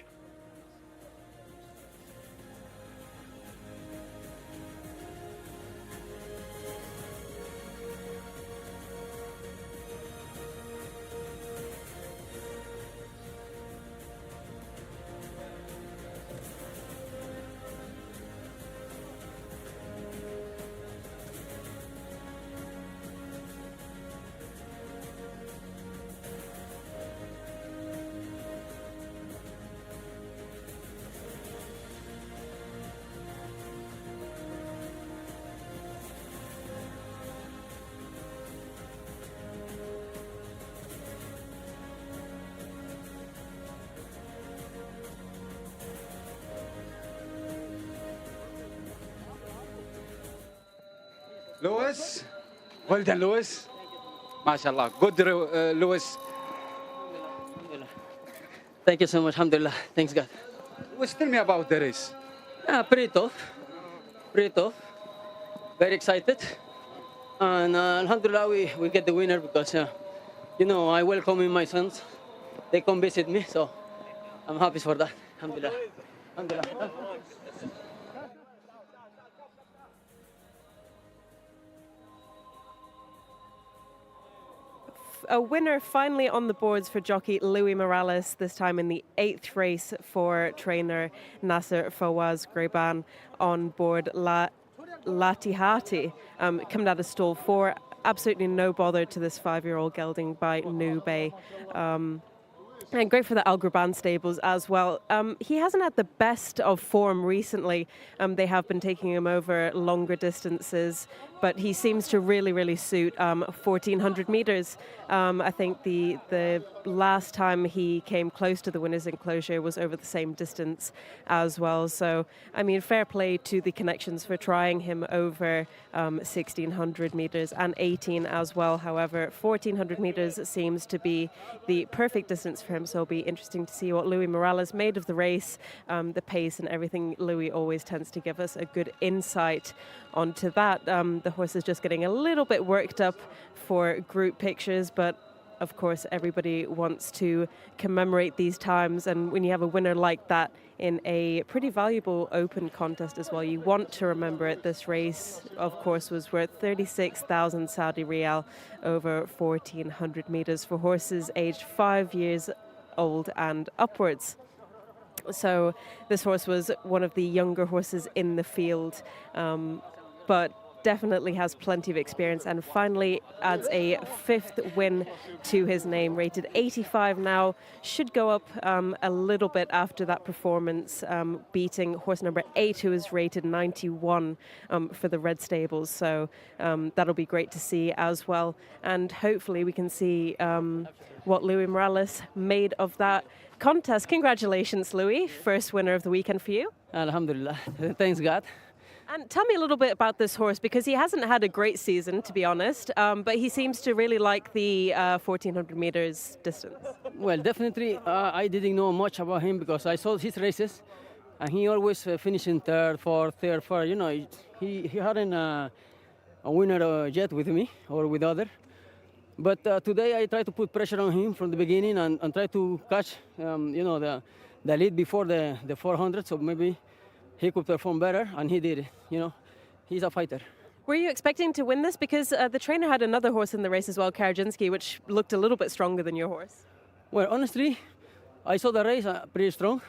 Lewis, well done, Lewis. MashaAllah, good, Lewis. Thank you so much, alhamdulillah. Thanks, God. Lewis, tell me about the race. Pretty tough. Pretty tough. Very excited. And alhamdulillah, we get the winner because, I welcome my sons. They come visit me, so I'm happy for that. Alhamdulillah. Alhamdulillah. a winner finally on the boards for jockey Louis Morales, this time in the 8th race for trainer Nasser Fawaz Greban on board Latihati, coming out of stall 4. Absolutely no bother to this 5-year-old gelding by Nube. And great for the Al Graban stables as well. He hasn't had the best of form recently. They have been taking him over longer distances, but he seems to really suit 1,400 meters. I think the last time he came close to the winner's enclosure was over the same distance as well. So, I mean, fair play to the connections for trying him over 1,600 meters and 18 as well. However, 1,400 meters seems to be the perfect distance for him. So it'll be interesting to see what Louis Morales made of the race, the pace and everything. Louis always tends to give us a good insight onto that. The horse is just getting a little bit worked up for group pictures, but of course everybody wants to commemorate these times, and when you have a winner like that in a pretty valuable open contest as well, you want to remember it. This race, of course, was worth 36,000 Saudi Riyal over 1,400 meters for horses aged 5 years old and upwards. So this horse was one of the younger horses in the field, but definitely has plenty of experience, and finally adds a 5th win to his name. Rated 85 now, should go up a little bit after that performance, beating horse number 8, who is rated 91 for the Red Stables. So that'll be great to see as well, and hopefully we can see what Louis Morales made of that contest. Congratulations, Louis, first winner of the weekend for you. Alhamdulillah. Thanks God. And tell me a little bit about this horse, because he hasn't had a great season, to be honest, but he seems to really like the 1,400 meters distance. Well, definitely, I didn't know much about him because I saw his races, and he always finishing third, fourth. You know, he hadn't a winner yet with me or with other. But today I try to put pressure on him from the beginning and try to catch, you know, the lead before the 400. So maybe he could perform better, and he did. You know, he's a fighter. Were you expecting to win this? Because the trainer had another horse in the race as well, Karajinsky, which looked a little bit stronger than your horse. Well, honestly, I saw the race pretty strong.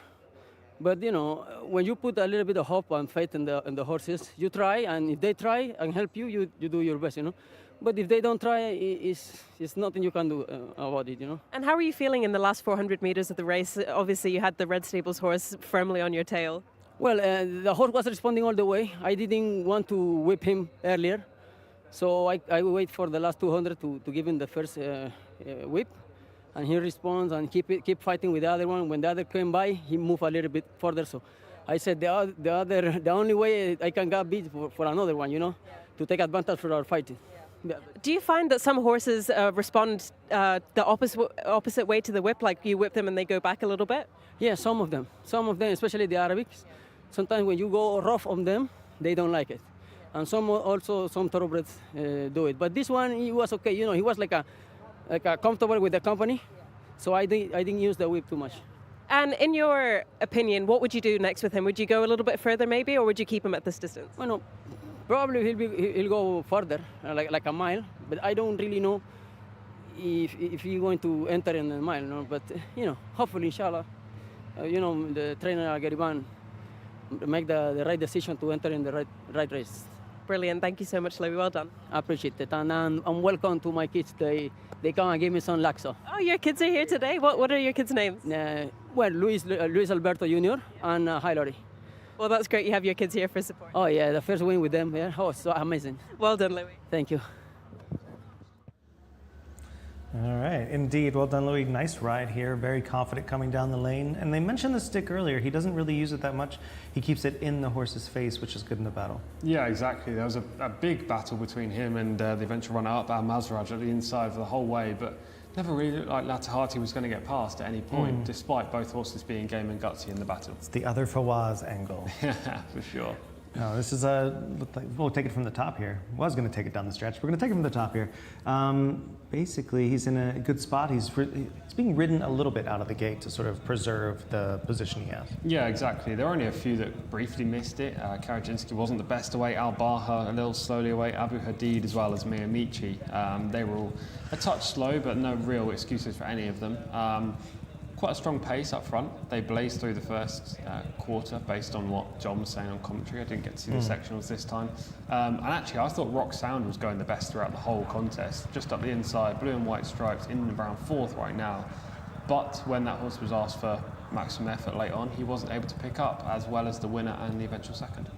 But, you know, when you put a little bit of hope and faith in the horses, you try, and if they try and help you, you do your best, you know. But if they don't try, it's nothing you can do about it, you know. And how were you feeling in the last 400 meters of the race? Obviously, you had the Red Stables horse firmly on your tail. Well, the horse was responding all the way. I didn't want to whip him earlier. So I wait for the last 200 to give him the first whip. And he responds and keep fighting with the other one. When the other came by, he moved a little bit further. So I said the only way I can get beat for another one, you know, to take advantage for our fighting. Yeah. Do you find that some horses respond the opposite way to the whip, like you whip them and they go back a little bit? Yeah, some of them, especially the Arabics. Sometimes when you go rough on them, they don't like it. And some thoroughbreds do it. But this one, he was okay. You know, he was like a comfortable with the company. So I didn't use the whip too much. And in your opinion, what would you do next with him? Would you go a little bit further maybe, or would you keep him at this distance? Well, no, probably he'll go further, like a mile. But I don't really know if he's going to enter in a mile. No? But, you know, hopefully, inshallah, you know, the trainer, Gariban, make the right decision to enter in the right race. Brilliant. Thank you so much, Louis. Well done. I appreciate it. And welcome to my kids. They come and give me some laxo. Oh, your kids are here today? What are your kids' names? Well, Luis Alberto Jr. and Hilary. Well, that's great. You have your kids here for support. Oh, yeah. The first win with them. Yeah. Oh, so amazing. Well done, Louis. Thank you. All right, indeed. Well done, Louis. Nice ride here. Very confident coming down the lane. And they mentioned the stick earlier. He doesn't really use it that much. He keeps it in the horse's face, which is good in the battle. Yeah, exactly. There was a big battle between him and the eventual runner-up, Al-Mazraj, at the inside for the whole way, but never really looked like Latihati was going to get past at any point, despite both horses being game and gutsy in the battle. It's the other Fawaz angle. Yeah, for sure. No, this is we'll take it from the top here. Was going to take it down the stretch. We're going to take it from the top here. Basically, he's in a good spot. He's being ridden a little bit out of the gate to sort of preserve the position he has. Yeah, exactly. There are only a few that briefly missed it. Karajinsky wasn't the best away. Al-Baha a little slowly away. Abu Hadid as well as Miamichi. They were all a touch slow, but no real excuses for any of them. Quite a strong pace up front. They blazed through the first quarter based on what John was saying on commentary. I didn't get to see the sectionals this time. And actually, I thought Rock Sound was going the best throughout the whole contest. Just up the inside, blue and white stripes, in and around fourth right now. But when that horse was asked for maximum effort late on, he wasn't able to pick up as well as the winner and the eventual second.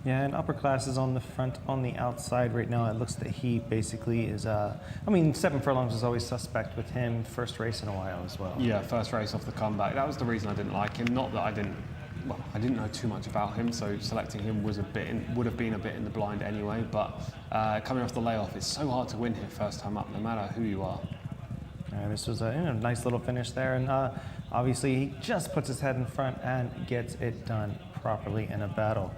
Yeah, and upper class is on the front, on the outside right now. It looks that he basically is, I mean, 7 furlongs is always suspect with him. First race in a while as well. Yeah, first race off the comeback. That was the reason I didn't like him. Not that I didn't know too much about him, so selecting him was would have been a bit in the blind anyway. But coming off the layoff, it's so hard to win here first time up, no matter who you are. This was a nice little finish there, and obviously he just puts his head in front and gets it done properly in a battle.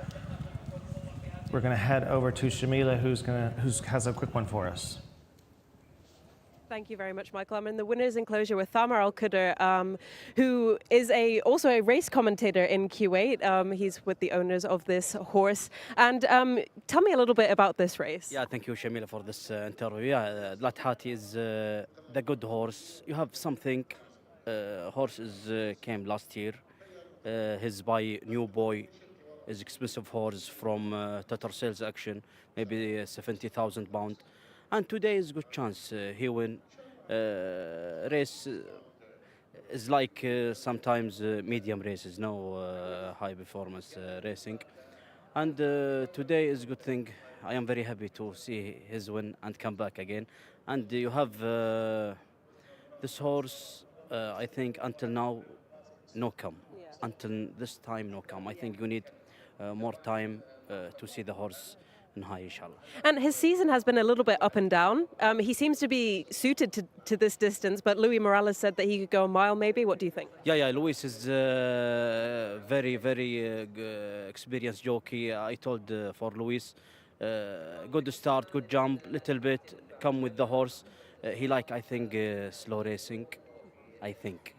We're going to head over to Shamila, who has a quick one for us. Thank you very much, Michael. I'm in the winner's enclosure with Thamar Al-Qudr, who is also a race commentator in Kuwait. He's with the owners of this horse. And tell me a little bit about this race. Yeah, thank you, Shamila, for this interview. Yeah, Lathati is the good horse. You have something. Horses came last year. His by New Boy is expensive horse from Tatar sales action, maybe 70,000 pound. And today is a good chance he win. Race is like sometimes medium races, no high performance racing. And today is a good thing. I am very happy to see his win and come back again. And you have this horse, I think until now, no come. Yeah. Until this time, no come. I think you need more time to see the horse in high, inshallah. And his season has been a little bit up and down. He seems to be suited to this distance, but Luis Morales said that he could go a mile maybe. What do you think? Yeah, Luis is very, very experienced jockey. I told for Luis, good start, good jump, little bit, come with the horse. He I think, slow racing, I think.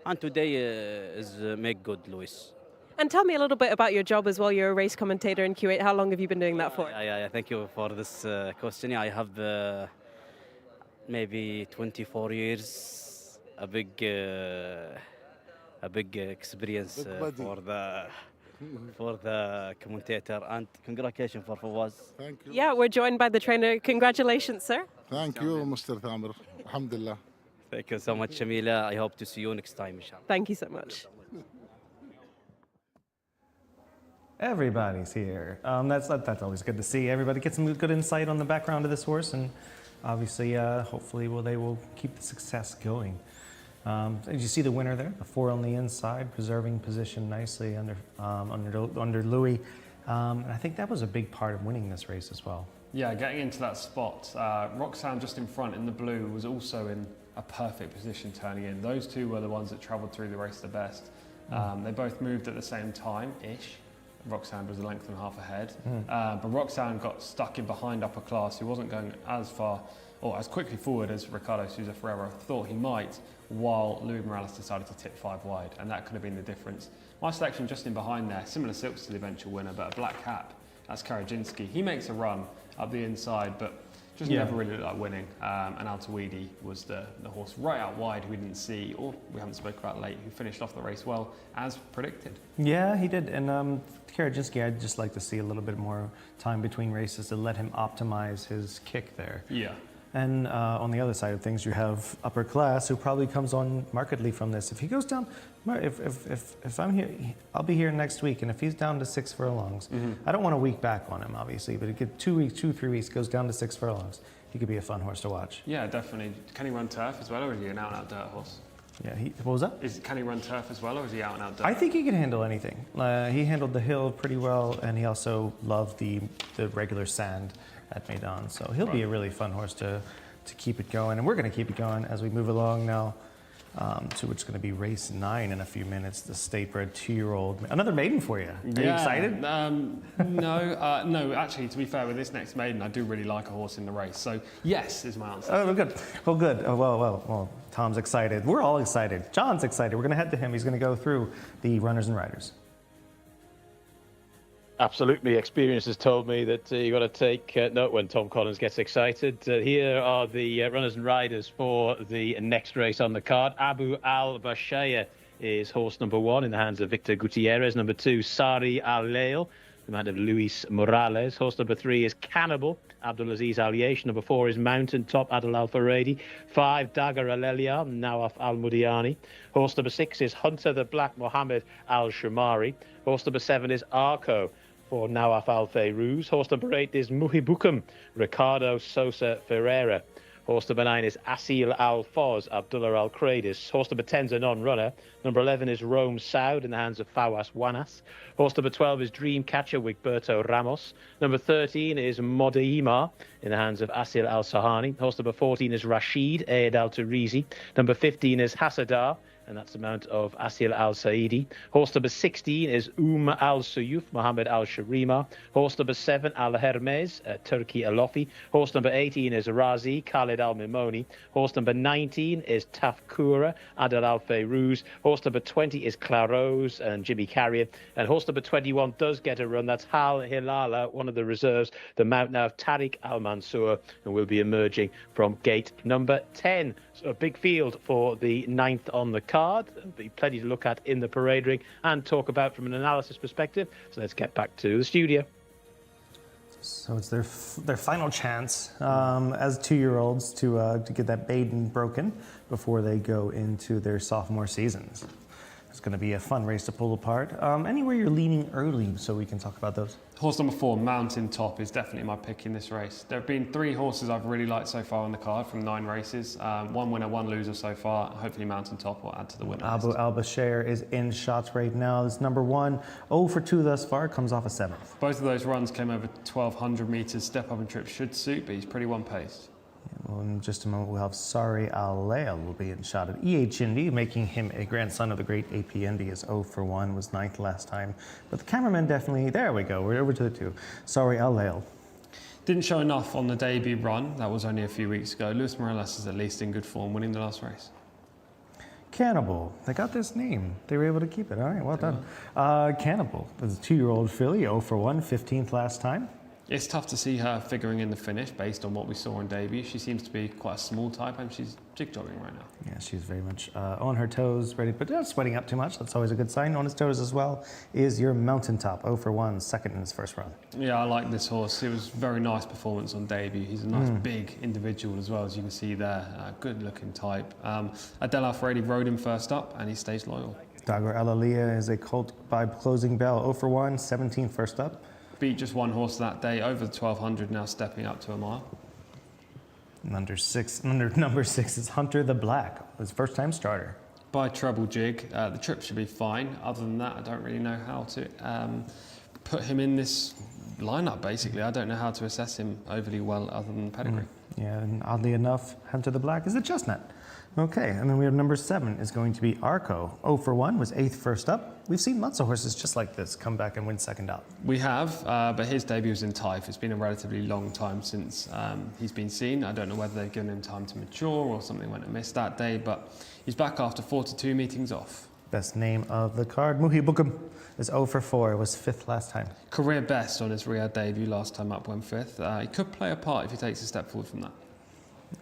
And today is make good, Luis. And tell me a little bit about your job as well. You're a race commentator in Kuwait. How long have you been doing that for? Yeah. Thank you for this question. I have maybe 24 years. A big experience for the commentator. And congratulations for Fawaz. Thank you. Yeah, we're joined by the trainer. Congratulations, sir. Thank you, Mr. Thamar. Alhamdulillah. Thank you so much, Shamila. I hope to see you next time, inshallah. Thank you so much. Everybody's here. That's always good to see. Everybody gets some good insight on the background of this horse, and obviously, hopefully, they will keep the success going. Did you see the winner there? The 4 on the inside, preserving position nicely under Louis. And I think that was a big part of winning this race as well. Yeah, getting into that spot. Roxanne just in front in the blue was also in a perfect position turning in. Those two were the ones that travelled through the race the best. They both moved at the same time-ish. Roxanne was a length and a half ahead. But Roxanne got stuck in behind upper class, who wasn't going as far or as quickly forward as Ricardo Souza Ferreira thought he might, while Luis Morales decided to tip 5 wide, and that could have been the difference. My selection just in behind there, similar silks to the eventual winner, but a black cap. That's Karajinsky. He makes a run up the inside, but just never really looked like winning. And Altawidi was the horse right out wide who we didn't see, or we haven't spoken about late, who finished off the race well, as predicted. Yeah, he did. And Karajinsky, I'd just like to see a little bit more time between races to let him optimize his kick there. Yeah. And on the other side of things, you have upper class, who probably comes on markedly from this. If he goes down, if I'm here, I'll be here next week, and if he's down to 6 furlongs, I don't want a week back on him, obviously, but it get 2 weeks, 3 weeks, goes down to 6 furlongs. He could be a fun horse to watch. Yeah, definitely. Can he run turf as well, or is he an out-and-out dirt horse? Yeah, what was that? Can he run turf as well, or is he out-and-out dirt? I think he can handle anything. He handled the hill pretty well, and he also loved the regular sand at Maidan. So he'll be a really fun horse to keep it going. And we're going to keep it going as we move along now. to which is going to be race 9 in a few minutes. The state-bred 2-year-old, another maiden for you. Are you excited? No. Actually, to be fair, with this next maiden, I do really like a horse in the race. So yes, is my answer. Oh, good. Well, good. Oh, well. Tom's excited. We're all excited. John's excited. We're going to head to him. He's going to go through the runners and riders. Absolutely. Experience has told me that you've got to take note when Tom Collins gets excited. Here are the runners and riders for the next race on the card. Abu Al-Bashaya is horse number 1 in the hands of Victor Gutierrez. Number 2, Sari Al-Leil, in the hand of Luis Morales. Horse number 3 is Cannibal, Abdulaziz Al-Yesh. Number 4 is Mountain Top, Adil Al-Faredi. 5, Dagger Al-Elia, Nawaf Al-Mudiani. Horse number 6 is Hunter the Black, Mohammed Al-Shamari. Horse number 7 is Arco for Nawaf Al-Fayruz. Horse number 8 is Muhibukum, Ricardo Sosa Ferreira. Horse number 9 is Asil Al-Foz, Abdullah Al-Kradis. Horse number 10 is a non-runner. Number 11 is Rome Saud in the hands of Fawas Wanas. Horse number 12 is Dreamcatcher, Wigberto Ramos. Number 13 is Modaima in the hands of Asil Al-Sahani. Horse number 14 is Rashid, Aed Al-Turizi. Number 15 is Hasadar, and that's the mount of Asil Al-Saidi. Horse number 16 is Al-Suyuf, Mohammed Al-Sharima. Horse number 7, Al-Hermes, Turki Alofi. Horse number 18 is Razi, Khalid Al-Mimoni. Horse number 19 is Tafkura, Adel Al-Fayruz. Horse number 20 is Claros and Jimmy Carrier. And horse number 21 does get a run. That's Hal Hilala, one of the reserves, the mount now of Tariq Al-Mansour, and will be emerging from gate number 10. So a big field for the 9th on the card. There'll be plenty to look at in the parade ring and talk about from an analysis perspective. So let's get back to the studio. So it's their final chance as 2-year-olds to get that maiden broken before they go into their sophomore seasons. It's going to be a fun race to pull apart. Anywhere you're leaning early so we can talk about those? Horse number 4, Mountain Top, is definitely my pick in this race. There have been 3 horses I've really liked so far on the card from 9 races. 1 winner, 1 loser so far. Hopefully Mountain Top will add to the winner list. Abu Al-Bashir is in shots right now. This number 1, 0 for 2 thus far, comes off a 7th. Both of those runs came over 1,200 metres. Step up and trip should suit, but he's pretty one-paced. Well, in just a moment, we'll have Sari Al-Leil will be in shot at EH Indy, making him a grandson of the great AP Indy, as 0 for 1, was 9th last time. But the cameraman definitely, there we go, we're over to the 2. Sari Al-Leil. Didn't show enough on the debut run. That was only a few weeks ago. Luis Morales is at least in good form, winning the last race. Cannibal. They got this name. They were able to keep it. All right, well done. Cannibal. This is a 2-year-old filly, 0 for 1, 15th last time. It's tough to see her figuring in the finish based on what we saw on debut. She seems to be quite a small type and she's jig-jogging right now. Yeah, she's very much on her toes, ready, but not sweating up too much. That's always a good sign. On his toes as well is your Mountain Top, 0 for 1, 2nd in his first run. Yeah, I like this horse. It was a very nice performance on debut. He's a nice big individual as well, as you can see there. Good looking type. Adel Al-Faredi rode him first up and he stays loyal. Dagger Al-Aliyah is a colt by closing bell, 0 for 1, 17th first up. Beat just 1 horse that day, over the 1,200, now stepping up to a mile. And number 6 is Hunter the Black, his first time starter. By treble jig, the trip should be fine. Other than that, I don't really know how to put him in this lineup, basically. I don't know how to assess him overly well other than pedigree. Yeah, and oddly enough, Hunter the Black is a chestnut. Okay, and then we have number 7 is going to be Arco. 0 for 1, was 8th first up. We've seen lots of horses just like this come back and win second out. We have, but his debut was in Taif. It's been a relatively long time since he's been seen. I don't know whether they've given him time to mature or something went amiss that day, but he's back after 42 meetings off. Best name of the card, Muhibukum, is 0 for 4, was 5th last time. Career best on his Riyadh debut last time up, went 5th. He could play a part if he takes a step forward from that.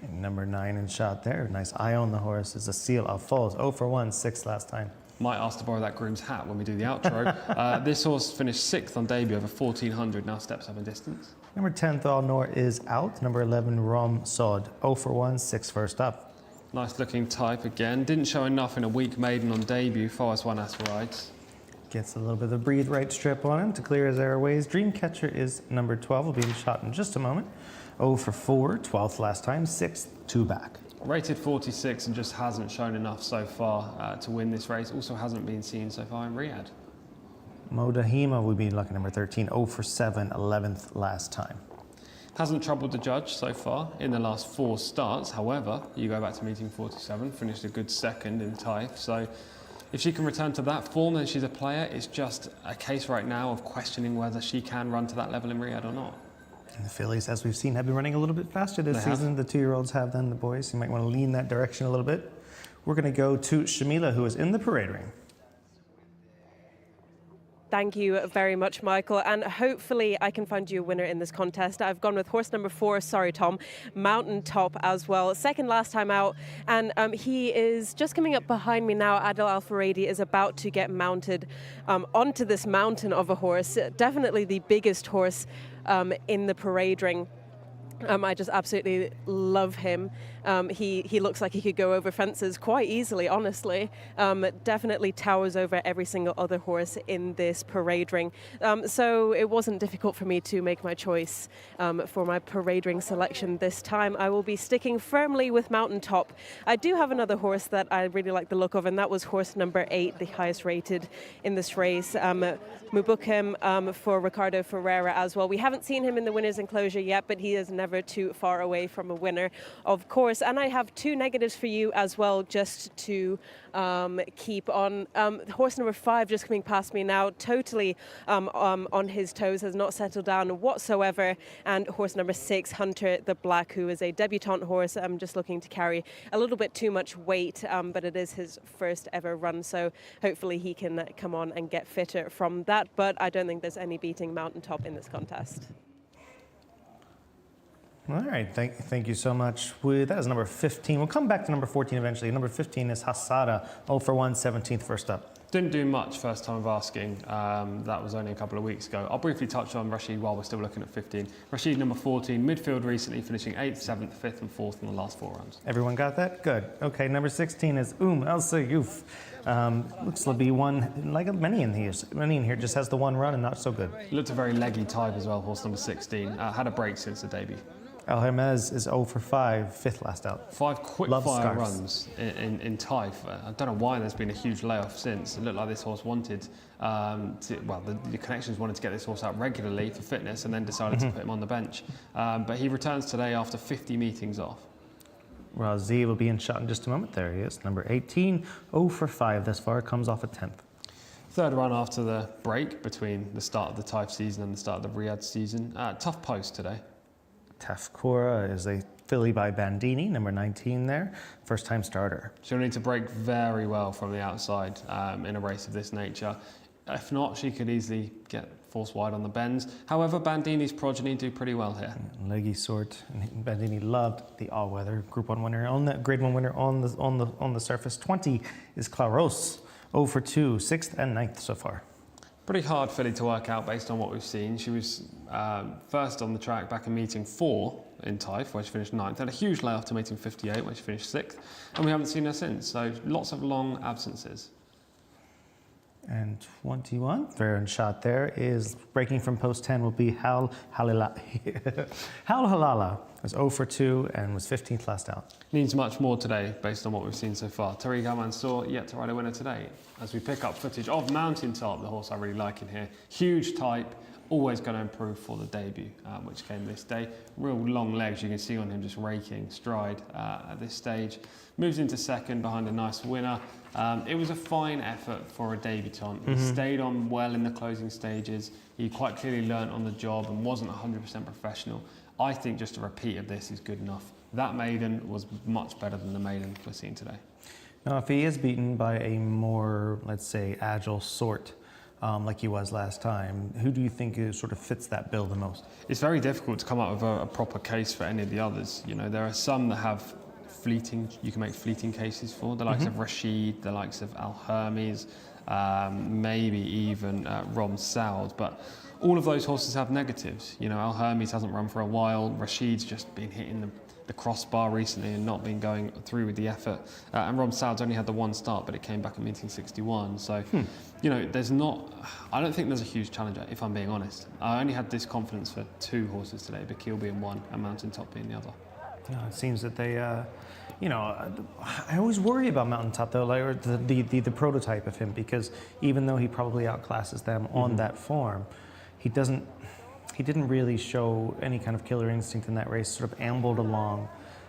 And number 9 in shot there, nice eye on the horse, is Asil Al-Foz, 0 for 1, 6th last time. Might ask to borrow that groom's hat when we do the outro. This horse finished 6th on debut over 1,400, now steps up in distance. Number 10, Thalnor is out. Number 11, Rom Sod, 0 for 1, 6th first up. Nice looking type again. Didn't show enough in a weak maiden on debut. Fawas Wanas rides. Gets a little bit of a breathe right strip on him to clear his airways. Dreamcatcher is number 12, will be in shot in just a moment. 0 for 4, 12th last time, 6th, 2 back. Rated 46 and just hasn't shown enough so far to win this race. Also hasn't been seen so far in Riyadh. Modahima will be lucky number 13, 0 for 7, 11th last time. Hasn't troubled the judge so far in the last 4 starts. However, you go back to meeting 47, finished a good second in Taif. So if she can return to that form, then she's a player. It's just a case right now of questioning whether she can run to that level in Riyadh or not. And the fillies, as we've seen, have been running a little bit faster this season. The 2-year-olds have than the boys. You might want to lean that direction a little bit. We're going to go to Shamila, who is in the parade ring. Thank you very much, Michael. And hopefully I can find you a winner in this contest. I've gone with horse number 4, sorry, Tom, Mountain Top as well. Second last time out. And he is just coming up behind me now. Adil Al-Faradi is about to get mounted onto this mountain of a horse. Definitely the biggest horse in the parade ring. I just absolutely love him. He looks like he could go over fences quite easily, honestly. Definitely towers over every single other horse in this parade ring. So it wasn't difficult for me to make my choice for my parade ring selection this time. I will be sticking firmly with Mountain Top. I do have another horse that I really like the look of, and that was horse number 8, the highest rated in this race. Mubukem for Ricardo Ferreira as well. We haven't seen him in the winner's enclosure yet, but he is never too far away from a winner, of course. And I have 2 negatives for you as well, just to keep on. Horse number 5 just coming past me now, totally on his toes, has not settled down whatsoever. And horse number 6, Hunter the Black, who is a debutante horse. I'm just looking to carry a little bit too much weight, but it is his first ever run, so hopefully he can come on and get fitter from that. But I don't think there's any beating Mountain Top in this contest. All right, thank you so much. That is number 15. We'll come back to number 14 eventually. Number 15 is Hassada, 0 for 1, 17th first up. Didn't do much first time of asking. That was only a couple of weeks ago. I'll briefly touch on Rashid while we're still looking at 15. Rashid, number 14, midfield recently, finishing 8th, 7th, 5th and 4th in the last 4 runs. Everyone got that? Good. Okay, number 16 is El Sayyouf. Looks to be one, like many in here, just has the one run and not so good. Looked a very leggy type as well, horse number 16. Had a break since the debut. Al Hermez is 0 for 5, 5th last out. 5 quick-fire runs in Taif. I don't know why there's been a huge layoff since. It looked like this horse wanted, the connections wanted to get this horse out regularly for fitness and then decided to put him on the bench. But he returns today after 50 meetings off. Razi will be in shot in just a moment. There he is, number 18, 0 for 5 thus far, comes off a 10th. Third run after the break between the start of the Taif season and the start of the Riyadh season. Tough post today. Tafkura is a filly by Bandini, number 19 there, first-time starter. She'll need to break very well from the outside in a race of this nature. If not, she could easily get forced wide on the bends. However, Bandini's progeny do pretty well here. Leggy sort. And Bandini loved the all-weather Group 1 winner, on the Grade 1 winner on the surface. 20 is Claros, 0 for 2, 6th and 9th so far. Pretty hard filly to work out based on what we've seen. She was first on the track back in meeting 4 in Taif, where she finished 9th. Had a huge layoff to meeting 58, where she finished 6th. And we haven't seen her since, so lots of long absences. And 21, fair and shot there, is breaking from post 10 will be Hal Halala. Hal Halala was 0 for 2 and was 15th last out. Needs much more today based on what we've seen so far. Tariq Al-Mansour yet to ride a winner today. As we pick up footage of Mountain Top, the horse I really like in here. Huge type, always going to improve for the debut, which came this day. Real long legs, you can see on him just raking stride at this stage. Moves into second behind a nice winner. It was a fine effort for a debutant. He stayed on well in the closing stages. He quite clearly learnt on the job and wasn't 100% professional. I think just a repeat of this is good enough. That maiden was much better than the maiden we're seeing today. Now, if he is beaten by a more, let's say, agile sort, like he was last time, who do you think sort of fits that bill the most? It's very difficult to come up with a proper case for any of the others. You know, there are some that have you can make fleeting cases for, the likes of Rashid, the likes of Al Hermes, maybe even Rom Saud, but all of those horses have negatives. You know, Al Hermes hasn't run for a while, Rashid's just been hitting the crossbar recently and not been going through with the effort, and Rom Saud's only had the one start, but it came back at meeting 61, so you know, I don't think there's a huge challenger, if I'm being honest. I only had this confidence for 2 horses today, Bakil being one and Mountain Top being the other. It seems that they, you know, I always worry about Mountain Top though, like, or the prototype of him, because even though he probably outclasses them on that form, he he didn't really show any kind of killer instinct in that race, sort of ambled along.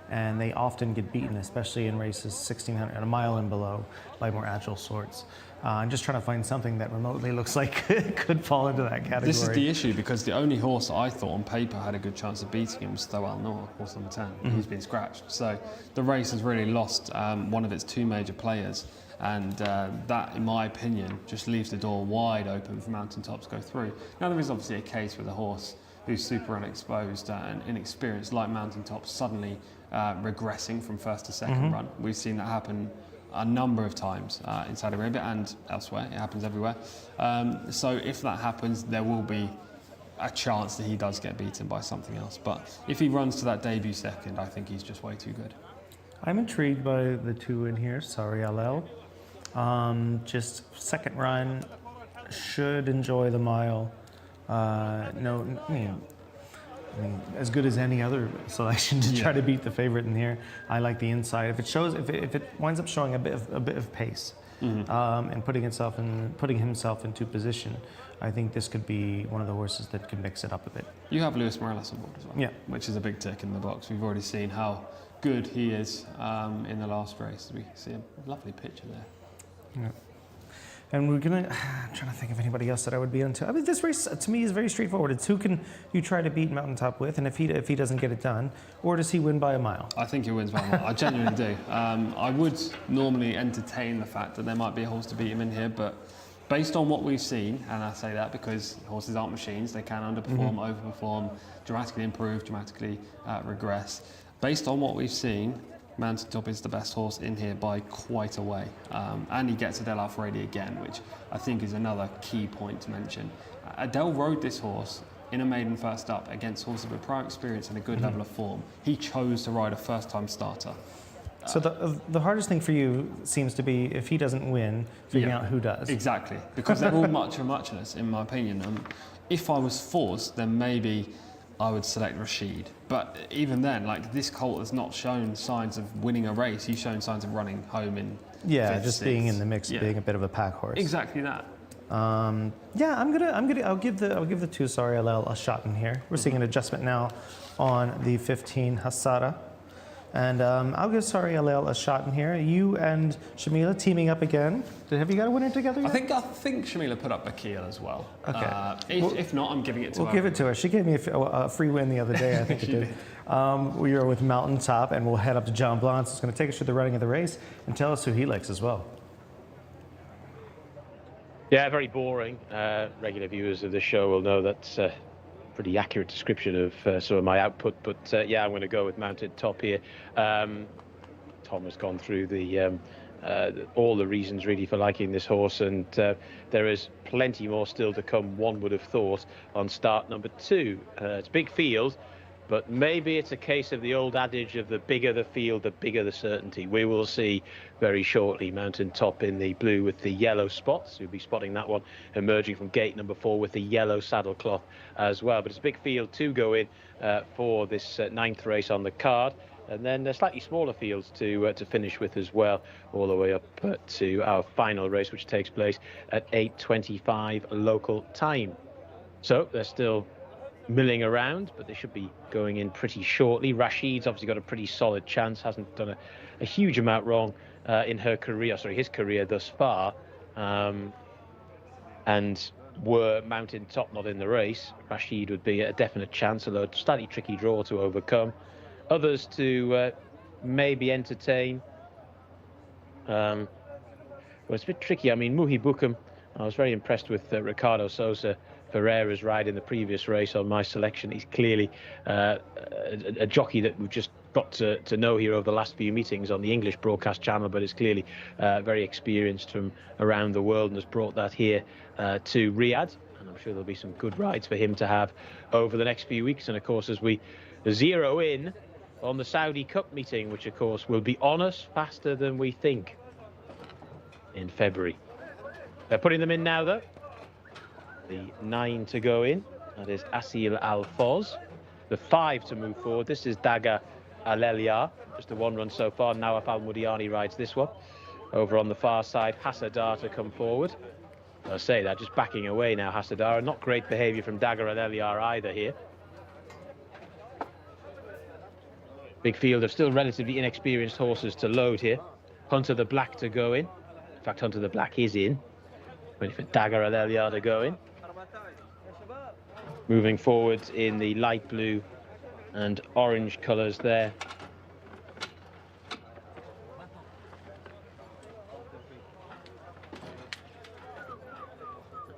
And they often get beaten, especially in races 1,600 and a mile and below, by more agile sorts. I'm just trying to find something that remotely looks like could fall into that category. This is the issue, because the only horse I thought on paper had a good chance of beating him was Stow Al Noor, horse number 10. He's been scratched. So the race has really lost one of its two major players. And that, in my opinion, just leaves the door wide open for Mountain Top to go through. Now, there is obviously a case with a horse who's super unexposed and inexperienced, like Mountain Top, suddenly regressing from first to second run. We've seen that happen a number of times in Saudi Arabia and elsewhere. It happens everywhere. So if that happens, there will be a chance that he does get beaten by something else. But if he runs to that debut second, I think he's just way too good. I'm intrigued by the two in here, Sari Alel. Just second run, should enjoy the mile. No, I mean, as good as any other selection to try to beat the favorite in here. I like the inside. If it winds up showing a bit of pace, and putting himself into position, I think this could be one of the horses that can mix it up a bit. You have Luis Morales on board as well, yeah, which is a big tick in the box. We've already seen how good he is in the last race. We see a lovely picture there. Yeah. And we're gonna, I'm trying to think of anybody else that I would be into. I mean, this race to me is very straightforward. It's who can you try to beat Mountain Top with, and if he doesn't get it done, or does he win by a mile? I think he wins by a mile. I genuinely do. I would normally entertain the fact that there might be a horse to beat him in here, but based on what we've seen, and I say that because horses aren't machines, they can underperform, overperform, dramatically improve, dramatically regress. Based on what we've seen, Mountain Top is the best horse in here by quite a way. And he gets Adele Alfredi again, which I think is another key point to mention. Adele rode this horse in a maiden first up against horses with prior experience and a good level of form. He chose to ride a first-time starter. So the hardest thing for you seems to be, if he doesn't win, figuring out who does. Exactly, because they're all much and muchless, in my opinion. If I was forced, then maybe I would select Rashid. But even then, like, this colt has not shown signs of winning a race. He's shown signs of running home in fifth, just sixth. being in the mix, being a bit of a pack horse. Exactly that. I'll give the two Sari Alel a shot in here. We're seeing an adjustment now on the 15 Hassara. And I'll give Sari Alel a shot in here. You and Shamila teaming up again. Have you got a winner together yet? I think Shamila put up Bakil as well. Okay. If not, I'm giving it to her. We'll give it to her. She gave me a free win the other day, I think it did. We are with Mountain Top, and we'll head up to John Blance. He's going to take us through the running of the race and tell us who he likes as well. Yeah, very boring. Regular viewers of the show will know that's pretty accurate description of some of my output, but yeah, I'm going to go with Mountain Top here. Tom has gone through all the reasons really for liking this horse, and there is plenty more still to come, one would have thought, on start number 2. It's a big field, but maybe it's a case of the old adage of the bigger the field, the bigger the certainty. We will see very shortly Mountain Top in the blue with the yellow spots. You'll be spotting that one emerging from gate number 4 with the yellow saddle cloth as well. But it's a big field to go in for this 9th race on the card. And then slightly smaller fields to finish with as well, all the way up to our final race, which takes place at 8:25 local time. So they're still milling around, but they should be going in pretty shortly. Rashid's obviously got a pretty solid chance, hasn't done a huge amount wrong in his career thus far. And were Mountain Top not in the race, Rashid would be a definite chance, although a slightly tricky draw to overcome. Others to maybe entertain. Well, it's a bit tricky. I mean, Muhi Bukum, I was very impressed with Ricardo Sosa Ferreira's ride in the previous race on my selection. He's clearly a jockey that we've just got to know here over the last few meetings on the English broadcast channel, but is clearly very experienced from around the world and has brought that here to Riyadh. And I'm sure there'll be some good rides for him to have over the next few weeks. And of course, as we zero in on the Saudi Cup meeting, which of course will be on us faster than we think in February. They're putting them in now, though. The 9 to go in, that is Asil Al-Foz. The 5 to move forward, this is Daga Alelia, just a 1 run so far. Nawaf Al-Mudiani rides this one. Over on the far side, Hasadar to come forward. I say that, just backing away now, Hasadara. Not great behaviour from Dagger and Eliar either here. Big field of still relatively inexperienced horses to load here. Hunter the Black to go in. In fact, Hunter the Black is in. Waiting for Dagger and Eliar to go in. Moving forward in the light blue and orange colours there.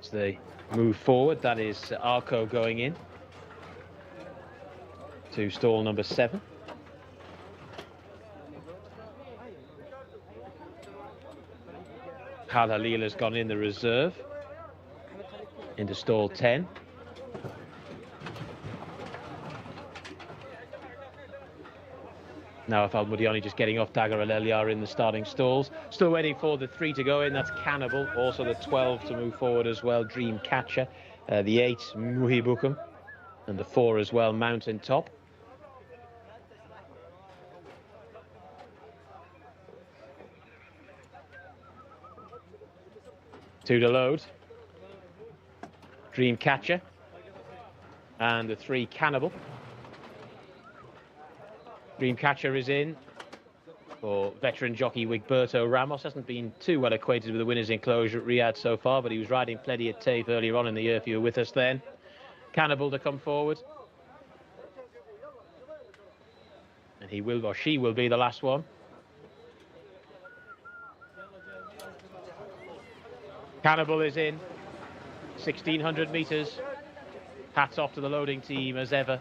As they move forward, that is Arco going in to stall number 7. Hal Halil has gone in the reserve into stall 10. Now Al Mudiani just getting off Dagger and Eliar in the starting stalls. Still waiting for the 3 to go in, that's Cannibal. Also the 12 to move forward as well, Dream Catcher. The 8, Muhibukum. And the 4 as well, Mountain Top. Two to load. Dream Catcher. And the 3, Cannibal. Dreamcatcher is in for veteran jockey Wigberto Ramos. Hasn't been too well acquainted with the winner's enclosure at Riyadh so far, but he was riding plenty at tape earlier on in the year if you were with us then. Cannibal to come forward. And he will, or she will be the last one. Cannibal is in. 1,600 metres. Hats off to the loading team as ever.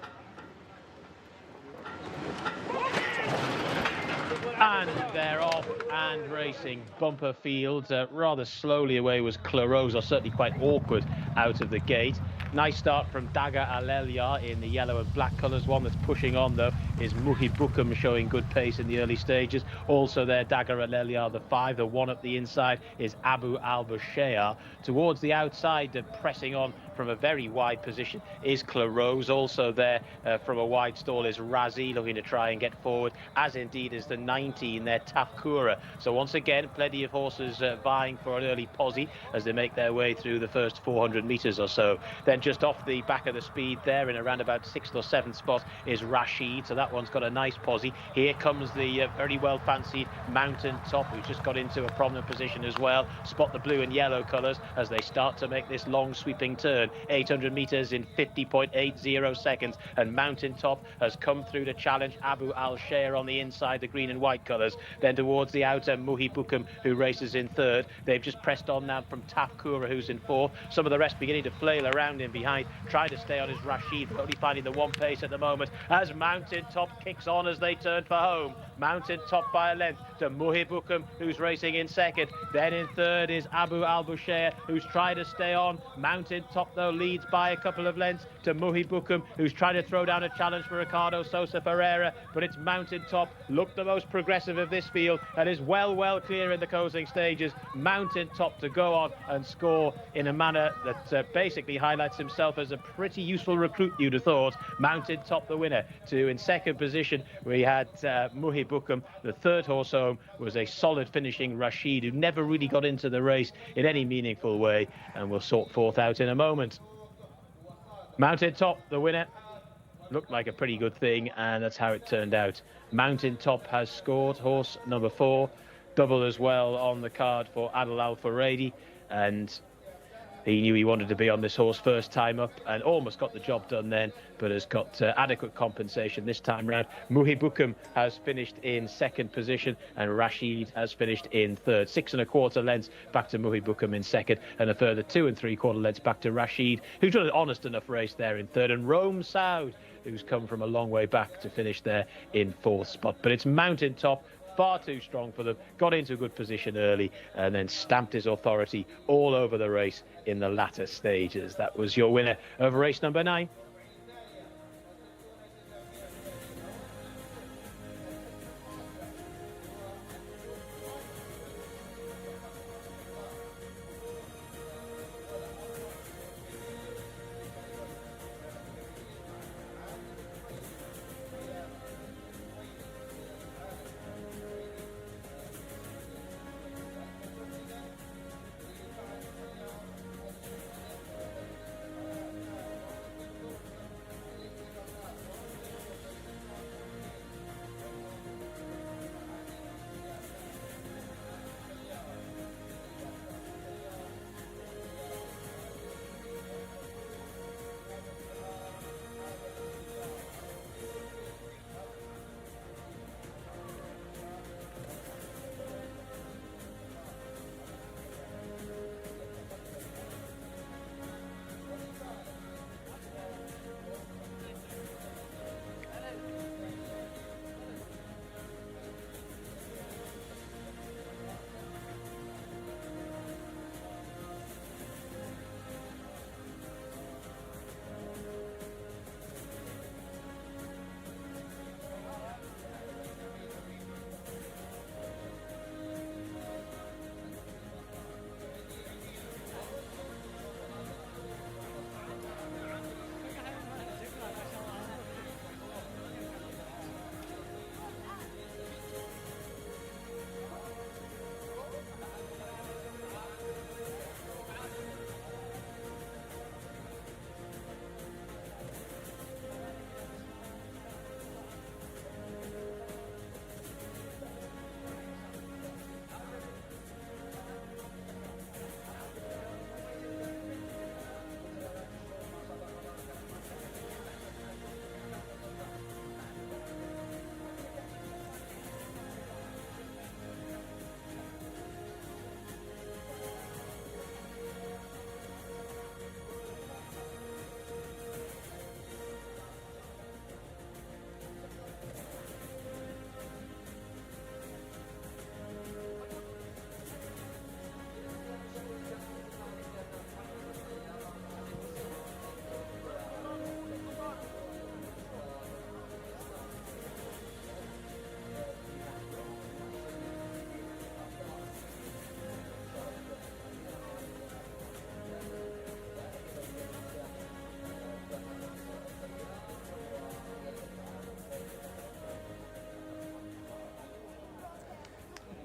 And they're off and racing. Bumper fields. Rather slowly away was Claros, or certainly quite awkward out of the gate. Nice start from Dagger Aleliar in the yellow and black colours. One that's pushing on, though, is Muhibukum, showing good pace in the early stages. Also there, Dagger Aleliar, the 5. The 1 up the inside is Abu Al-Bashir. Towards the outside, pressing on from a very wide position, is Claros. Also there, from a wide stall, is Razi, looking to try and get forward, as indeed is the 19 there, Tafkura. So once again, plenty of horses vying for an early posse as they make their way through the first 400 metres or so. Then just off the back of the speed there, in around about 6th or 7th spot, is Rashid. So that one's got a nice posse. Here comes the very well fancied Mountain Top, who's just got into a prominent position as well. Spot the blue and yellow colours as they start to make this long sweeping turn. 800 metres in 50.80 seconds, and Mountain Top has come through to challenge Abu Al-Shair on the inside, the green and white colours. Then towards the outer, Muhibukum, who races in 3rd. They've just pressed on now from Tafkura, who's in 4th. Some of the rest beginning to flail around him behind, trying to stay on his Rashid, but only finding the 1 pace at the moment as Mountain Top kicks on as they turn for home. Mountain Top by a length to Muhibukum, who's racing in 2nd. Then in 3rd is Abu Al-Bushair, who's trying to stay on. Mountain Top, though, leads by a couple of lengths to Muhibukum, who's trying to throw down a challenge for Ricardo Sosa Ferreira, but it's Mountain Top, looked the most progressive of this field, and is well clear in the closing stages. Mountain Top to go on and score in a manner that basically highlights himself as a pretty useful recruit, you'd have thought. Mountain Top the winner. In 2nd position we had Muhibukum. The 3rd horse home was a solid finishing Rashid, who never really got into the race in any meaningful way, and we'll sort 4th out in a moment. Mountain Top the winner. Looked like a pretty good thing, and that's how it turned out. Mountain Top has scored, horse number 4. Double as well on the card for Adel Al-Faradi, and he knew he wanted to be on this horse first time up and almost got the job done then, but has got adequate compensation this time round. Muhibukum has finished in 2nd position and Rashid has finished in 3rd. 6 1/4 lengths back to Muhibukum in 2nd, and a further 2 3/4 lengths back to Rashid, who's done an honest enough race there in 3rd, and Rome Saud, who's come from a long way back to finish there in 4th spot. But it's Mountain Top, far too strong for them, got into a good position early and then stamped his authority all over the race in the latter stages. That was your winner of race number 9.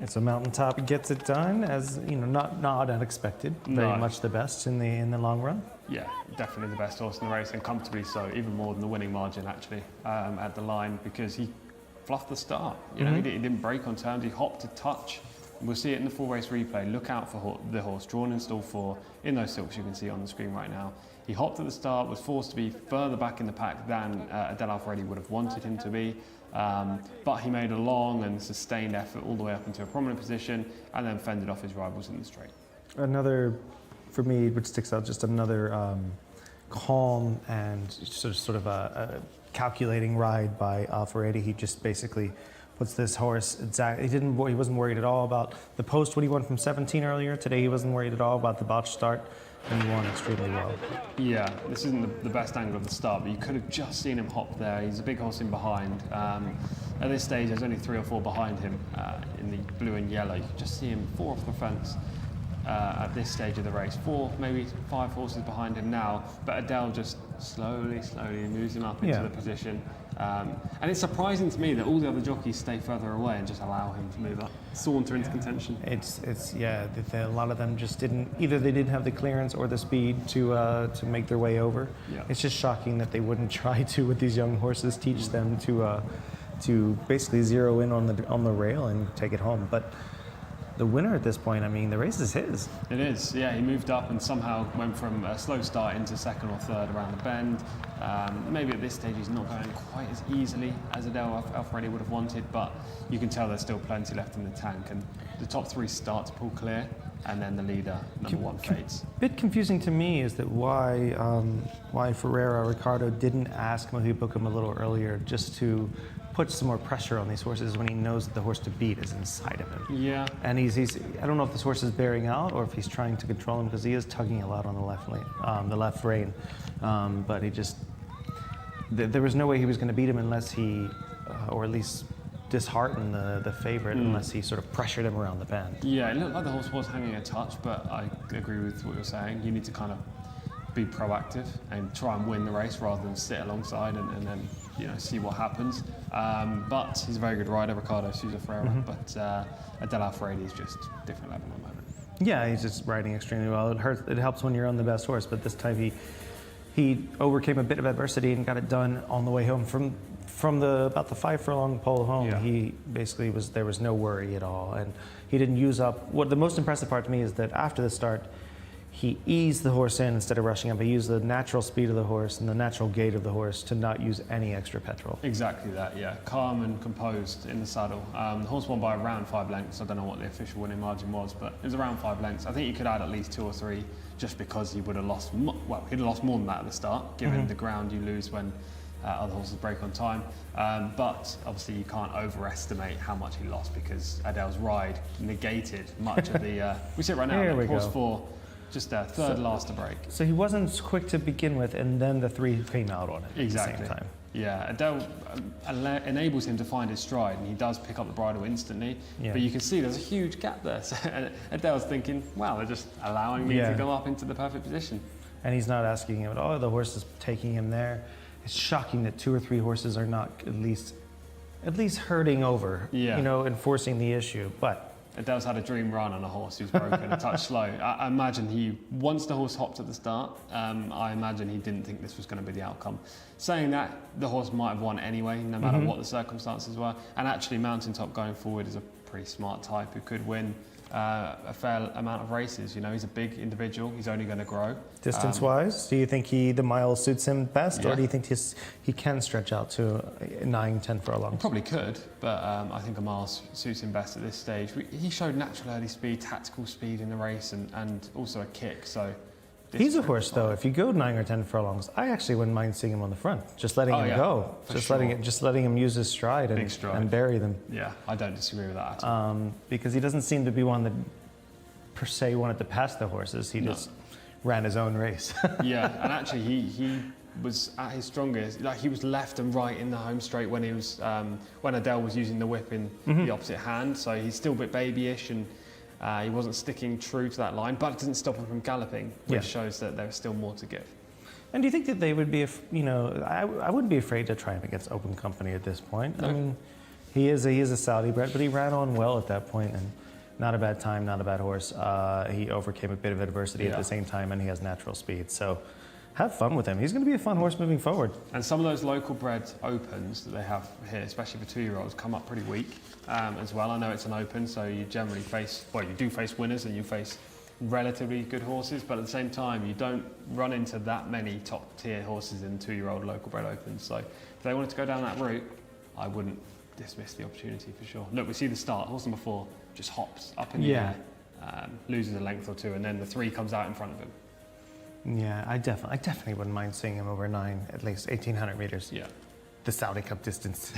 It's a mountaintop gets it done, as you know, not unexpected. Very much the best in the long run. Yeah, definitely the best horse in the race, and comfortably so, even more than the winning margin actually at the line, because he fluffed the start. You know, he didn't break on terms. He hopped a touch. We'll see it in the full race replay. Look out for the horse drawn in stall 4 in those silks you can see on the screen right now. He hopped at the start, was forced to be further back in the pack than Adele Alfredi would have wanted him to be. But he made a long and sustained effort all the way up into a prominent position, and then fended off his rivals in the straight. Another, for me, which sticks out, just another calm and sort of a calculating ride by Alfredi. He just basically puts this horse exactly. He wasn't worried at all about the post when he won from 17 earlier. Today he wasn't worried at all about the botched start, and he won extremely well. Yeah, this isn't the best angle of the start, but you could have just seen him hop there. He's a big horse in behind. At this stage, there's only 3 or 4 behind him in the blue and yellow. You can just see him 4 off the fence at this stage of the race. 4, maybe 5 horses behind him now, but Adele just slowly moves him up into the position. And it's surprising to me that all the other jockeys stay further away and just allow him to move up, saunter into contention. A lot of them just didn't, either they didn't have the clearance or the speed to make their way over. Yeah. It's just shocking that they wouldn't try to, with these young horses, teach them to basically zero in on the rail and take it home. But the winner at this point, I mean, the race is his. It is, yeah. He moved up and somehow went from a slow start into 2nd or 3rd around the bend. Maybe at this stage he's not going quite as easily as Adele Alfredi would have wanted, but you can tell there's still plenty left in the tank, and the top 3 start to pull clear, and then the leader, number 1, fades. A bit confusing to me is that why Ferreira Ricardo didn't ask Mohib Bookham a little earlier, just to put some more pressure on these horses when he knows that the horse to beat is inside of him. Yeah. And he's I don't know if this horse is bearing out or if he's trying to control him, because he is tugging a lot on the left lane, the left rein. But he just, there was no way he was going to beat him unless he, or at least dishearten the favorite, unless he sort of pressured him around the bend. Yeah, it looked like the horse was hanging a touch, but I agree with what you're saying. You need to kind of be proactive and try and win the race rather than sit alongside and then see what happens. But he's a very good rider, Ricardo Sousa Ferreira. But Adele Alfredi is just a different level at the moment. Yeah, he's just riding extremely well. It helps when you're on the best horse, but this time he overcame a bit of adversity and got it done on the way home from about the 5 furlong pole home. Yeah. He basically there was no worry at all, and he didn't use up. What the most impressive part to me is that after the start, he eased the horse in instead of rushing up. He used the natural speed of the horse and the natural gait of the horse to not use any extra petrol. Exactly that, yeah. Calm and composed in the saddle. The horse won by around 5 lengths. I don't know what the official winning margin was, but it was around 5 lengths. I think you could add at least 2 or 3, just because he would have lost, he'd have lost more than that at the start, given the ground you lose when other horses break on time. But obviously you can't overestimate how much he lost, because Adele's ride negated much of the... we see it right now, Here horse go. 4, just third last to break. So he wasn't quick to begin with, and then the 3 came out on it Exactly. at the same time. Yeah, Adele enables him to find his stride, and he does pick up the bridle instantly. Yeah. But you can see there's a huge gap there. So Adele's thinking, wow, they're just allowing me to go up into the perfect position. And he's not asking him at all. The horse is taking him there. It's shocking that 2 or 3 horses are not at least herding over, and forcing the issue. But Adele's had a dream run on a horse who's broken a touch slow. I imagine once the horse hopped at the start, I imagine he didn't think this was going to be the outcome. Saying that, the horse might have won anyway, no matter what the circumstances were. And actually, Mountaintop going forward is a pretty smart type who could win a fair amount of races. He's a big individual. He's only going to grow. Distance-wise, do you think the mile suits him best, or do you think he can stretch out to 9, 10 furlongs? He probably could, but I think a mile suits him best at this stage. He showed natural early speed, tactical speed in the race, and also a kick. So he's a horse, though. If you go 9 or 10 furlongs, I actually wouldn't mind seeing him on the front, just letting him go, just letting him use his stride and bury them. Yeah, I don't disagree with that at all. Because he doesn't seem to be one that per se wanted to pass the horses. He just ran his own race. Yeah, and actually he was at his strongest. Like, he was left and right in the home straight when he was when Adele was using the whip in the opposite hand. So he's still a bit babyish, and he wasn't sticking true to that line, but it didn't stop him from galloping, which shows that there was still more to give. And do you think that they would be, I wouldn't be afraid to try him against open company at this point? No. I mean, He is a Saudi bred, but he ran on well at that point, and not a bad time, not a bad horse. He overcame a bit of adversity at the same time, and he has natural speed. So have fun with him. He's going to be a fun horse moving forward. And some of those local bred opens that they have here, especially for 2-year-olds, come up pretty weak as well. I know it's an open, so you generally face, well, you do face winners and you face relatively good horses, but at the same time, you don't run into that many top tier horses in 2-year-old local bred opens. So if they wanted to go down that route, I wouldn't dismiss the opportunity for sure. Look, we see the start. Horse number 4 just hops up in the air, loses a length or two, and then the 3 comes out in front of him. Yeah, I definitely wouldn't mind seeing him over 9, at least 1,800 meters. Yeah. The Saudi Cup distance.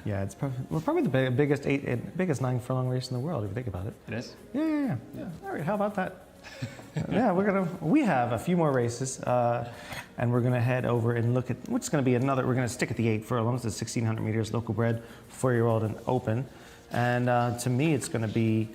Yeah, it's probably the biggest 9 furlong race in the world, if you think about it. It is? Yeah. All right, how about that? Yeah, we have a few more races, and we're gonna head over and look at what's gonna be another. We're gonna stick at the 8 furlongs, the 1,600 meters, local bred, 4-year-old and open, and to me, it's gonna be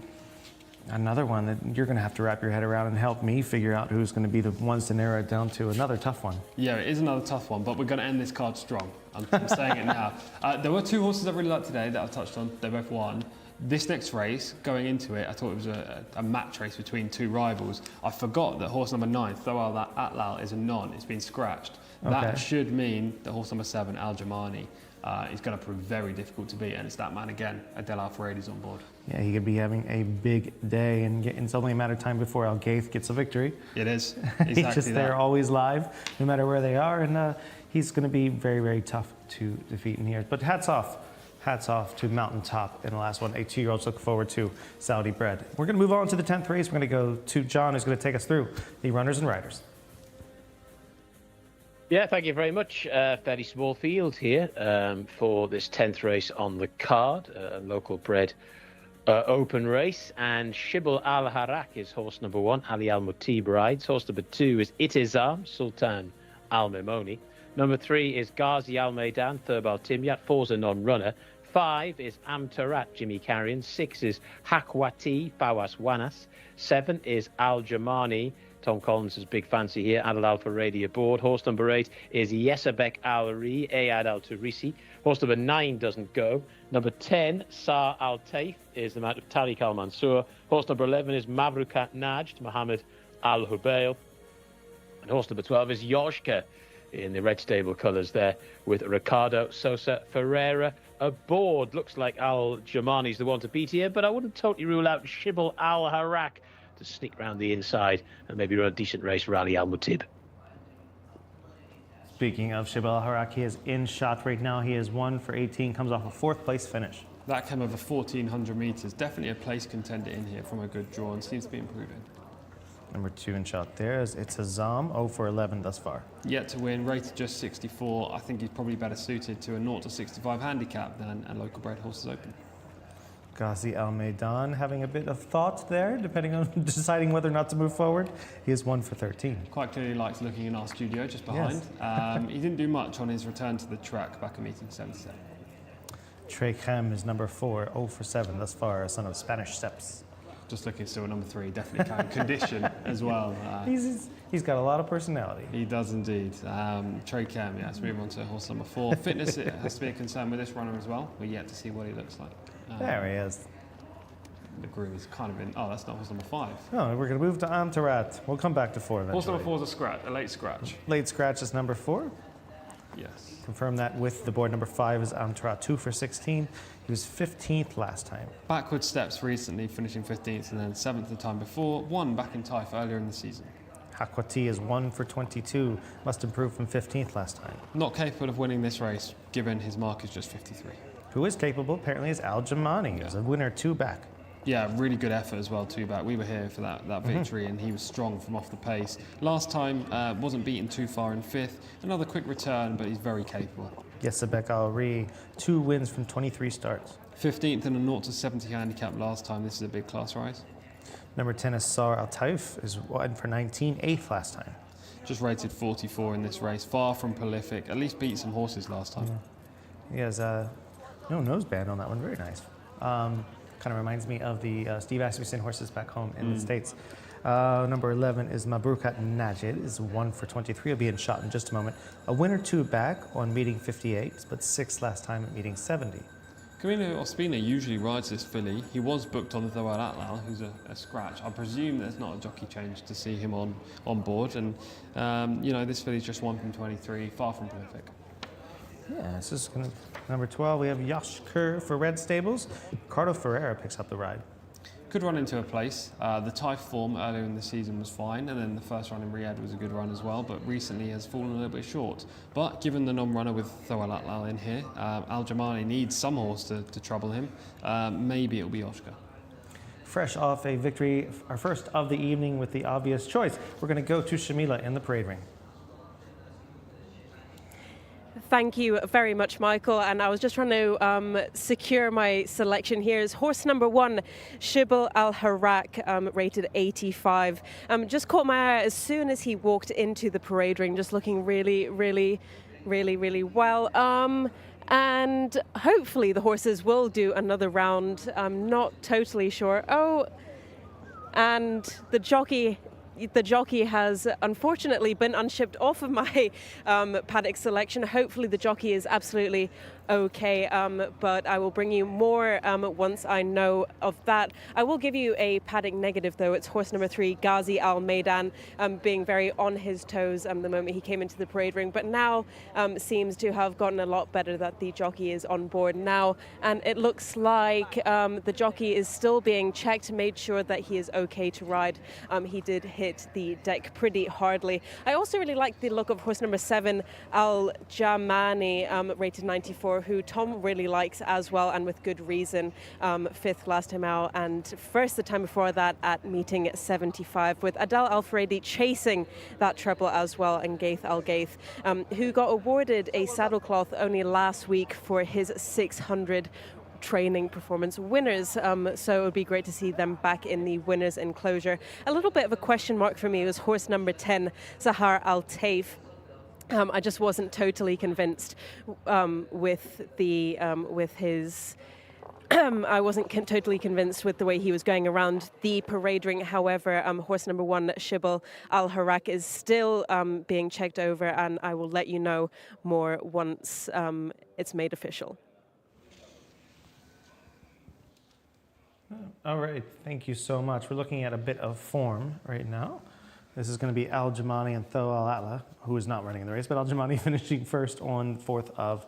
another one that you're gonna have to wrap your head around and help me figure out who's gonna be the ones to narrow it down to. Another tough one. Yeah, it is another tough one, but we're gonna end this card strong. I'm saying it now. There were 2 horses I really liked today that I've touched on. They both won. This next race, going into it, I thought it was a match race between 2 rivals. I forgot that horse number 9, Thoal Atlal, is a non. It's been scratched. That should mean that horse number 7, Al Jamani, is going to prove very difficult to beat, and it's that man again. Adel Al-Faradi's on board. Yeah, he could be having a big day, and it's only a matter of time before Al Gaith gets a victory. It is. Exactly. He's just there, always live, no matter where they are, and he's going to be very, very tough to defeat in here. But hats off to Mountaintop in the last one. A 2-year-old look forward to Saudi bred. We're going to move on to the 10th race. We're going to go to John, who's going to take us through the runners and riders. Yeah, thank you very much. Fairly small field here for this 10th race on the card, a local bred open race. And Shibal Al Harak is horse number 1. Ali Al Mutib rides. Horse number 2 is Itizam Sultan Al Mimoni. Number 3 is Ghazi Al Maidan, Thurbal Timyat. 4's a non-runner. 5 is Amtarat, Jimmy Carrion. 6 is Hakwati, Fawas Wanas. 7 is Al Jamani, Tom Collins' big fancy here, Adel Al-Faradi aboard. Horse number 8 is Yesabek Al-Ri, Ayad Al-Turisi. Horse number 9 doesn't go. Number 10, Sa Al-Taif, is the mount of Tariq Al-Mansour. Horse number 11 is Mavrukat Najd, Mohammed Al-Hubail. And horse number 12 is Yoshka, in the red stable colours there, with Ricardo Sosa Ferreira aboard. Looks like Al Jamani's the one to beat here, but I wouldn't totally rule out Shibal Al Harak to sneak round the inside and maybe run a decent race for Ali Al Mutib. Speaking of Shibal Al Harak, he is in shot right now. He is 1 for 18, comes off a 4th place finish. That came over 1,400 metres. Definitely a place contender in here from a good draw and seems to be improving. Number 2 in shot there is Itizam, 0 for 11 thus far. Yet to win, rated just 64. I think he's probably better suited to a 0 to 65 handicap than a local bred horses open. Ghazi Al Maidan having a bit of thought there, depending on deciding whether or not to move forward. He is 1 for 13. Quite clearly likes looking in our studio just behind. Yes. He didn't do much on his return to the track back at meeting 77. Trechem is number 4, 0 for 7 thus far, a son of Spanish steps. Just looking still at number 3, definitely can. Condition as well. He's got a lot of personality. He does indeed. Trechem, yeah, let's move on to horse number 4. Fitness it has to be a concern with this runner as well. We're yet to see what he looks like. There he is. The groove is kind of in. Oh, that's not horse number 5. Oh, we're going to move to Amtarat. We'll come back to 4 eventually. Horse number 4 is a scratch, a late scratch. Late scratch is number 4. Yes. Confirm that with the board. Number 5 is Amtarat, 2 for 16. He was 15th last time. Backward steps recently, finishing 15th and then 7th the time before. 1 back in Taif earlier in the season. Hakwati is 1 for 22. Must improve from 15th last time. Not capable of winning this race, given his mark is just 53. Who is capable, apparently, is Al Jamani. He's a winner 2 back. Yeah, really good effort as well, 2 back. We were here for that victory, and he was strong from off the pace. Last time, wasn't beaten too far in 5th. Another quick return, but he's very capable. Yesabek Al-Ri, 2 wins from 23 starts. 15th and a 0 to 70 handicap last time. This is a big class rise. Number 10 is Sar Al-Taif, is 1 for 19, 8th last time. Just rated 44 in this race. Far from prolific. At least beat some horses last time. Yeah. He has no noseband on that one. Very nice. Kind of reminds me of the Steve Asmussen horses back home in the States. Number 11 is Mabrukat Najid, is 1 for 23. He'll be in shot in just a moment. A winner 2 back on meeting 58, but 6th last time at meeting 70. Camilo Ospina usually rides this filly. He was booked on Thawal Atlal, who's a scratch. I presume there's not a jockey change to see him on board. And, you know, this filly's just 1 from 23, far from prolific. Yeah, this is going to... Number 12, we have Yash Kerr for Red Stables. Ricardo Ferreira picks up the ride. Could run into a place. The Taif form earlier in the season was fine, and then the first run in Riyadh was a good run as well, but recently has fallen a little bit short. But given the non-runner with Thawal Atlal in here, Al-Jamali needs some horse to trouble him. Maybe it'll be Oscar. Fresh off a victory, our first of the evening with the obvious choice. We're going to go to Shamila in the parade ring. Thank you very much, Michael. And I was just trying to secure my selection here. Is horse number 1, Shibal Al Harak, rated 85. Just caught my eye as soon as he walked into the parade ring, just looking really well. And hopefully the horses will do another round. I'm not totally sure. Oh, and the jockey has unfortunately been unshipped off of my paddock selection. Hopefully the jockey is absolutely okay, but I will bring you more once I know of that. I will give you a paddock negative though. It's horse number 3, Ghazi Al Maidan, being very on his toes the moment he came into the parade ring, but now seems to have gotten a lot better that the jockey is on board now, and it looks like the jockey is still being checked, made sure that he is okay to ride. He did hit the deck pretty hardly. I also really like the look of horse number 7, Al Jamani, rated 94, who Tom really likes as well, and with good reason. 5th last time out, and first the time before that at meeting 75, with Adel Al Faredi chasing that treble as well, and Gaith Al Gaith, who got awarded a saddlecloth only last week for his 600 training performance winners, so it would be great to see them back in the winners enclosure. A little bit of a question mark for me was horse number 10, Sahar Al Taif. I just wasn't totally convinced with his. I wasn't totally convinced with the way he was going around the parade ring. However, horse number 1, Shibal Al Harak, is still being checked over, and I will let you know more once it's made official. All right, thank you so much. We're looking at a bit of form right now. This is going to be Al Jamani and Thawal Atlal, who is not running in the race, but Al Jamani finishing first on 4th of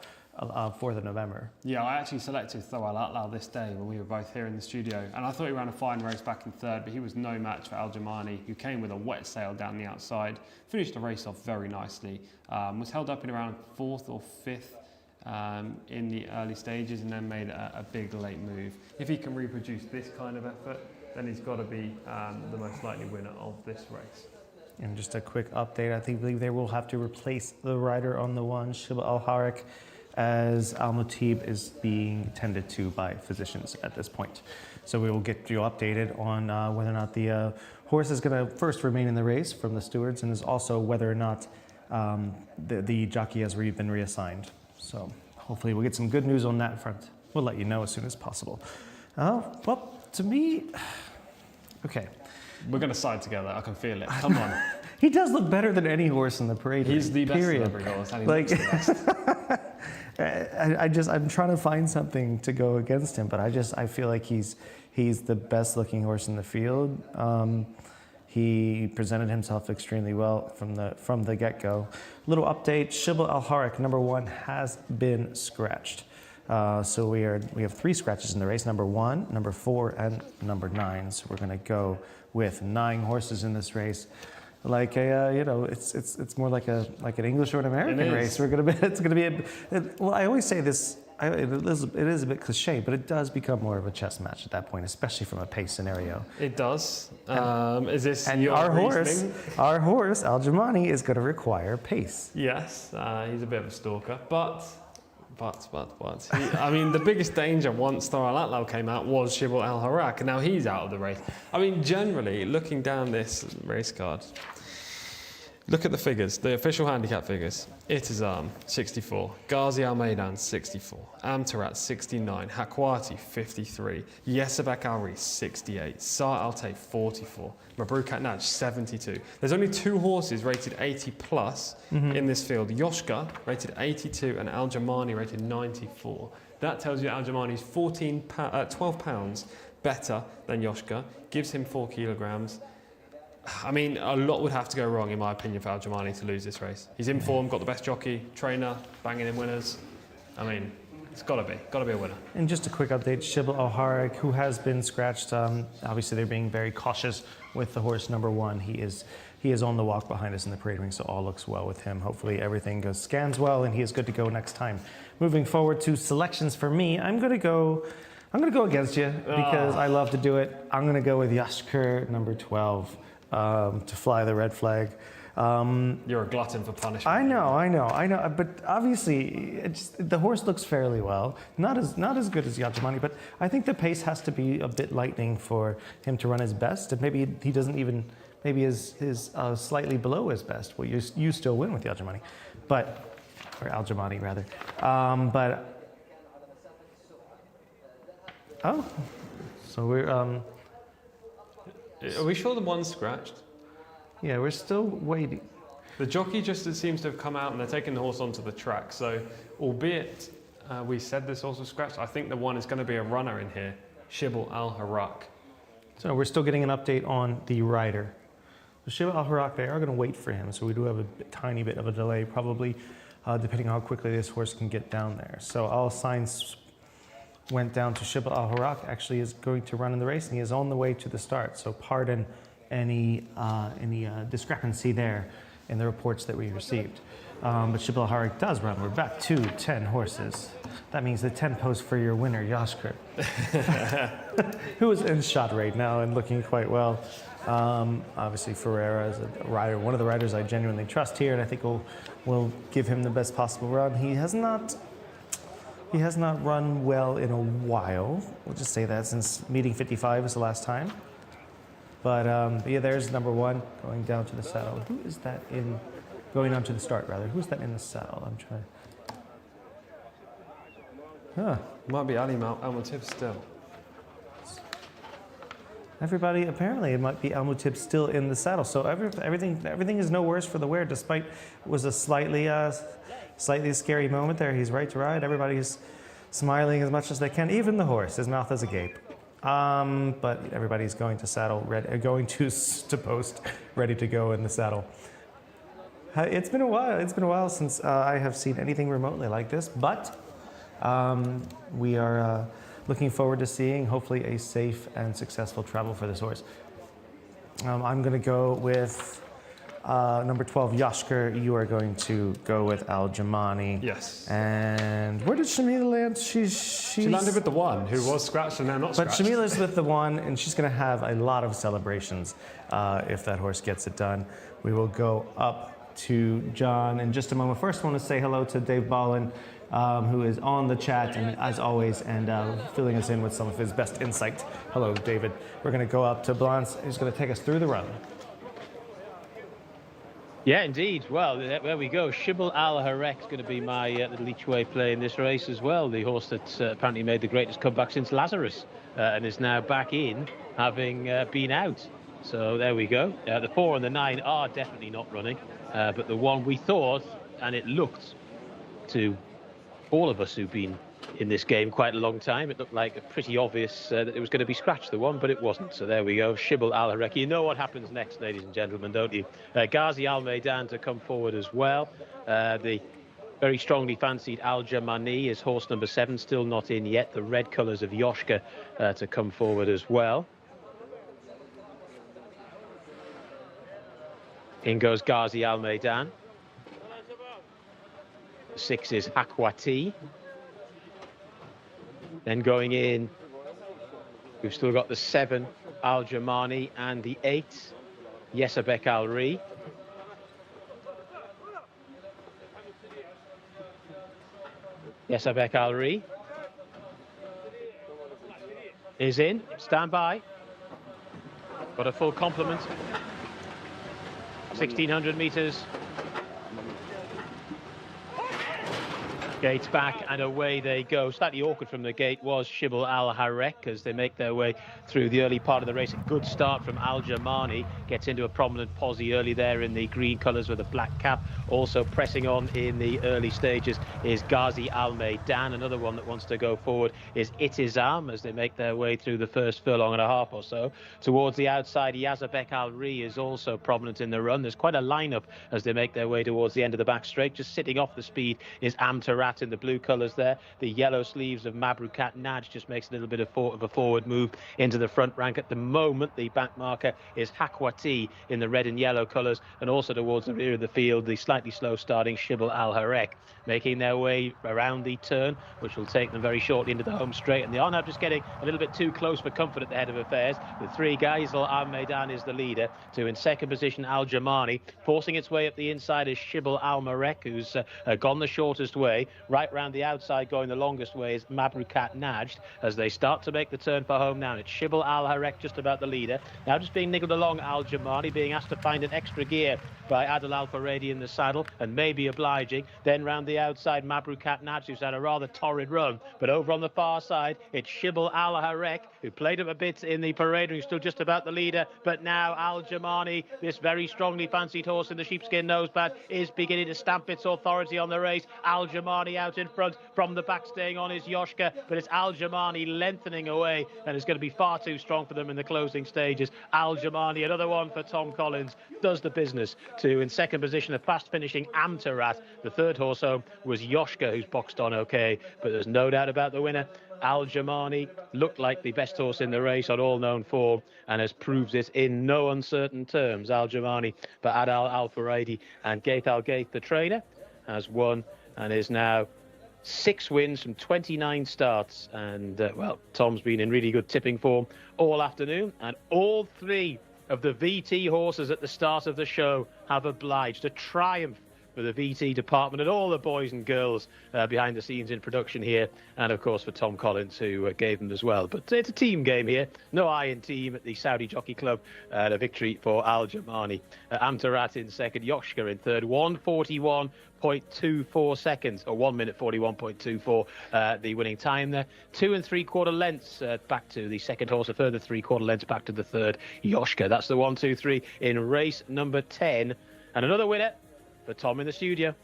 November. Yeah, I actually selected Thawal Atlal this day when we were both here in the studio, and I thought he ran a fine race back in 3rd, but he was no match for Al Jamani, who came with a wet sail down the outside, finished the race off very nicely, was held up in around 4th or 5th in the early stages, and then made a big late move. If he can reproduce this kind of effort, then he's got to be the most likely winner of this race. And just a quick update, I believe they will have to replace the rider on the 1, Shibal Al Harak, as Al Mutib is being tended to by physicians at this point. So we will get you updated on whether or not the horse is going to first remain in the race from the stewards, and is also whether or not the jockey has been reassigned. So hopefully we'll get some good news on that front. We'll let you know as soon as possible. Well, to me, okay. We're going to side together. I can feel it. Come on. He does look better than any horse in the parade. He's the best of every horse, and he looks the best. I'm trying to find something to go against him, but I feel like he's the best looking horse in the field. He presented himself extremely well from the get-go. Little update: Shibal Al Harak, number 1, has been scratched. So we have 3 scratches in the race: number 1, number 4, and number 9. So we're going to go with 9 horses in this race. Like it's more like an English or an American race. It's going to be well, I always say this. It is a bit cliche, but it does become more of a chess match at that point, especially from a pace scenario. It does. Is this and your our reasoning? horse, Al Jamani, is going to require pace. Yes, he's a bit of a stalker, but I mean, the biggest danger once Thawal Atlal came out was Shibal Al Harak, and now he's out of the race. I mean, generally, looking down this race card, Look at the figures, the official handicap figures. Itizam, 64. Ghazi Al Maidan, 64. Amtarat, 69. Hakwati, 53. Yesabak Alri, 68. Sar Al Tay, 44. Mabruk Atnaj, 72. There's only 2 horses rated 80 plus in this field. Yoshka, rated 82, and Al Jamani, rated 94. That tells you Al Jamani's 12 pounds better than Yoshka, gives him 4 kilograms. I mean, a lot would have to go wrong, in my opinion, for Al Jamani to lose this race. He's in form, got the best jockey, trainer, banging in winners. I mean, it's got to be a winner. And just a quick update, Shibal Al Harik, who has been scratched, obviously they're being very cautious with the horse number 1. He is on the walk behind us in the parade ring, so all looks well with him. Hopefully everything scans well, and he is good to go next time. Moving forward to selections for me, I'm going to go against you because I love to do it. I'm going to go with Yashkur, number 12. To fly the red flag. You're a glutton for punishment. I know. But obviously, the horse looks fairly well. Not as good as Yajamani, but I think the pace has to be a bit lightning for him to run his best. And maybe he doesn't even, maybe is slightly below his best. Well, you still win with Yajamani, or Al Jamani rather. So we're. Are we sure the one's scratched? Yeah, we're still waiting. The jockey just seems to have come out and they're taking the horse onto the track. So, albeit we said this horse was scratched, I think the one is going to be a runner in here, Shibal Al Harak. So we're still getting an update on the rider. So Shibal Al Harak, they are going to wait for him. So we do have a tiny bit of a delay, probably depending on how quickly this horse can get down there. So all signs went down to Shibal Al Harak, actually is going to run in the race, and he is on the way to the start. So pardon any discrepancy there in the reports that we received. But Shibal Al Harak does run. We're back to 10 horses. That means the 10 post for your winner, Yashkur, who is in shot right now and looking quite well. Obviously Ferreira is a rider, one of the riders I genuinely trust here, and I think will give him the best possible run. He has not run well in a while. We'll just say that, since meeting 55 was the last time. But yeah, there's number 1 going down to the saddle. Who is that in, going on to the start rather? Who's that in the saddle? I'm trying. Might be Ali Al-Mutib still. Everybody, apparently it might be Al-Mutib still in the saddle. So everything is no worse for the wear, despite it was a slightly scary moment there. He's right to ride. Everybody's smiling as much as they can. Even the horse, his mouth is agape. But everybody's going to saddle, going to post, ready to go in the saddle. It's been a while. It's been a while since I have seen anything remotely like this. But we are looking forward to seeing, hopefully, a safe and successful travel for this horse. I'm going to go with number 12, Yashkur. You are going to go with Al Jamani. Yes. And where did Shamila land? She landed with the 1, who was scratched and now not scratched. But Shamila's with the 1, and she's going to have a lot of celebrations if that horse gets it done. We will go up to John in just a moment. First, I want to say hello to Dave Ballin, who is on the chat, and as always, and filling us in with some of his best insight. Hello, David. We're going to go up to Blance, who's going to take us through the run. Yeah, indeed. Well, there we go. Shibal Al Harak is going to be my little each way play in this race as well. The horse that apparently made the greatest comeback since Lazarus and is now back in, having been out. So there we go. The 4 and the 9 are definitely not running, but the 1 we thought, and it looked to all of us who've been in this game quite a long time, it looked like pretty obvious that it was going to be scratched, the 1, but it wasn't. So there we go, Shibal Al Harak. You know what happens next, ladies and gentlemen, don't you? Ghazi Al Maidan to come forward as well. The very strongly fancied Al Jamani is horse number 7, still not in yet. The red colours of Yoshka to come forward as well. In goes Ghazi Al Maidan. 6 is Hakwati. Then going in, we've still got the 7, Al Jamani, and the 8, Yesabek Al-Ri. Yesabek Al-Ri is in, stand by. Got a full complement. 1,600 metres. Gates back and away they go. Slightly awkward from the gate was Shibal Al Harek as they make their way through the early part of the race. A good start from Al Jamani, gets into a prominent posse early there in the green colours with a black cap. Also pressing on in the early stages is Ghazi Al Maidan. Another one that wants to go forward is Itizam as they make their way through the first furlong and a half or so. Towards the outside, Yazabek Al Ri is also prominent in the run. There's quite a lineup as they make their way towards the end of the back straight. Just sitting off the speed is Amtarat in the blue colours there. The yellow sleeves of Mabrukat Naj just makes a little bit of a forward move into the front rank. At the moment, the back marker is Hakwati in the red and yellow colours, and also towards the rear of the field, the slightly slow starting Shibal Al Harek, making their way around the turn, which will take them very shortly into the home straight. And they are now just getting a little bit too close for comfort at the head of affairs. The three guys, Al Maidan is the leader. In second position, Al Jamani. Forcing its way up the inside is Shibal Al Marek, who's gone the shortest way. Right round the outside, going the longest way, is Mabrukat Najd as they start to make the turn for home now. It's Shibal Al Harek just about the leader. Now just being niggled along, Al Jamani being asked to find an extra gear by Adil Al Faredi in the saddle and maybe obliging. Then round the outside, Mabrukat Najd, who's had a rather torrid run. But over on the far side, it's Shibal Al Harek, who played up a bit in the parade, who's still just about the leader. But now Al Jamani, this very strongly fancied horse in the sheepskin nosepad, is beginning to stamp its authority on the race. Al Jamani out in front, from the back staying on is Yoshka, but it's Al Jamani lengthening away, and it's going to be far too strong for them in the closing stages. Al Jamani, another one for Tom Collins, does the business. In second position, a fast finishing Amtarat. The third horse home was Yoshka, who's boxed on okay, but there's no doubt about the winner. Al Jamani looked like the best horse in the race on all known form and has proved it in no uncertain terms. Al Jamani for Adil Al Faredi, and Gaith Al Gaith, the trainer, has won and is now 6 wins from 29 starts. And well, Tom's been in really good tipping form all afternoon, and all 3 of the VT horses at the start of the show have obliged. A triumph for the VT department and all the boys and girls behind the scenes in production here, and of course for Tom Collins, who gave them as well. But it's a team game here. No I in team at the Saudi Jockey Club. A victory for Al Jamani. Amtarat in second, Yoshka in third. 1:41.24 seconds, or 1 minute 41.24 the winning time there. 2 3/4 lengths back to the second horse, a further 3/4 lengths back to the third, Yoshka. That's the 1, 2, 3 in race number 10, and another winner for Tom in the studio.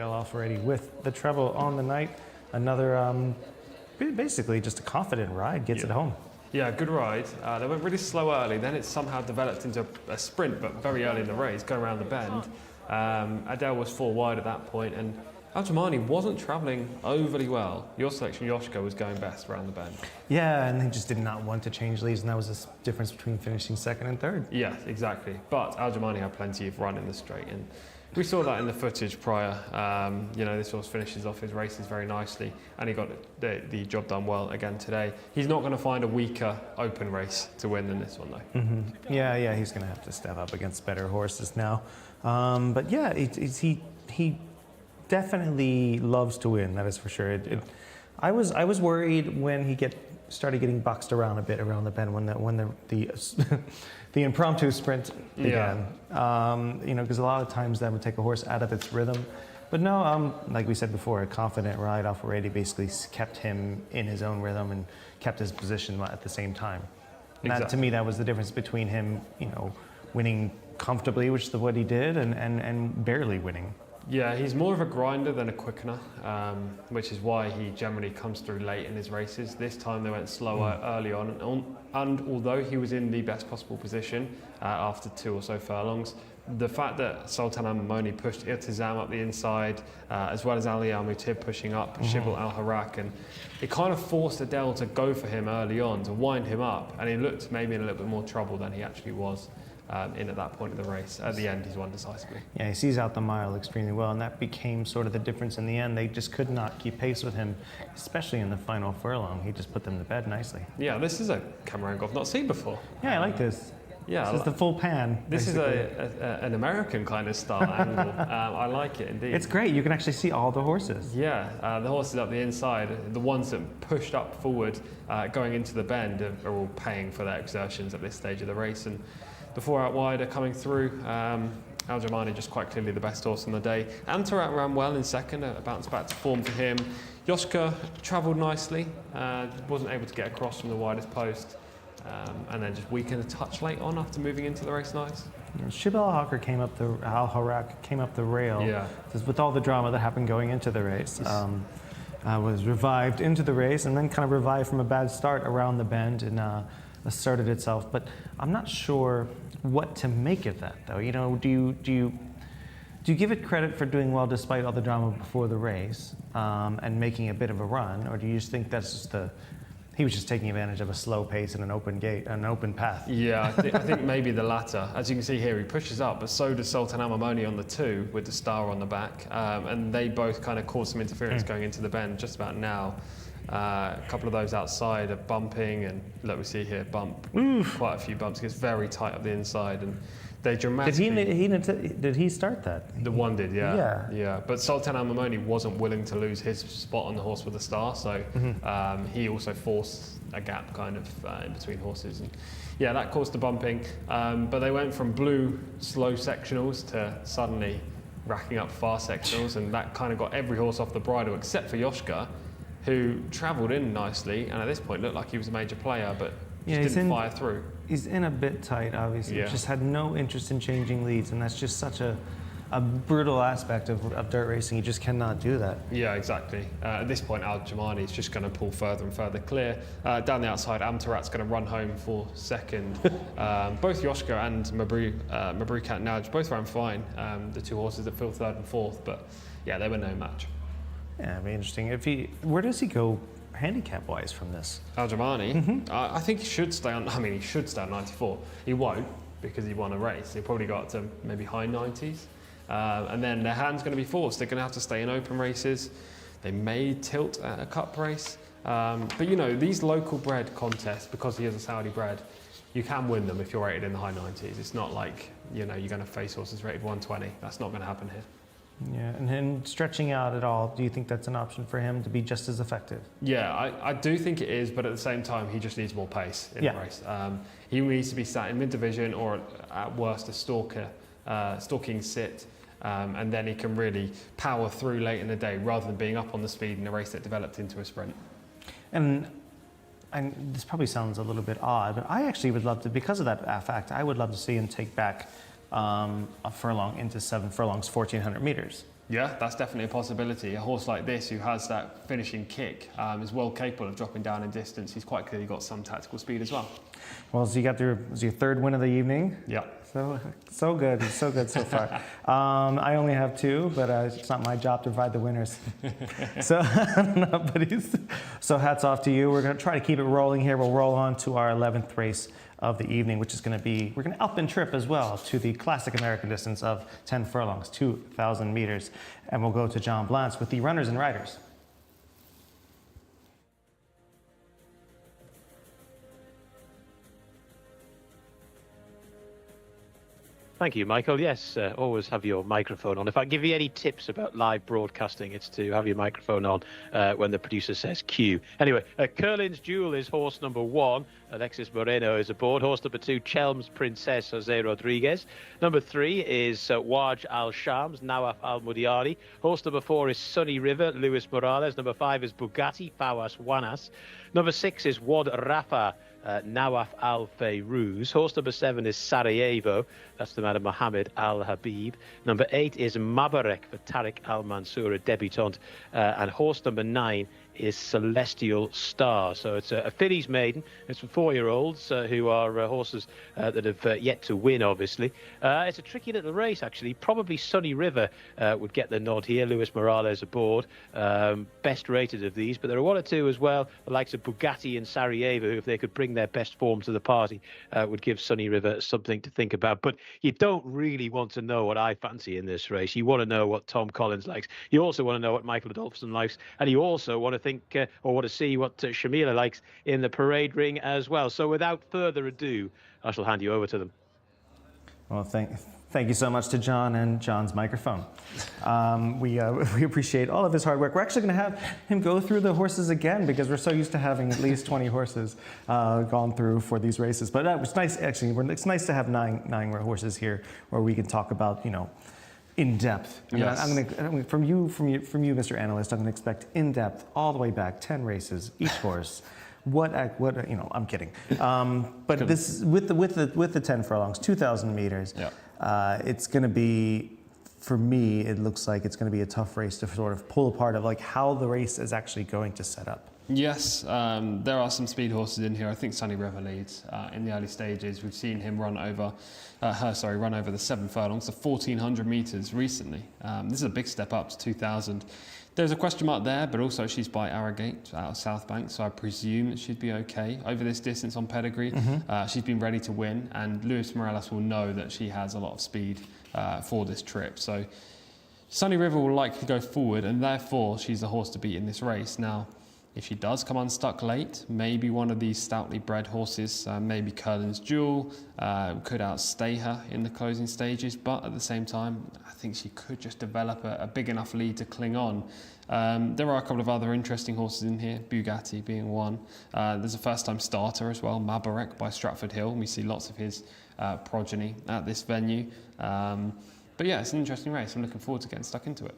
Al Faredi with the treble on the night. Another, basically just a confident ride, gets it home. Yeah, good ride. They went really slow early, then it somehow developed into a sprint, but very early in the race, going around the bend. Adele was 4 wide at that point, and Al-Jamani wasn't travelling overly well. Your selection, Jcsa, was going best around the bend. Yeah, and he just did not want to change leads, and that was the difference between finishing second and third. Yeah, exactly. But Al-Jamani had plenty of run in the straight, and we saw that in the footage prior. You know, this horse finishes off his races very nicely, and he got the job done well again today. He's not going to find a weaker open race to win than this one, though. Mm-hmm. Yeah, he's going to have to step up against better horses now. But yeah, he definitely loves to win. That is for sure. I was worried when he started getting boxed around a bit around the bend when the impromptu sprint began. Yeah. You know, because a lot of times that would take a horse out of its rhythm. But no, like we said before, a confident ride off already basically kept him in his own rhythm and kept his position at the same time. And that, to me, that was the difference between him, you know, winning comfortably, which is what he did, and barely winning. Yeah, he's more of a grinder than a quickener, which is why he generally comes through late in his races. This time they went slower early on, and although he was in the best possible position after 2 or so furlongs, the fact that Sultan Al-Mamoni pushed Irtizam up the inside, as well as Ali Al-Mutib pushing up Shibal Al-Harak, and it kind of forced Adele to go for him early on, to wind him up, and he looked maybe in a little bit more trouble than he actually was. In at that point of the race. At the end, he's won decisively. Yeah, he sees out the mile extremely well, and that became sort of the difference in the end. They just could not keep pace with him, especially in the final furlong. He just put them to bed nicely. Yeah, this is a camera angle I've not seen before. Yeah, I like this. Yeah, this is the full pan. This basically. is an American kind of style angle. I like it indeed. It's great. You can actually see all the horses. Yeah, the horses up the inside, the ones that pushed up forward, going into the bend, are all paying for their exertions at this stage of the race. And the 4 out wide are coming through. Al-Jamani just quite clearly the best horse on the day. Amtarat ran well in second, a bounce back to form for him. Jcsa travelled nicely, wasn't able to get across from the widest post, and then just weakened a touch late on after moving into the race nice. Shibal Al-Harak came up the rail. Yeah. With all the drama that happened going into the race. Was revived into the race and then kind of revived from a bad start around the bend and asserted itself. But I'm not sure what to make of that, though. You know, do you give it credit for doing well despite all the drama before the race and making a bit of a run, or do you just think that's just he was just taking advantage of a slow pace and an open gate, an open path? Yeah, I think maybe the latter. As you can see here, he pushes up, but so does Sultan Al-Mamoni on the 2 with the star on the back, and they both kind of caused some interference going into the bend just about now. A couple of those outside are bumping, and look, we see here quite a few bumps. It gets very tight up the inside, and they dramatically. Did he start that? The one did, yeah. Yeah. But Sultan Al-Mamoni wasn't willing to lose his spot on the horse with the star, so he also forced a gap kind of in between horses, and yeah, that caused the bumping. But they went from blue slow sectionals to suddenly racking up fast sectionals, and that kind of got every horse off the bridle except for Jcsa, who travelled in nicely and at this point looked like he was a major player, but just didn't fire through. He's in a bit tight, obviously. Yeah. Just had no interest in changing leads, and that's just such a brutal aspect of dirt racing. You just cannot do that. Yeah, exactly. At this point, Al-Jamani is just going to pull further and further clear. Down the outside, Amtarat's going to run home for second. Both Jcsa and Mabrukat Naj both ran fine. The 2 horses that filled 3rd and 4th, but yeah, they were no match. Yeah, it'd be interesting. Where does he go handicap-wise from this? Al-Jamani, I think he should stay on. I mean, he should stay on 94. He won't because he won a race. He'll probably go up to maybe high 90s, and then their hand's going to be forced. They're going to have to stay in open races. They may tilt at a cup race, but you know, these local bred contests, because he is a Saudi bred, you can win them if you're rated in the high 90s. It's not like, you know, you're going to face horses rated 120. That's not going to happen here. Yeah, and then stretching out at all, do you think that's an option for him to be just as effective? Yeah, I do think it is, but at the same time, he just needs more pace in the race. He needs to be sat in mid-division or at worst a stalking sit, and then he can really power through late in the day rather than being up on the speed in a race that developed into a sprint. And this probably sounds a little bit odd, but I actually would love to, because of that fact, I would love to see him take back a furlong into 7 furlongs, 1,400 meters. Yeah, that's definitely a possibility. A horse like this, who has that finishing kick, is well capable of dropping down in distance. He's quite clearly got some tactical speed as well. Well, so you got your third win of the evening. Yeah. So good so far. I only have 2, but it's not my job to provide the winners. So I don't know, but so hats off to you. We're going to try to keep it rolling here. We'll roll on to our 11th race of the evening, which is going to be, we're going to up and trip as well to the classic American distance of 10 furlongs, 2,000 meters. And we'll go to John Blantz with the runners and riders. Thank you, Michael. Yes, always have your microphone on. If I give you any tips about live broadcasting, it's to have your microphone on when the producer says cue. Anyway, Curlin's Jewel is horse number 1. Alexis Moreno is aboard. Horse number 2, Chelm's Princess, Jose Rodriguez. Number 3 is Waj Al Shams, Nawaf Al Mudiari. Horse number 4 is Sunny River, Luis Morales. Number 5 is Bugatti, Fawaz Wanas. Number 6 is Wad Rafa, Nawaf Al Fayrouz. Horse number 7 is Sarajevo. That's the man of Mohammed Al Habib. Number 8 is Mabarek for Tariq Al Mansour, a debutant. And horse number 9 is Celestial Star. So it's a fillies maiden. It's for 4-year-olds who are horses that have yet to win, obviously. It's a tricky little race, actually. Probably Sunny River would get the nod here. Luis Morales aboard. Best rated of these. But there are 1 or 2 as well, the likes of Bugatti and Sarajevo, who, if they could bring their best form to the party, would give Sunny River something to think about. But you don't really want to know what I fancy in this race. You want to know what Tom Collins likes. You also want to know what Michael Adolphson likes. And you also want to think or want to see what Shamila likes in the parade ring as well. So without further ado, I shall hand you over to them. Well, thank you so much to John and John's microphone. We appreciate all of his hard work. We're actually going to have him go through the horses again because we're so used to having at least 20 horses gone through for these races. But it's nice, actually. It's nice to have nine horses here where we can talk about, in depth. Yes. I'm gonna from you, Mr. Analyst. I'm going to expect in depth all the way back, 10 races, each horse. What I'm kidding. But this with the 10 furlongs, 2,000 meters. Yeah. It's going to be, for me, it looks like it's going to be a tough race to sort of pull apart of like how the race is actually going to set up. Yes, there are some speed horses in here. I think Sunny River leads in the early stages. We've seen him run over the 7 furlongs, the 1,400 meters recently. This is a big step up to 2,000. There's a question mark there, but also she's by Arrogate out of South Bank, so I presume that she'd be okay over this distance on pedigree. She's been ready to win, and Luis Morales will know that she has a lot of speed for this trip. So Sunny River will likely go forward, and therefore she's the horse to beat in this race. Now, if she does come unstuck late, maybe one of these stoutly bred horses, maybe Curlin's Jewel, could outstay her in the closing stages. But at the same time, I think she could just develop a big enough lead to cling on. There are a couple of other interesting horses in here, Bugatti being one. There's a first-time starter as well, Mabarek by Stratford Hill. We see lots of his progeny at this venue. But yeah, it's an interesting race. I'm looking forward to getting stuck into it.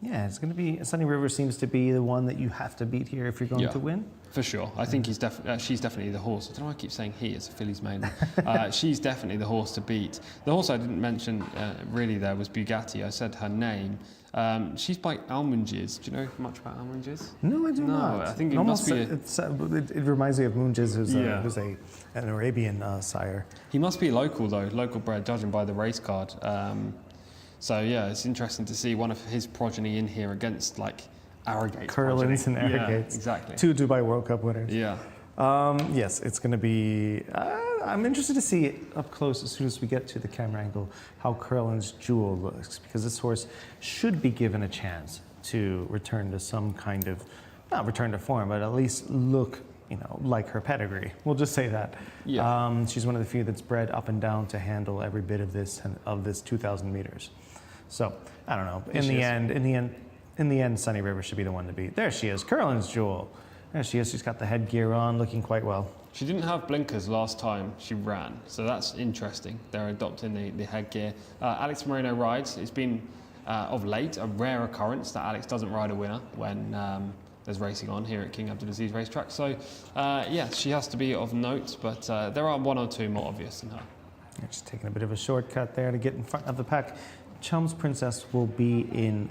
Yeah, it's going to be, Sunny River seems to be the one that you have to beat here if you're going to win. For sure. I think she's definitely the horse. I don't know why I keep saying he, it's a fillies maiden. She's definitely the horse to beat. The horse I didn't mention really there was Bugatti. I said her name. She's by Almungiz. Do you know much about Almungiz? No, I do not. I think it must be. It reminds me of Mungiz, who's an Arabian sire. He must be local though, local bred, judging by the race card. So yeah, it's interesting to see one of his progeny in here against like Arrogate. Curlins and Arrogates. Yeah, exactly. 2 Dubai World Cup winners. Yeah. Yes, it's going to be. I'm interested to see it up close as soon as we get to the camera angle how Curlin's Jewel looks, because this horse should be given a chance to return to some kind of, not return to form, but at least look, like her pedigree. We'll just say that. Yeah. She's one of the few that's bred up and down to handle every bit of this 2,000 meters. So I don't know. In the end, Sunny River should be the one to beat. There she is, Curlin's Jewel. There she is. She's got the headgear on, looking quite well. She didn't have blinkers last time she ran, so that's interesting. They're adopting the headgear. Alex Moreno rides. It's been of late a rare occurrence that Alex doesn't ride a winner when there's racing on here at King Abdulaziz racetrack. So yes, she has to be of note, but there are 1 or 2 more obvious than her. Just taking a bit of a shortcut there to get in front of the pack. Chum's Princess will be in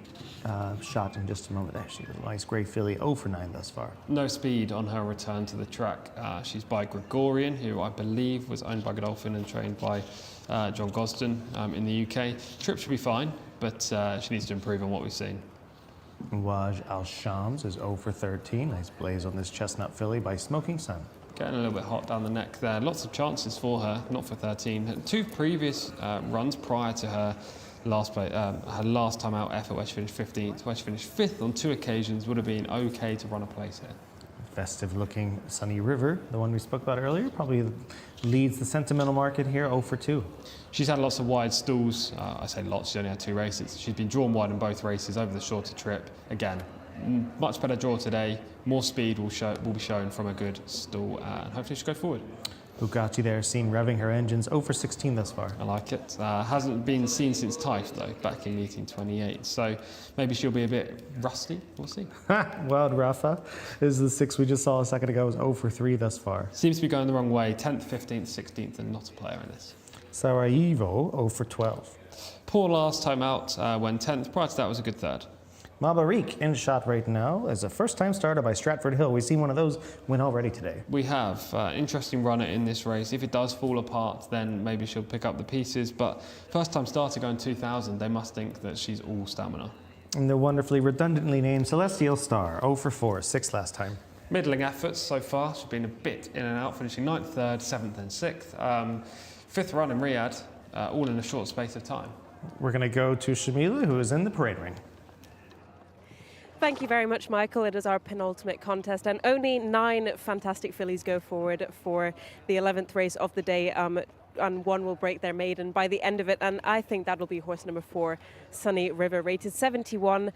shot in just a moment. There, she's a nice grey filly, 0 for 9 thus far. No speed on her return to the track. She's by Gregorian, who I believe was owned by Godolphin and trained by John Gosden in the UK. Trip should be fine, but she needs to improve on what we've seen. Waj Al Shams is 0 for 13. Nice blaze on this chestnut filly by Smoking Sun. Getting a little bit hot down the neck there. Lots of chances for her, not for 13. 2 previous runs prior to her last time out effort, where she finished 15th, where she finished 5th on 2 occasions, would have been okay to run a place here. Festive looking Sunny River, the one we spoke about earlier, probably leads the sentimental market here, 0 for 2. She's had lots of wide stalls. I say lots, she only had 2 races. She's been drawn wide in both races over the shorter trip. Again, much better draw today. More speed will be shown from a good stall, and hopefully she'll go forward. Bugatti there, seen revving her engines, 0 for 16 thus far. I like it. Hasn't been seen since Taif though, back in meeting 28. So maybe she'll be a bit rusty. We'll see. Wild Rafa is the 6 we just saw a second ago, is 0 for 3 thus far. Seems to be going the wrong way. 10th, 15th, 16th, and not a player in this. Sarajevo, 0 for 12. Poor last time out when 10th. Prior to that was a good 3rd. Mabarik in shot right now as a first-time starter by Stratford Hill. We've seen one of those win already today. We have. Interesting runner in this race. If it does fall apart, then maybe she'll pick up the pieces. But first-time starter going 2,000, they must think that she's all stamina. And the wonderfully redundantly named Celestial Star, 0 for 4, 6th last time. Middling efforts so far. She's been a bit in and out, finishing 9th, 3rd, 7th and 6th. 5th run in Riyadh, all in a short space of time. We're going to go to Shamila, who is in the parade ring. Thank you very much, Michael. It is our penultimate contest, and only 9 fantastic fillies go forward for the 11th race of the day. And 1 will break their maiden by the end of it, and I think that'll be horse number 4, Sunny River, rated 71.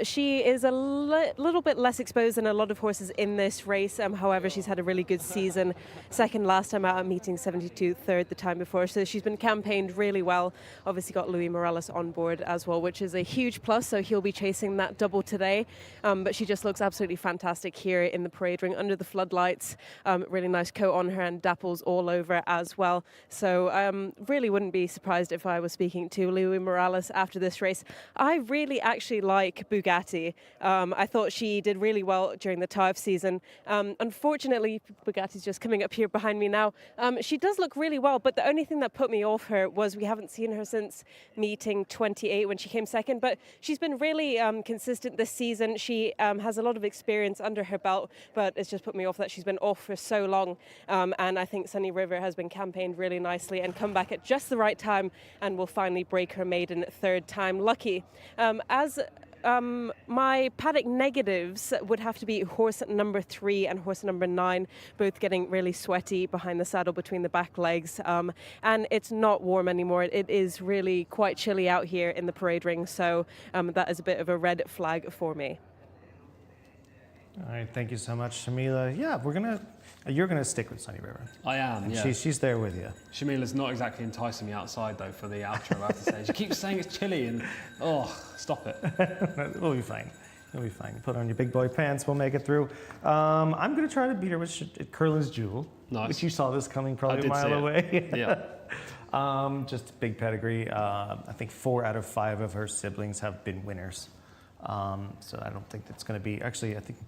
She is a little bit less exposed than a lot of horses in this race. However, she's had a really good season. 2nd last time out at meeting 72, 3rd the time before. So she's been campaigned really well. Obviously got Louis Morales on board as well, which is a huge plus. So he'll be chasing that double today. But she just looks absolutely fantastic here in the parade ring under the floodlights. Really nice coat on her and dapples all over as well. So really wouldn't be surprised if I was speaking to Louis Morales after this race. I really actually like Bugatti. I thought she did really well during the Taif season. Unfortunately, Bugatti's just coming up here behind me now. She does look really well, but the only thing that put me off her was we haven't seen her since meeting 28 when she came 2nd, but she's been really consistent this season. She has a lot of experience under her belt, but it's just put me off that she's been off for so long. And I think Sunny River has been campaigned really nicely and come back at just the right time and will finally break her maiden 3rd time lucky. My paddock negatives would have to be horse number 3 and horse number 9, both getting really sweaty behind the saddle between the back legs. And it's not warm anymore. It is really quite chilly out here in the parade ring. So that is a bit of a red flag for me. All right, thank you so much, Shamila. Yeah, you're gonna stick with Sunny River. I am, and yeah. She's there with you. Shamila's not exactly enticing me outside, though, for the outro, I have to say. She keeps saying it's chilly and, stop it. We'll be fine. You'll be fine. Put on your big boy pants, we'll make it through. I'm gonna try to beat her with Curlin's Jewel. Nice. Which you saw this coming probably a mile away. Yeah. Just big pedigree. I think 4 out of 5 of her siblings have been winners. So I don't think that's gonna be, actually, I think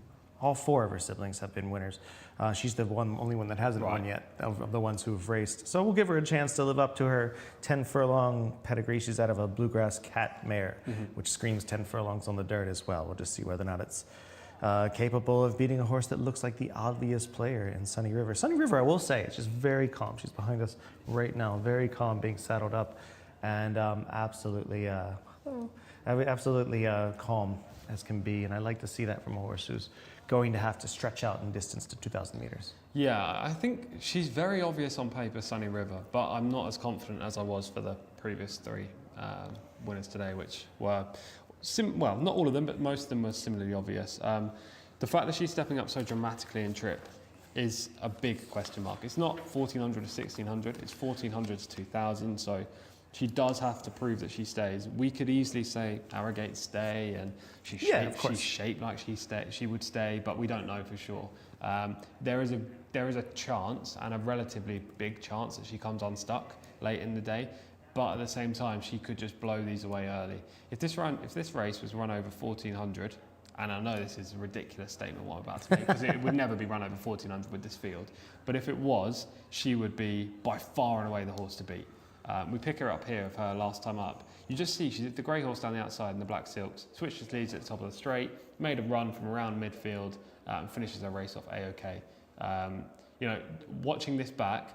all 4 of her siblings have been winners. She's the only one that hasn't won yet of the ones who have raced. So we'll give her a chance to live up to her 10 furlong pedigree. She's out of a bluegrass cat mare, which screams 10 furlongs on the dirt as well. We'll just see whether or not it's capable of beating a horse that looks like the obvious player in Sunny River. Sunny River, I will say, it's just very calm. She's behind us right now, very calm, being saddled up, and absolutely calm as can be. And I like to see that from a horse who's going to have to stretch out in distance to 2,000 meters. Yeah, I think she's very obvious on paper, Sunny River, but I'm not as confident as I was for the previous 3 winners today, which were, not all of them, but most of them were similarly obvious. The fact that she's stepping up so dramatically in trip is a big question mark. It's not 1,400 to 1,600, it's 1,400 to 2,000, so she does have to prove that she stays. We could easily say Arrogate stay, and she's shaped like she would stay, but we don't know for sure. There is a chance, and a relatively big chance, that she comes unstuck late in the day. but at the same time, she could just blow these away early. If this race was run over 1400, and I know this is a ridiculous statement what I'm about to make, because it would never be run over 1400 with this field, but if it was, she would be by far and away the horse to beat. We pick her up here of her last time up. You just see she's the grey horse down the outside in the black silks, switches leads at the top of the straight, made a run from around midfield, and finishes her race off A-OK. You know, watching this back,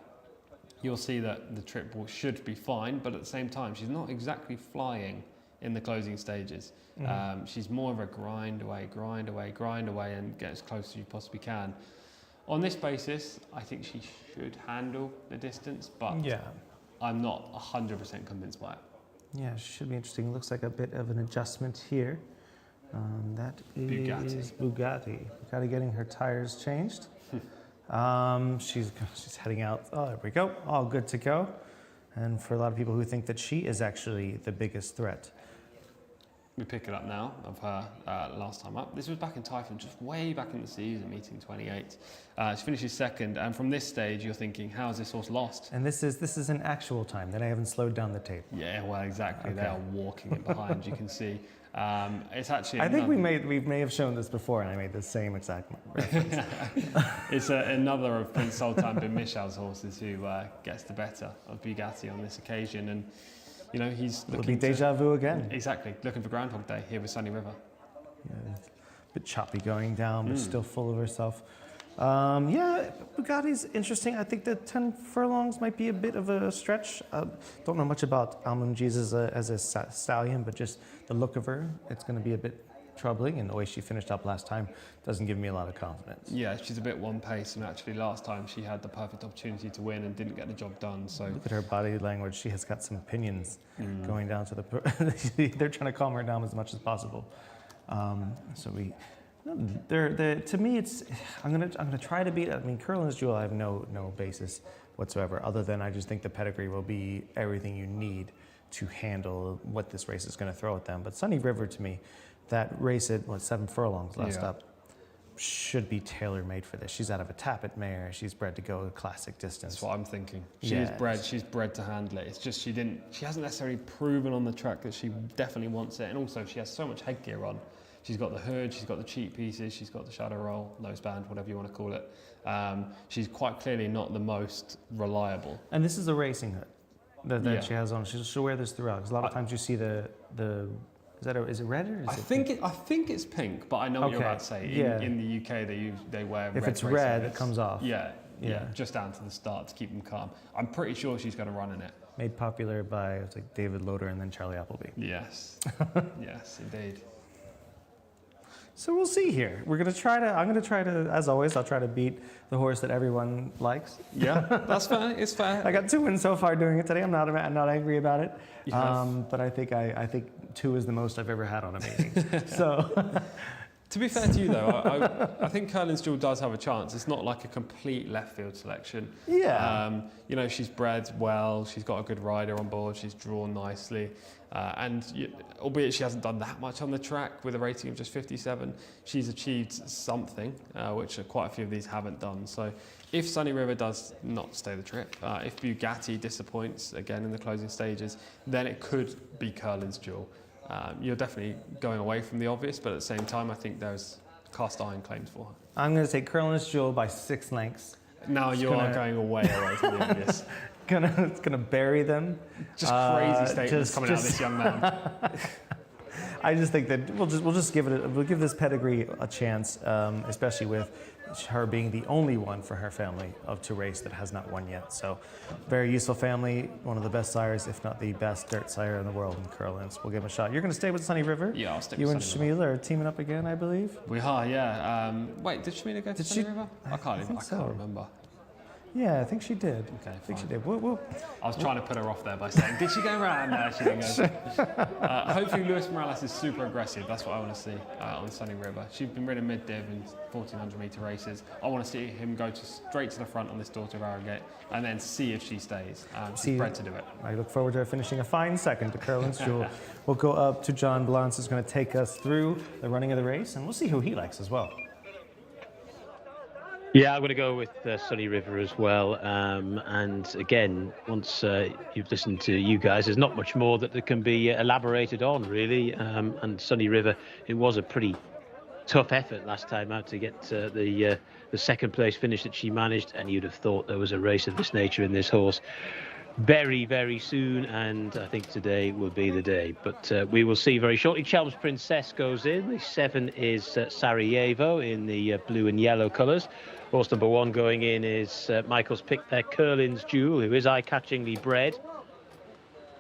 you'll see that the trip should be fine, but at the same time, she's not exactly flying in the closing stages. She's more of a grind away, and get as close as you possibly can. On this basis, I think she should handle the distance, but Yeah. I'm not 100% convinced by it. Yeah, should be interesting. Looks like a bit of an adjustment here. That is Bugatti. Bugatti getting her tires changed. She's heading out. Oh, there we go. All good to go. And for a lot of people who think that she is actually the biggest threat. We pick it up now of her last time up. This was back in Typhon, just way back in the season, meeting 28. She finishes second, and from this stage, you're thinking, how has this horse lost? And this is an actual time that I haven't slowed down the tape. Yeah, well, exactly. Okay. They are walking it behind. You can see. It's actually. I think we may have shown this before, and I made the same exact reference. It's another of Prince Sultan bin Mishal's horses who gets the better of Bugatti on this occasion, and you know he's It'll looking be deja vu again. Exactly, looking for Groundhog Day here with Sunny River. Yeah, a bit choppy going down, but still full of herself. Yeah, Bugatti's interesting. I think that 10 furlongs might be a bit of a stretch. Don't know much about Jcsa as a stallion, but just the look of her, it's going to be a bit troubling. And the way she finished up last time doesn't give me a lot of confidence. Yeah, she's a bit one pace, and actually last time she had the perfect opportunity to win and didn't get the job done. So look at her body language. She has got some opinions going down to the. They're trying to calm her down as much as possible. To me, it's. I'm gonna try to beat. I mean, Curlin's Jewel. I have no basis whatsoever, other than I just think the pedigree will be everything you need to handle what this race is going to throw at them. But Sunny River, to me, that race at 7 furlongs last up, should be tailor-made for this. She's out of a Tappet mare. She's bred to go a classic distance. that's what I'm thinking. She's bred to handle it. It's just she hasn't necessarily proven on the track that she definitely wants it, and also she has so much headgear on. She's got the hood, she's got the cheek pieces, she's got the shadow roll, noseband, whatever you want to call it. She's quite clearly not the most reliable. And this is a racing hood that she has on. She'll wear this throughout. Because a lot of times you see is it red or is it I think it's pink, but I know what you're about to say. In the UK, they wear red. If it's red, it comes off. Yeah, just down to the start to keep them calm. I'm pretty sure she's going to run in it. Made popular by David Loader and then Charlie Appleby. Yes, yes, indeed. So we'll see here. I'm going to try to, as always, I'll try to beat the horse that everyone likes. Yeah, that's fair. It's fair. I got 2 wins so far doing it today. I'm not angry about it. But I think 2 is the most I've ever had on a meeting. So. To be fair to you, though, I think Curlin's Jewel does have a chance. It's not like a complete left field selection. Yeah. You know, she's bred well. She's got a good rider on board. She's drawn nicely. Albeit she hasn't done that much on the track with a rating of just 57, she's achieved something, which quite a few of these haven't done. So if Sunny River does not stay the trip, if Bugatti disappoints again in the closing stages, then it could be Curlin's Jewel. You're definitely going away from the obvious, but at the same time, I think there's cast iron claims for her. I'm going to take Curlin's Jewel by 6 lengths. Now you are going away from the obvious. It's gonna bury them. Just crazy statements coming out of this young man. I just think that we'll give this pedigree a chance, especially with her being the only one for her family to race that has not won yet. So, very useful family, one of the best sires, if not the best dirt sire in the world in Curlin's. We'll give him a shot. You're going to stay with Sunny River? Yeah, I'll stick with with Sunny River. You and Shamila are teaming up again, I believe? We are, yeah. Wait, did Shamila go for Sunny River? I can't remember. Yeah, I think she did. Okay, I think she did. We'll I was trying to put her off there by saying, did she go around? No, she didn't go. Hopefully Luis Morales is super aggressive. That's what I want to see on Sunny River. She's been ridden mid-div in 1,400 metre races. I want to see him go straight to the front on this Daughter of Arrogate and then see if she stays. She's bred to do it. I look forward to her finishing a fine second to Curlin's Jewel. We'll go up to John Blance, who's going to take us through the running of the race, and we'll see who he likes as well. Yeah, I'm going to go with Sunny River as well. And again, once you've listened to you guys, there's not much more that can be elaborated on, really. And Sunny River, it was a pretty tough effort last time out to get the second place finish that she managed. And you'd have thought there was a race of this nature in this horse very, very soon, and I think today will be the day. But we will see very shortly. Chelm's Princess goes in. The 7 is Sarajevo in the blue and yellow colours. Horse number 1 going in is Michael's pick there, Curlin's Jewel, who is eye-catchingly bred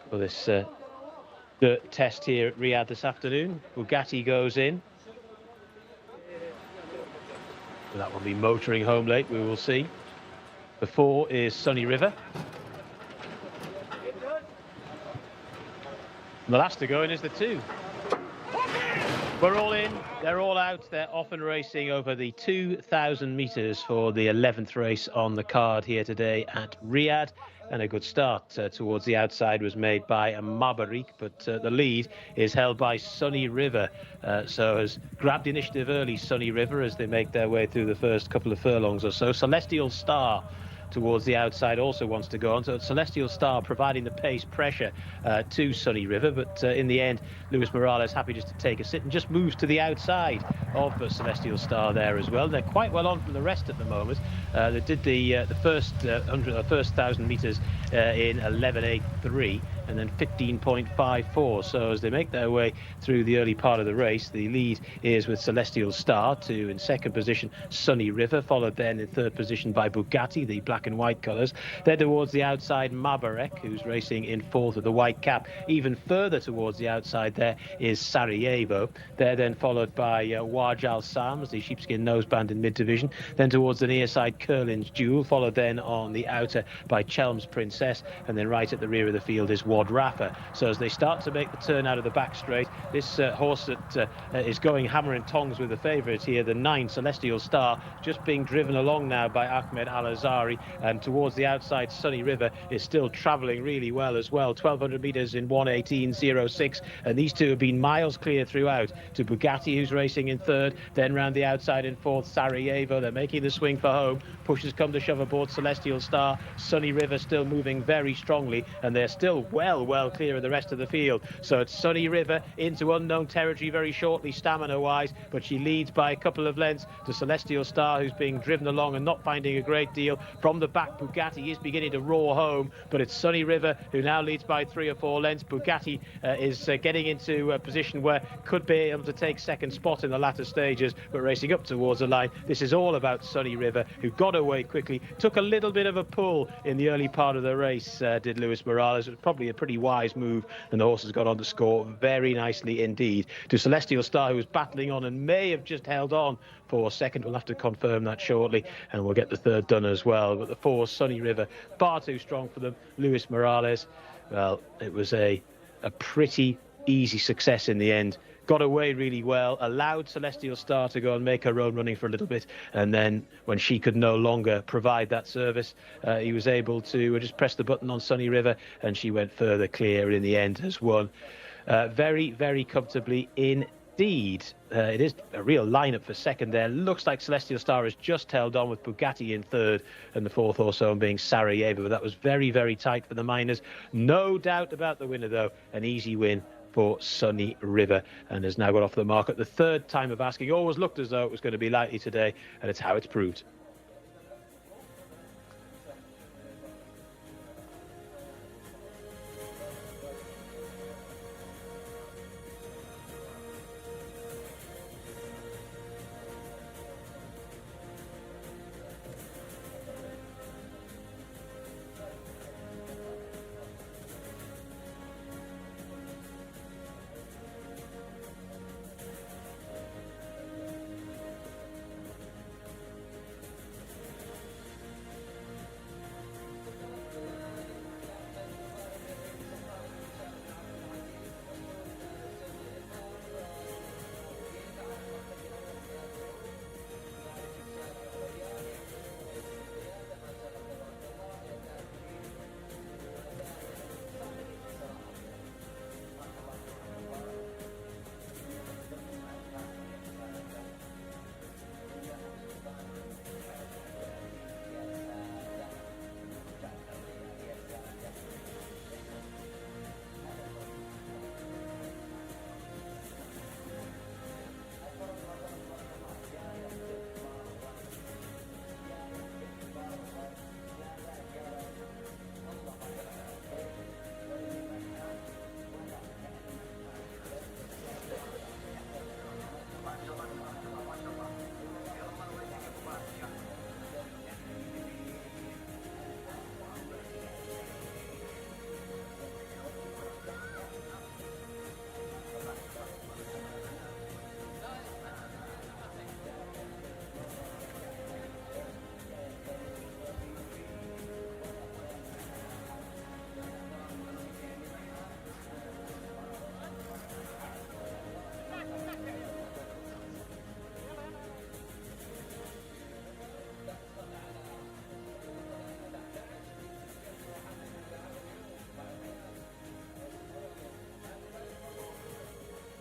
for this dirt test here at Riyadh this afternoon. Bugatti goes in. Well, that will be motoring home late, we will see. The 4 is Sunny River. And the last to go in is the 2. We're all in, they're all out, they're off and racing over the 2,000 metres for the 11th race on the card here today at Riyadh. And a good start towards the outside was made by Mabarik, but the lead is held by Sunny River. So has grabbed initiative early, Sunny River, as they make their way through the first couple of furlongs or so. Celestial Star towards the outside also wants to go on. So Celestial Star providing the pace pressure to Sunny River, but in the end Luis Morales happy just to take a sit and just moves to the outside of Celestial Star there as well. They're quite well on from the rest at the moment. They did the first 1,000 metres in 11.83 and then 15.54. So as they make their way through the early part of the race, the lead is with Celestial Star, to in second position Sunny River, followed then in third position by Bugatti, the black and white colours. Then towards the outside Mabarek, who's racing in fourth with the white cap. Even further towards the outside there is Sarajevo. They're then followed by Waj Al Sams, the sheepskin noseband in mid-division. Then towards the near side Curlin's Jewel, followed then on the outer by Chelm's Princess, and then right at the rear of the field is Wad Rafa. So as they start to make the turn out of the back straight, this horse that is going hammer and tongs with the favourite here, the 9 Celestial Star, just being driven along now by Ahmed Al-Azari, and towards the outside Sunny River is still travelling really well as well. 1,200 metres in 1:18.06, and these two have been miles clear throughout to Bugatti, who's racing in third, then round the outside in fourth Sarajevo. They're making the swing for home. Pushes come to shove aboard Celestial Star. Sunny River still moving very strongly, and they're still well clear of the rest of the field. So it's Sunny River into unknown territory very shortly, stamina-wise, but she leads by a couple of lengths to Celestial Star, who's being driven along and not finding a great deal. From the back, Bugatti is beginning to roar home, but it's Sunny River who now leads by 3 or 4 lengths. Bugatti is getting into a position where could be able to take second spot in the latter stages, but racing up towards the line. This is all about Sunny River, who got away quickly, took a little bit of a pull in the early part of the race, did Luis Morales. It was probably a pretty wise move, and the horse has got on to score very nicely indeed. To Celestial Star, who was battling on and may have just held on for second. We'll have to confirm that shortly, and we'll get the third done as well. But the 4, Sunny River, far too strong for them. Luis Morales, well, it was a pretty easy success in the end. Got away really well, allowed Celestial Star to go and make her own running for a little bit, and then when she could no longer provide that service, he was able to just press the button on Sunny River, and she went further clear, in the end has won very comfortably indeed. It is a real lineup for second there. Looks like Celestial Star has just held on with Bugatti in third, and the fourth also being Sarajevo. But that was very tight for the Miners. No doubt about the winner, though. An easy win for Sunny River, and has now got off the mark at the third time of asking. Always looked as though it was going to be likely today, and it's how it's proved.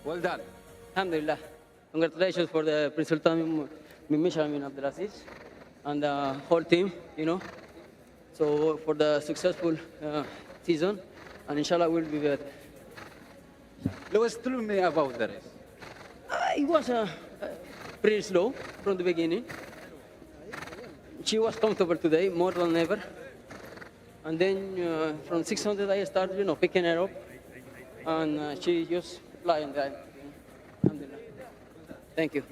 Well done. Alhamdulillah. Congratulations for the Prince Sultan bin Misha bin Abdulaziz and the whole team, So for the successful season, and inshallah we'll be better. Lewis, tell me about the race. It was pretty slow from the beginning. She was comfortable today, more than ever. And then from 600 I started, picking her up. And she just flying there. Alhamdulillah. Thank you.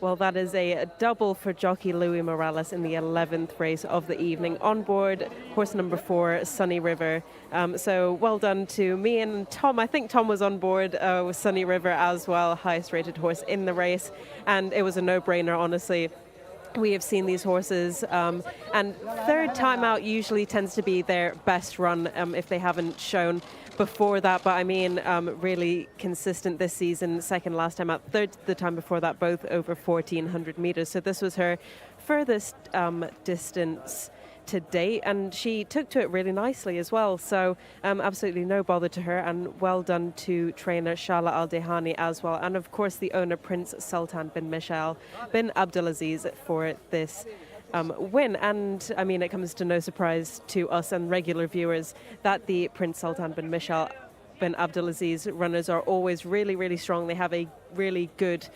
Well, that is a double for jockey Louis Morales in the 11th race of the evening. On board, horse number 4, Sunny River. So well done to me and Tom. I think Tom was on board with Sunny River as well, highest rated horse in the race. And it was a no-brainer, honestly. We have seen these horses, and third time out usually tends to be their best run if they haven't shown before that. But I mean, really consistent this season. Second last time out, third the time before that, both over 1,400 meters. So this was her furthest distance to date, and she took to it really nicely as well. So absolutely no bother to her, and well done to trainer Shala Al-Dehani as well, and of course the owner Prince Sultan bin Michal bin Abdulaziz for this win. And I mean, it comes to no surprise to us and regular viewers that the Prince Sultan bin Michal bin Abdulaziz runners are always really, really strong. They have a really good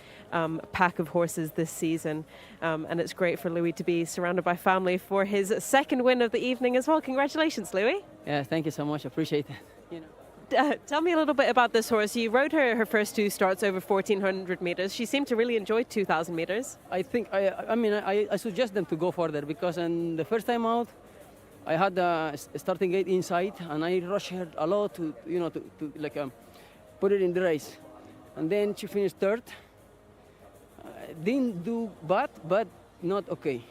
pack of horses this season, and it's great for Louis to be surrounded by family for his second win of the evening as well. Congratulations, Louis. Yeah, thank you so much. Appreciate it. Tell me a little bit about this horse. You rode her first 2 starts over 1,400 meters. She seemed to really enjoy 2,000 meters. I think, I suggest them to go further, because in the first time out, I had the starting gate inside, and I rushed her a lot to put it in the race. And then she finished third. Didn't do bad, but not okay.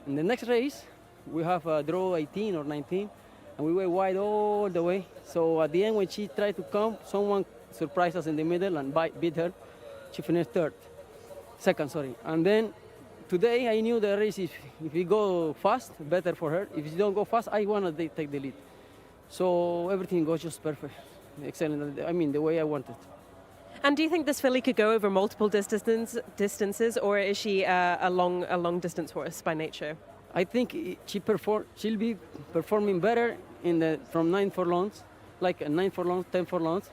In the next race, we have a draw 18 or 19, and we were wide all the way. So at the end, when she tried to come, someone surprised us in the middle and beat her. She finished second. And then today, I knew the race, if we go fast, better for her. If you don't go fast, I want to take the lead. So everything goes just perfect. Excellent. I mean, the way I wanted. And do you think this filly could go over multiple distances, or is she a long distance horse by nature? I think she'll be performing better from 9 furlongs, like 9 furlongs, 10 furlongs.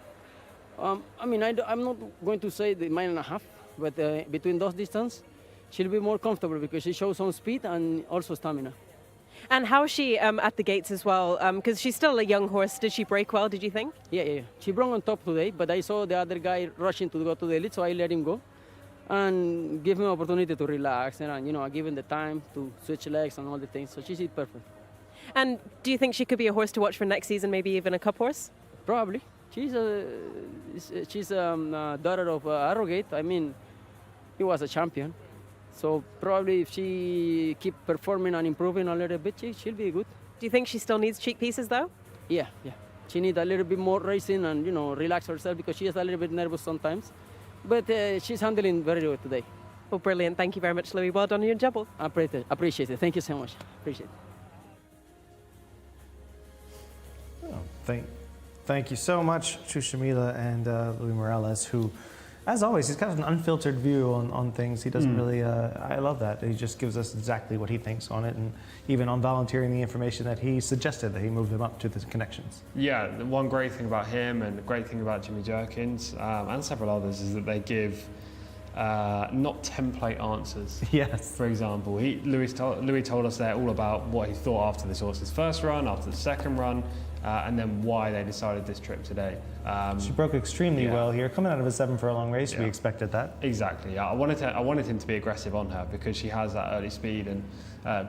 I'm not going to say the 9.5, but between those distances, she'll be more comfortable because she shows some speed and also stamina. And how is she at the gates as well? Because she's still a young horse. Did she break well, did you think? Yeah. She brought on top today, but I saw the other guy rushing to go to the lead, so I let him go and give him an opportunity to relax and, I give him the time to switch legs and all the things. So she's perfect. And do you think she could be a horse to watch for next season, maybe even a cup horse? Probably. She's a daughter of Arrogate. I mean, he was a champion. So probably if she keep performing and improving a little bit, she'll be good. Do you think she still needs cheek pieces though? Yeah. She needs a little bit more racing and, relax herself because she is a little bit nervous sometimes. But she's handling very well today. Well, brilliant. Thank you very much, Louis. Well done on your double. Appreciate it. Thank you so much. Appreciate it. Oh, thank you so much to Shamila and Louis Morales, who, as always, he's got an unfiltered view on things. He doesn't really, I love that. He just gives us exactly what he thinks on it, and even on volunteering the information that he suggested, that he moved them up to the connections. Yeah, the one great thing about him and the great thing about Jimmy Jerkins and several others is that they give not template answers. Yes. For example, Louis told us there all about what he thought after this horse's first run, after the second run, and then why they decided this trip today. She broke extremely well here. Coming out of a 7 furlong race, we expected that. Exactly. Yeah, I wanted him to be aggressive on her because she has that early speed and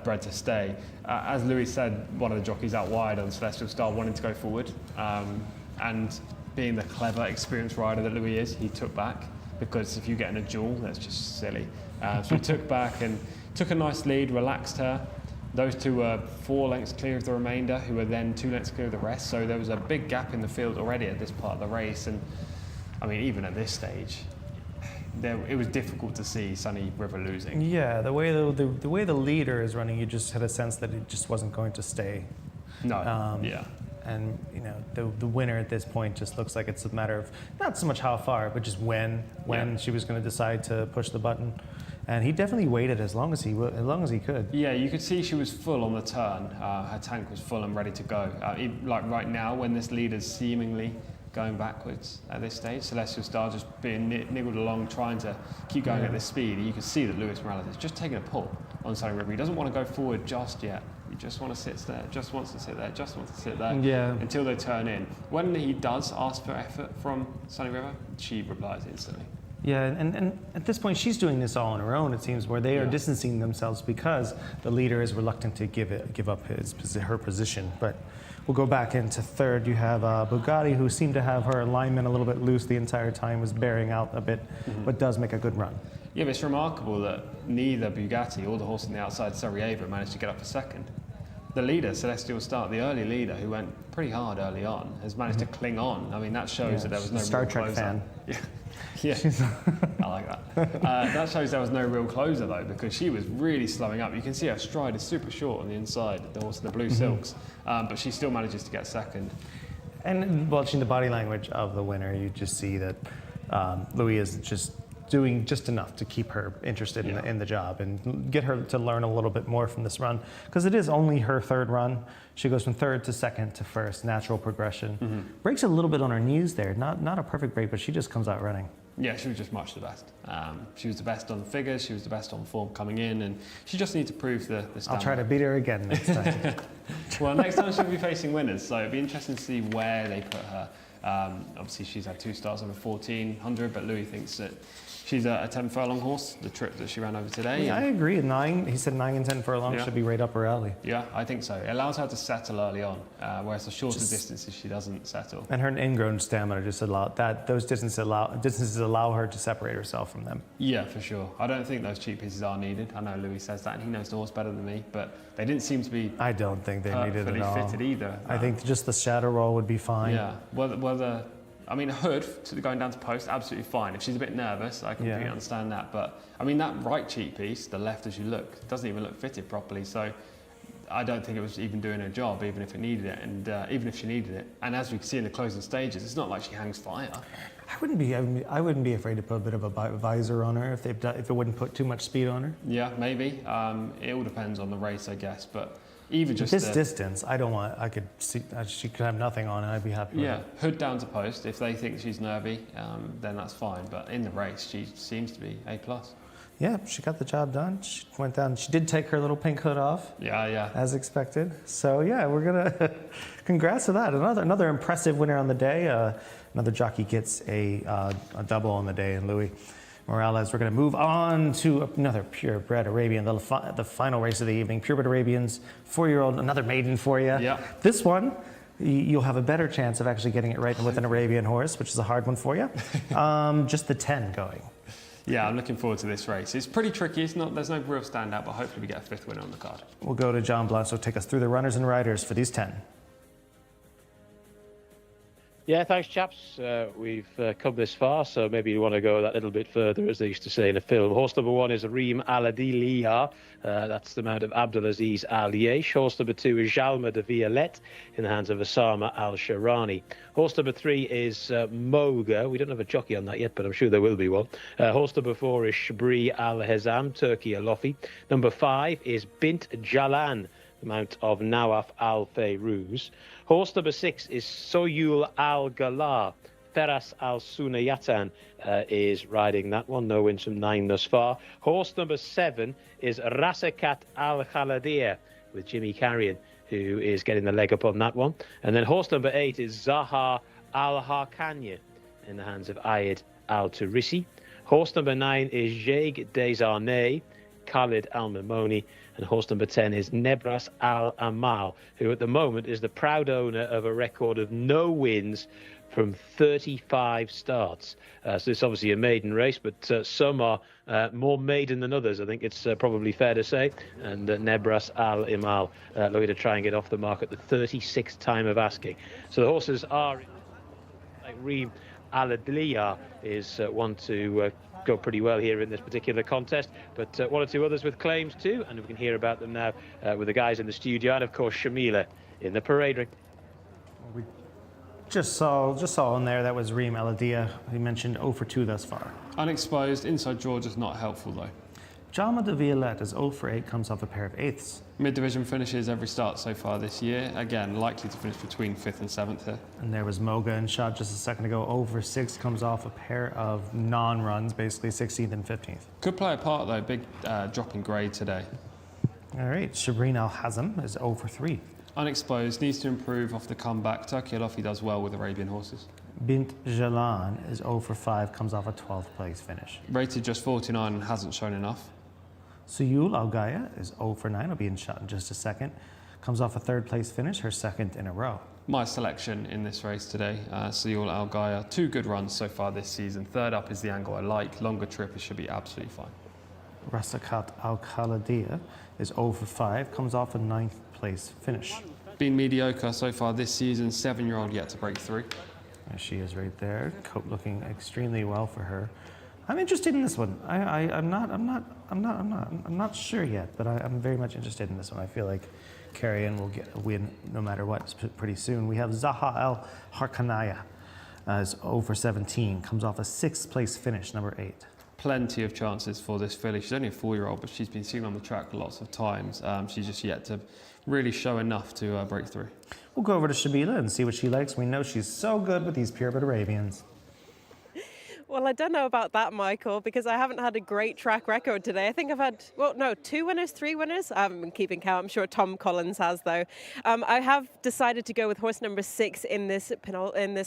bred to stay. As Louis said, one of the jockeys out wide on Celestial Star wanted to go forward, and being the clever, experienced rider that Louis is, he took back, because if you get in a duel, that's just silly. So he took back and took a nice lead, relaxed her. Those two were 4 lengths clear of the remainder, who were then 2 lengths clear of the rest. So there was a big gap in the field already at this part of the race. And I mean, even at this stage, it was difficult to see Sunny River losing. Yeah, the way the way the leader is running, you just had a sense that it just wasn't going to stay. No. Yeah. And you know, the winner at this point just looks like it's a matter of not so much how far, but just when she was going to decide to push the button. And he definitely waited as long as he could. Yeah, you could see she was full on the turn. Her tank was full and ready to go. Like right now, when this leader's seemingly going backwards at this stage, Celestial Star just being niggled along, trying to keep going at this speed. And you can see that Luis Morales is just taking a pull on Sunny River. He doesn't want to go forward just yet. He just wants to sit there, just wants to sit there, just wants to sit there until they turn in. When he does ask for effort from Sunny River, she replies instantly. Yeah, and at this point, she's doing this all on her own, it seems, where they are distancing themselves because the leader is reluctant to give up her position. But we'll go back into third. You have Bugatti, who seemed to have her alignment a little bit loose the entire time, was bearing out a bit, but does make a good run. Yeah, but it's remarkable that neither Bugatti or the horse on the outside, Sarajevo, managed to get up a second. The leader, Celestial Star, the early leader, who went pretty hard early on, has managed to cling on. I mean, that shows that there was no Star real Trek closer. fan. Yeah, I like that. That shows there was no real closer, though, because she was really slowing up. You can see her stride is super short on the inside, the horse in the blue silks, but she still manages to get second. And watching the body language of the winner, you just see that Louis is just doing just enough to keep her interested in the job and get her to learn a little bit more from this run, because it is only her third run. She goes from third to second to first, natural progression. Breaks a little bit on her knees there, not a perfect break, but she just comes out running. Yeah, she was just much the best. She was the best on figures, she was the best on form coming in, and she just needs to prove the stamina. I'll try to beat her again next time. Well, next time she'll be facing winners, so it'll be interesting to see where they put her. Obviously, she's had 2 starts over 1400, but Louis thinks that she's a 10 furlong horse, the trip that she ran over today. Yeah, I agree. He said 9 and 10 furlong should be right up her alley. Yeah, I think so. It allows her to settle early on, whereas the shorter distances she doesn't settle. And her ingrown stamina just allow that. Those distances allow her to separate herself from them. Yeah, for sure. I don't think those cheap pieces are needed. I know Louis says that, and he knows the horse better than me, but they didn't seem to be. I don't think they needed it at all. Fitted either. I think just the shadow roll would be fine. Yeah. Whether I mean, Hood going down to post, absolutely fine. If she's a bit nervous, I completely understand that. But I mean, that right cheek piece, the left as you look, doesn't even look fitted properly. So I don't think it was even doing her job, even if it needed it, and even if she needed it. And as we can see in the closing stages, it's not like she hangs fire. I wouldn't be afraid to put a bit of a visor on her if it wouldn't put too much speed on her. Yeah, maybe. It all depends on the race, I guess. But even just this distance, I could see she could have nothing on it. I'd be happy with it. Hood down to post. If they think she's nervy, then that's fine. But in the race, she seems to be A+. Yeah, she got the job done. She went down. She did take her little pink hood off. Yeah. As expected. So yeah, we're gonna congrats to that. Another impressive winner on the day. Another jockey gets a double on the day, and Louis Morales. We're going to move on to another purebred Arabian, the final race of the evening. Purebred Arabians, 4-year-old, another maiden for you. Yeah. This one, you'll have a better chance of actually getting it right with an Arabian horse, which is a hard one for you. Just the 10 going. Yeah, I'm looking forward to this race. It's pretty tricky. There's no real standout, but hopefully we get a 5th winner on the card. We'll go to John Blanc, so take us through the runners and riders for these 10. Yeah, thanks, chaps. We've come this far, so maybe you want to go that little bit further, as they used to say in a film. Horse number 1 is Reem Al-Adiliya. That's the mount of Abdulaziz Al-Yesh. Horse number 2 is Jalma de Violette in the hands of Osama Al-Sharani. Horse number 3 is Moga. We don't have a jockey on that yet, but I'm sure there will be one. Horse number 4 is Shabri Al-Hezam, Turkey Alofi. Number 5 is Bint Jalan, the mount of Nawaf Al-Fayruz. Horse number 6 is Soyul Al-Galah. Feras Al-Sunayatan is riding that one. No wins from 9 thus far. Horse number 7 is Rasakat Al-Khaladir with Jimmy Carrion, who is getting the leg up on that one. And then horse number 8 is Zahar Al-Harkanya in the hands of Ayed Al-Turisi. Horse number 9 is Jeg Desarnay, Khalid Al-Mamoni. And horse number 10 is Nebras Al-Amal, who at the moment is the proud owner of a record of no wins from 35 starts. So it's obviously a maiden race, but some are more maiden than others. I think it's probably fair to say. And Nebras Al-Amal looking to try and get off the mark at the 36th time of asking. So the horses are like Reem Al-Adiliya is one to go pretty well here in this particular contest. But one or two others with claims too, and we can hear about them now with the guys in the studio, and of course Shamila in the parade ring. We just saw in there that was Reem Eladia. He mentioned 0 for 2 thus far. Unexposed, inside draw just not helpful though. Jama de Violette is 0 for 8, comes off a pair of 8ths. Mid-division finishes every start so far this year. Again, likely to finish between 5th and 7th here. And there was Moga in shot just a second ago, 0 for 6, comes off a pair of non-runs, basically 16th and 15th. Could play a part though, big drop in grade today. All right, Shabreen Al-Hazm is 0 for 3. Unexposed, needs to improve off the comeback. Turkey Alofi does well with Arabian horses. Bint Jalan is 0 for 5, comes off a 12th place finish. Rated just 49 and hasn't shown enough. Suyul Al-Gaya is 0 for 9, will be in shot in just a second. Comes off a 3rd place finish, her 2nd in a row. My selection in this race today, Sayul Al Gaya. 2 good runs so far this season. 3rd up is the angle I like. Longer trip, it should be absolutely fine. Rasakat Al-Khaladia is 0 for 5, comes off a 9th place finish. Been mediocre so far this season. 7-year-old yet to break through. There she is right there. Coat looking extremely well for her. I'm interested in this one. I'm not sure yet, but I'm very much interested in this one. I feel like Carrion will get a win no matter what pretty soon. We have Zaha El Harkanaya as 0 for 17, comes off a 6th place finish, number 8. Plenty of chances for this filly. She's only a 4-year-old, but she's been seen on the track lots of times. She's just yet to really show enough to break through. We'll go over to Shabila and see what she likes. We know she's so good with these purebred Arabians. Well, I don't know about that, Michael, because I haven't had a great track record today. I think I've had, 2 winners, 3 winners. I haven't been keeping count. I'm sure Tom Collins has, though. I have decided to go with horse number 6 in this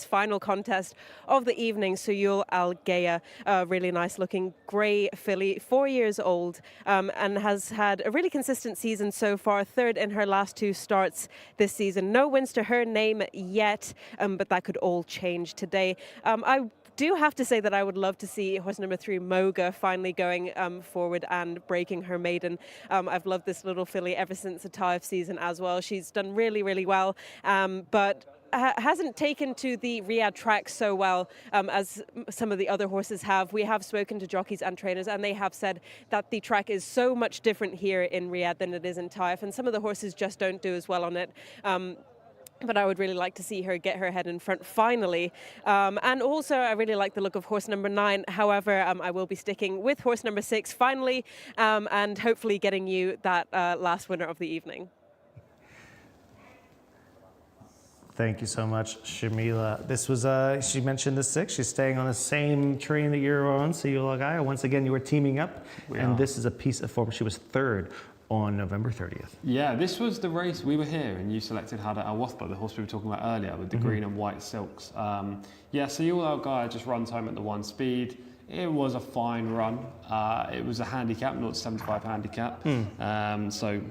final contest of the evening, Suyul Al Gaya. Really nice looking grey filly, 4 years old, and has had a really consistent season so far. 3rd in her last 2 starts this season. No wins to her name yet, but that could all change today. I do have to say that I would love to see horse number 3, Moga, finally going forward and breaking her maiden. I've loved this little filly ever since the Taif season as well. She's done really, really well, but hasn't taken to the Riyadh track so well as some of the other horses have. We have spoken to jockeys and trainers, and they have said that the track is so much different here in Riyadh than it is in Taif, and some of the horses just don't do as well on it. But I would really like to see her get her head in front finally. And also, I really like the look of horse number 9. However, I will be sticking with horse number 6 finally, and hopefully getting you that last winner of the evening. Thank you so much, Shamila. This was, she mentioned the 6. She's staying on the same train that you're on, so you're like, once again, you were teaming up. This is a piece of form. She was 3rd on November 30th. Yeah, this was the race we were here, and you selected Hada Al Wathba, the horse we were talking about earlier, with the green and white silks. Sayul Al Gaya just runs home at the 1 speed. It was a fine run. It was a handicap, not 75 handicap. So,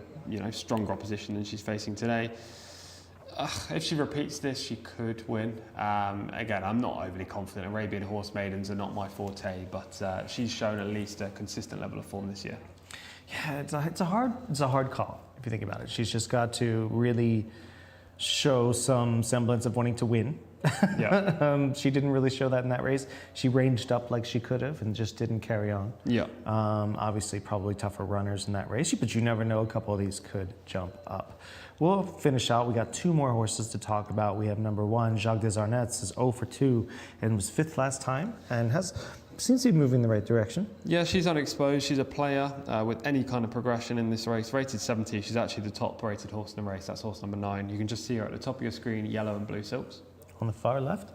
stronger opposition than she's facing today. If she repeats this, she could win. Again, I'm not overly confident. Arabian horse maidens are not my forte, but she's shown at least a consistent level of form this year. Yeah, it's a hard call if you think about it. She's just got to really show some semblance of wanting to win. Yeah. She didn't really show that in that race. She ranged up like she could have and just didn't carry on. Yeah. Obviously, probably tougher runners in that race, but you never know. A couple of these could jump up. We'll finish out. We got 2 more horses to talk about. We have number 1, Jacques des Arnettes, is 0 for 2 and was 5th last time and seems to be moving in the right direction. Yeah, she's unexposed. She's a player with any kind of progression in this race. Rated 70, she's actually the top rated horse in the race. That's horse number 9. You can just see her at the top of your screen, yellow and blue silks. On the far left.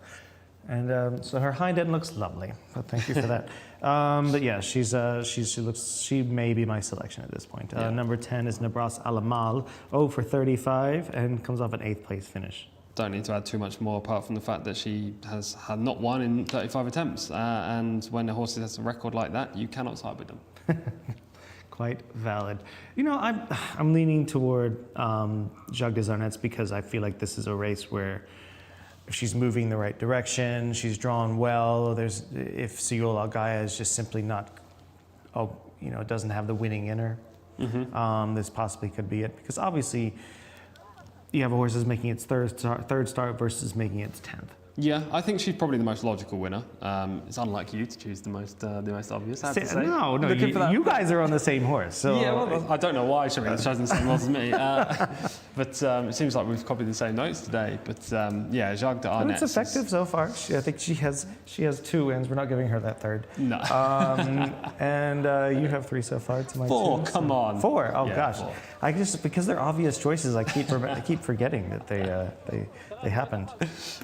And so her hind end looks lovely, but thank you for that. But yeah, she may be my selection at this point. Number 10 is Nabras Alamal, 0 for 35, and comes off an 8th place finish. Don't need to add too much more apart from the fact that she has had not won in 35 attempts. And when a horse has a record like that, you cannot side with them. Quite valid. I'm leaning toward Jacques des Arnettes because I feel like this is a race where if she's moving in the right direction, she's drawn well. If Suyul Al Gaya is just simply not, doesn't have the winning in her, this possibly could be it. Because obviously, you have a horse that's making its third start versus making its 10th. Yeah, I think she's probably the most logical winner. It's unlike you to choose the most obvious. I have to say. No, Looking for that- you guys are on the same horse. So Yeah, well, I don't know why Shamila's chosen the same horse as me, but it seems like we've copied the same notes today. But yeah, Jacques de But Arnett. it's effective so far. I think she has 2 wins. We're not giving her that third. No. And you have 3 so far. To my 4. 2. Come on. 4. Oh Yeah, gosh, 4. I just because they're obvious choices. I keep forgetting that they happened.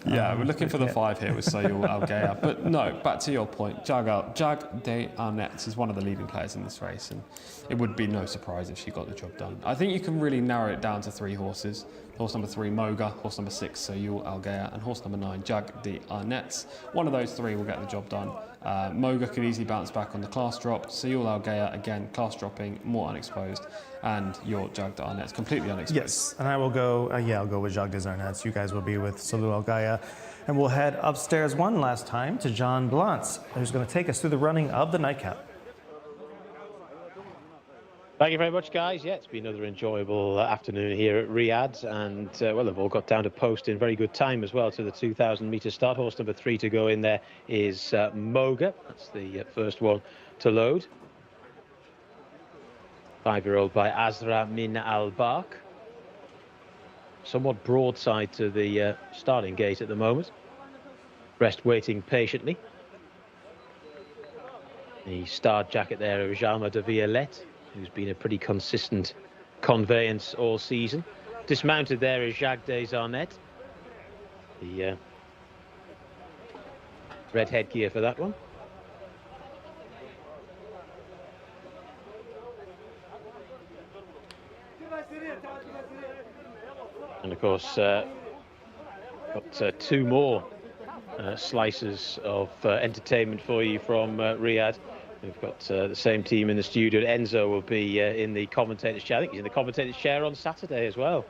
Yeah, we're looking for the 5 here with Soyul Al Gaya. But no, back to your point. Jacques de Arnett is one of the leading players in this race, and it would be no surprise if she got the job done. I think you can really narrow it down to 3 horses. Horse number 3, Moga. Horse number 6, Soyul Al Gaya. And horse number 9, Jacques de Arnett. One of those 3 will get the job done. Moga could easily bounce back on the class drop. Soyul Al Gaya, again, class dropping, more unexposed. And your Jacques de Arnett, completely unexposed. Yes, and I will go. I'll go with Jacques de Arnett. You guys will be with Soyul Al Gaya. And we'll head upstairs one last time to John Blantz, who's going to take us through the running of the nightcap. Thank you very much, guys. Yeah, it's been another enjoyable afternoon here at Riyadh, and well, they've all got down to post in very good time as well to the 2,000-metre start. Horse number 3 to go in there is Moga. That's the first one to load. 5-year-old by Azra Min Al-Bark. Somewhat broadside to the starting gate at the moment. Rest waiting patiently. The star jacket there of Jalma de Violette, who's been a pretty consistent conveyance all season. Dismounted there is Jacques de Arnett. The red headgear for that one. And of course, got 2 more slices of entertainment for you from Riyadh. We've got the same team in the studio. Enzo will be in the commentator's chair. I think he's in the commentator's chair on Saturday as well.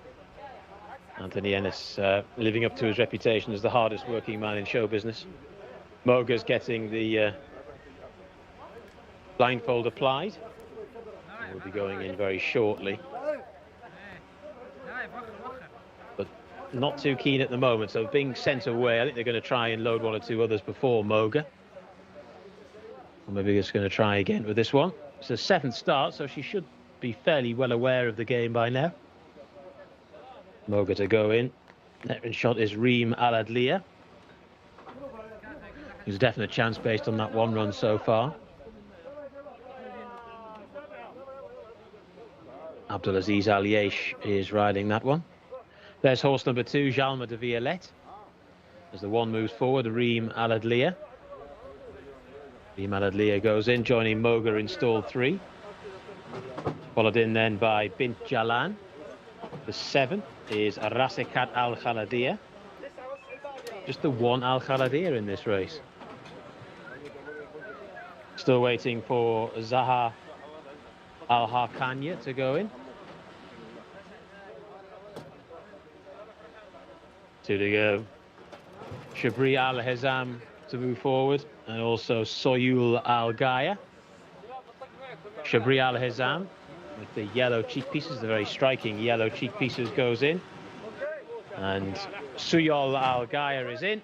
Anthony Ennis living up to his reputation as the hardest working man in show business. Moga's getting the blindfold applied. We'll be going in very shortly. But not too keen at the moment, so being sent away. I think they're going to try and load 1 or 2 others before Moga. Or maybe just going to try again with this one. It's a 7th start, so she should be fairly well aware of the game by now. Moga to go in. Next shot is Reem Al Adliya. There's a definite chance based on that 1 run so far. Abdulaziz Al Yesh is riding that one. There's horse number 2, Jalma de Violette. As the 1 moves forward, Reem Al Adliya. Reem Al Adliya goes in, joining Moga in stall 3. Followed in then by Bint Jalan. The 7 is Rasekat Al Khaladiya. Just the 1 Al Khaladiya in this race. Still waiting for Zaha Al Harkanya to go in. 2 to go. Shabri Al Hizam to move forward, and also Soyul Al Gaya. Shabri Al Hizam with the yellow cheek pieces, the very striking yellow cheek pieces, goes in. And Soyul Al Gaya is in.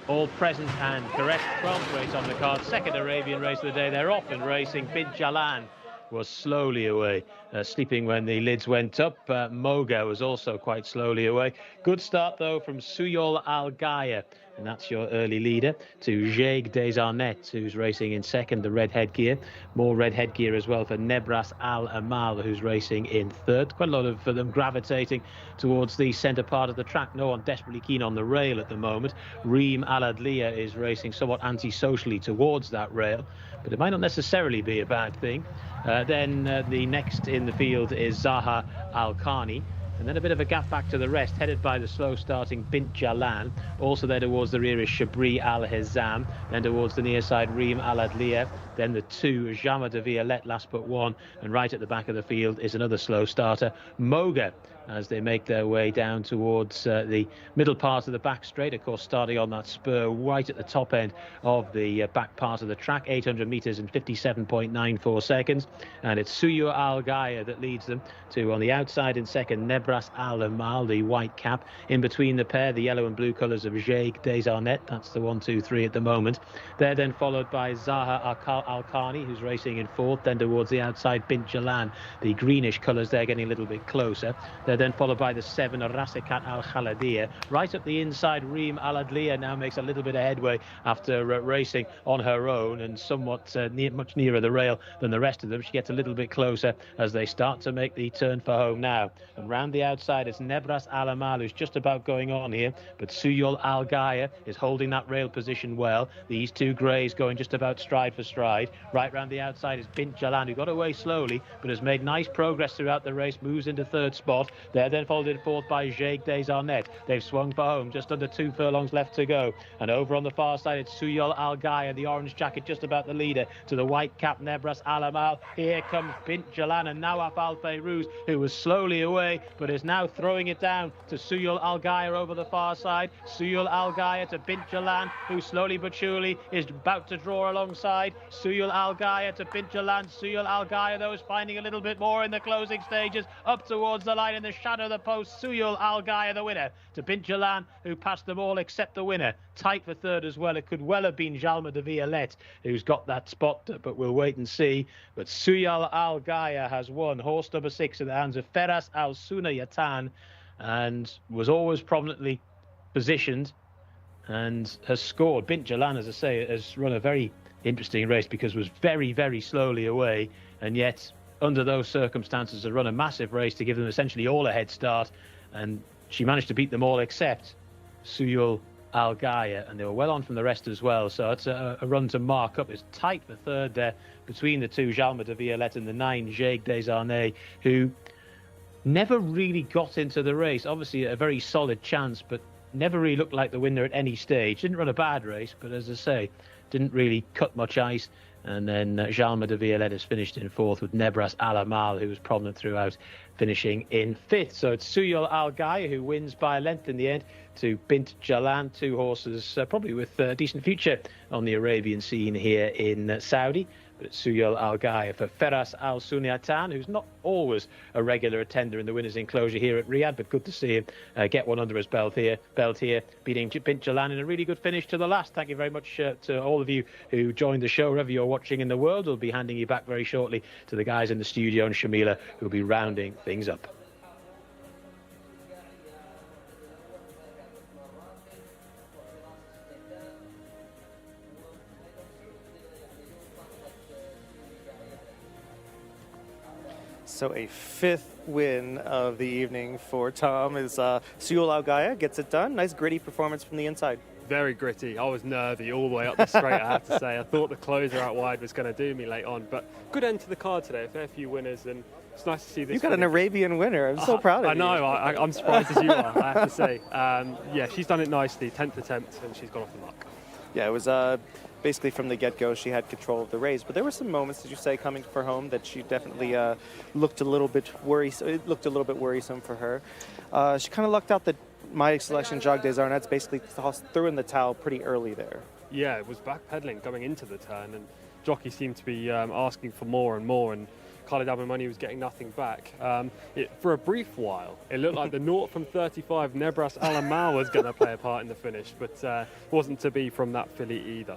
All present and correct. 12th race on the card, 2nd Arabian race of the day. They're off and racing. Bint Jalan was slowly away, sleeping when the lids went up. Moga was also quite slowly away. Good start, though, from Soyul Al Gaya, and that's your early leader, to Jacques de Arnett, who's racing in 2nd, the red headgear. More red headgear as well for Nebras Al Amal, who's racing in 3rd. Quite a lot of them gravitating towards the centre part of the track. No one desperately keen on the rail at the moment. Reem Al Adliya is racing somewhat anti-socially towards that rail, but it might not necessarily be a bad thing. Then the next in the field is Zaha Al Khani. And then a bit of a gap back to the rest, headed by the slow-starting Bint Jalan. Also there towards the rear is Shabri Al Hizam. Then towards the near side, Reem Al Adliya. Then the 2, Jalma de Violette, last but 1. And right at the back of the field is another slow starter, Moga, as they make their way down towards the middle part of the back straight, of course starting on that spur right at the top end of the back part of the track, 800 metres in 57.94 seconds, and it's Suyo Al Ghaya that leads them to, on the outside in second, Nebras Al Amal, the white cap, in between the pair, the yellow and blue colours of Jcsa, that's the 1, 2, 3 at the moment. They're then followed by Zaha Al-Khani, who's racing in fourth, then towards the outside Bint Jalan, the greenish colours there getting a little bit closer. They're then followed by the 7, Rasikat Al-Khaladia. Right up the inside, Reem Al-Adliya now makes a little bit of headway after racing on her own and somewhat much nearer the rail than the rest of them. She gets a little bit closer as they start to make the turn for home now. And round the outside, it's Nebras Al-Amal who's just about going on here, but Suyol Al Ghaya is holding that rail position well. These two greys going just about stride for stride. Right round the outside is Bint Jalan, who got away slowly but has made nice progress throughout the race, moves into third spot. They're then followed in fourth by Jcsa. They've swung for home, just under 2 furlongs left to go. And over on the far side, it's Suyol Al Ghaya, the orange jacket, just about the leader, to the white cap Nebras Al-Amal. Here comes Bint Jalan and Nawaf Al Fayrouz, who was slowly away but is now throwing it down to Suyol Al Ghaya over the far side. Suyol Al Ghaya to Bint Jalan, who slowly but surely is about to draw alongside. Suyol Al Ghaya to Bint Jalan. Suyol Al Ghaya, though, is finding a little bit more in the closing stages, up towards the line in the shadow of the post. Suyol Al Ghaya, the winner, to Bint Jalan, who passed them all except the winner. Tight for third as well. It could well have been Jalma de Violette who's got that spot, but we'll wait and see. But Suyol Al Ghaya has won. Horse number 6 in the hands of Feras Al Suna Yatan, and was always prominently positioned and has scored. Bint Jalan, as I say, has run a very interesting race because was very, very slowly away, and yet under those circumstances has run a massive race to give them essentially all a head start, and she managed to beat them all except Suyol Al Ghaya, and they were well on from the rest as well. So it's a run to mark up. It's tight for third there between the 2, Jalma de Violette, and the 9, Jcsa, who never really got into the race. Obviously a very solid chance, but never really looked like the winner at any stage. Didn't run a bad race, but as I say, didn't really cut much ice. And then Jalma de Violette has finished in fourth, with Nebras Al-Amal, who was prominent throughout, finishing in fifth. So it's Suyol Al Ghaya who wins by a length in the end to Bint Jalan, 2 horses probably with a decent future on the Arabian scene here in Saudi. But it's Suyol Al Ghaya for Feras Al Sunyatan, who's not always a regular attender in the winners' enclosure here at Riyadh, but good to see him get one under his belt here, beating Bint Jalan in a really good finish to the last. Thank you very much to all of you who joined the show, wherever you're watching in the world. We'll be handing you back very shortly to the guys in the studio and Shamila, who'll be rounding things up. So a 5th win of the evening for Tom is Suyol Al Ghaya gets it done. Nice gritty performance from the inside. Very gritty. I was nervy all the way up the straight, I have to say. I thought the closer out wide was going to do me late on, but good end to the card today. A fair few winners, and it's nice to see this. You got an Arabian winner. I'm so proud of you. I know. I'm surprised as you are, I have to say. Yeah, she's done it nicely. 10th attempt, and she's gone off the mark. Yeah, it was basically from the get-go she had control of the race, but there were some moments, did you say, coming for home that she definitely looked a little bit worrisome. It looked a little bit worrisome for her. She kind of lucked out that my selection, Jacques Desarnet's, basically threw in the towel pretty early there. Yeah, it was backpedaling going into the turn, and jockey seemed to be asking for more and more, and Khalid Abdelmani was getting nothing back. For a brief while, it looked like the 0 from 35 Nebras Al-Amal was going to play a part in the finish, but wasn't to be from that filly either.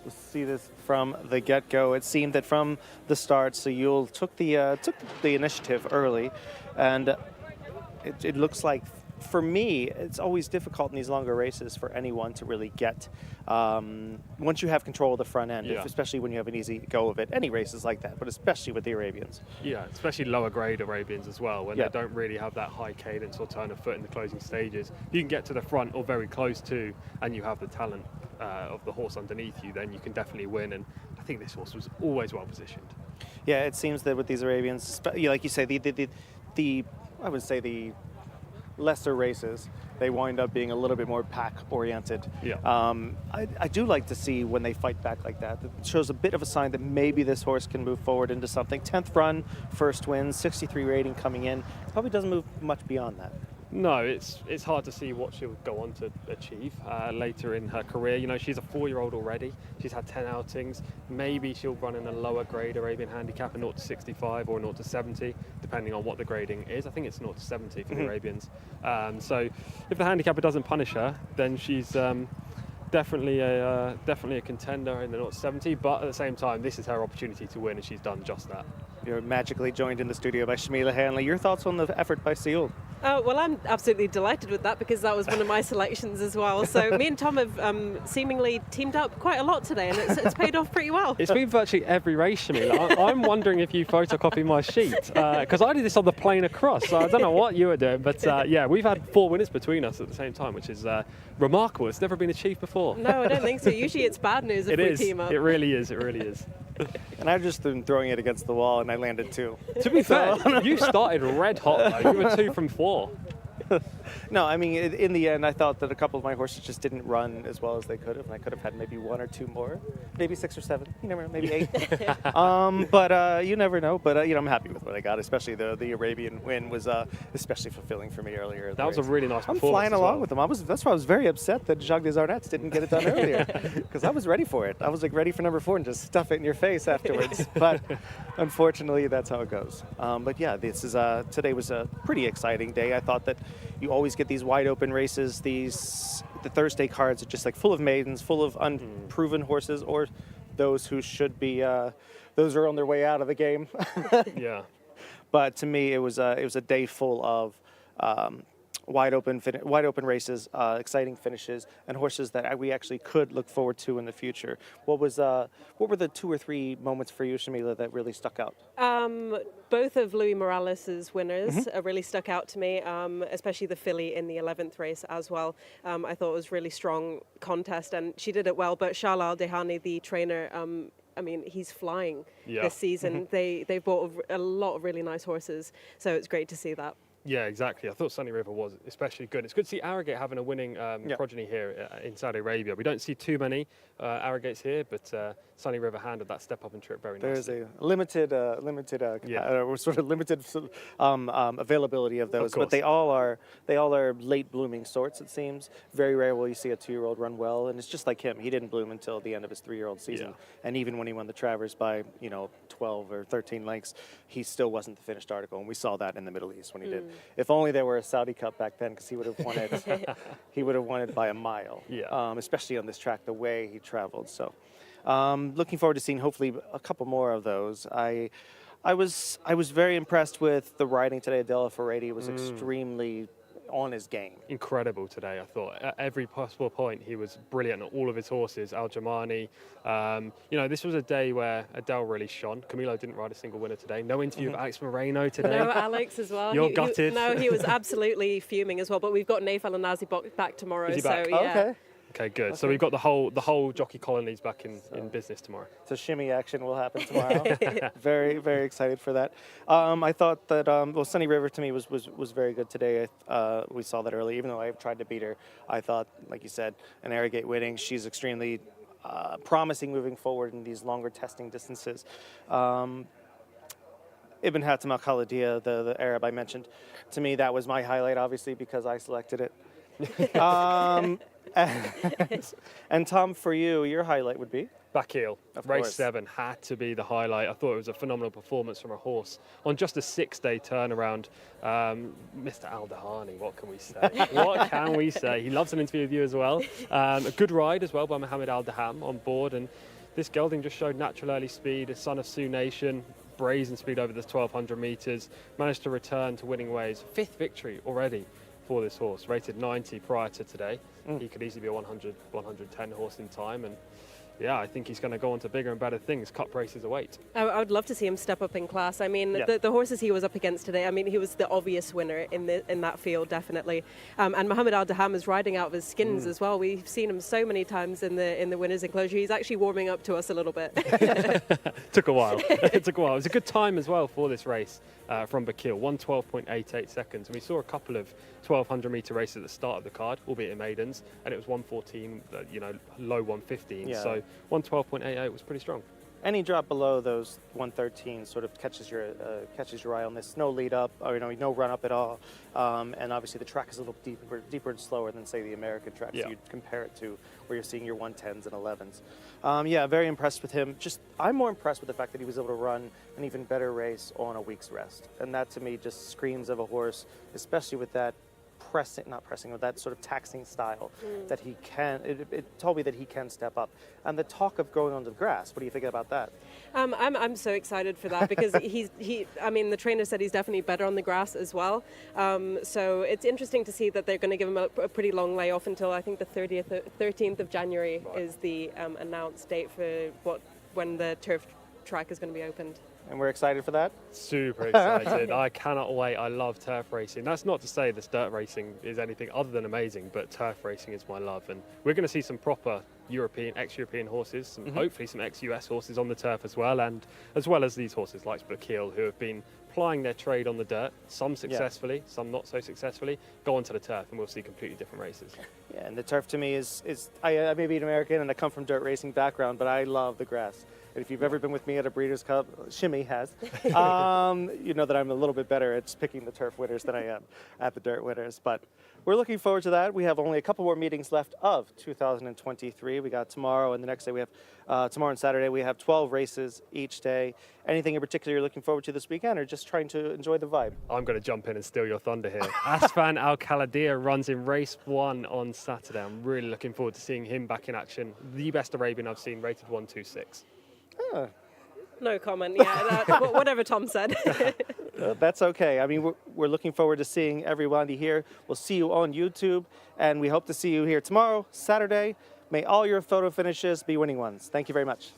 We'll see this from the get-go. It seemed that from the start, Suyol took the initiative early, and it looks like, for me, it's always difficult in these longer races for anyone to really get, once you have control of the front end, especially when you have an easy go of it. Any races like that, but especially with the Arabians. Yeah, especially lower grade Arabians as well, when they don't really have that high cadence or turn of foot in the closing stages. If you can get to the front or very close to, and you have the talent of the horse underneath you, then you can definitely win. And I think this horse was always well positioned. Yeah, it seems that with these Arabians, like you say, I would say the lesser races, they wind up being a little bit more pack-oriented. Yeah. I do like to see when they fight back like that. It shows a bit of a sign that maybe this horse can move forward into something. 10th run, first win, 63 rating coming in. Probably doesn't move much beyond that. No, it's hard to see what she'll go on to achieve later in her career. You know, she's a 4-year-old already. She's had 10 outings. Maybe she'll run in a lower grade Arabian handicap, a 0 to 65 or a 0 to 70, depending on what the grading is. I think it's 0 to 70 for the Arabians. So if the handicapper doesn't punish her, then she's definitely a contender in the 0 to 70. But at the same time, this is her opportunity to win, and she's done just that. You're magically joined in the studio by Shamila Hanley. Your thoughts on the effort by Seoul? Well, I'm absolutely delighted with that because that was one of my selections as well. So me and Tom have seemingly teamed up quite a lot today, and it's paid off pretty well. It's been virtually every race, Shamila. I'm wondering if you photocopied my sheet, because I did this on the plane across, so I don't know what you were doing, but yeah, we've had 4 winners between us at the same time, which is remarkable. It's never been achieved before. No, I don't think so. Usually it's bad news if we team up. It really is. It really is. And I've just been throwing it against the wall, and I landed 2. To be fair, you started red hot, though. You were 2 from 4. No, I mean, in the end, I thought that a couple of my horses just didn't run as well as they could have, and I could have had maybe 1 or 2 more, maybe 6 or 7. You never know, maybe 8. But you never know. But I'm happy with what I got. Especially the Arabian win was especially fulfilling for me earlier. That was a really nice performance. I'm flying as along well. with them. That's why I was very upset that Jacques des Arnettes didn't get it done earlier, because I was ready for it. I was like ready for number 4 and just stuff it in your face afterwards. But unfortunately, that's how it goes. But yeah, today was a pretty exciting day. I thought that you always get these wide open races. The Thursday cards are just like full of maidens, full of unproven horses, or those who should be, those are on their way out of the game. Yeah. But to me, it was a day full of wide open races, exciting finishes, and horses that we actually could look forward to in the future. What were the 2 or 3 moments for you, Shamila, that really stuck out? Both of Louis Morales' winners really stuck out to me, especially the filly in the 11th race as well. I thought it was a really strong contest, and she did it well. But Shala Al-Dehani, the trainer, I mean, he's flying this season. They bought a lot of really nice horses, so it's great to see that. Yeah, exactly. I thought Sunny River was especially good. It's good to see Arrogate having a winning progeny here in Saudi Arabia. We don't see too many Arrogates here, but Sunny River handled that step up and trip very nicely. There's a limited availability of those, but they all are late blooming sorts. It seems very rare will you see a 2-year-old run well, and it's just like him. He didn't bloom until the end of his 3-year-old season, and even when he won the Travers by 12 or 13 lengths, he still wasn't the finished article, and we saw that in the Middle East when he did. If only there were a Saudi Cup back then, because he would have won it. He would have won it by a mile. Especially on this track, the way he traveled. So, looking forward to seeing hopefully a couple more of those. I was very impressed with the riding today. Adela Ferretti was extremely on his game. Incredible today, I thought. At every possible point, he was brilliant on all of his horses. Al-Jamani. This was a day where Adele really shone. Camilo didn't ride a single winner today. No interview of Alex Moreno today. No, Alex as well. You're gutted. He was absolutely fuming as well. But we've got Naif Al-Nazi back tomorrow. Is he back? So yeah. Okay. Okay, good. Okay. So we've got the whole jockey colonies back in business tomorrow. So shimmy action will happen tomorrow. Very, very excited for that. I thought that Sunny River to me was very good today. We saw that early. Even though I tried to beat her, I thought, like you said, an Arrogate winning. She's extremely promising moving forward in these longer testing distances. Ibn Hatem Al Khalidia, the Arab I mentioned, to me that was my highlight, obviously because I selected it. And Tom, for you, your highlight would be? Bakil, race 7 had to be the highlight. I thought it was a phenomenal performance from a horse on just a 6-day turnaround. Mr. Al-Dahani, what can we say? What can we say? He loves an interview with you as well. A good ride as well by Mohammed Al-Daham on board, and this gelding just showed natural early speed. A son of Sioux Nation, brazen speed over the 1,200 metres, managed to return to winning ways. 5th victory already for this horse, rated 90 prior to today. He could easily be a 100, 110 horse in time, and yeah, I think he's going to go on to bigger and better things. Cup races await. I would love to see him step up in class. I mean, Yeah. the horses he was up against today, I mean, he was the obvious winner in that field, definitely. And Mohammed Al Daham is riding out of his skins as well. We've seen him so many times in the winners' enclosure. He's actually warming up to us a little bit. Took a while. It took a while. It was a good time as well for this race from Bakil, 1:12.88 seconds. And we saw a couple of 1,200 metre races at the start of the card, albeit in maidens, and it was 1:14, low 1:15. Yeah. So 1:12.88 was pretty strong. Any drop below those 113 sort of catches your eye on this. No lead up, or no run up at all, and obviously the track is a little deeper and slower than say the American track. Yeah. So you'd compare it to where you're seeing your 110s and 11s. Yeah, very impressed with him. I'm more impressed with the fact that he was able to run an even better race on a week's rest, and that to me just screams of a horse, especially with that with that sort of taxing style that he can. It told me that he can step up. And the talk of going onto the grass, what do you think about that? I'm so excited for that because I mean, the trainer said he's definitely better on the grass as well. So it's interesting to see that they're going to give him a pretty long layoff until I think the 13th of January is the announced date for when the turf track is going to be opened. And we're excited for that? Super excited. I cannot wait. I love turf racing. That's not to say this dirt racing is anything other than amazing, but turf racing is my love. And we're going to see some proper ex-European horses, hopefully some ex-US horses on the turf as well as these horses like Bakil, who have been plying their trade on the dirt, some successfully, some not so successfully, go onto the turf and we'll see completely different races. Yeah, and the turf to me is I may be an American and I come from dirt racing background, but I love the grass. And if you've ever been with me at a Breeders' Cup, Shimmy has, you know that I'm a little bit better at picking the turf winners than I am at the dirt winners. But we're looking forward to that. We have only a couple more meetings left of 2023. We got tomorrow and the next day we have, tomorrow and Saturday, we have 12 races each day. Anything in particular you're looking forward to this weekend or just trying to enjoy the vibe? I'm going to jump in and steal your thunder here. Asfan Al-Khaladir runs in race 1 on Saturday. I'm really looking forward to seeing him back in action. The best Arabian I've seen, rated 126. No comment. Yeah, whatever Tom said. That's okay. I mean, we're looking forward to seeing everybody here. We'll see you on YouTube, and we hope to see you here tomorrow, Saturday. May all your photo finishes be winning ones. Thank you very much.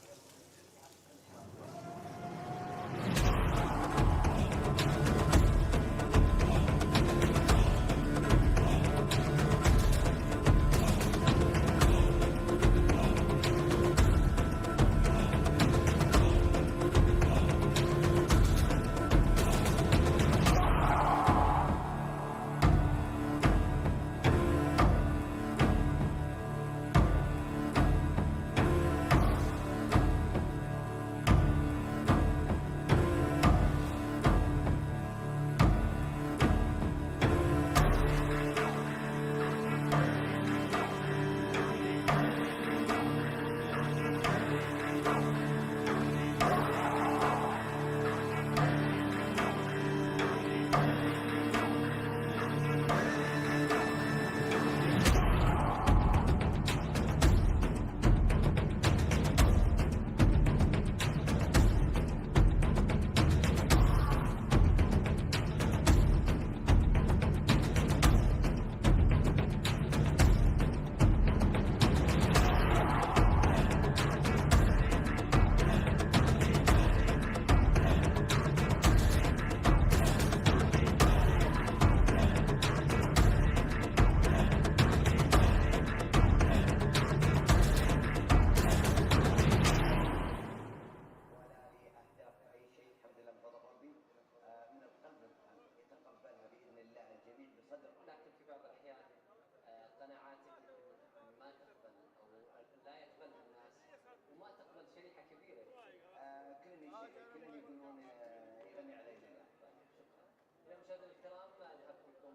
مشاهدينا الكرام نذهب بكم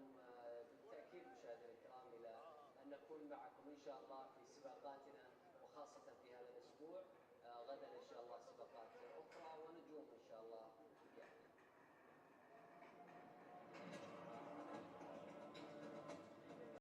بالتأكيد مشاهدينا الكرام إلى أن نكون معكم إن شاء الله في